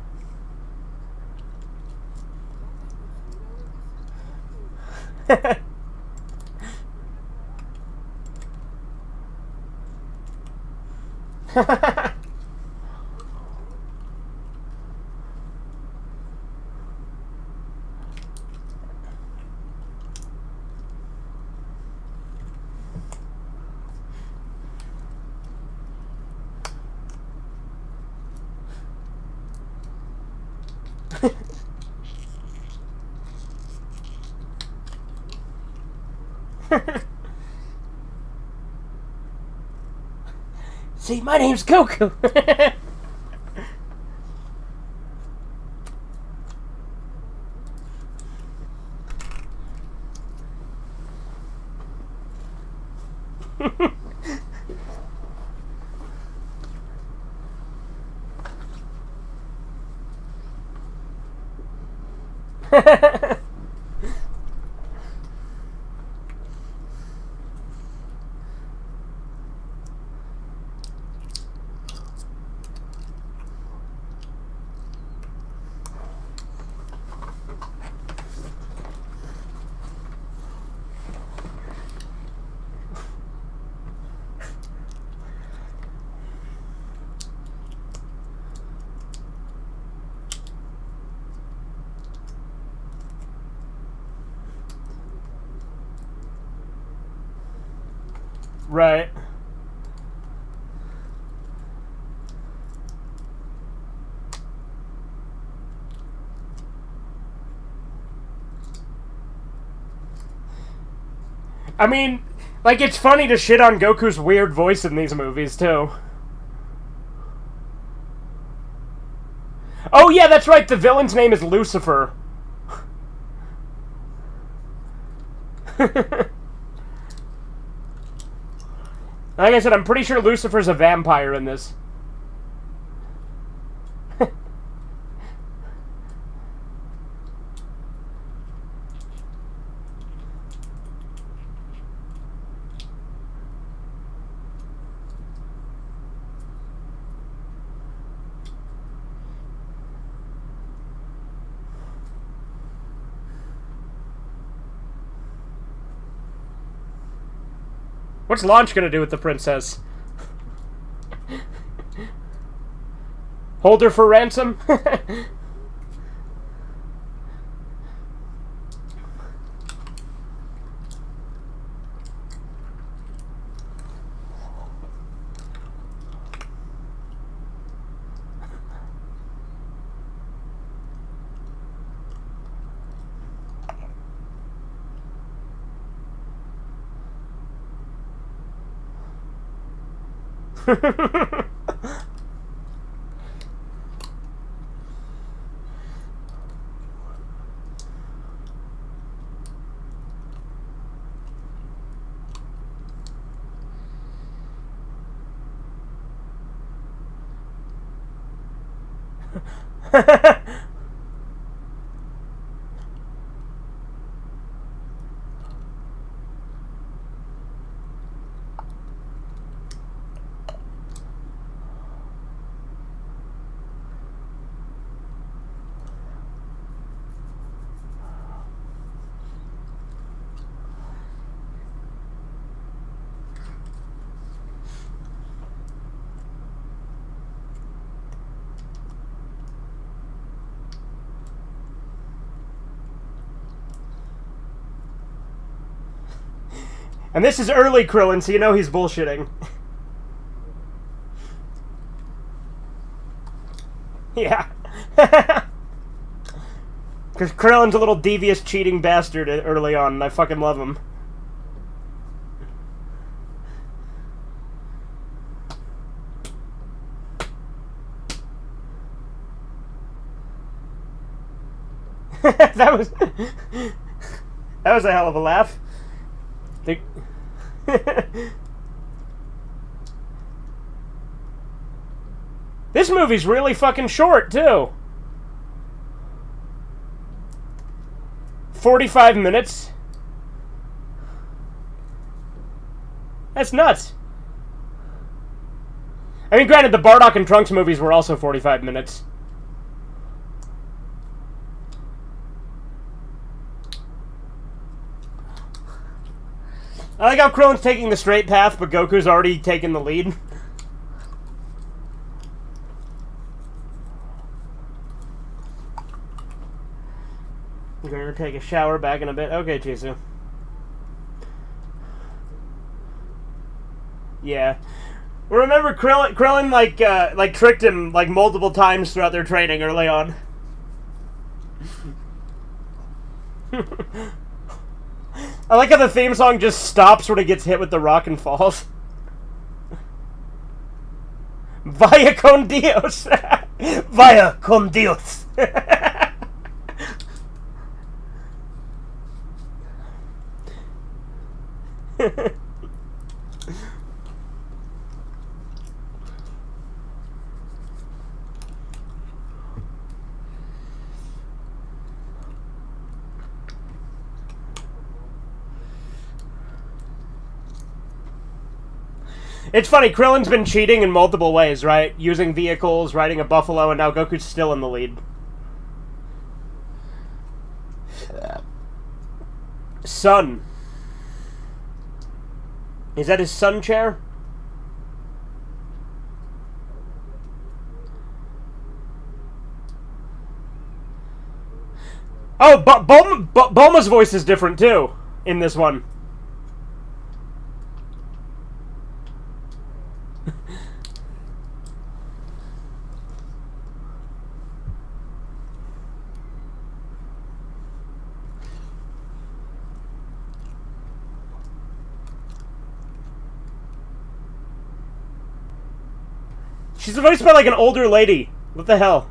S1: See, my name's Goku. Right. I mean, Like, it's funny to shit on Goku's weird voice in these movies, too. Oh, yeah, that's right, the villain's name is Lucifer. Like I said, I'm pretty sure Lucifer's a vampire in this. What's Launch gonna do with the princess? Hold her for ransom? And this is early Krillin, so you know he's bullshitting. Yeah. Because Krillin's a little devious, cheating bastard early on, and I fucking love him. That was a hell of a laugh. This movie's really fucking short, too. 45 minutes. That's nuts. I mean, granted, the Bardock and Trunks movies were also 45 minutes. I like how Krillin's taking the straight path, but Goku's already taken the lead. I'm gonna take a shower back in a bit. Okay, Chisu. Yeah. Remember, Krillin like tricked him like multiple times throughout their training early on. I like how the theme song just stops when it gets hit with the rock and falls. Vaya con Dios. Vaya con Dios. It's funny, Krillin's been cheating in multiple ways, right? Using vehicles, riding a buffalo, and now Goku's still in the lead. Sun. Is that his sun chair? Oh, but Bulma's voice is different, too, in this one. She's voiced by like an older lady. What the hell?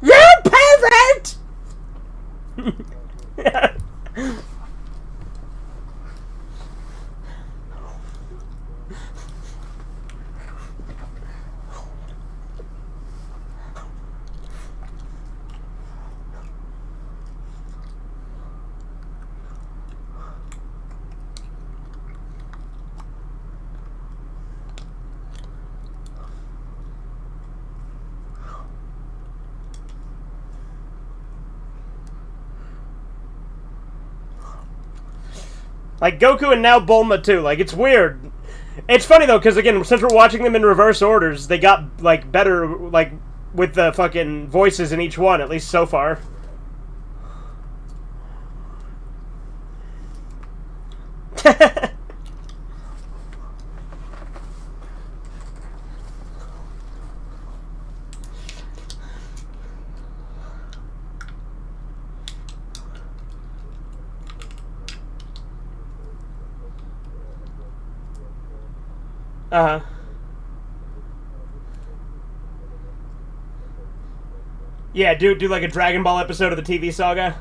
S1: You pervert! Like Goku and now Bulma too. Like, it's weird. It's funny though, because again, since we're watching them in reverse orders, they got like better, like with the fucking voices in each one, at least so far. Uh-huh. Yeah, do like a Dragon Ball episode of the TV saga.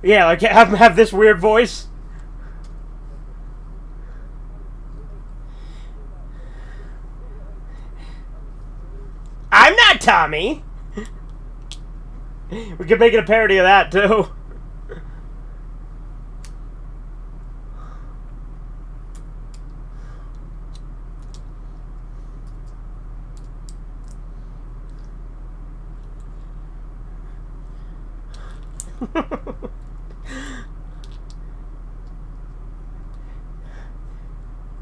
S1: Yeah, like have him have this weird voice. I'm not Tommy. We could make it a parody of that too.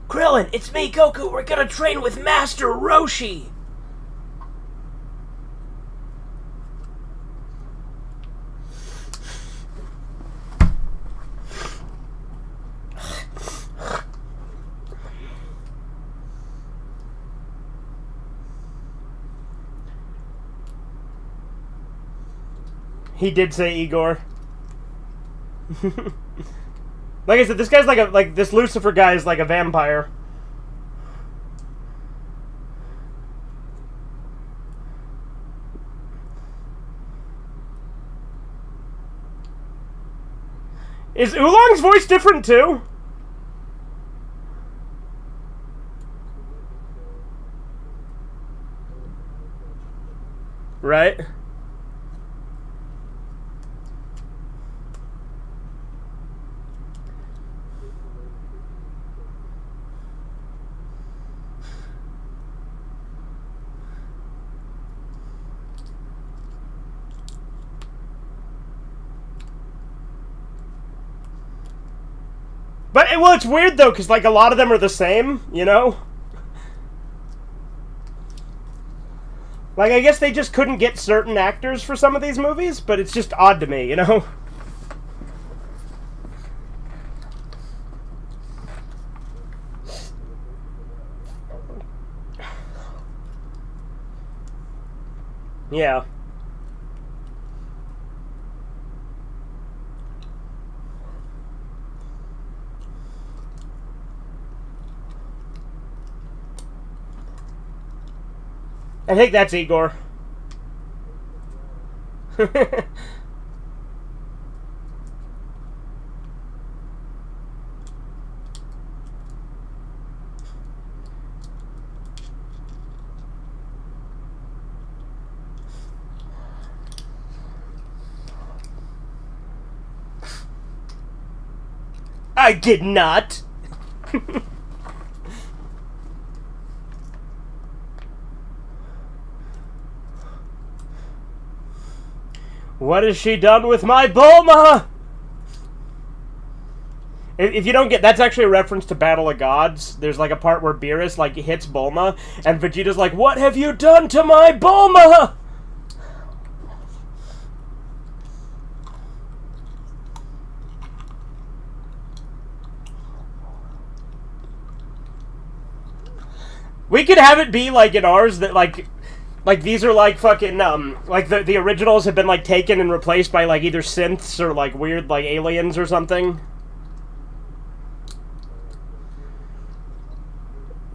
S1: Krillin, it's me, Goku. We're gonna train with Master Roshi. He did say Igor. Like I said, this guy's like this Lucifer guy is like a vampire. Is Oolong's voice different too? Right? But, well, it's weird, though, because, like, a lot of them are the same, you know? Like, I guess they just couldn't get certain actors for some of these movies, but it's just odd to me, you know? Yeah. I think that's Igor. I did not. What has she done with my Bulma? If you don't get, that's actually a reference to Battle of Gods. There's like a part where Beerus like hits Bulma, and Vegeta's like, "What have you done to my Bulma?" We could have it be like in ours that like Like, these are, like, fucking, like, the originals have been, like, taken and replaced by, like, either synths or, like, weird, like, aliens or something.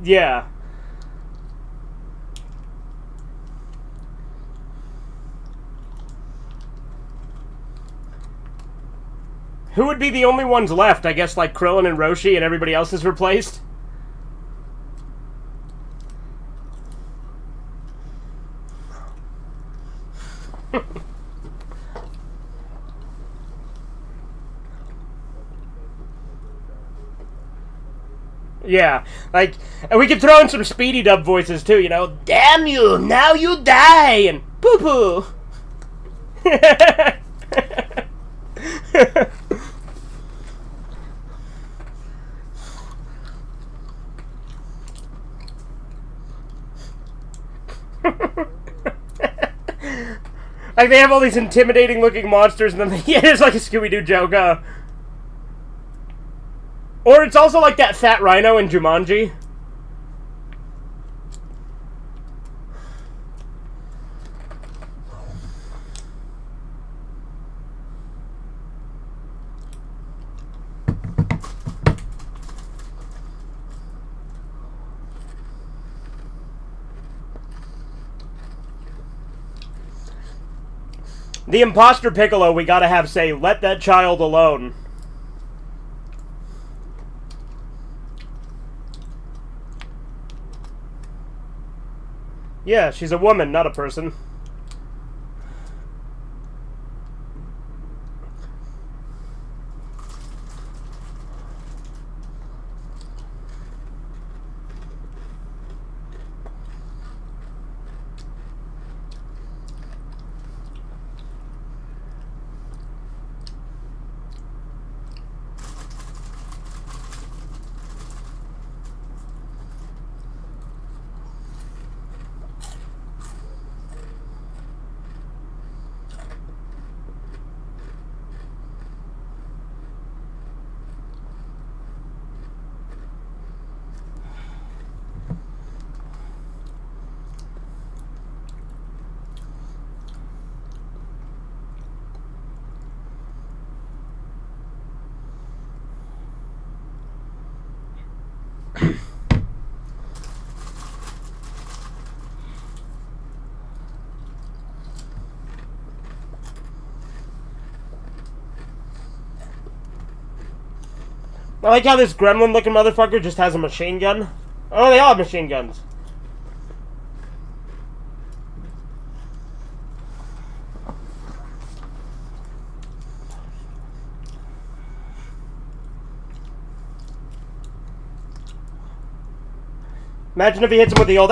S1: Yeah. Who would be the only ones left? I guess, like, Krillin and Roshi, and everybody else is replaced? Yeah, like, and we could throw in some Speedy Dub voices too, you know? Damn you, now you die, and poo-poo! Like, they have all these intimidating looking monsters, and then yeah, it's like a Scooby-Doo joke, Or it's also like that fat rhino in Jumanji. The imposter Piccolo, we gotta have say, let that child alone. Yeah, she's a woman, not a person. I like how this gremlin-looking motherfucker just has a machine gun. Oh, they all have machine guns. Imagine if he hits him with the old...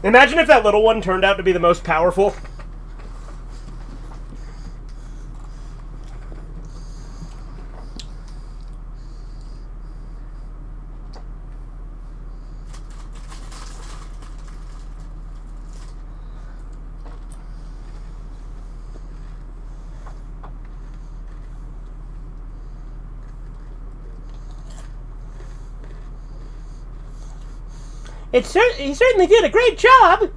S1: Imagine if that little one turned out to be the most powerful. He certainly did a great job.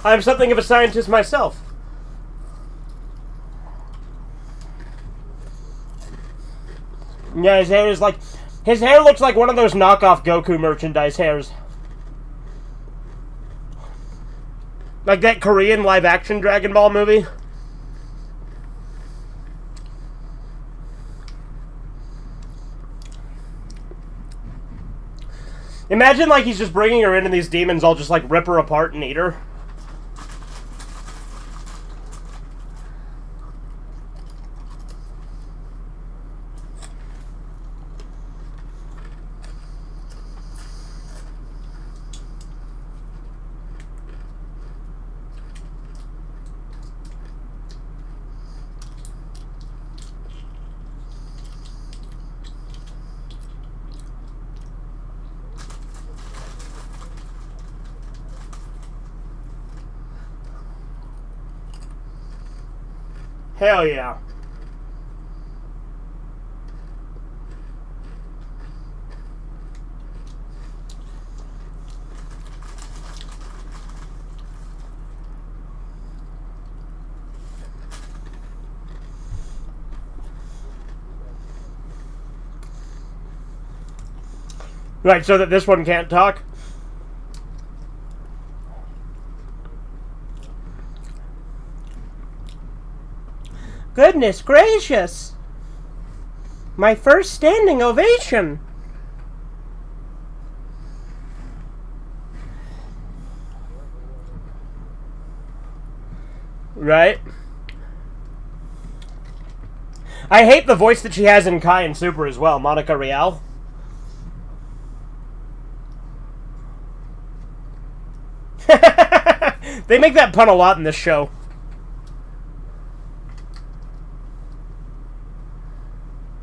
S1: I'm something of a scientist myself. Yeah, his hair is like... His hair looks like one of those knockoff Goku merchandise hairs. Like that Korean live-action Dragon Ball movie. Imagine, like, he's just bringing her in and these demons all just, like, rip her apart and eat her. Hell yeah. Right, so that this one can't talk? Goodness gracious! My first standing ovation! Right? I hate the voice that she has in Kai and Super as well, Monica Rial. They make that pun a lot in this show.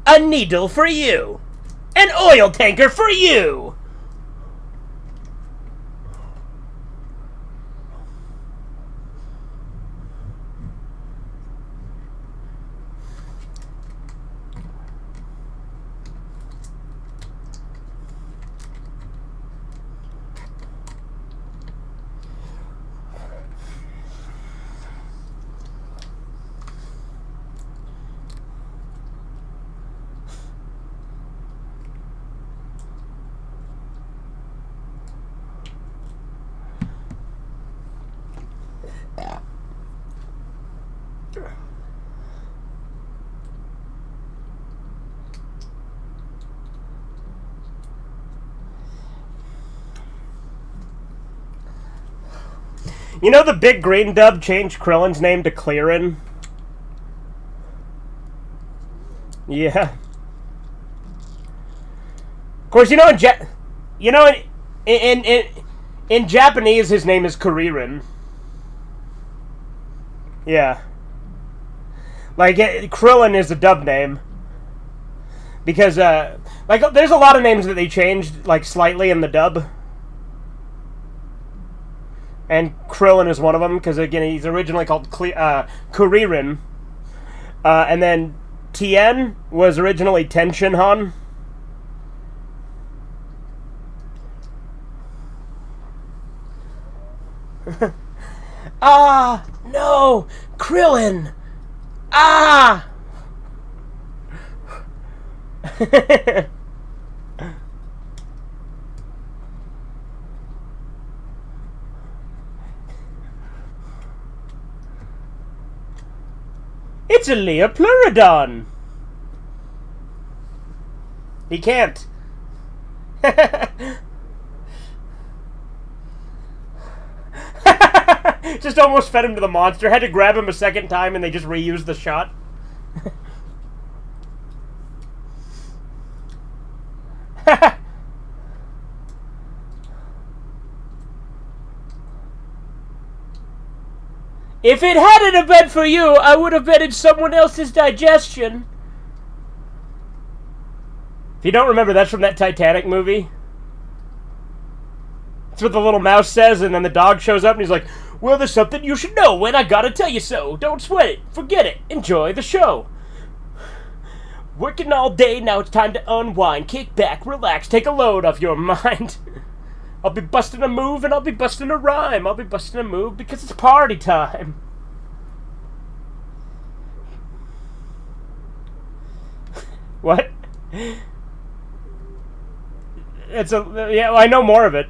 S1: A needle for you! An oil tanker for you! You know the big green dub changed Krillin's name to Clearin? Yeah. Of course, you know in Japanese his name is Kuririn. Yeah. Like Krillin is a dub name. Because like there's a lot of names that they changed like slightly in the dub. And Krillin is one of them, because, again, he's originally called Kuririn. And then Tien was originally Tenshinhan. Ah! No! Krillin! Ah! It's a Leopleurodon! He can't. Just almost fed him to the monster. Had to grab him a second time and they just reused the shot. If it hadn't been for you, I would have been in someone else's digestion. If you don't remember, that's from that Titanic movie. That's what the little mouse says, and then the dog shows up and he's like, well, there's something you should know, and I gotta tell you so. Don't sweat it. Forget it. Enjoy the show. Working all day, now it's time to unwind. Kick back, relax, take a load off your mind. I'll be busting a move and I'll be busting a rhyme. I'll be busting a move because it's party time. What? It's a... Yeah, well, I know more of it.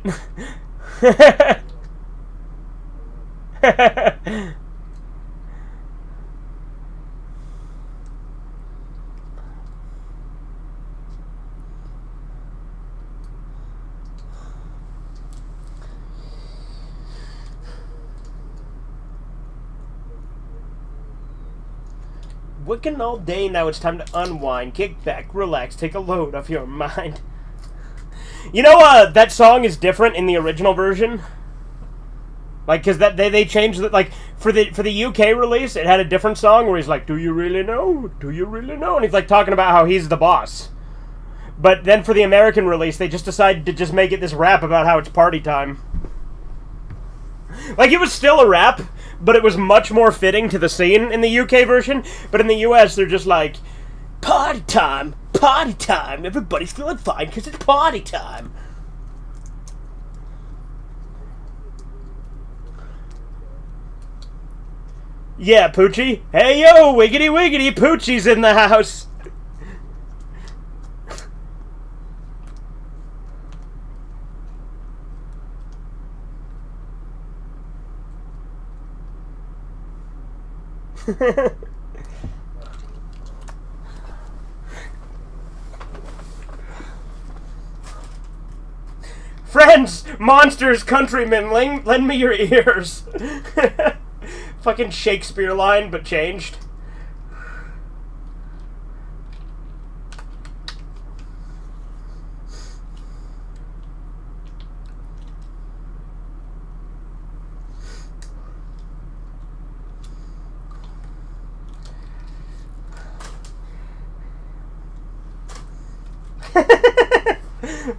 S1: Working all day, now it's time to unwind, kick back, relax, take a load off your mind. You know, that song is different in the original version. Like, cause they changed it. Like for the UK release, it had a different song where he's like, "Do you really know? Do you really know?" And he's like talking about how he's the boss. But then for the American release, they just decided to just make it this rap about how it's party time. Like, it was still a rap, but it was much more fitting to the scene in the UK version. But in the US, they're just like, party time, everybody's feeling fine because it's party time. Yeah, Poochie. Hey, yo, wiggity wiggity, Poochie's in the house. Friends, monsters, countrymen, lend me your ears. Fucking Shakespeare line, but changed.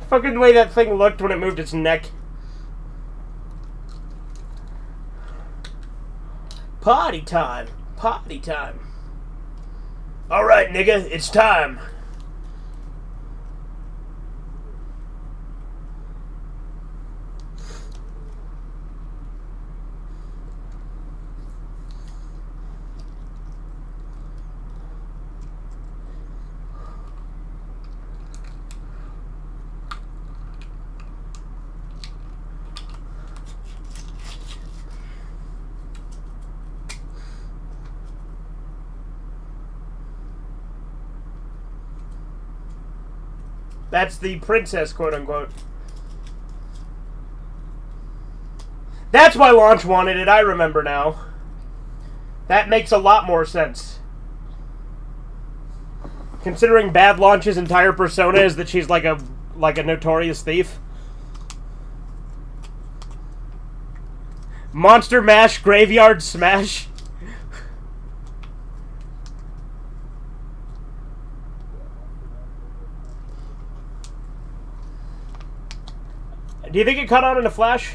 S1: Fucking the way that thing looked when it moved its neck. Party time. Party time. Alright, nigga, it's time. That's the princess, quote-unquote. That's why Launch wanted it, I remember now. That makes a lot more sense. Considering Bad Launch's entire persona is that she's like a notorious thief. Monster Mash Graveyard Smash. Do you think it caught on in a flash?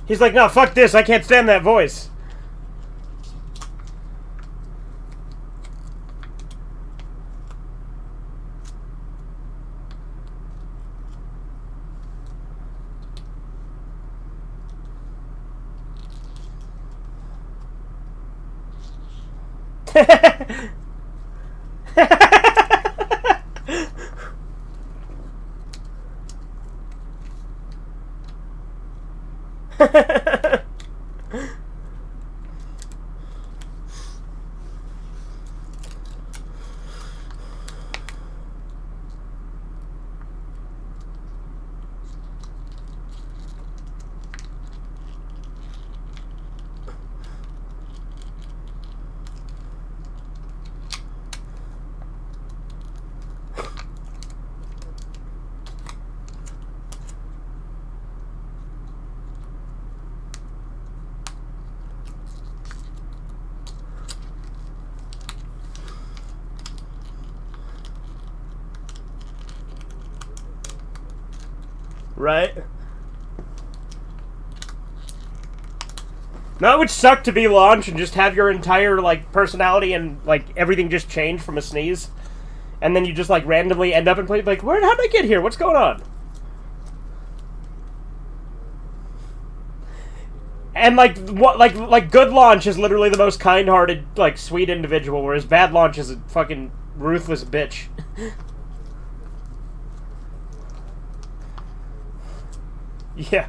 S1: He's like, no, fuck this, I can't stand that voice. Right? Now it would suck to be Launch and just have your entire, like, personality and, like, everything just change from a sneeze. And then you just, like, randomly end up in place, like, how'd I get here? What's going on? And, like, what, like, good Launch is literally the most kind-hearted, like, sweet individual, whereas bad Launch is a fucking ruthless bitch. Yeah.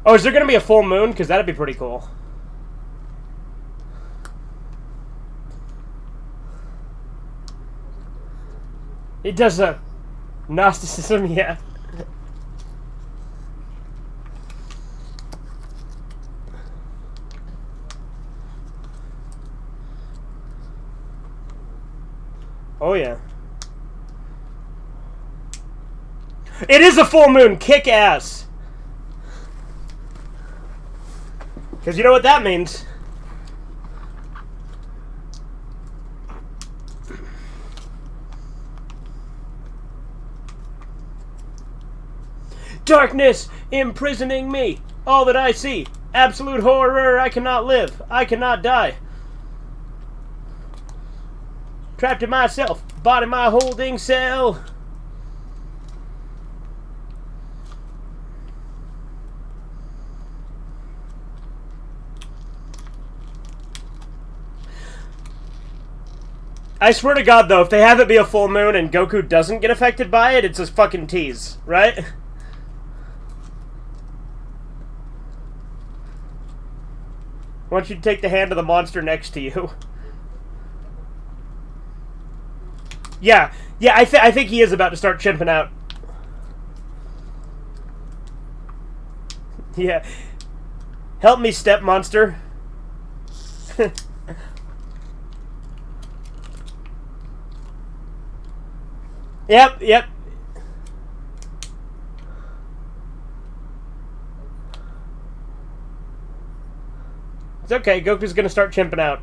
S1: Oh, is there going to be a full moon? Because that'd be pretty cool. It does a Gnosticism, yeah. Oh, yeah. It is a full moon. Kick ass. Because you know what that means. Darkness imprisoning me. All that I see. Absolute horror. I cannot live. I cannot die. Trapped in myself. Body my holding cell. I swear to God, though, if they have it be a full moon and Goku doesn't get affected by it, it's a fucking tease, right? I want you to take the hand of the monster next to you. Yeah, I think he is about to start chimping out. Yeah. Help me, step monster. Yep. It's okay, Goku's gonna start chimping out.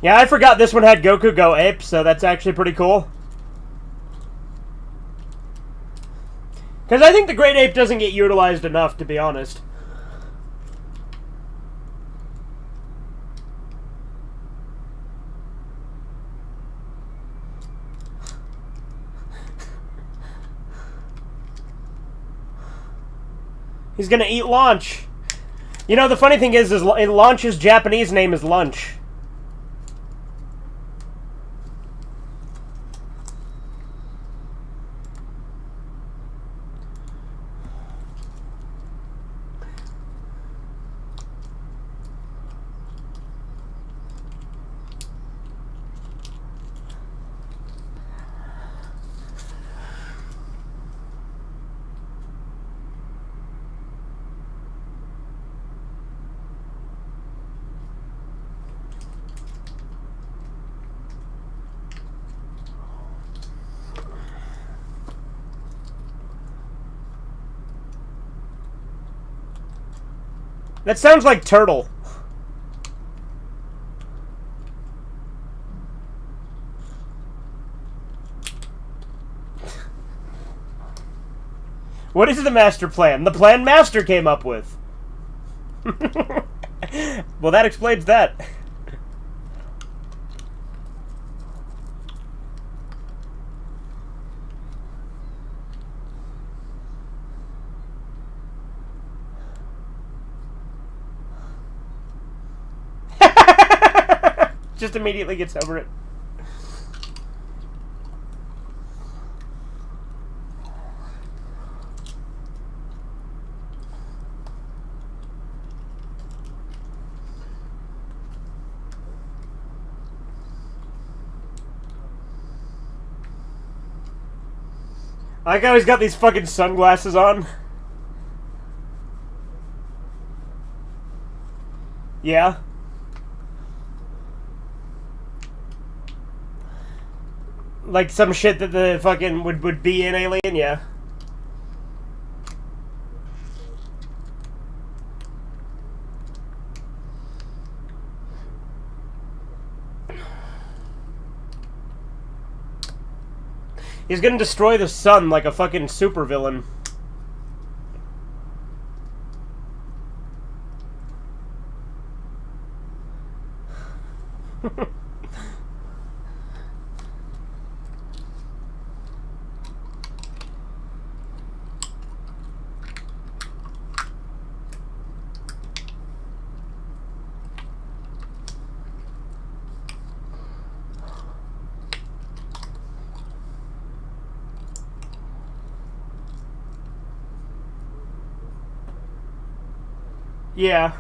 S1: Yeah, I forgot this one had Goku go ape, so that's actually pretty cool. Because I think the Great Ape doesn't get utilized enough, to be honest. He's gonna eat Launch. You know, the funny thing is Launch's Japanese name is Lunch. That sounds like Turtle. What is the master plan? The plan Master came up with. Well, that explains that. Just immediately gets over it. I like how he's got these fucking sunglasses on. Yeah. Like some shit that the fucking would be in Alien, yeah. He's gonna destroy the sun like a fucking supervillain. Yeah.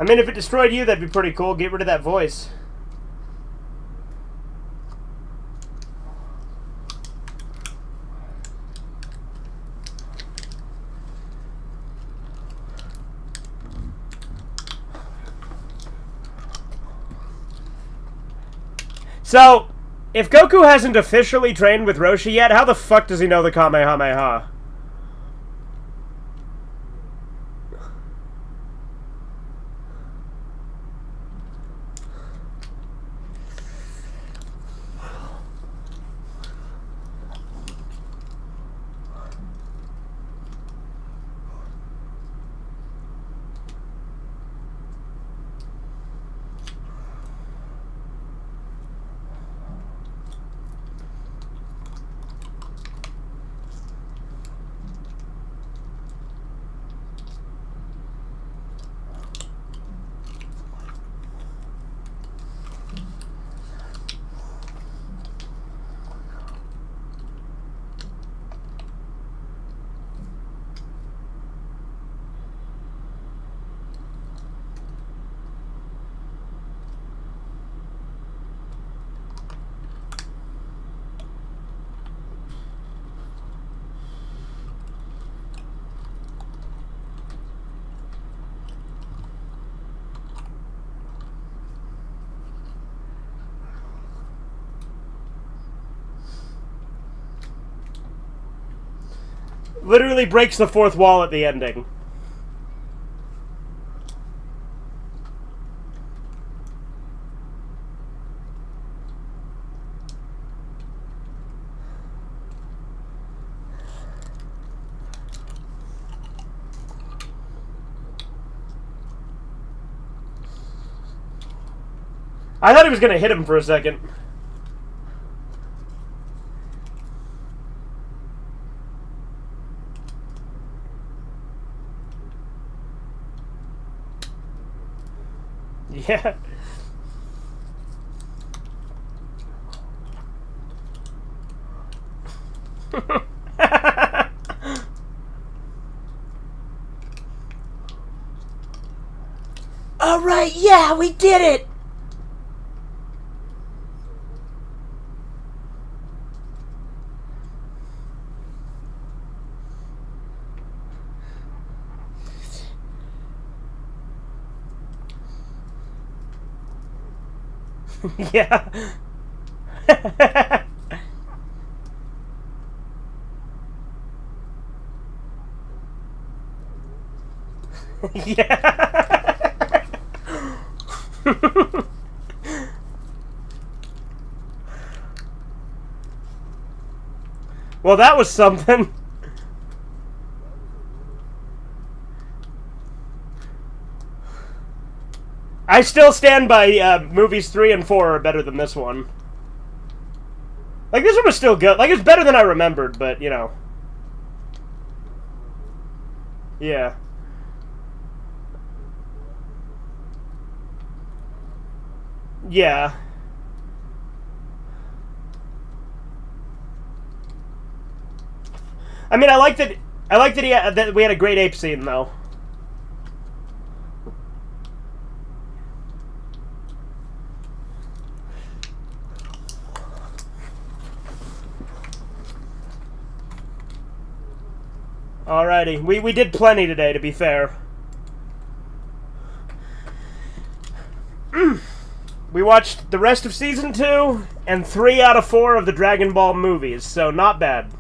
S1: I mean, if it destroyed you, that'd be pretty cool. Get rid of that voice. So, if Goku hasn't officially trained with Roshi yet, how the fuck does he know the Kamehameha? Literally breaks the fourth wall at the ending. I thought he was gonna hit him for a second. Yeah. All right, yeah, we did it. Yeah. Yeah. Well, that was something. I still stand by movies 3 and 4 are better than this one. Like, this one was still good. Like, it's better than I remembered, but, you know. Yeah. Yeah. I mean, I like that. I like that we had a great ape scene though. Alrighty, we did plenty today, to be fair. We watched the rest of Season 2 and 3 out of 4 of the Dragon Ball movies, so not bad.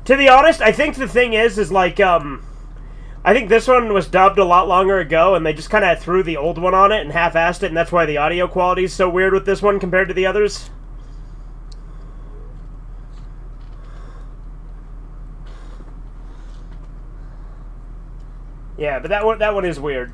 S1: To be honest, I think the thing is like, I think this one was dubbed a lot longer ago, and they just kind of threw the old one on it and half-assed it, and that's why the audio quality is so weird with this one compared to the others. Yeah, but that one is weird.